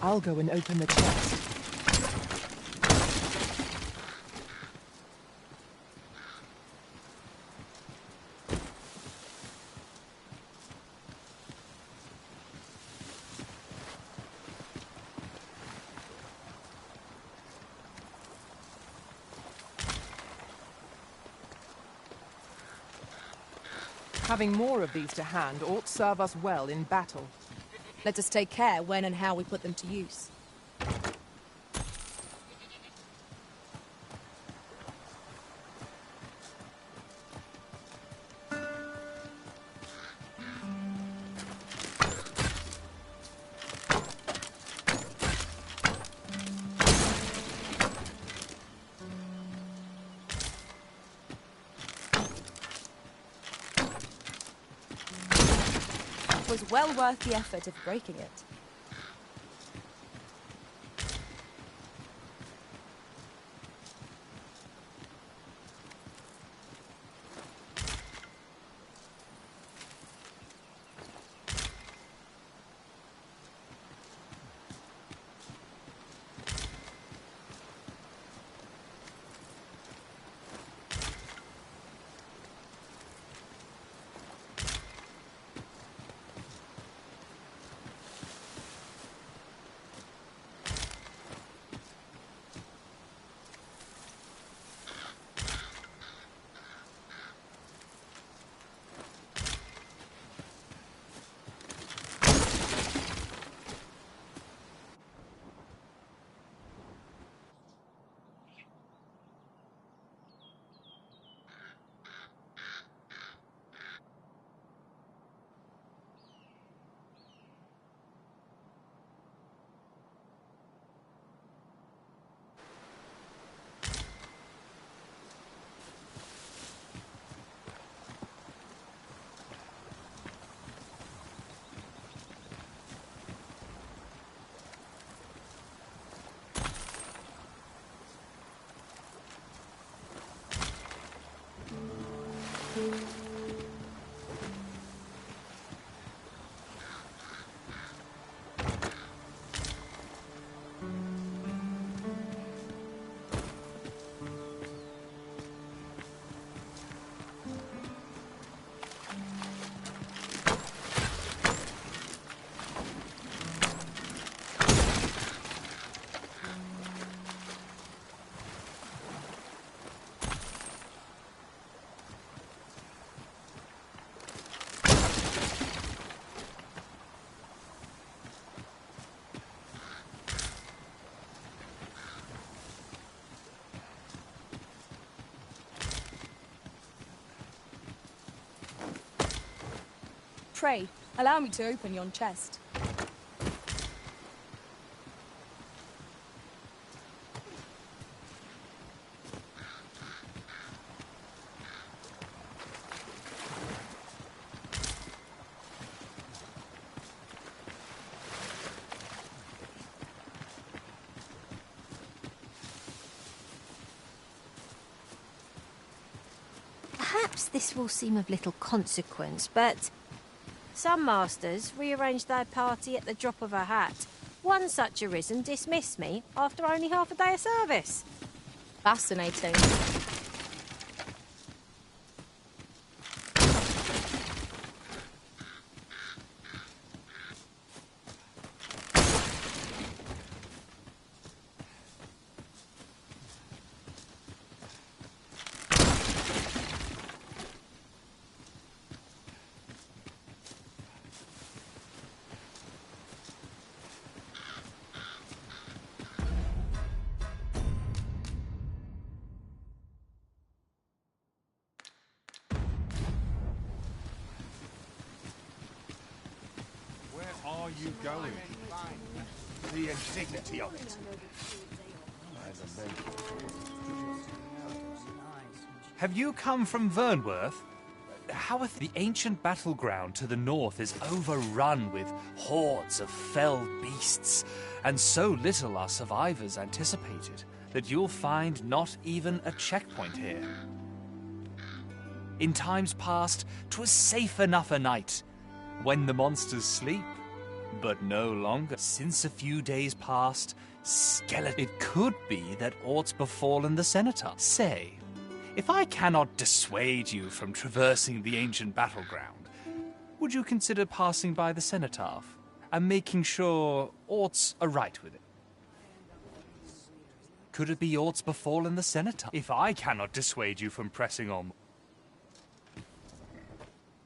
O: I'll go and open the chest. Having more of these to hand ought serve us well in battle.
C: Let us take care when and how we put them to use. It was well worth the effort of breaking it. pray, allow me to open yon chest.
N: Perhaps this will seem of little consequence, but some masters rearrange their party at the drop of a hat. One such arisen dismissed me after only half a day of service.
C: Fascinating.
L: Are you going? The indignity of it.
F: Have you come from Vernworth? The ancient battleground to the north is overrun with hordes of fell beasts, and so little are survivors anticipated that you'll find not even a checkpoint here. In times past, 'twas safe enough a night, when the monsters sleep. But no longer. Since a few days past, it could be that aught's befallen the cenotaph. Say, if I cannot dissuade you from traversing the ancient battleground, would you consider passing by the cenotaph and making sure aught's aright with it? Could it be aught's befallen the cenotaph? If I cannot dissuade you from pressing on...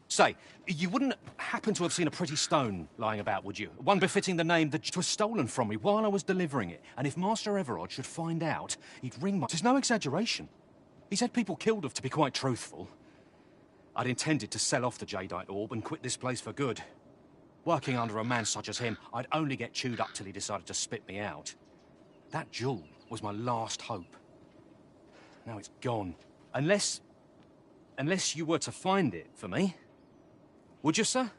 I: Say, you wouldn't happen to have seen a pretty stone lying about, would you? One befitting the name that was stolen from me while I was delivering it. And if Master Everard should find out, he'd ring my... There's no exaggeration. He's had people killed of, to be quite truthful. I'd intended to sell off the jadeite orb and quit this place for good. Working under a man such as him, I'd only get chewed up till he decided to spit me out. That jewel was my last hope. Now it's gone. Unless you were to find it for me. Would you, sir?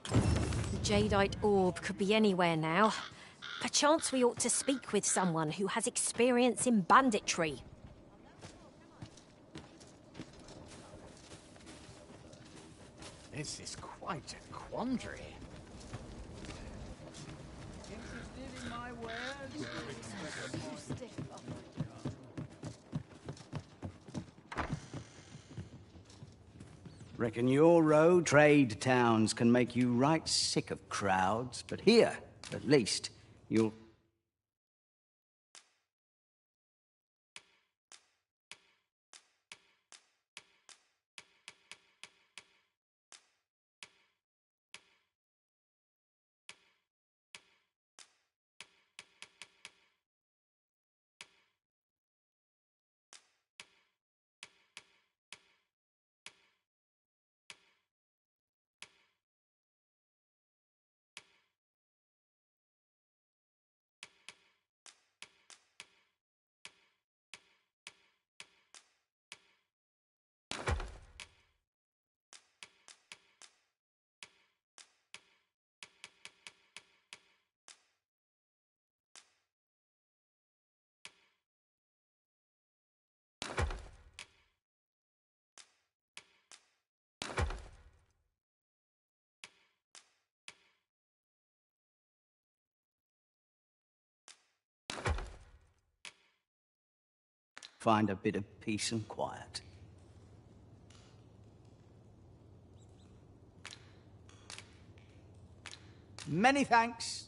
N: The jadeite orb could be anywhere now. Perchance we ought to speak with someone who has experience in banditry.
P: This is quite a quandary.
E: Interested in my wares?
X: Reckon your road trade towns can make you right sick of crowds, but here, at least, you'll... find a bit of peace and quiet.
P: Many thanks.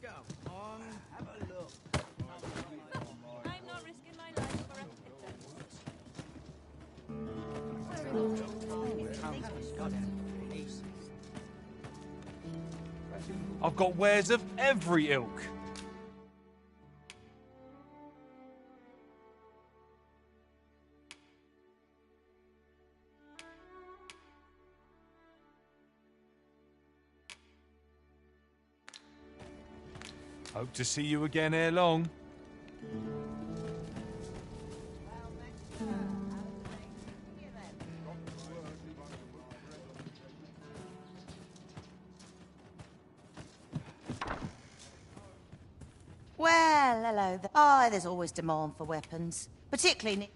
P: Go on, have a look.
S: I'm not risking my life for a
F: I've got wares of every ilk.
L: Hope to see you again ere long.
D: Well, hello there. Oh, there's always demand for weapons, particularly.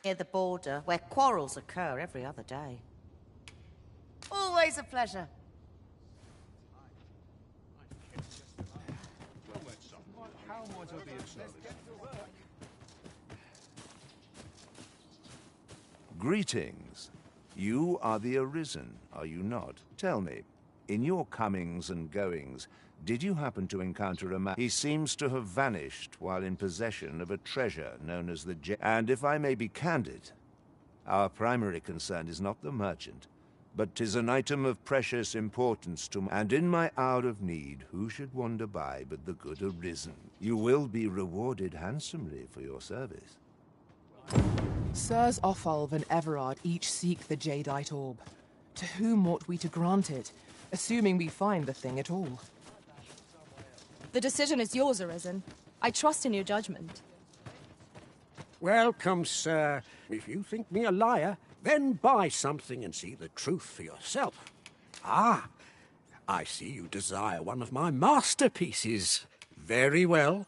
D: Near the border, where quarrels occur every other day. Always a pleasure.
L: How might I be of service?
R: Greetings. You are the Arisen, are you not? Tell me, in your comings and goings, did you happen to encounter a man? He seems to have vanished while in possession of a treasure known as the And if I may be candid, our primary concern is not the merchant, but 'tis an item of precious importance to And in my hour of need, who should wander by but the good Arisen? You will be rewarded handsomely for your service.
O: Sirs Offalv and Everard each seek the jadeite orb. To whom ought we to grant it, assuming we find the thing at all?
C: The decision is yours, Arisen. I trust in your judgment.
J: Welcome, sir. If you think me a liar, then buy something and see the truth for yourself. Ah, I see you desire one of my masterpieces. Very well.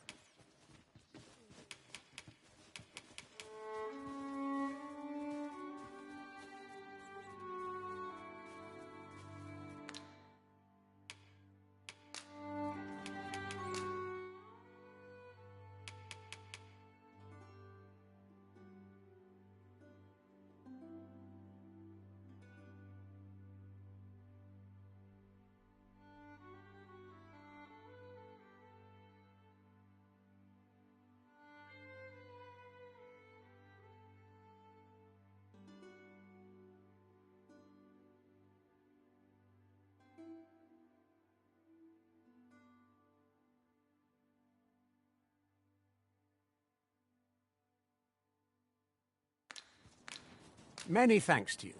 J: Many thanks to you.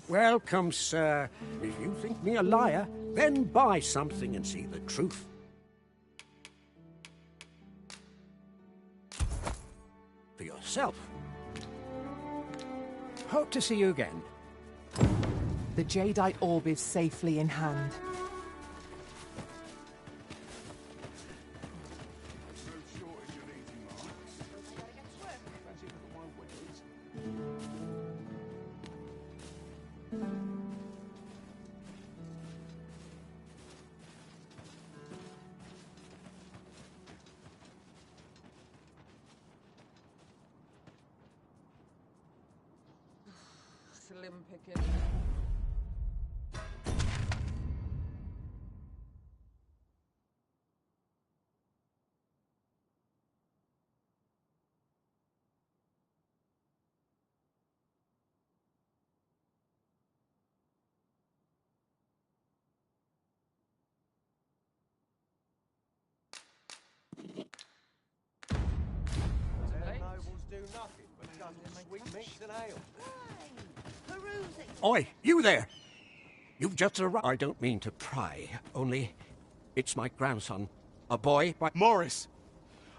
J: Welcome, sir. If you think me a liar, then buy something and see the truth. For yourself. Hope to see you again.
O: The jadeite orb is safely in hand.
G: Slim picking.
K: Nobles do nothing but just sweet meats and ale.
J: Oi, you there! You've just arrived. I don't mean to pry, only it's my grandson. A boy by...
B: Morris!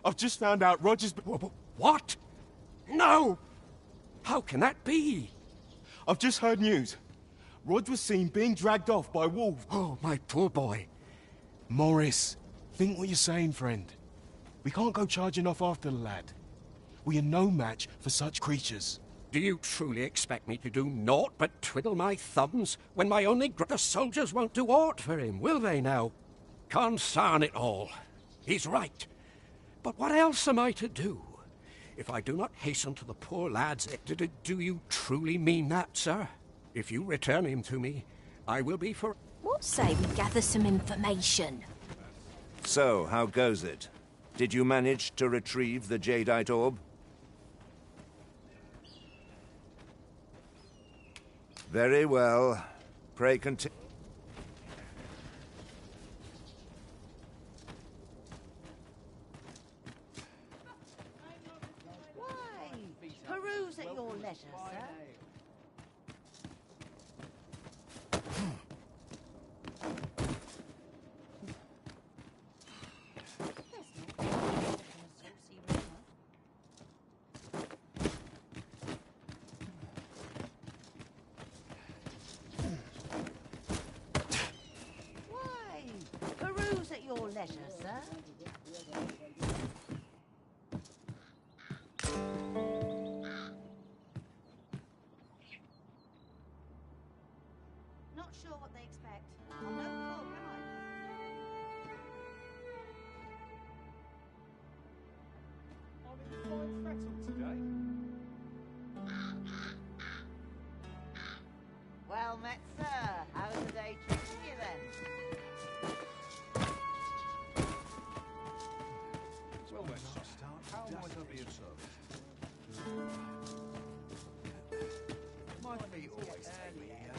B: I've just found out Roger's...
J: What? No! How can that be?
B: I've just heard news. Rod was seen being dragged off by wolves.
J: Oh, my poor boy.
B: Morris, think what you're saying, friend. We can't go charging off after the lad. We are no match for such creatures.
J: Do you truly expect me to do naught but twiddle my thumbs when my only the soldiers won't do aught for him, will they now? Consarn it all. He's right. But what else am I to do? If I do not hasten to the poor lad's... Do you truly mean that, sir? If you return him to me, I will be for...
N: What say we gather some information?
R: So, how goes it? Did you manage to retrieve the jadeite orb? Very well. Pray continue.
D: Peruse at your leisure, sir. Peruse at your leisure, sir. Not sure what they expect. On no call, am I?
K: I'm in fine fettle today.
D: Well met, sir. How's the day treating you then?
K: Well then, how might I be of service? My feet always take me here.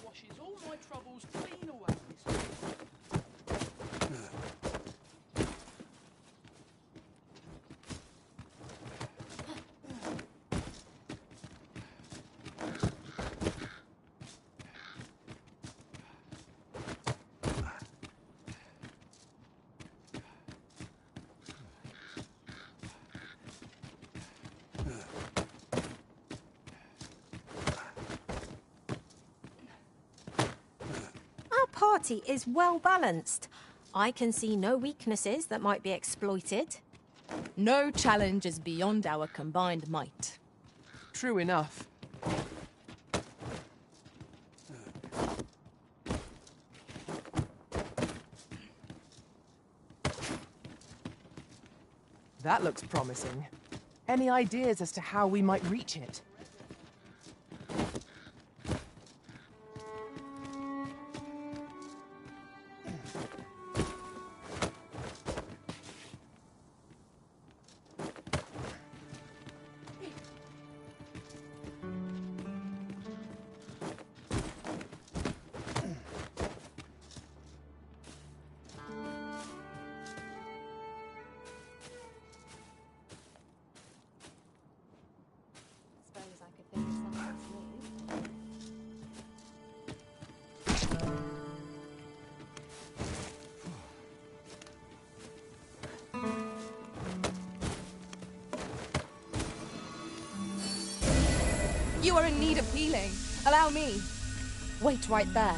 G: Washes all my troubles clean away.
N: Our party is well balanced. I can see no weaknesses that might be exploited.
H: No challenge is beyond our combined might.
O: True enough. That looks promising. Any ideas as to how we might reach it?
C: You are in need of healing. Allow me. Wait right there.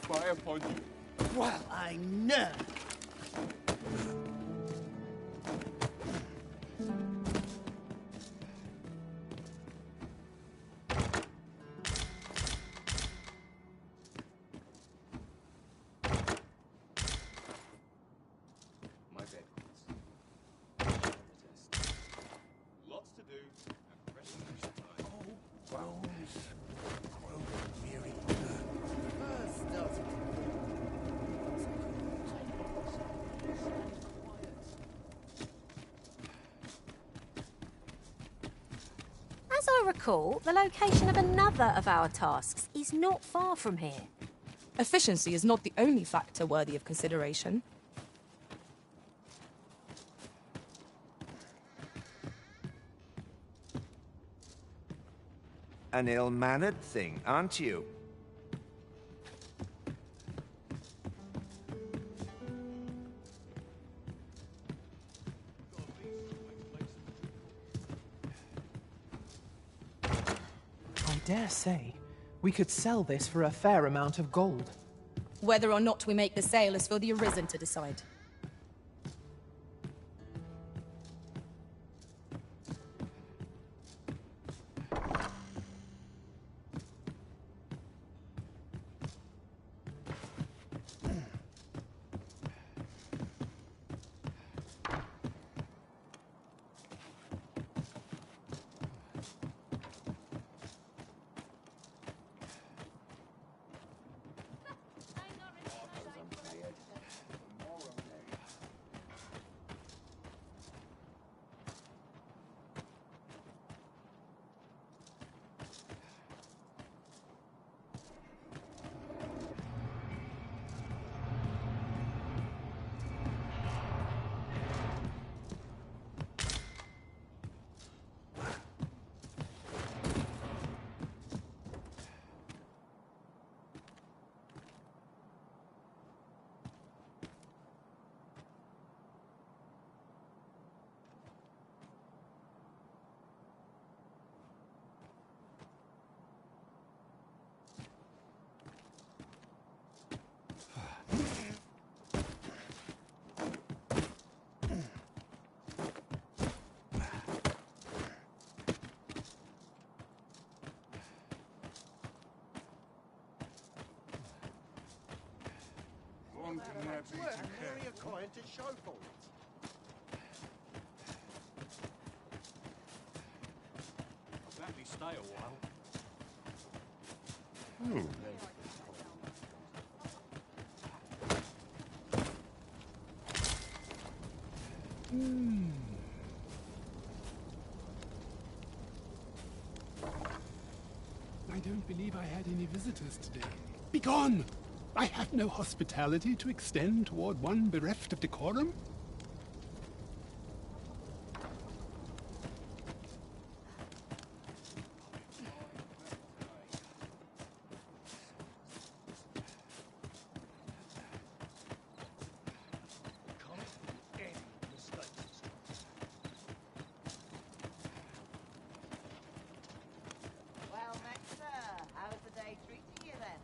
K: Fire upon you.
P: Well, I know.
K: My bed. Lots to do. And precious time.
P: Oh, bones. Grow weary.
N: As I recall, the location of another of our tasks is not far from here.
C: Efficiency is not the only factor worthy of consideration.
R: An ill-mannered thing, aren't you?
O: I dare say, we could sell this for a fair amount of gold.
C: Whether or not we make the sale is for the Arisen to decide.
K: Wanting that be to carry a coin to show for it.
I: Let me stay a while.
T: I don't believe I had any visitors today. Begone! I have no hospitality to extend toward one bereft of decorum.
D: Well, Master, how's the day treating you then?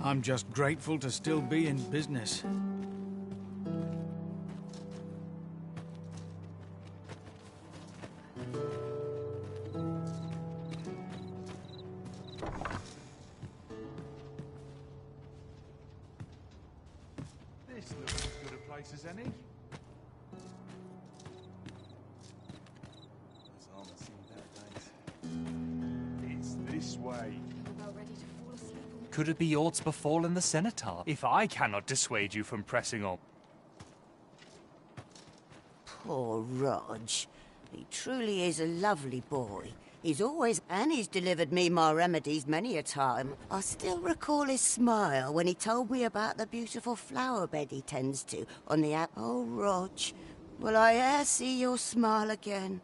P: I'm just grateful to still be in business.
E: late as any. It's this way.
F: Could it be aught befallen the Centaur? If I cannot dissuade you from pressing on.
D: Poor Rog. He truly is a lovely boy. He's always... and he's delivered me my remedies many a time. I still recall his smile when he told me about the beautiful flower bed he tends to on the app. Oh, Rog, will I e'er see your smile again?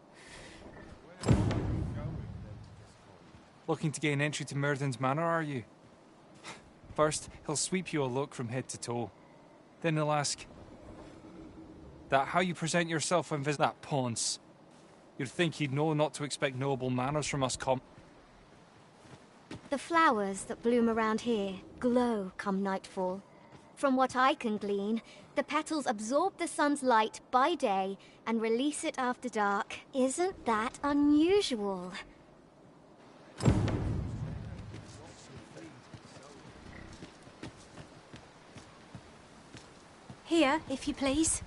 F: Looking to gain entry to Myrddin's Manor, are you? First, he'll sweep you a look from head to toe. Then he'll ask... that how you present yourself when visiting that ponce. You'd think he'd know not to expect noble manners from us
A: The flowers that bloom around here glow come nightfall. From what I can glean, the petals absorb the sun's light by day and release it after dark. Isn't that unusual?
N: Here, if you please.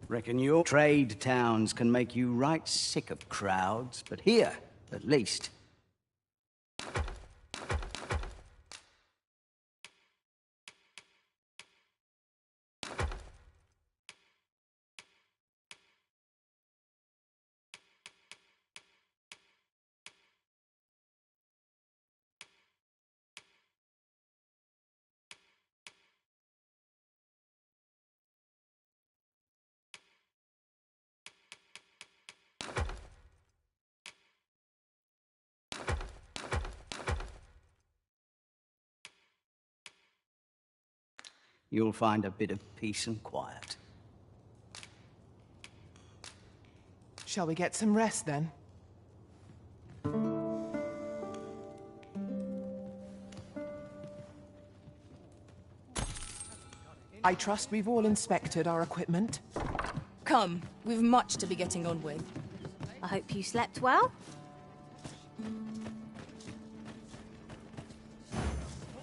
X: Reckon your trade towns can make you right sick of crowds, but here, at least, you'll find a bit of peace and quiet.
O: Shall we get some rest, then? I trust we've all inspected our equipment.
H: Come, we've much to be getting on with.
A: I hope you slept well.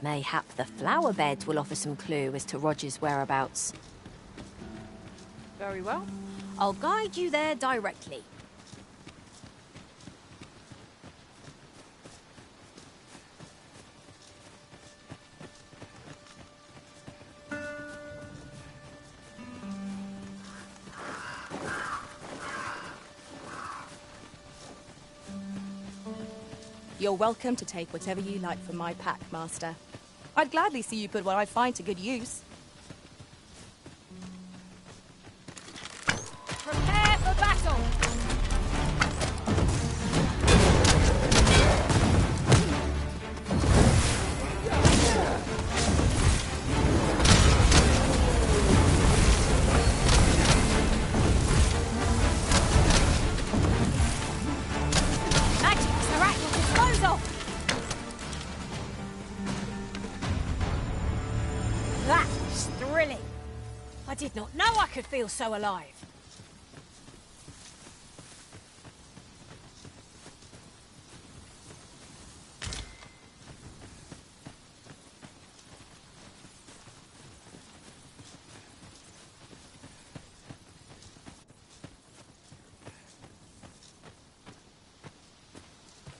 N: Mayhap the flower bed will offer some clue as to Roger's whereabouts.
M: Very well.
N: I'll guide you there directly.
H: You're welcome to take whatever you like from my pack, Master. I'd gladly see you put what I find to good use.
S: Prepare for battle!
N: That's thrilling. I did not know I could feel so alive.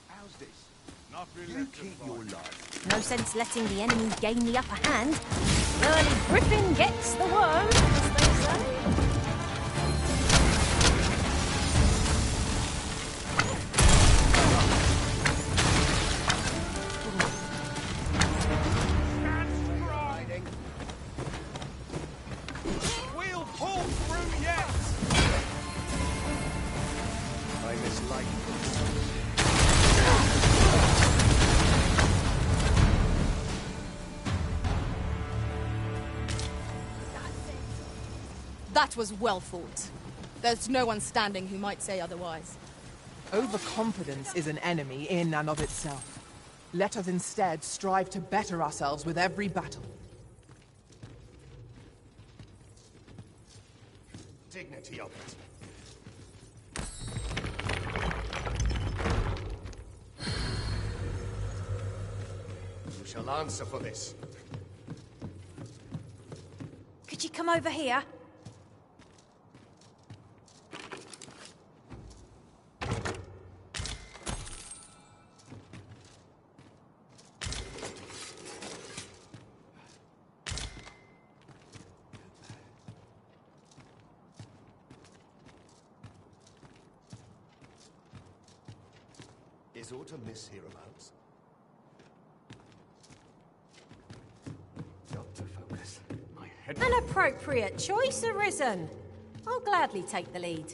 E: How's this? Not really. You keep your life.
N: No sense letting the enemy gain the upper hand. Early griffin gets the worm, as they say.
E: We'll pull through yet! I mislike
H: That was well fought. There's no one standing who might say otherwise.
O: Overconfidence is an enemy in and of itself. Let us instead strive to better ourselves with every battle.
K: dignity of it. You shall answer for this.
N: Could you come over here?
K: Is aught amiss hereabouts? Got to focus. My head.
N: An appropriate choice, Arisen. I'll gladly take the lead.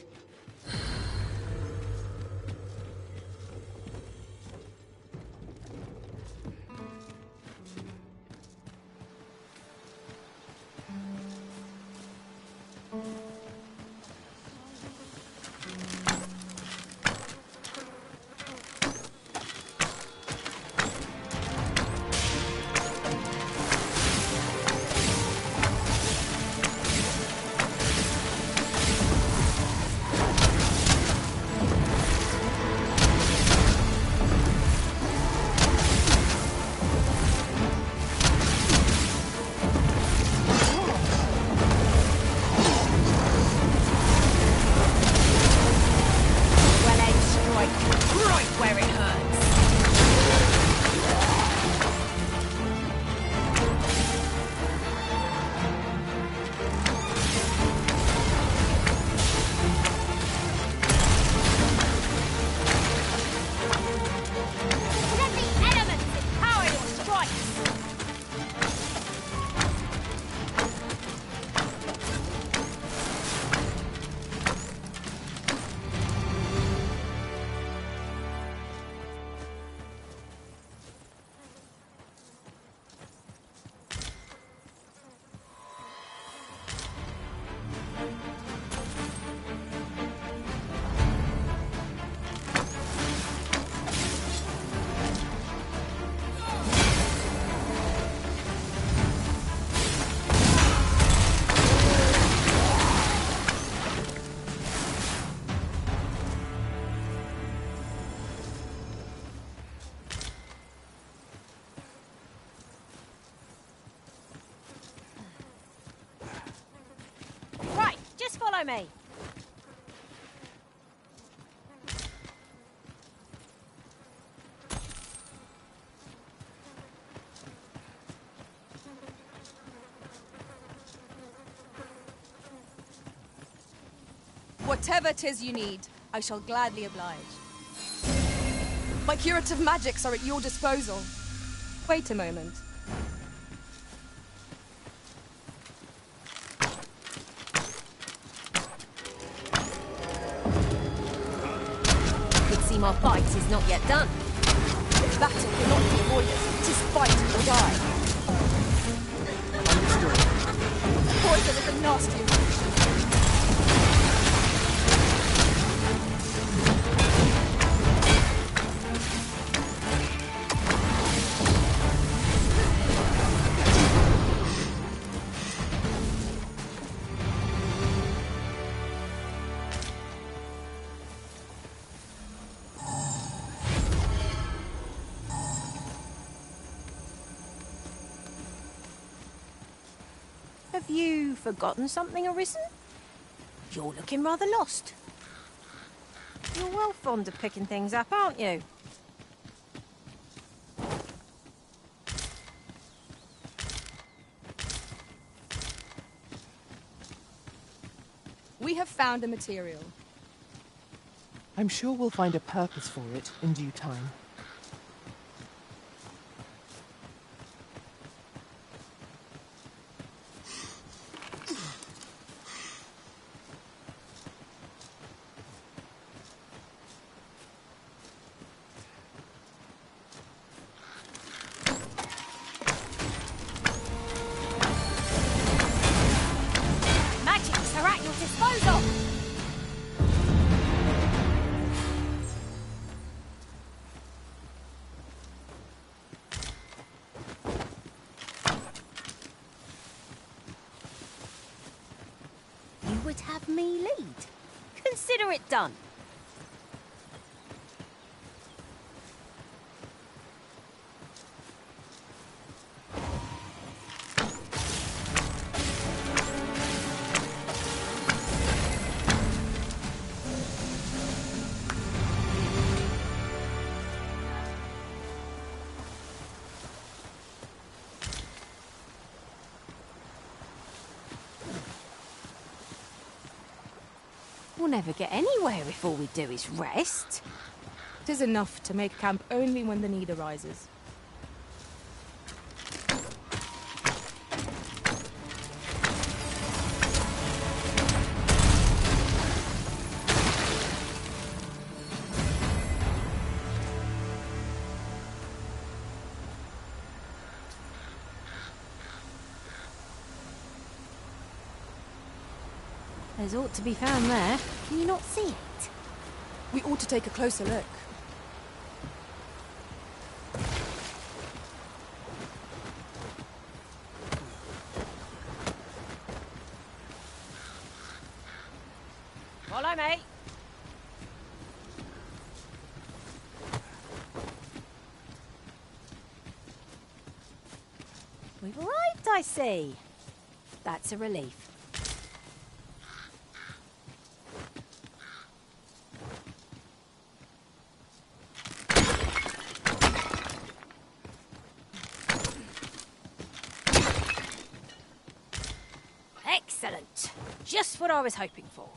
N: Follow me.
C: Whatever 'tis you need, I shall gladly oblige. My curative magics are at your disposal. Wait a moment.
N: Our fight is not yet done.
C: This battle cannot be avoided. 'Tis fight or die. Understood. Poison is a nasty affliction.
N: Have you forgotten something, Arisen? You're looking rather lost. You're well fond of picking things up, aren't you?
C: We have found a material.
O: I'm sure we'll find a purpose for it in due time.
N: me lead. Consider it done. We'll never get anywhere if all we do is rest.
C: 'Tis enough to make camp only when the need arises.
N: There's ought to be found there. Can you not see it?
C: We ought to take a closer look.
N: Follow me. We've arrived, I see. That's a relief. Excellent. Just what I was hoping for.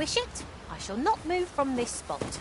N: wish it, I shall not move from this spot.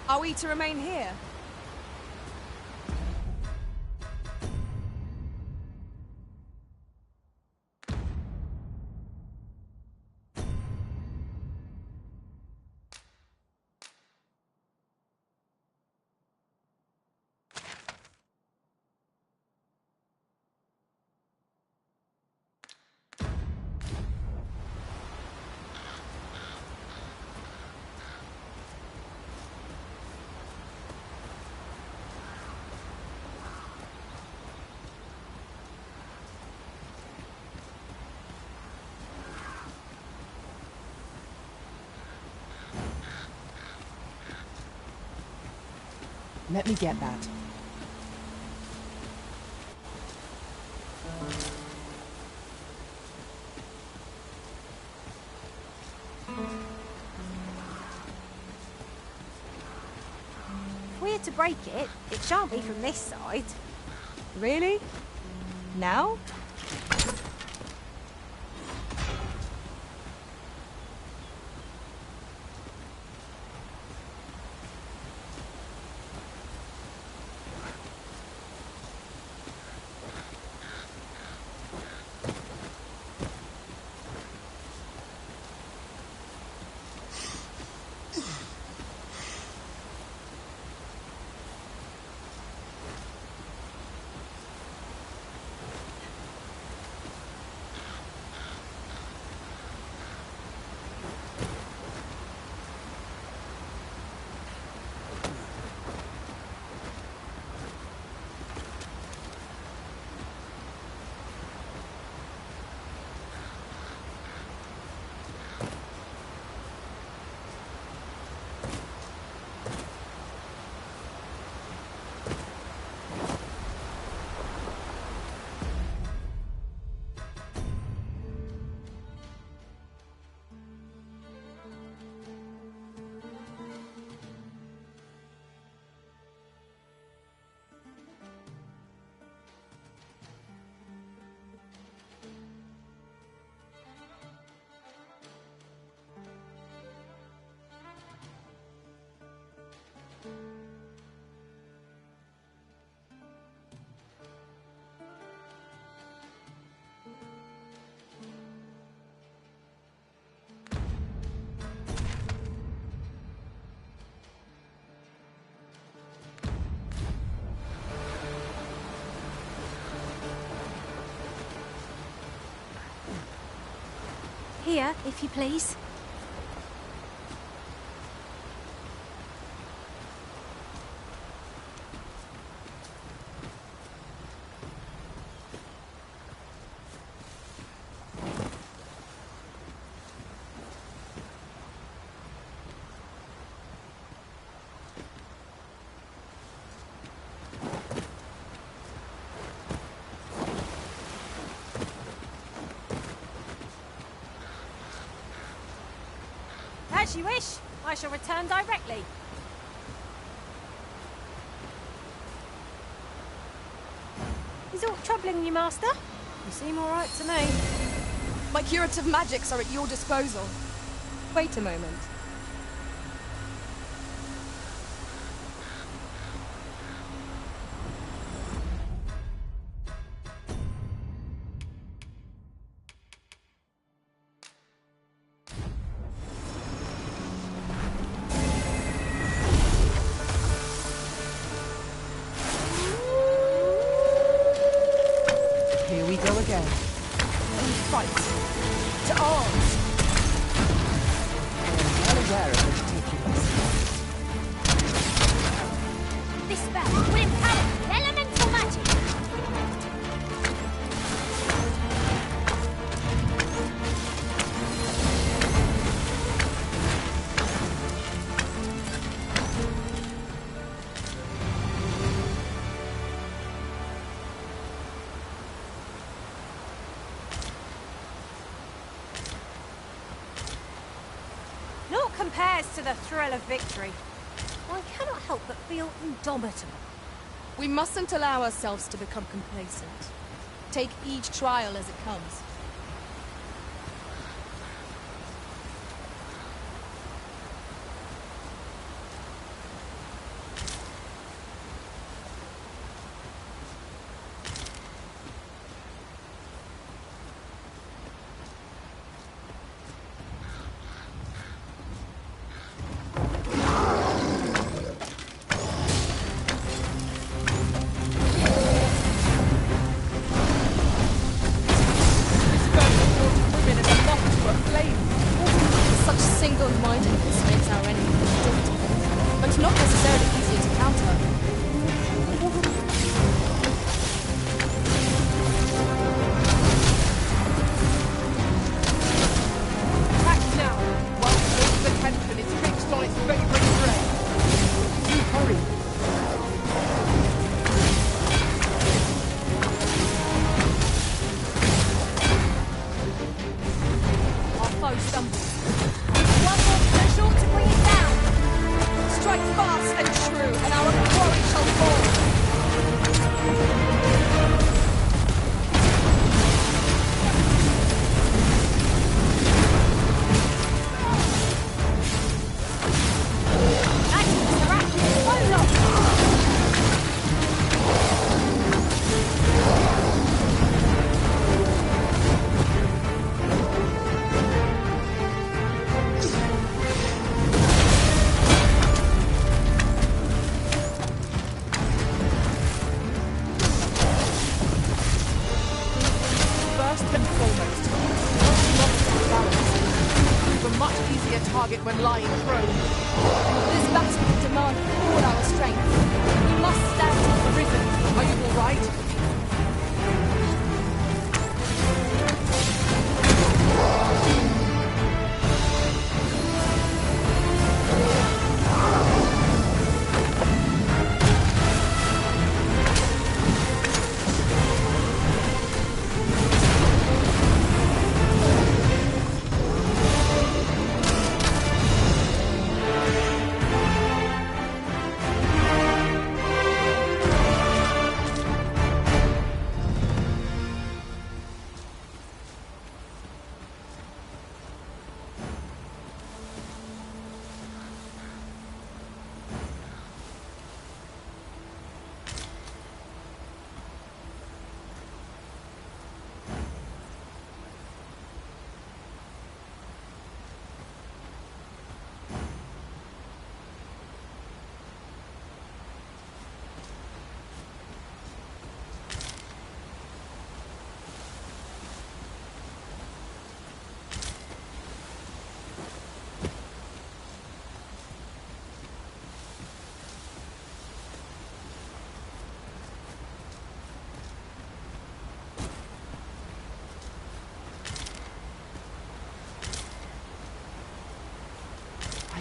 C: Are we to remain here?
O: Let me get that.
N: If we're to break it, it shan't be from this side.
C: Really? Now?
N: Here, if you please. As you wish. I shall return directly. Is aught troubling you, Master? You seem all right to me.
C: My curative magics are at your disposal. Wait a moment.
O: Here we go again.
C: Fight! To arms!
N: compares to the thrill of victory. I cannot help but feel indomitable.
C: We mustn't allow ourselves to become complacent. Take each trial as it comes.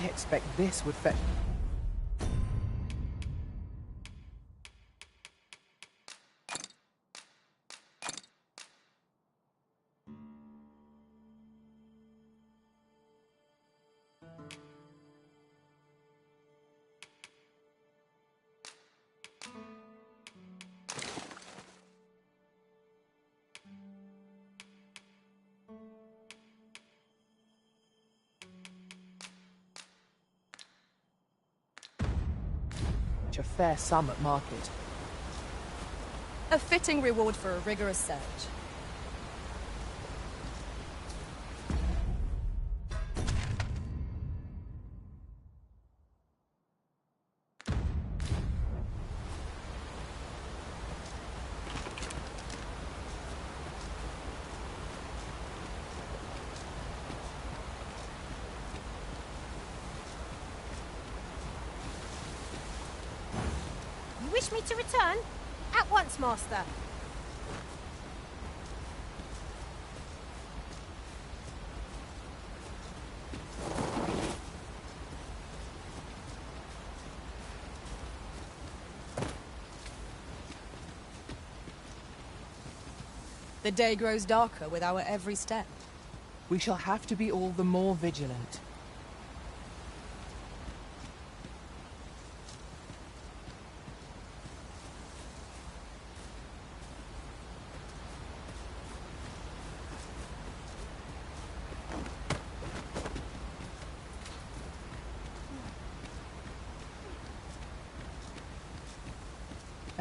O: I expect this would fetch... a fair sum at market.
C: A fitting reward for a rigorous search.
N: Wish me to return? At once, Master.
C: The day grows darker with our every step.
O: We shall have to be all the more vigilant.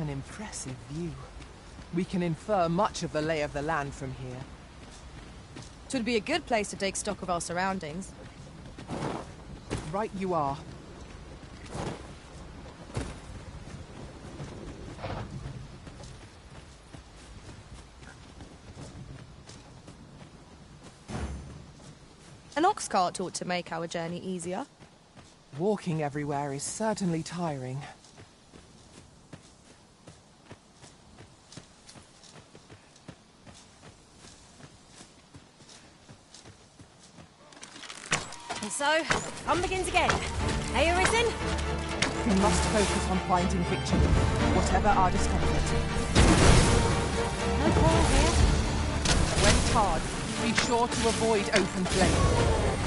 O: An impressive view. We can infer much of the lay of the land from here.
H: Twould be a good place to take stock of our surroundings.
O: Right you are.
H: An ox cart ought to make our journey easier.
O: Walking everywhere is certainly tiring.
N: And so, fun begins again. Hey, Arisen?
O: We must focus on finding victory, whatever our discomfort.
N: No quarrel here.
O: When charged, be sure to avoid open flame.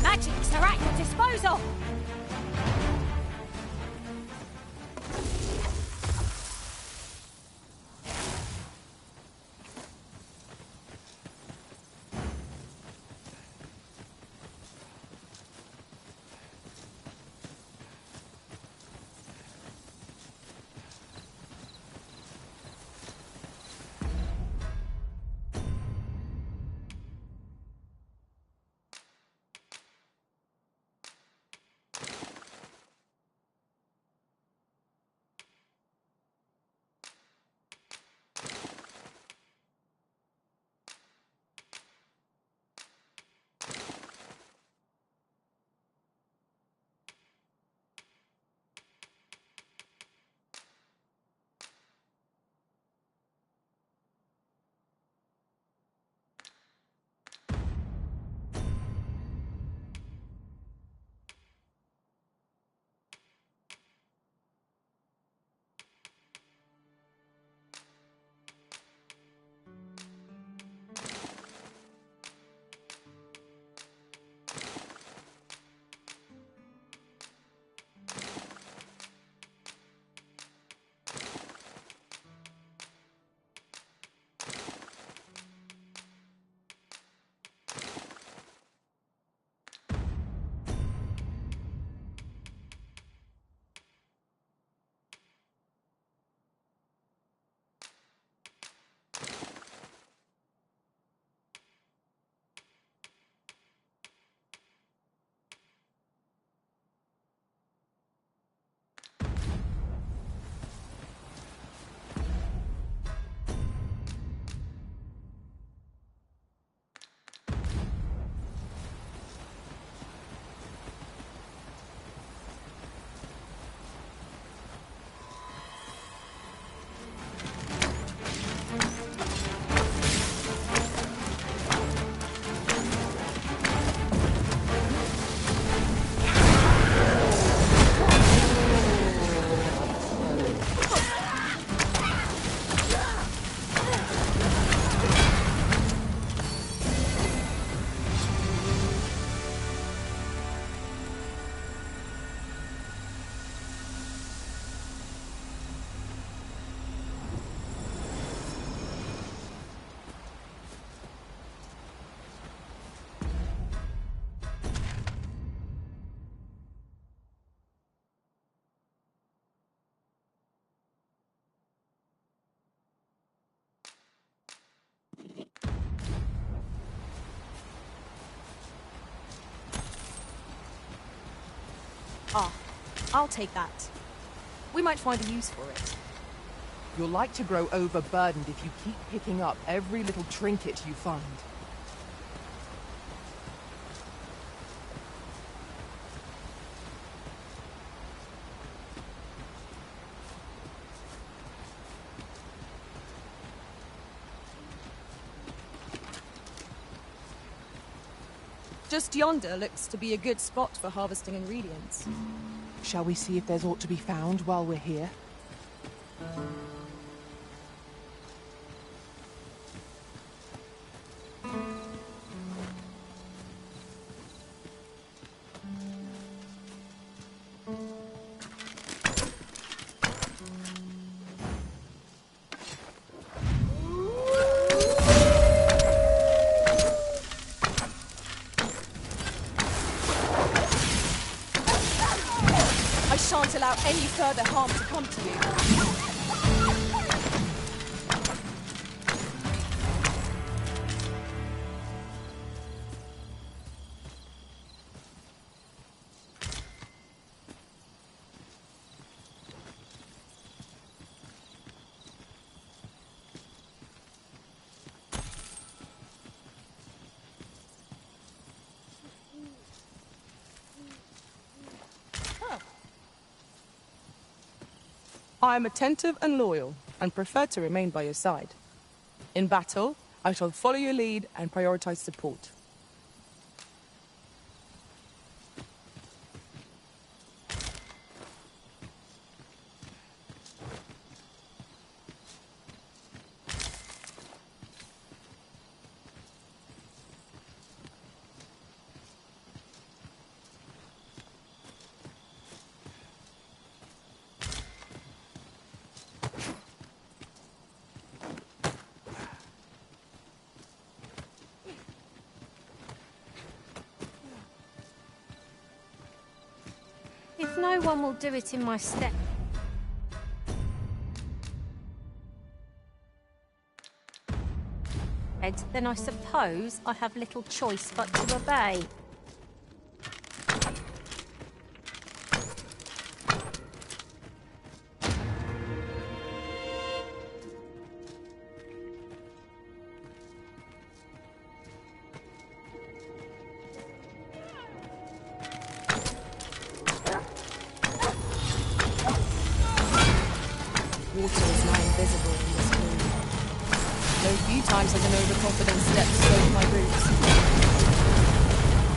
N: Magics are at your disposal.
H: Ah, I'll take that. We might find a use for it.
O: You'll like to grow overburdened if you keep picking up every little trinket you find.
C: Just yonder looks to be a good spot for harvesting ingredients.
O: Shall we see if there's aught to be found while we're here?
C: I shan't allow any further harm to come to you. I am attentive and loyal, and prefer to remain by your side. In battle, I shall follow your lead and prioritize support.
N: If no one will do it in my stead, then I suppose I have little choice but to obey.
C: Water is now invisible in this room. Though few times has an overconfident step slowed my boots.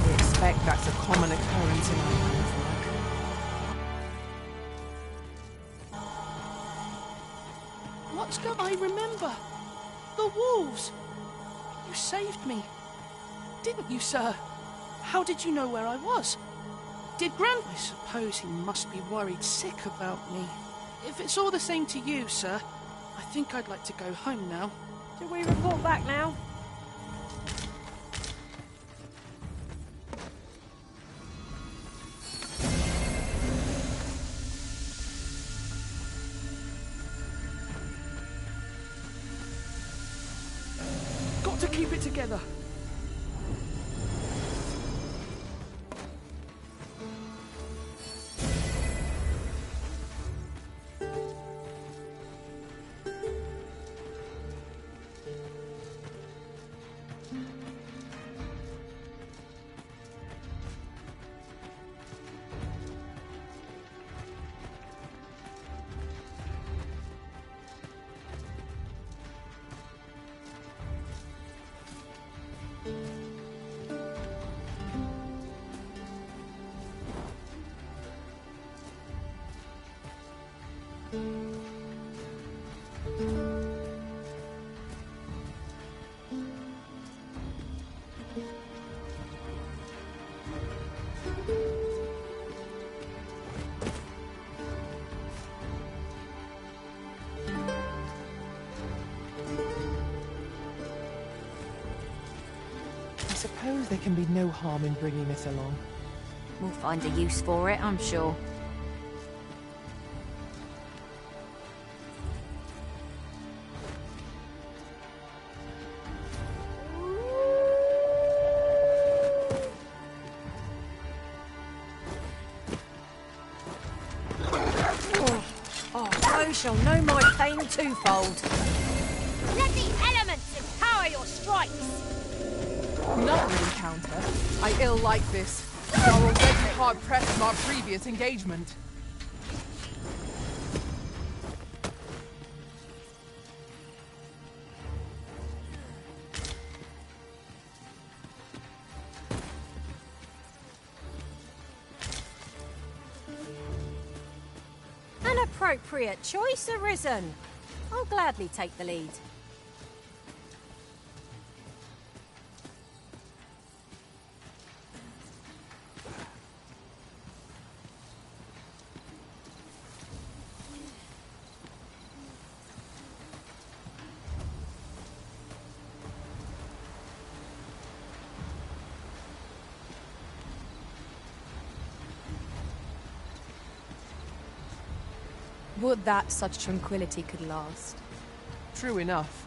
O: We expect that's a common occurrence in our line of work.
G: What's go? I remember. The wolves. You saved me. Didn't you, sir? How did you know where I was? Did Grant... I suppose he must be worried sick about me. If it's all the same to you, sir, I think I'd like to go home now.
N: Do we report back now?
G: Got to keep it together.
O: I suppose there can be no harm in bringing this along.
N: We'll find a use for it, I'm sure. Oh, those shall know my pain twofold.
Q: Let the elements empower your strikes!
O: Not an encounter. I ill like this. We are already hard pressed from our previous engagement.
N: An appropriate choice, Arisen. I'll gladly take the lead.
C: Would that such tranquility could last.
O: True enough.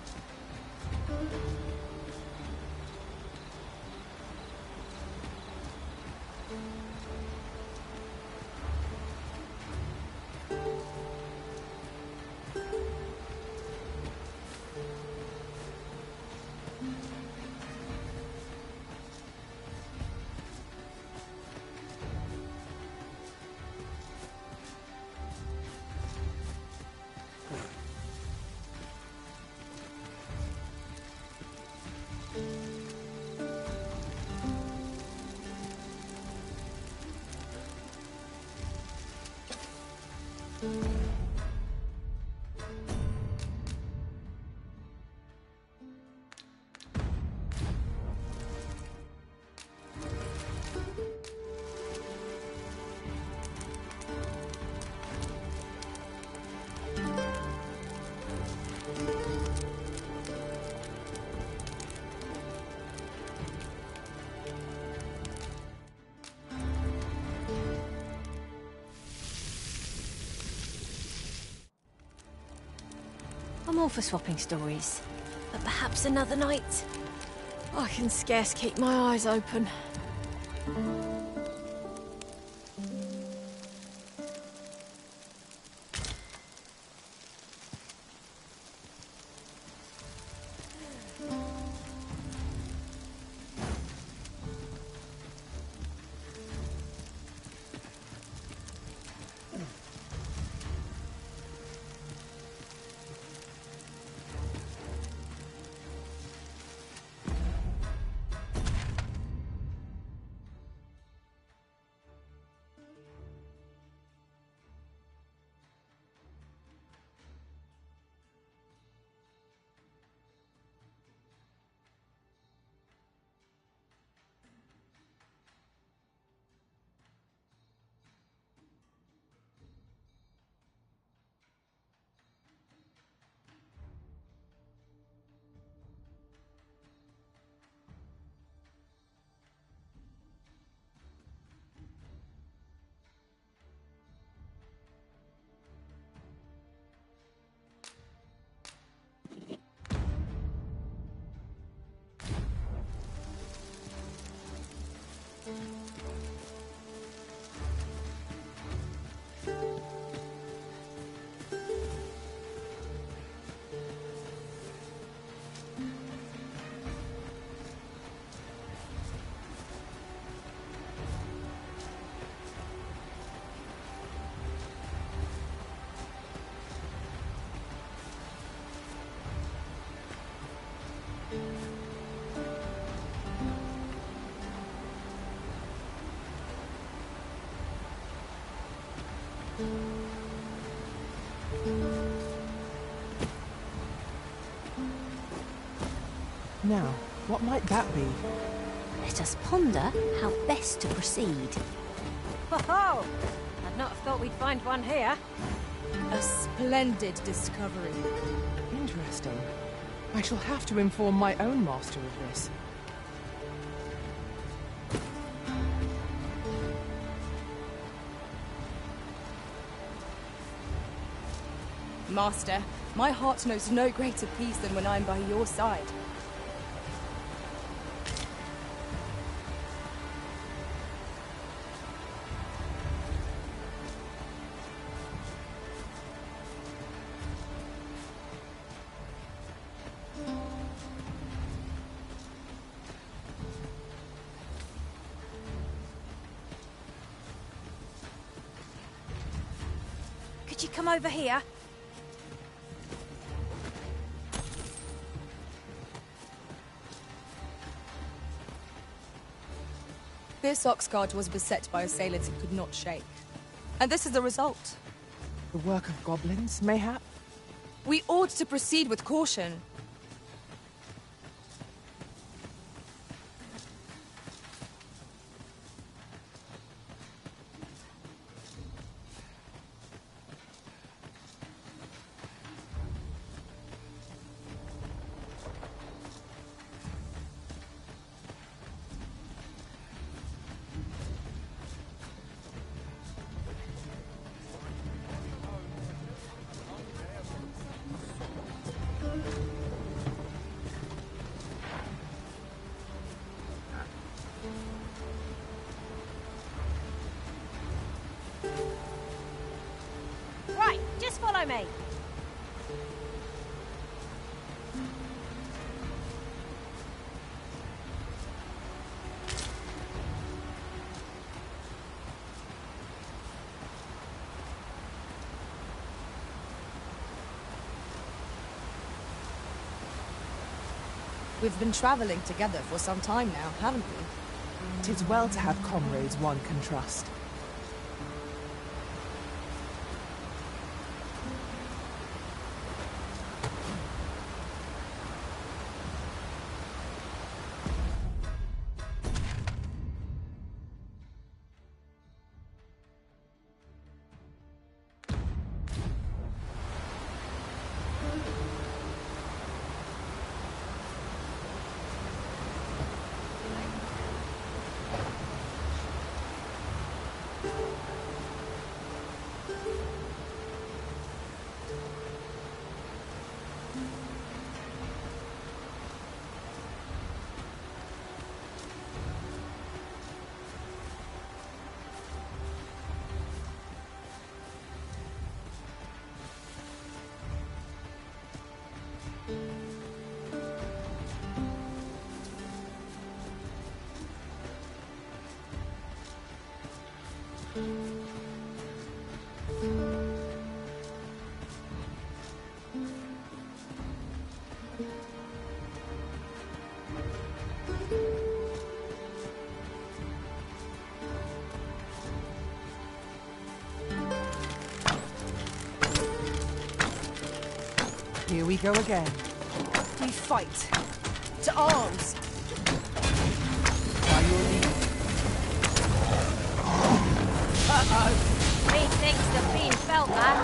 N: I'm all for swapping stories, but perhaps another night. I can scarce keep my eyes open.
O: Now, what might that be?
N: Let us ponder how best to proceed.
Q: Ho-ho! I'd not have thought we'd find one here.
C: A splendid discovery.
O: Interesting.
C: I shall have to inform my own master of this. Master, my heart knows no greater peace than when I'm by your side.
Q: Could you come over here?
C: This ox guard was beset by assailants it could not shake. And this is the result.
O: The work of goblins, mayhap?
C: We ought to proceed with caution.
Q: Right, just follow me.
C: We've been travelling together for some time now, haven't we?
O: 'Tis well to have comrades one can trust. Here we go again.
C: We fight. To arms!
O: By your leave.
Q: Uh-oh. Methinks the fiend felt that.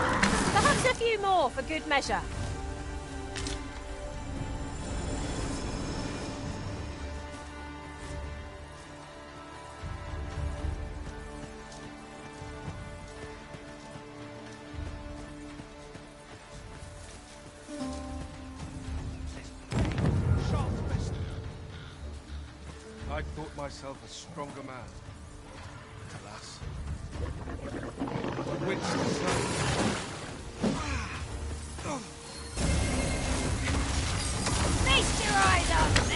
Q: Perhaps a few more for good measure.
K: I thought myself a stronger man. Alas. Wits to serve.
Q: Feast your eyes up!